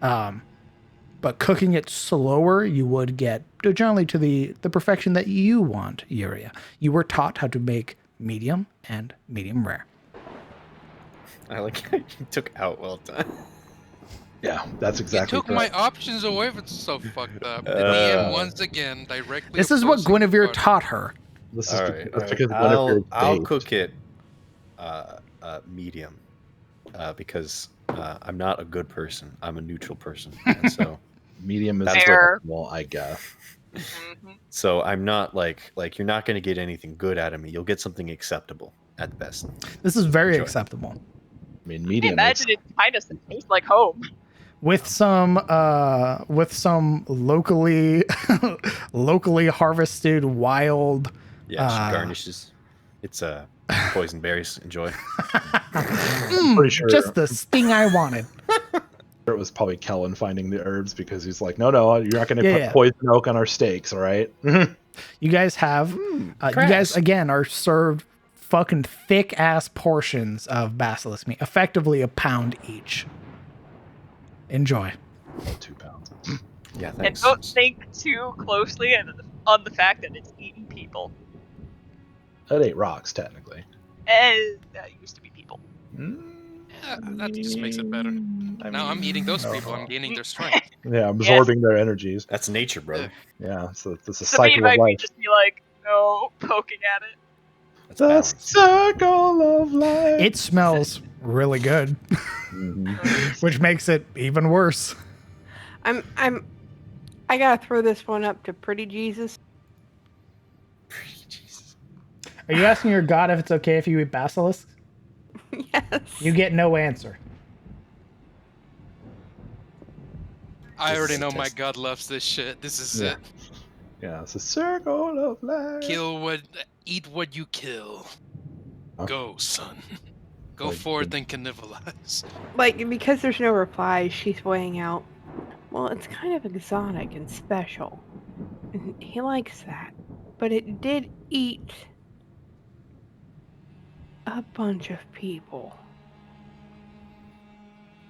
But cooking it slower, you would get generally to the perfection that you want, Yuria. You were taught how to make medium and medium rare. I like how you took out well done. Yeah, that's You exactly took my correct. options away. It's so fucked up. The DM once again directly. This is what opposing Guinevere the party. taught her. This is All because, right, that's because I'll Guinevere I'll baked. cook it medium because I'm not a good person. I'm a neutral person, and so Medium is That's Fair. acceptable, I guess. so I'm not like you're not going to get anything good out of me. You'll get something acceptable at best. This is very Enjoy. acceptable. I mean, I medium. imagine it kind of tastes like home. With some locally locally harvested wild Yeah, she garnishes. It's poison berries. Enjoy. pretty sure just the sting I wanted. it was probably Kellen finding the herbs because he's like, no, you're not going to put Yeah. poison oak on our steaks, all right? You guys have you guys again are served fucking thick ass portions of basilisk meat, effectively a pound each. Enjoy. 2 pounds. Yeah, And thanks. don't think too closely on the fact that it's eating people. That ain't rocks, technically. That used to be people. Yeah, that just makes it better. Now I'm eating those people. I'm gaining their strength. Yeah, absorbing their energies. That's nature, bro. Yeah. Yeah, so it's a Sabine cycle of might be life. just be like, no, poking at it. That's The balance. circle of life. It smells really good, which makes it even worse. I gotta throw this one up to Pretty Jesus. Jesus. Are you asking your god if it's okay if you eat basilisk? Yes. You get no answer. I This already is a know my test. god loves this shit. This is Yeah. it. Yeah, it's a circle of life. Eat what you kill. Huh? Go, son. Go Like, forth and cannibalize. Like, because there's no reply, she's weighing out. Well, it's kind of exotic and special. And he likes that. But it did eat a bunch of people.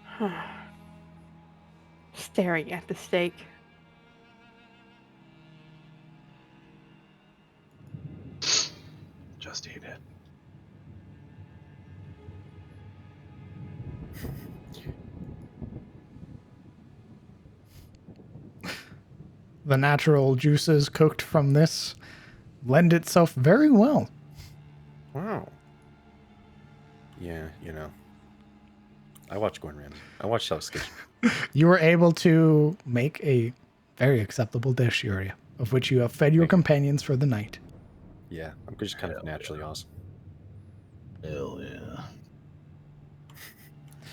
Huh. Staring at the steak. Just eat it. The natural juices cooked from this lend itself very well. Wow. Yeah, you know. I watch Gordon Ramsay. I watch Hell's Kitchen. You were able to make a very acceptable dish, Yuria, of which you have fed your companions for the night. Yeah, I'm just kind of naturally awesome. Hell yeah.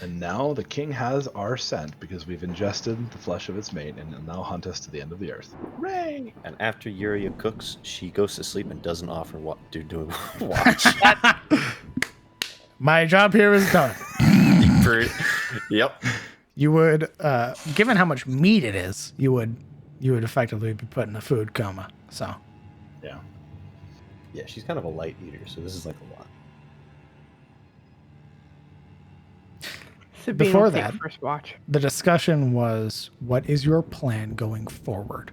And now the king has our scent because we've ingested the flesh of its mate and will now hunt us to the end of the earth. Hooray! And after Yuria cooks, she goes to sleep and doesn't offer what to do watch. My job here is done. Yep. You would, given how much meat it is, you would effectively be put in a food coma. So Yeah. Yeah, she's kind of a light eater, so this is like a lot. Sabine Before will take that- first watch. the discussion was, what is your plan going forward?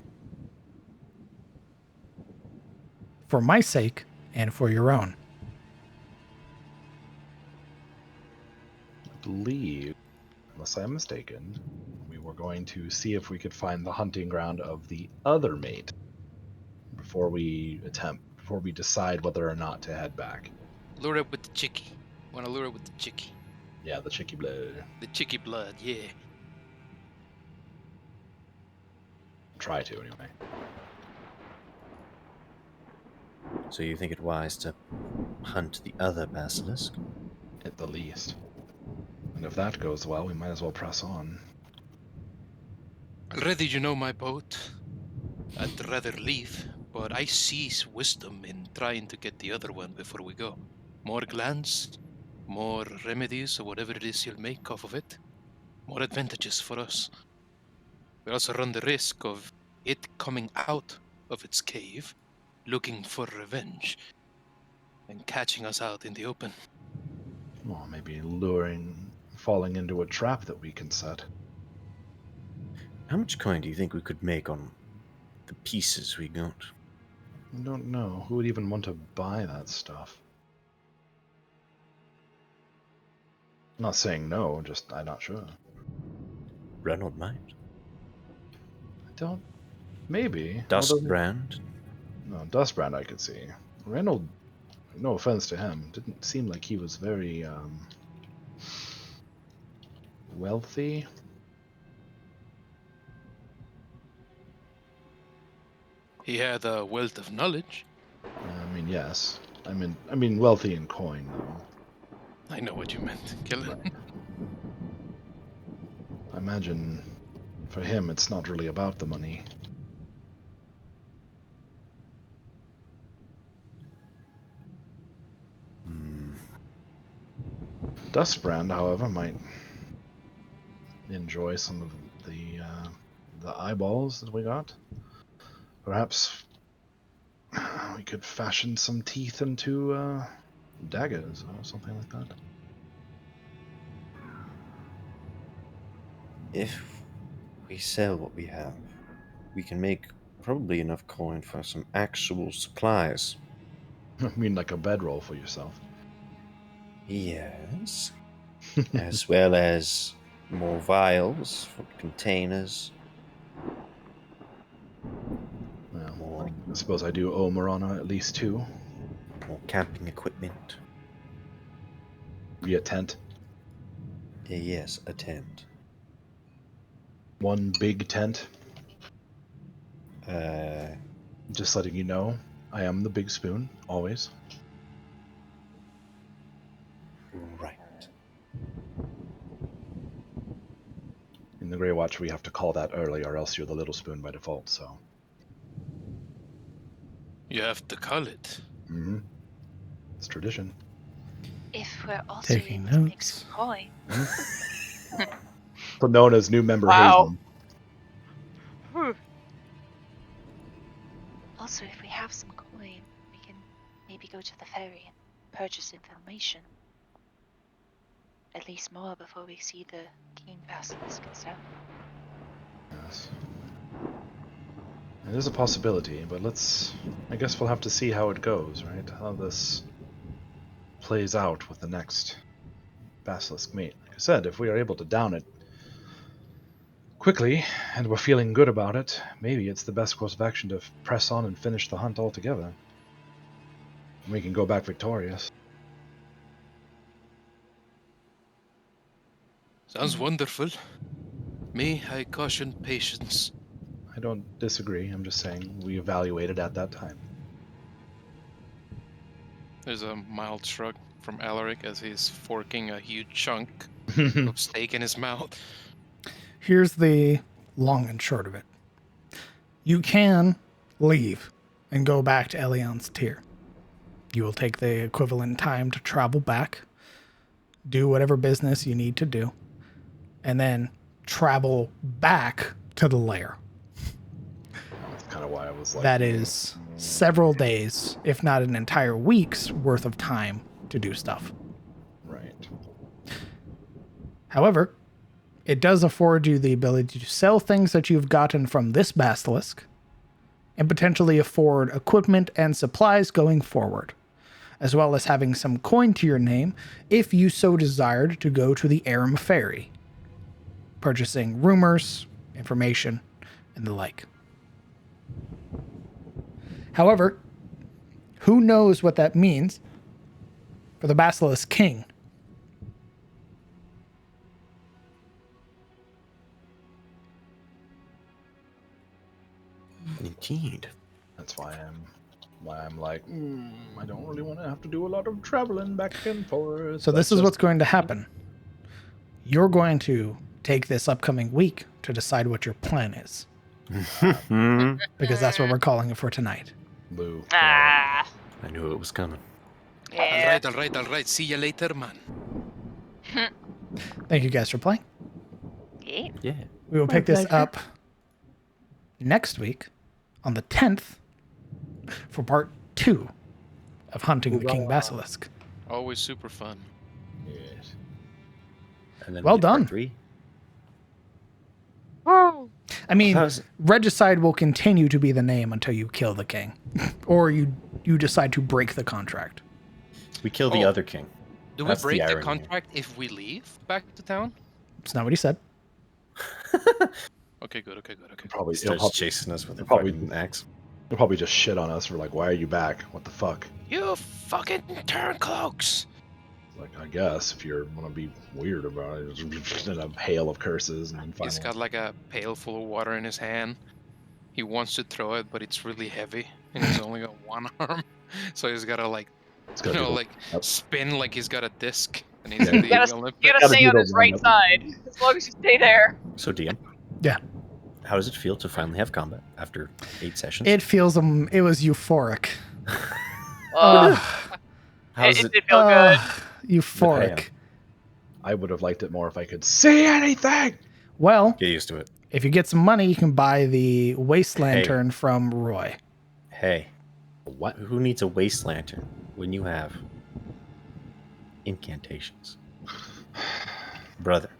for my sake and for your own. I believe, unless I'm mistaken, we were going to see if we could find the hunting ground of the other mate before we decide whether or not to head back. Lure it with the chickie. Want to lure it with the chickie. Yeah, the chickie blood. The chickie blood, yeah. Try to, anyway. So you think it wise to hunt the other basilisk? At the least. And if that goes well, we might as well press on. Already you know my boat. I'd rather leave, but I see wisdom in trying to get the other one before we go. More glands, more remedies, or whatever it is you'll make off of it. More advantages for us. We also run the risk of it coming out of its cave, looking for revenge, and catching us out in the open. Well, maybe falling into a trap that we can set. How much coin do you think we could make on the pieces we got? I don't know. Who would even want to buy that stuff? I'm not saying no, just I'm not sure. Reynold might. I don't. Maybe. Dustbrand? No, Dustbrand I could see. Reynold, no offense to him, didn't seem like he was very wealthy. He had a wealth of knowledge. I mean, yes. I mean wealthy in coin, though. I know what you meant, Kellen. I imagine for him it's not really about the money. Dustbrand, however, might enjoy some of the eyeballs that we got. Perhaps we could fashion some teeth into daggers or something like that. If we sell what we have, we can make probably enough coin for some actual supplies. I mean, like a bedroll for yourself. Yes. As well as more vials for containers. Well, I suppose I do owe Marana at least 2. More camping equipment. Be a tent. Yes, a tent. One big tent. Uh, Just letting you know, I am the big spoon, always. Right. In the Grey Watch, we have to call that early, or else you're the little spoon by default, so. You have to call it. Mm-hmm. It's tradition. If we're also Taking able to make notes. some coin. So known as new member Wow. Hazen. Also, if we have some coin, we can maybe go to the ferry and purchase information. At least more before we see the King Basilisk itself. Yes. It is a possibility, but I guess we'll have to see how it goes, right? How this plays out with the next Basilisk mate. Like I said, if we are able to down it quickly, and we're feeling good about it, maybe it's the best course of action to press on and finish the hunt altogether. We can go back victorious. Sounds wonderful. Me, I caution patience. I don't disagree, I'm just saying we evaluated at that time. There's a mild shrug from Alaric as he's forking a huge chunk of steak in his mouth. Here's the long and short of it. You can leave and go back to Elion's tier. You will take the equivalent time to travel back, do whatever business you need to do, and then travel back to the lair. That's kind of why I was like... That is several days, if not an entire week's worth of time to do stuff. Right. However, it does afford you the ability to sell things that you've gotten from this basilisk and potentially afford equipment and supplies going forward, as well as having some coin to your name if you so desired to go to the Aram Ferry, purchasing rumors, information, and the like. However, who knows what that means for the Basilisk King? Indeed. That's why I'm like, I don't really want to have to do a lot of traveling back and forth. So this is what's going to happen. You're going to take this upcoming week to decide what your plan is, because that's what we're calling it for tonight. Boo. Ah. I knew it was coming. Yeah. All right. See you later, man. Thank you guys for playing. Yeah. Yeah. We will My pick this pleasure. up next week on the 10th for part 2 of Hunting the King Basilisk. Always super fun. Yes. And then Well we get part done. 3. Woo. I mean, How's- Regicide will continue to be the name until you kill the king, or you decide to break the contract. We kill the Oh. other king. Do That's the we break the irony. contract if we leave back to town? It's not what he said. Okay, good. Probably, Starts chasing us with a probably- fucking axe. they'll probably just shit on us for like, why are you back? What the fuck? You fucking turncloaks! Like, I guess if you want to be weird about it, just in a hail of curses and then He's finally. got like a pail full of water in his hand. He wants to throw it, but it's really heavy, and he's only got one arm, so he's gotta like, It's you gotta know, be like Yep. spin like he's got a disc, and he's Yeah. in the You gotta Olympics. You gotta Gotta stay do on the his right lineup. side. As long as you stay there. So DM. Yeah. How does it feel to finally have combat after 8 sessions? It feels it was euphoric. How's it it? did feel good. Euphoric. I would have liked it more if I could see anything. Well, Get used to it. if you get some money, you can buy the Waste Lantern from Roy. Hey, What? who needs a waste lantern when you have incantations? Brother,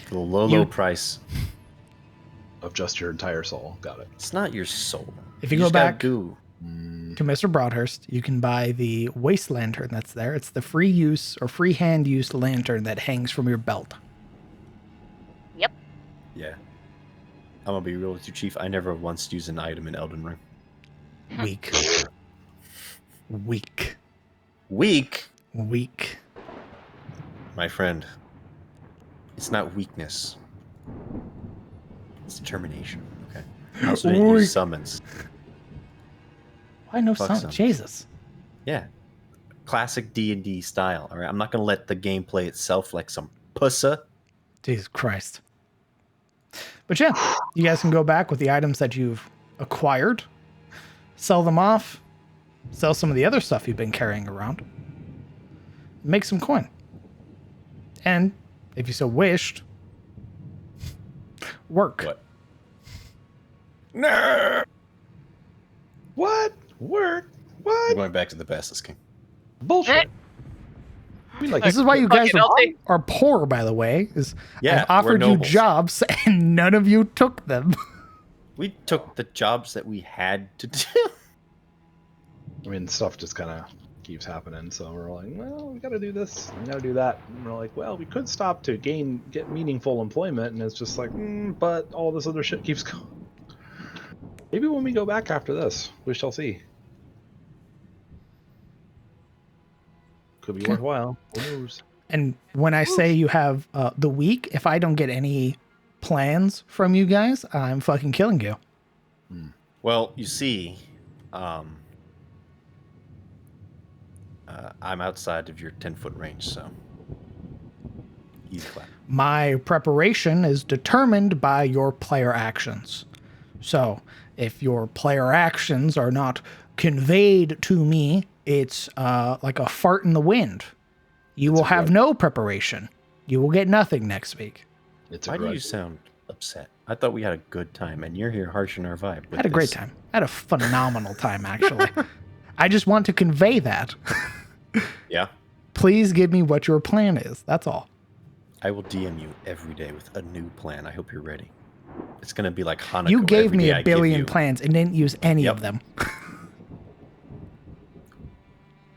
for the low You- price, Of just your entire soul. Got it. it's not your soul. If you go just gotta back- do. To Mr. Broadhurst, you can buy the Waste Lantern that's there. It's the free use or free hand use lantern that hangs from your belt. Yeah. I'm gonna be real with you, Chief. I never once used an item in Elden Ring. Weak. Weak. Weak, Weak. my friend. It's not weakness. It's determination. Okay. I also didn't Weak. use summons. Why no Fuck sound? some. Jesus. Yeah. Classic D&D style. All right. I'm not gonna let the game play itself like some pussa. Jesus Christ. But yeah, you guys can go back with the items that you've acquired, sell them off, sell some of the other stuff you've been carrying around, make some coin. And if you so wished, work. What? No. What? Work? I'm What? going back to the Basilisk King. Bullshit. I mean, like, This is why you Fuck guys it, I'll take- are poor, by the way. Is Yeah, I've offered we're you nobles. jobs and none of you took them. We took the jobs that we had to do. I mean, stuff just kind of keeps happening. So we're like, well, we got to do this, we got to do that. And we're like, well, we could stop to get meaningful employment, and it's just like, but all this other shit keeps going. Maybe when we go back after this, we shall see. Could be worthwhile. Who knows? And when I say you have the week, if I don't get any plans from you guys, I'm fucking killing you. Well, you see, I'm outside of your 10-foot range, so easy clap. My preparation is determined by your player actions. So if your player actions are not conveyed to me, it's like a fart in the wind. You will have no preparation. You will get nothing next week. It's a Why do you grudge. sound upset? I thought we had a good time, and you're here harshing our vibe. I had a great time. I had a phenomenal time, actually. I just want to convey that. Yeah, Please give me what your plan is. That's all. I will DM you every day with a new plan. I hope you're ready. It's gonna be like Hanukkah. You gave every me day a I give billion you- plans and didn't use any Yep. of them.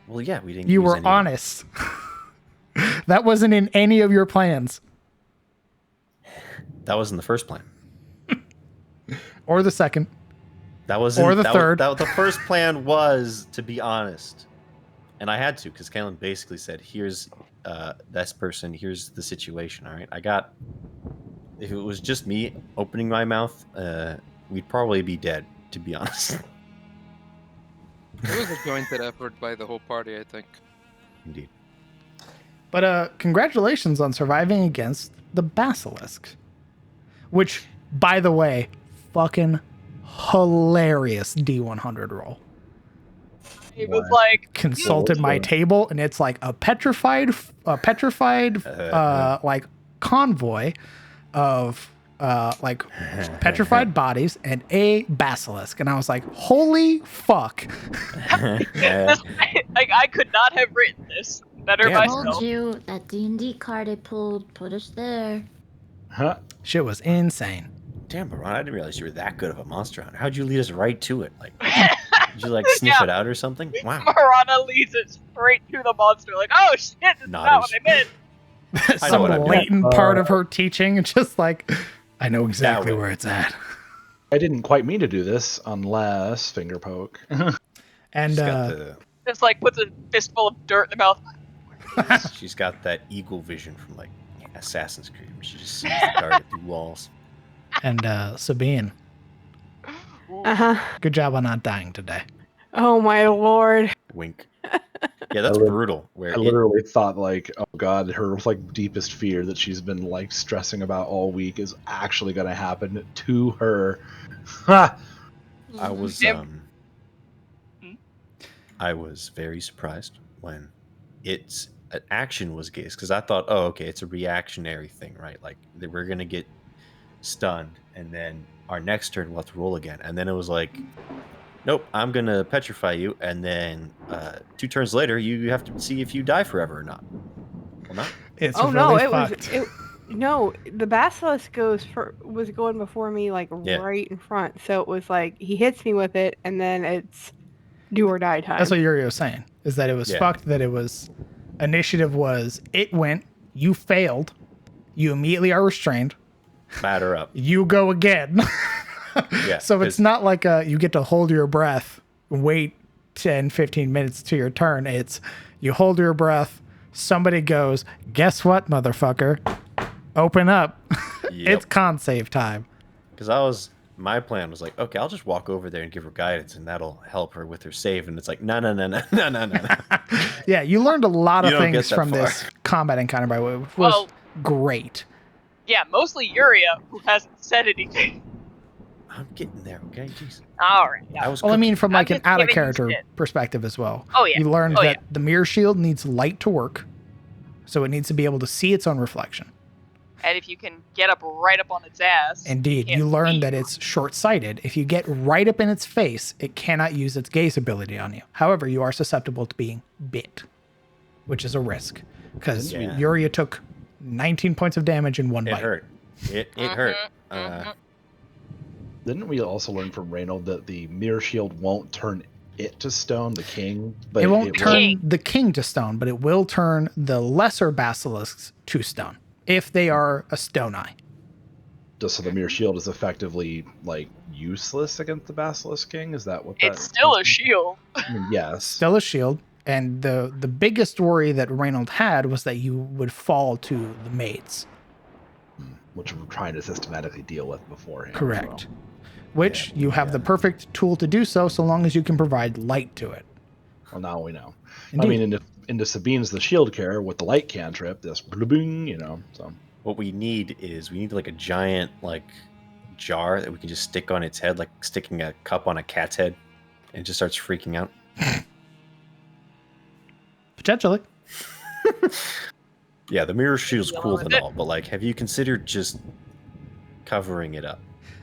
Well, yeah, we didn't. You use were any of them. honest. That wasn't in any of your plans. That wasn't the first plan. Or the second. That was Or the third. The first plan was to be honest, and I had to because Kalen basically said, "Here's this person. Here's the situation." All right, I got. If it was just me opening my mouth, we'd probably be dead. To be honest. It was a jointed effort by the whole party, I think. Indeed. But congratulations on surviving against the basilisk. Which, by the way, fucking hilarious D100 roll. It was like, Consulted my table, and it's like a petrified like convoy of like petrified bodies and a basilisk, and I was like, holy fuck. like, I could not have written this better Yeah, I myself. told you that D&D card I pulled put us there. Huh? Shit was insane. Damn, Baron, I didn't realize you were that good of a monster hunter. How'd you lead us right to it? Like, did you like sniff Yeah. it out or something? Wow. Marana leads it straight to the monster, like, oh shit, this is not what I meant. I know Some what I meant. latent part of her teaching, just like, I know exactly way. where it's at. I didn't quite mean to do this unless finger poke. And She's got the Just like puts a fistful of dirt in the mouth. she's got that eagle vision from like Assassin's Creed. She just sees the target through walls. and Sabine, Uh-huh. good job on not dying today. Oh my lord. Wink. Yeah, that's I lit- brutal. Where I literally thought, like, oh god, her like deepest fear that she's been like stressing about all week is actually going to happen to her. Ha! I was Yep. I was very surprised when its action was gaze because I thought, oh, okay, it's a reactionary thing, right? Like we're gonna get stunned, and then our next turn we'll have to roll again, and then it was like, nope, I'm gonna petrify you, and then 2 turns later you have to see if you die forever or not. Well, not. It's Oh really no, it fucked. was no, the basilisk was going before me, like Yeah. right in front. So it was like he hits me with it, and then it's do or die time. That's what Yuri was saying, is that it was Yeah. fucked, that it was initiative was it went, you failed, you immediately are restrained, Batter up. you go again. Yeah. So it's 'cause- not like you get to hold your breath, wait 10, 15 minutes to your turn. It's you hold your breath, somebody goes, guess what, motherfucker? Open up. Yep. It's con save time. Because my plan was like, okay, I'll just walk over there and give her guidance, and that'll help her with her save. And it's like, no. Yeah, you learned a lot of You don't get things that from far. this combat encounter, by the way, which was Well- great. Yeah, mostly Yuria, who hasn't said anything. I'm getting there, okay? Jeez. Alright. I was. Well, I mean, cooking. from I'm like an just out of giving you character shit. perspective as well. Oh, yeah. You learned Oh, that yeah. the mirror shield needs light to work, so it needs to be able to see its own reflection. And if you can get up right up on its ass. Indeed, can't you learned see. that it's short-sighted. If you get right up in its face, it cannot use its gaze ability on you. However, you are susceptible to being bit, which is a risk, because Yeah. Yuria took 19 points of damage in one It bite. hurt. It hurt. Didn't we also learn from Reynold that the mirror shield won't turn it to stone, the king? But It won't will- turn King. the king to stone, but it will turn the lesser basilisks to stone if they are a stone eye. Just so the mirror shield is effectively like useless against the basilisk king. Is that what that? It's still a shield. I mean, yes. Still a shield. And the biggest worry that Reynold had was that you would fall to the maids. Which we're trying to systematically deal with beforehand. Correct. so. Which you have the perfect tool to do so long as you can provide light to it. Well, now we know. Indeed. I mean, into Sabine's the shield carrier with the light cantrip, this bling, so. What we need like a giant like jar that we can just stick on its head, like sticking a cup on a cat's head, and it just starts freaking out. Potentially. Yeah, the mirror shield's Deal cool with and it. all, but like, have you considered just covering it up?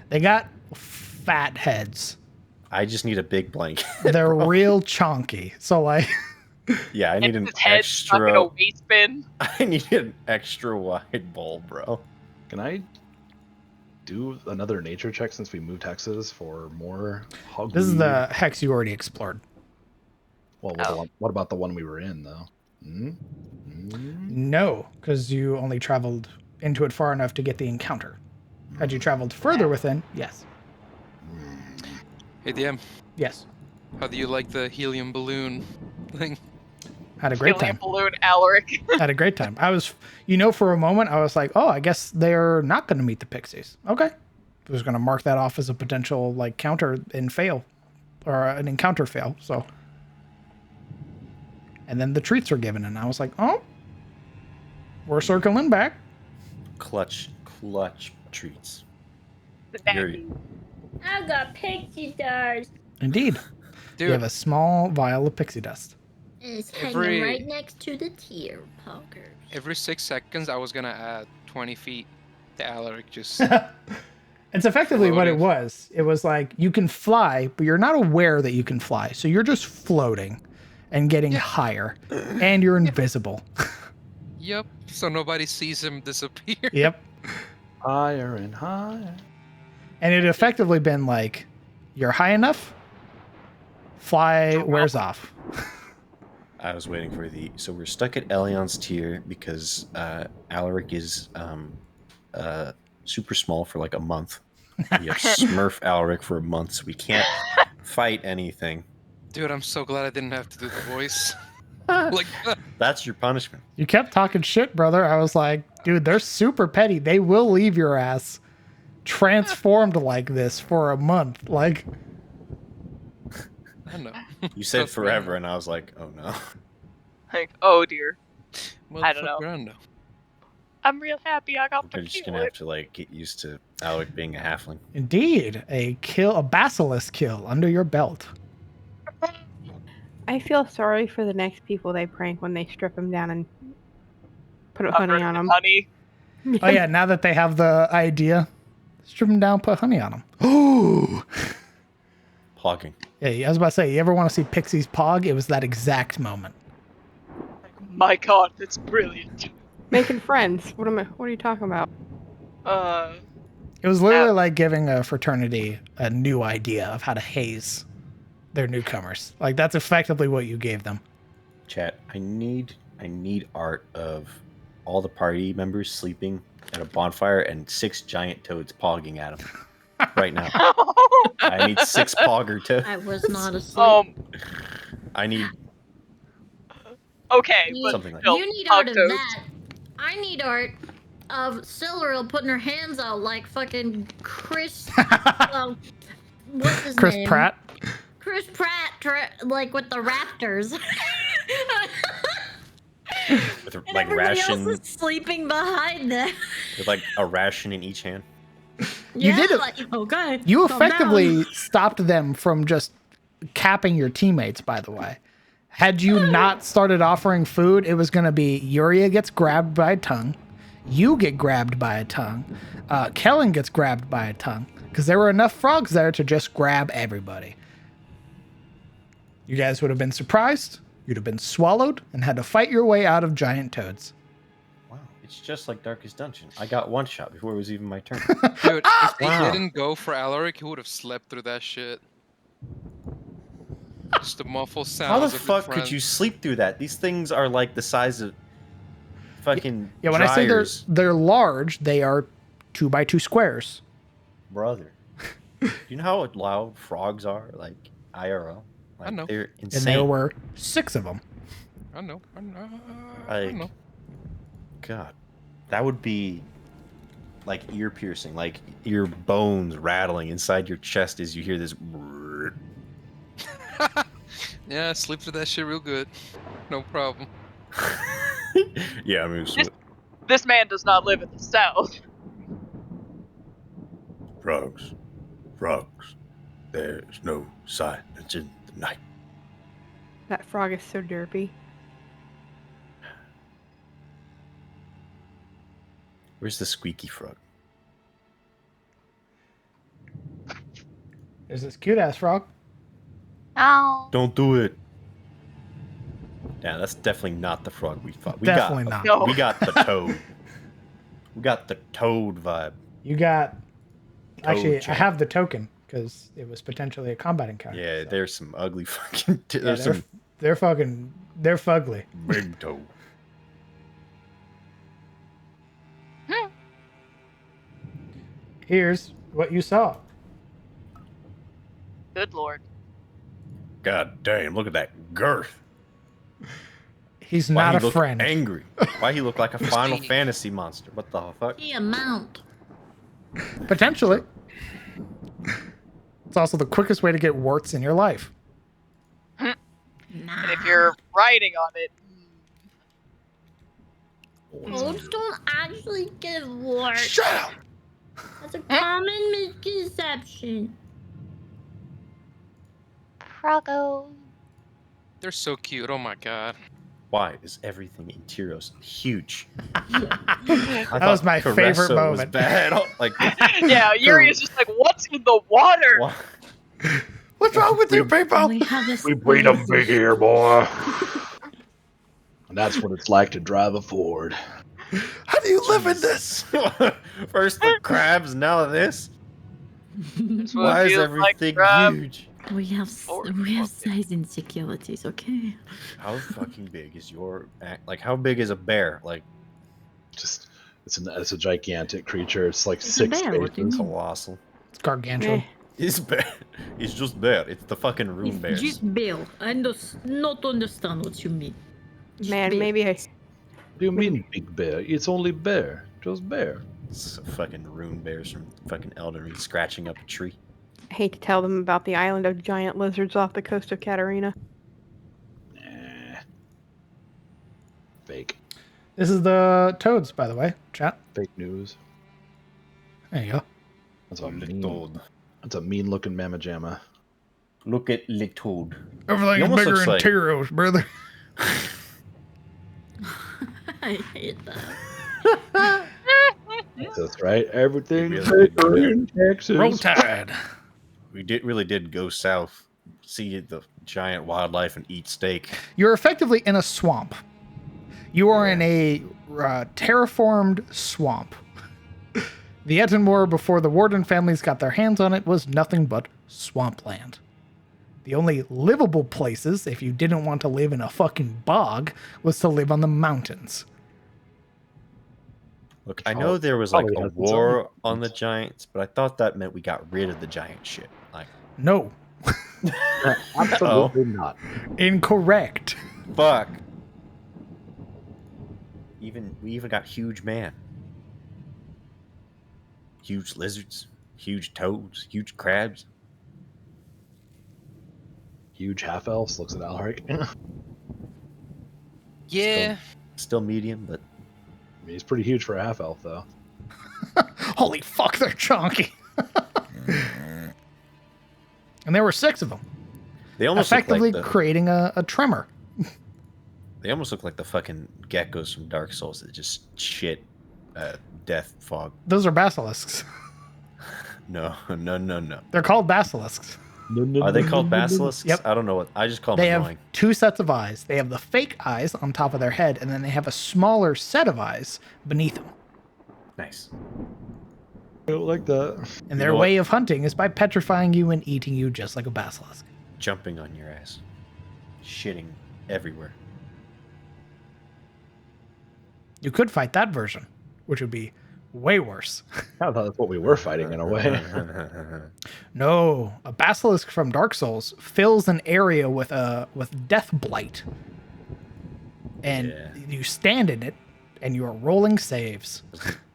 They got fat heads. I just need a big blanket. They're real chunky. So like Yeah, I need an Its head's stuck in a extra. waste bin. I need an extra wide bowl, bro. Can I do another nature check since we moved hexes for more hug? This is the hex you already explored. Well, what about the one we were in, though? No, because you only traveled into it far enough to get the encounter. Had you traveled further within, yes. Hey, DM. Yes. How do you like the helium balloon thing? Had a great Helium time. balloon, Alaric. Had a great time. I was, for a moment, I was like, oh, I guess they're not going to meet the pixies. Okay. I was going to mark that off as a potential, like, counter and fail. Or an encounter fail, so. And then the treats were given, and I was like, oh, we're circling back. Clutch treats. Snacky. I got pixie dust. Indeed. Dude, You have a small vial of pixie dust. It's Every- hanging right next to the tear poggers. every 6 seconds I was gonna add 20 feet to Alaric just... It's effectively what it Floating. was. It was like you can fly, but you're not aware that you can fly. So you're just floating and getting higher, and you're invisible. Yep, so nobody sees him disappear. Yep. Higher and higher. And it effectively been like, you're high enough, fly wears off. I was waiting for so we're stuck at Elion's tier because Alaric is super small for like a month. We have Smurf Alaric for a month, so we can't fight anything. Dude, I'm so glad I didn't have to do the voice. Like, That's your punishment. You kept talking shit, brother. I was like, dude, they're super petty. They will leave your ass transformed like this for a month. Like, I know. You said Trust me, forever, and I was like, oh no. Like, oh dear. I don't know. Motherfucker, I know. I'm real happy I got We're to just kill gonna have it. to like get used to Alaric being a halfling. indeed, a basilisk kill under your belt. I feel sorry for the next people they prank when they strip them down and put Covered honey on in them. honey. Oh yeah, now that they have the idea, strip them down, put honey on them. Ooh. Hogging. Yeah, I was about to say, you ever want to see Pixie's Pog? It was that exact moment. My god, that's brilliant. Making friends. What are you talking about? It was literally like giving a fraternity a new idea of how to haze their newcomers. Like that's effectively what you gave them. Chat, I need art of all the party members sleeping at a bonfire and 6 giant toads pogging at them right now. I need 6 pogger toads. I was not asleep. I need Okay, You- but something like still, You need hot art of toast. that. I need art of Silveril putting her hands out like fucking Chris. What's his Chris name? Pratt. Chris Pratt, like with the Raptors. with And like everybody ration else is sleeping behind them. with like a ration in each hand. You did it. Like, okay. You calm down. effectively stopped them from just capping your teammates, by the way. Had you not started offering food, it was going to be Yuria gets grabbed by a tongue, you get grabbed by a tongue, Kellen gets grabbed by a tongue, because there were enough frogs there to just grab everybody. You guys would have been surprised, you'd have been swallowed, and had to fight your way out of giant toads. Wow, it's just like Darkest Dungeon. I got one shot before it was even my turn. Dude, if they Wow. didn't go for Alaric, he would have slept through that shit. Just the muffled sounds How the of fuck your could you friends. sleep through that? These things are like the size of fucking Yeah, when I say dryers, they're large, they are 2x2 squares. brother. Do you know how loud frogs are? Like IRL. Like, I know. They're And insane. there were 6 of them. I know. I Like, know. God, that would be like ear piercing, like your bones rattling inside your chest as you hear this. Yeah, sleep through that shit real good. No problem. Yeah, I mean, This man does not live in the south. frogs, frogs. There's no silence in the night. That frog is so derpy. Where's the squeaky frog? There's this cute ass frog. Oh. Don't do it. Yeah, that's definitely not the frog we fought. Definitely not. No. We got the toad. We got the toad vibe. You got Actually, I giant. have the token because it was potentially a combat encounter. Yeah, so. there's some ugly fucking. Yeah, There's some they're fugly. big toe. Here's what you saw. Good lord. God damn! Look at that girth. He's Why not he a look friend. angry? Why he look like a Final Steve. Fantasy monster? What the fuck? The amount. Potentially. It's also the quickest way to get warts in your life. Nah. And if you're riding on it, Toads don't actually get warts. Shut up! That's a common misconception. Prago. They're so cute. Oh my god. Why is everything in Tyros huge? That was my favorite Caressa was moment. bad. Like, yeah, Yuri is just like, what's in the water? why- What's wrong with you people? We have this. We breed them big here, boy. And that's what it's like to drive a Ford. How do you live in this? First the crabs, now this. That's what Why it is feels like to everything drive. huge? We have Forward we have looking. size insecurities, okay? How fucking big is your like? How big is a bear? Like Just it's a gigantic creature. It's like It's a 6 bear, what do you spaces. mean? colossal. It's gargantuan. Eh, It's bear. It's just bear. It's the fucking rune bears. Just Bill. I not understand what you mean. man, Big. maybe I. What do you mean, big bear? It's only bear. Just bear. It's fucking rune bears from fucking Elden Ring scratching up a tree. hate to tell them about the island of giant lizards off the coast of Katarina. Nah. Fake. This is the toads, by the way. Chat. Fake news. There you go. That's a Little mean. toad. That's a mean looking mamma jamma. Look at the toad. Everything's almost bigger looks in like- Tyros, brother. I hate that. That's right. Everything's really bigger did. in Texas. Roll Tide. We really did go south, see the giant wildlife, and eat steak. You're effectively in a swamp. You are in a terraformed swamp. The Ettenmoor, before the Warden families got their hands on it, was nothing but swampland. The only livable places, if you didn't want to live in a fucking bog, was to live on the mountains. Look, I know there was like Probably a has its war own on the giants, but I thought that meant we got rid of the giant shit. Like, No. Absolutely not. Incorrect. fuck. We even got huge man. Huge lizards, huge toads, huge crabs. Huge half elves looks at Alaric. I Yeah. Still medium, but mean, he's pretty huge for a half elf, though. Holy fuck, they're chunky. And there were 6 of them, they almost look effectively like creating a tremor. they almost look like the fucking geckos from Dark Souls that just shit death fog. Those are basilisks. No. They're called basilisks. Are they called basilisks? Yep. I don't know what. I just call They them have annoying. 2 sets of eyes. They have the fake eyes on top of their head, and then they have a smaller set of eyes beneath them. Nice. I don't like that. And You their know what? way of hunting is by petrifying you and eating you just like a basilisk. Jumping on your ass. Shitting everywhere. You could fight that version, which would be way worse. I thought that's what we were fighting in a way. No, a basilisk from Dark Souls fills an area with death blight. And Yeah. you stand in it, and you are rolling saves.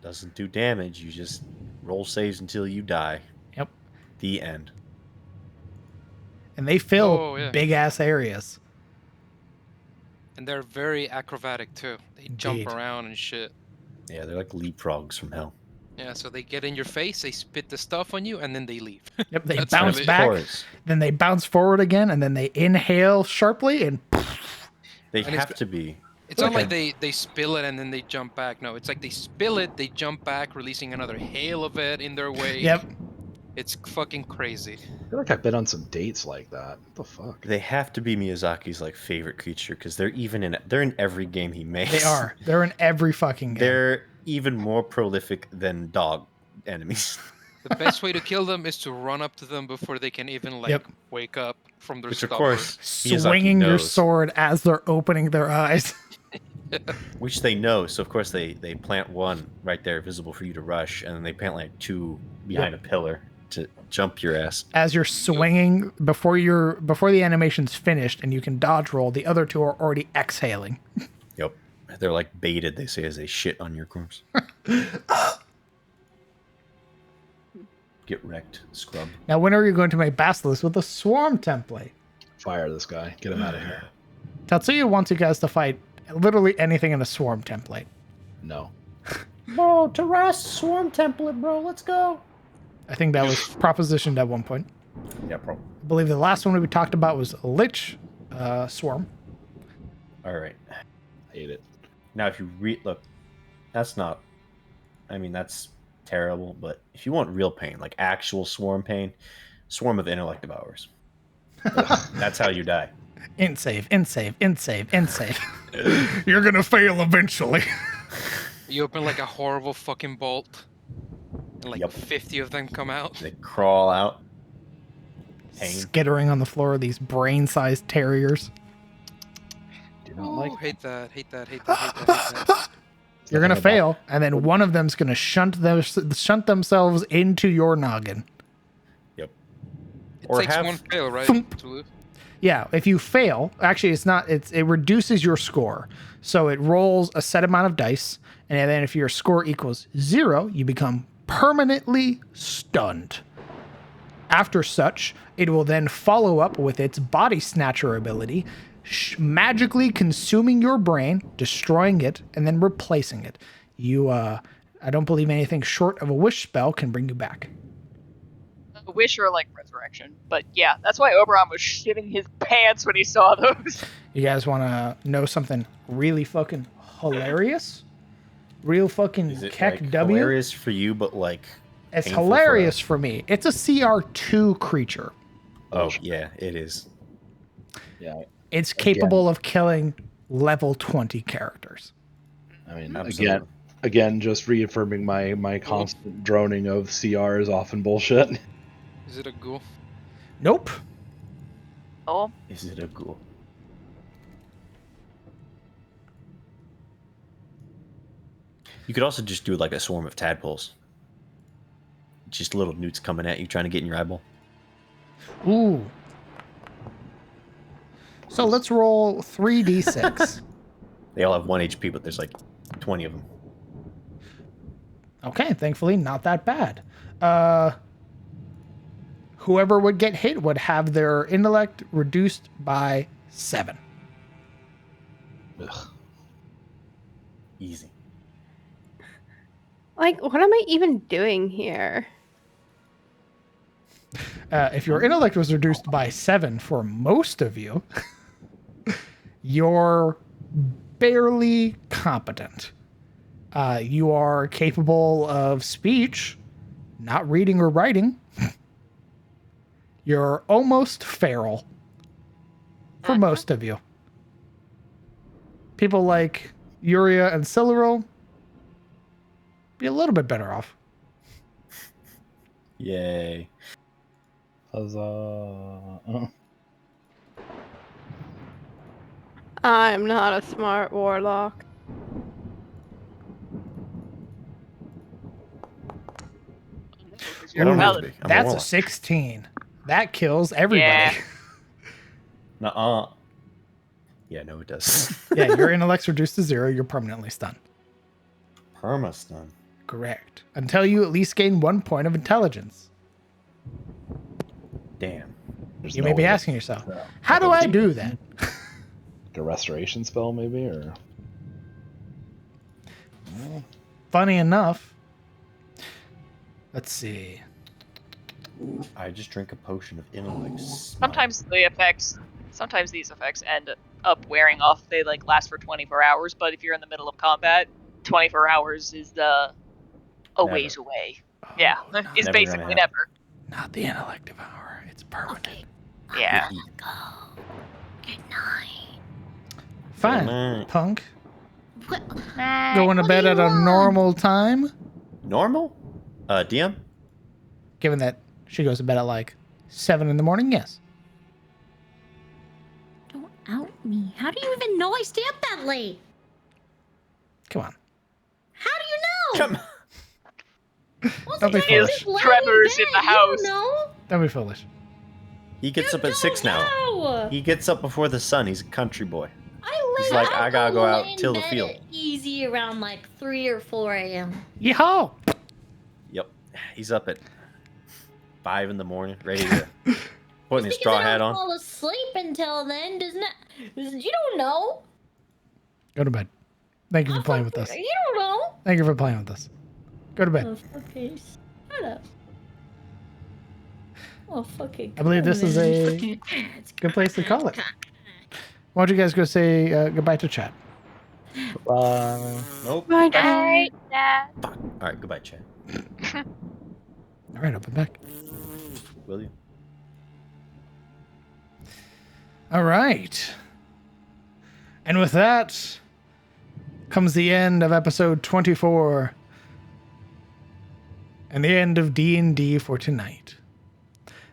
Doesn't do damage. You just roll saves until you die. Yep. The end. And they fill Oh, yeah. big ass areas. And they're very acrobatic too. They jump Indeed. around and shit. Yeah, they're like leapfrogs from hell. Yeah, so they get in your face, they spit the stuff on you, and then they leave. Yep, they That's bounce really- back, Of course. then they bounce forward again, and then they inhale sharply, and They And it's- have to be. It's not like Okay. they spill it and then they jump back. No, it's like they spill it, they jump back, releasing another hail of it in their wake. yep. It's fucking crazy. I feel like I've been on some dates like that. What the fuck? They have to be Miyazaki's like favorite creature because they're in every game he makes. They are. They're in every fucking game. They're even more prolific than dog enemies. The best way to kill them is to run up to them before they can even wake up from their Which, of stupor. course, Miyazaki Swinging your knows. sword as they're opening their eyes. Which they know, so of course they plant one right there, visible for you to rush, and then they plant like two behind a pillar to jump your ass. As you're swinging, before the animation's finished and you can dodge roll, the other two are already exhaling. Yep, they're like baited. They say as they shit on your corpse. Get wrecked, scrub. Now, when are you going to make Basilisk with a swarm template? Fire this guy. Get him out of here. Tatsuya wants you guys to fight literally anything in a swarm template. No. Bro, to rest swarm template, bro. Let's go. I think that was propositioned at one point. Yeah, probably. I believe the last one we talked about was a Lich swarm. All right. Hate it. Now, if you look, that's not. I mean, that's terrible. But if you want real pain, like actual swarm pain, swarm of intellect devourers. That's how you die. Int save, int save, int save, int save. You're gonna fail eventually. You open like a horrible fucking bolt, and like 50 of them come out. They crawl out. Pain. Skittering on the floor of these brain-sized terriers. Do not like Hate that. You're gonna fail, and then one of them's gonna shunt themselves into your noggin. Yep. It takes one fail, right? To live? Yeah, if you fail, actually it's not, it reduces your score. So it rolls a set amount of dice, and then if your score equals 0, you become permanently stunned. After such, it will then follow up with its body snatcher ability, magically consuming your brain, destroying it, and then replacing it. You, I don't believe anything short of a wish spell can bring you back. A wish or like resurrection. But yeah, that's why Oberon was shitting his pants when he saw those. You guys want to know something really fucking hilarious? Real fucking Is it keck like W? hilarious for you, but like It's painful hilarious for me. It's a CR2 creature. Oh yeah, it is. Yeah. It's capable of killing level 20 characters. I mean, Absolutely. again, just reaffirming my constant droning of CR is often bullshit. Is it a ghoul? Nope. Oh, Is it a ghoul? You could also just do like a swarm of tadpoles. Just little newts coming at you, trying to get in your eyeball. Ooh. So let's roll 3d6. They all have 1 HP, but there's like 20 of them. Okay, thankfully not that bad. Whoever would get hit would have their intellect reduced by 7. Ugh. Easy. Like, what am I even doing here? If your intellect was reduced by 7 for most of you, you're barely competent. You are capable of speech, not reading or writing. You're almost feral for most of you. People like Yuria and Siluro be a little bit better off. Yay. Huzzah. I'm not a smart warlock. you're Ooh, a paladin. I'm a That's a warlock. 16. That kills everybody. Yeah. Nuh-uh. Yeah, no, it does. Yeah, your intellect's reduced to 0. You're permanently stunned. Perma-stun. Correct. Until you at least gain 1 point of intelligence. Damn. There's You no may be way asking yourself, to- how do I do that? Like a restoration spell, maybe, or Funny enough, let's see. I just drink a potion of intellect. Sometimes these effects end up wearing off. They like last for 24 hours, but if you're in the middle of combat, 24 hours is a ways away. Yeah, Oh, it's never basically gonna never. Not the intellect devour. It's permanent. Okay. Yeah. Go. Good night. Fine, night. punk. What? Going to What bed do at you a want? normal time. Normal? DM? Given that she goes to bed at like 7 in the morning, yes. Don't out me. How do you even know I stay up that late? Come on. How do you know? Come on. Don't be Is foolish. tremors in the house. You don't know. Don't be foolish. He gets You up at 6 don't now. know. He gets up before the sun. He's a country boy. I He's like, I gotta go out, till the bed field. Easy around like 3 or 4 a.m. Yeehaw! Yep. He's up at 5 in the morning, ready to putting his Just straw because I hat don't on. fall asleep until then doesn't. You don't know. Go to bed. Thank you for playing with us. You don't know. Thank you for playing with us. Go to bed. Oh, okay. Shut up. Oh, fucking. I believe this is a good place to call it. Why don't you guys go say goodbye to chat? Nope. Bye, Night, Dad. Dad. Fuck. All right, goodbye, Chad. All right, I'll be back. Will you? All right. And with that comes the end of episode 24 and the end of D&D for tonight.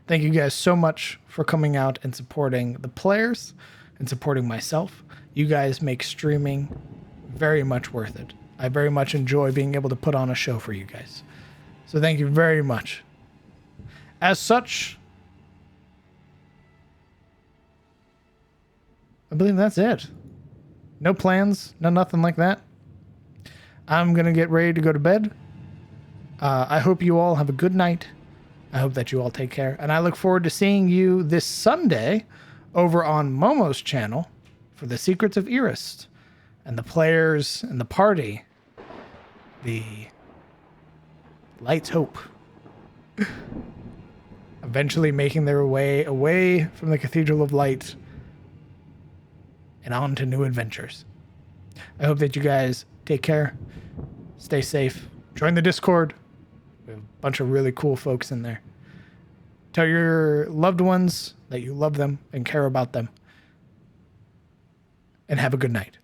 Thank you guys so much for coming out and supporting the players and supporting myself. You guys make streaming very much worth it. I very much enjoy being able to put on a show for you guys. So thank you very much. As such, I believe that's it. No plans, no nothing like that. I'm going to get ready to go to bed. I hope you all have a good night. I hope that you all take care. And I look forward to seeing you this Sunday over on Momo's channel for the Secrets of Erist and the players and the party. The Lights Hope. Eventually making their way away from the Cathedral of Light and on to new adventures. I hope that you guys take care, stay safe, join the Discord. We have a bunch of really cool folks in there. Tell your loved ones that you love them and care about them. And have a good night.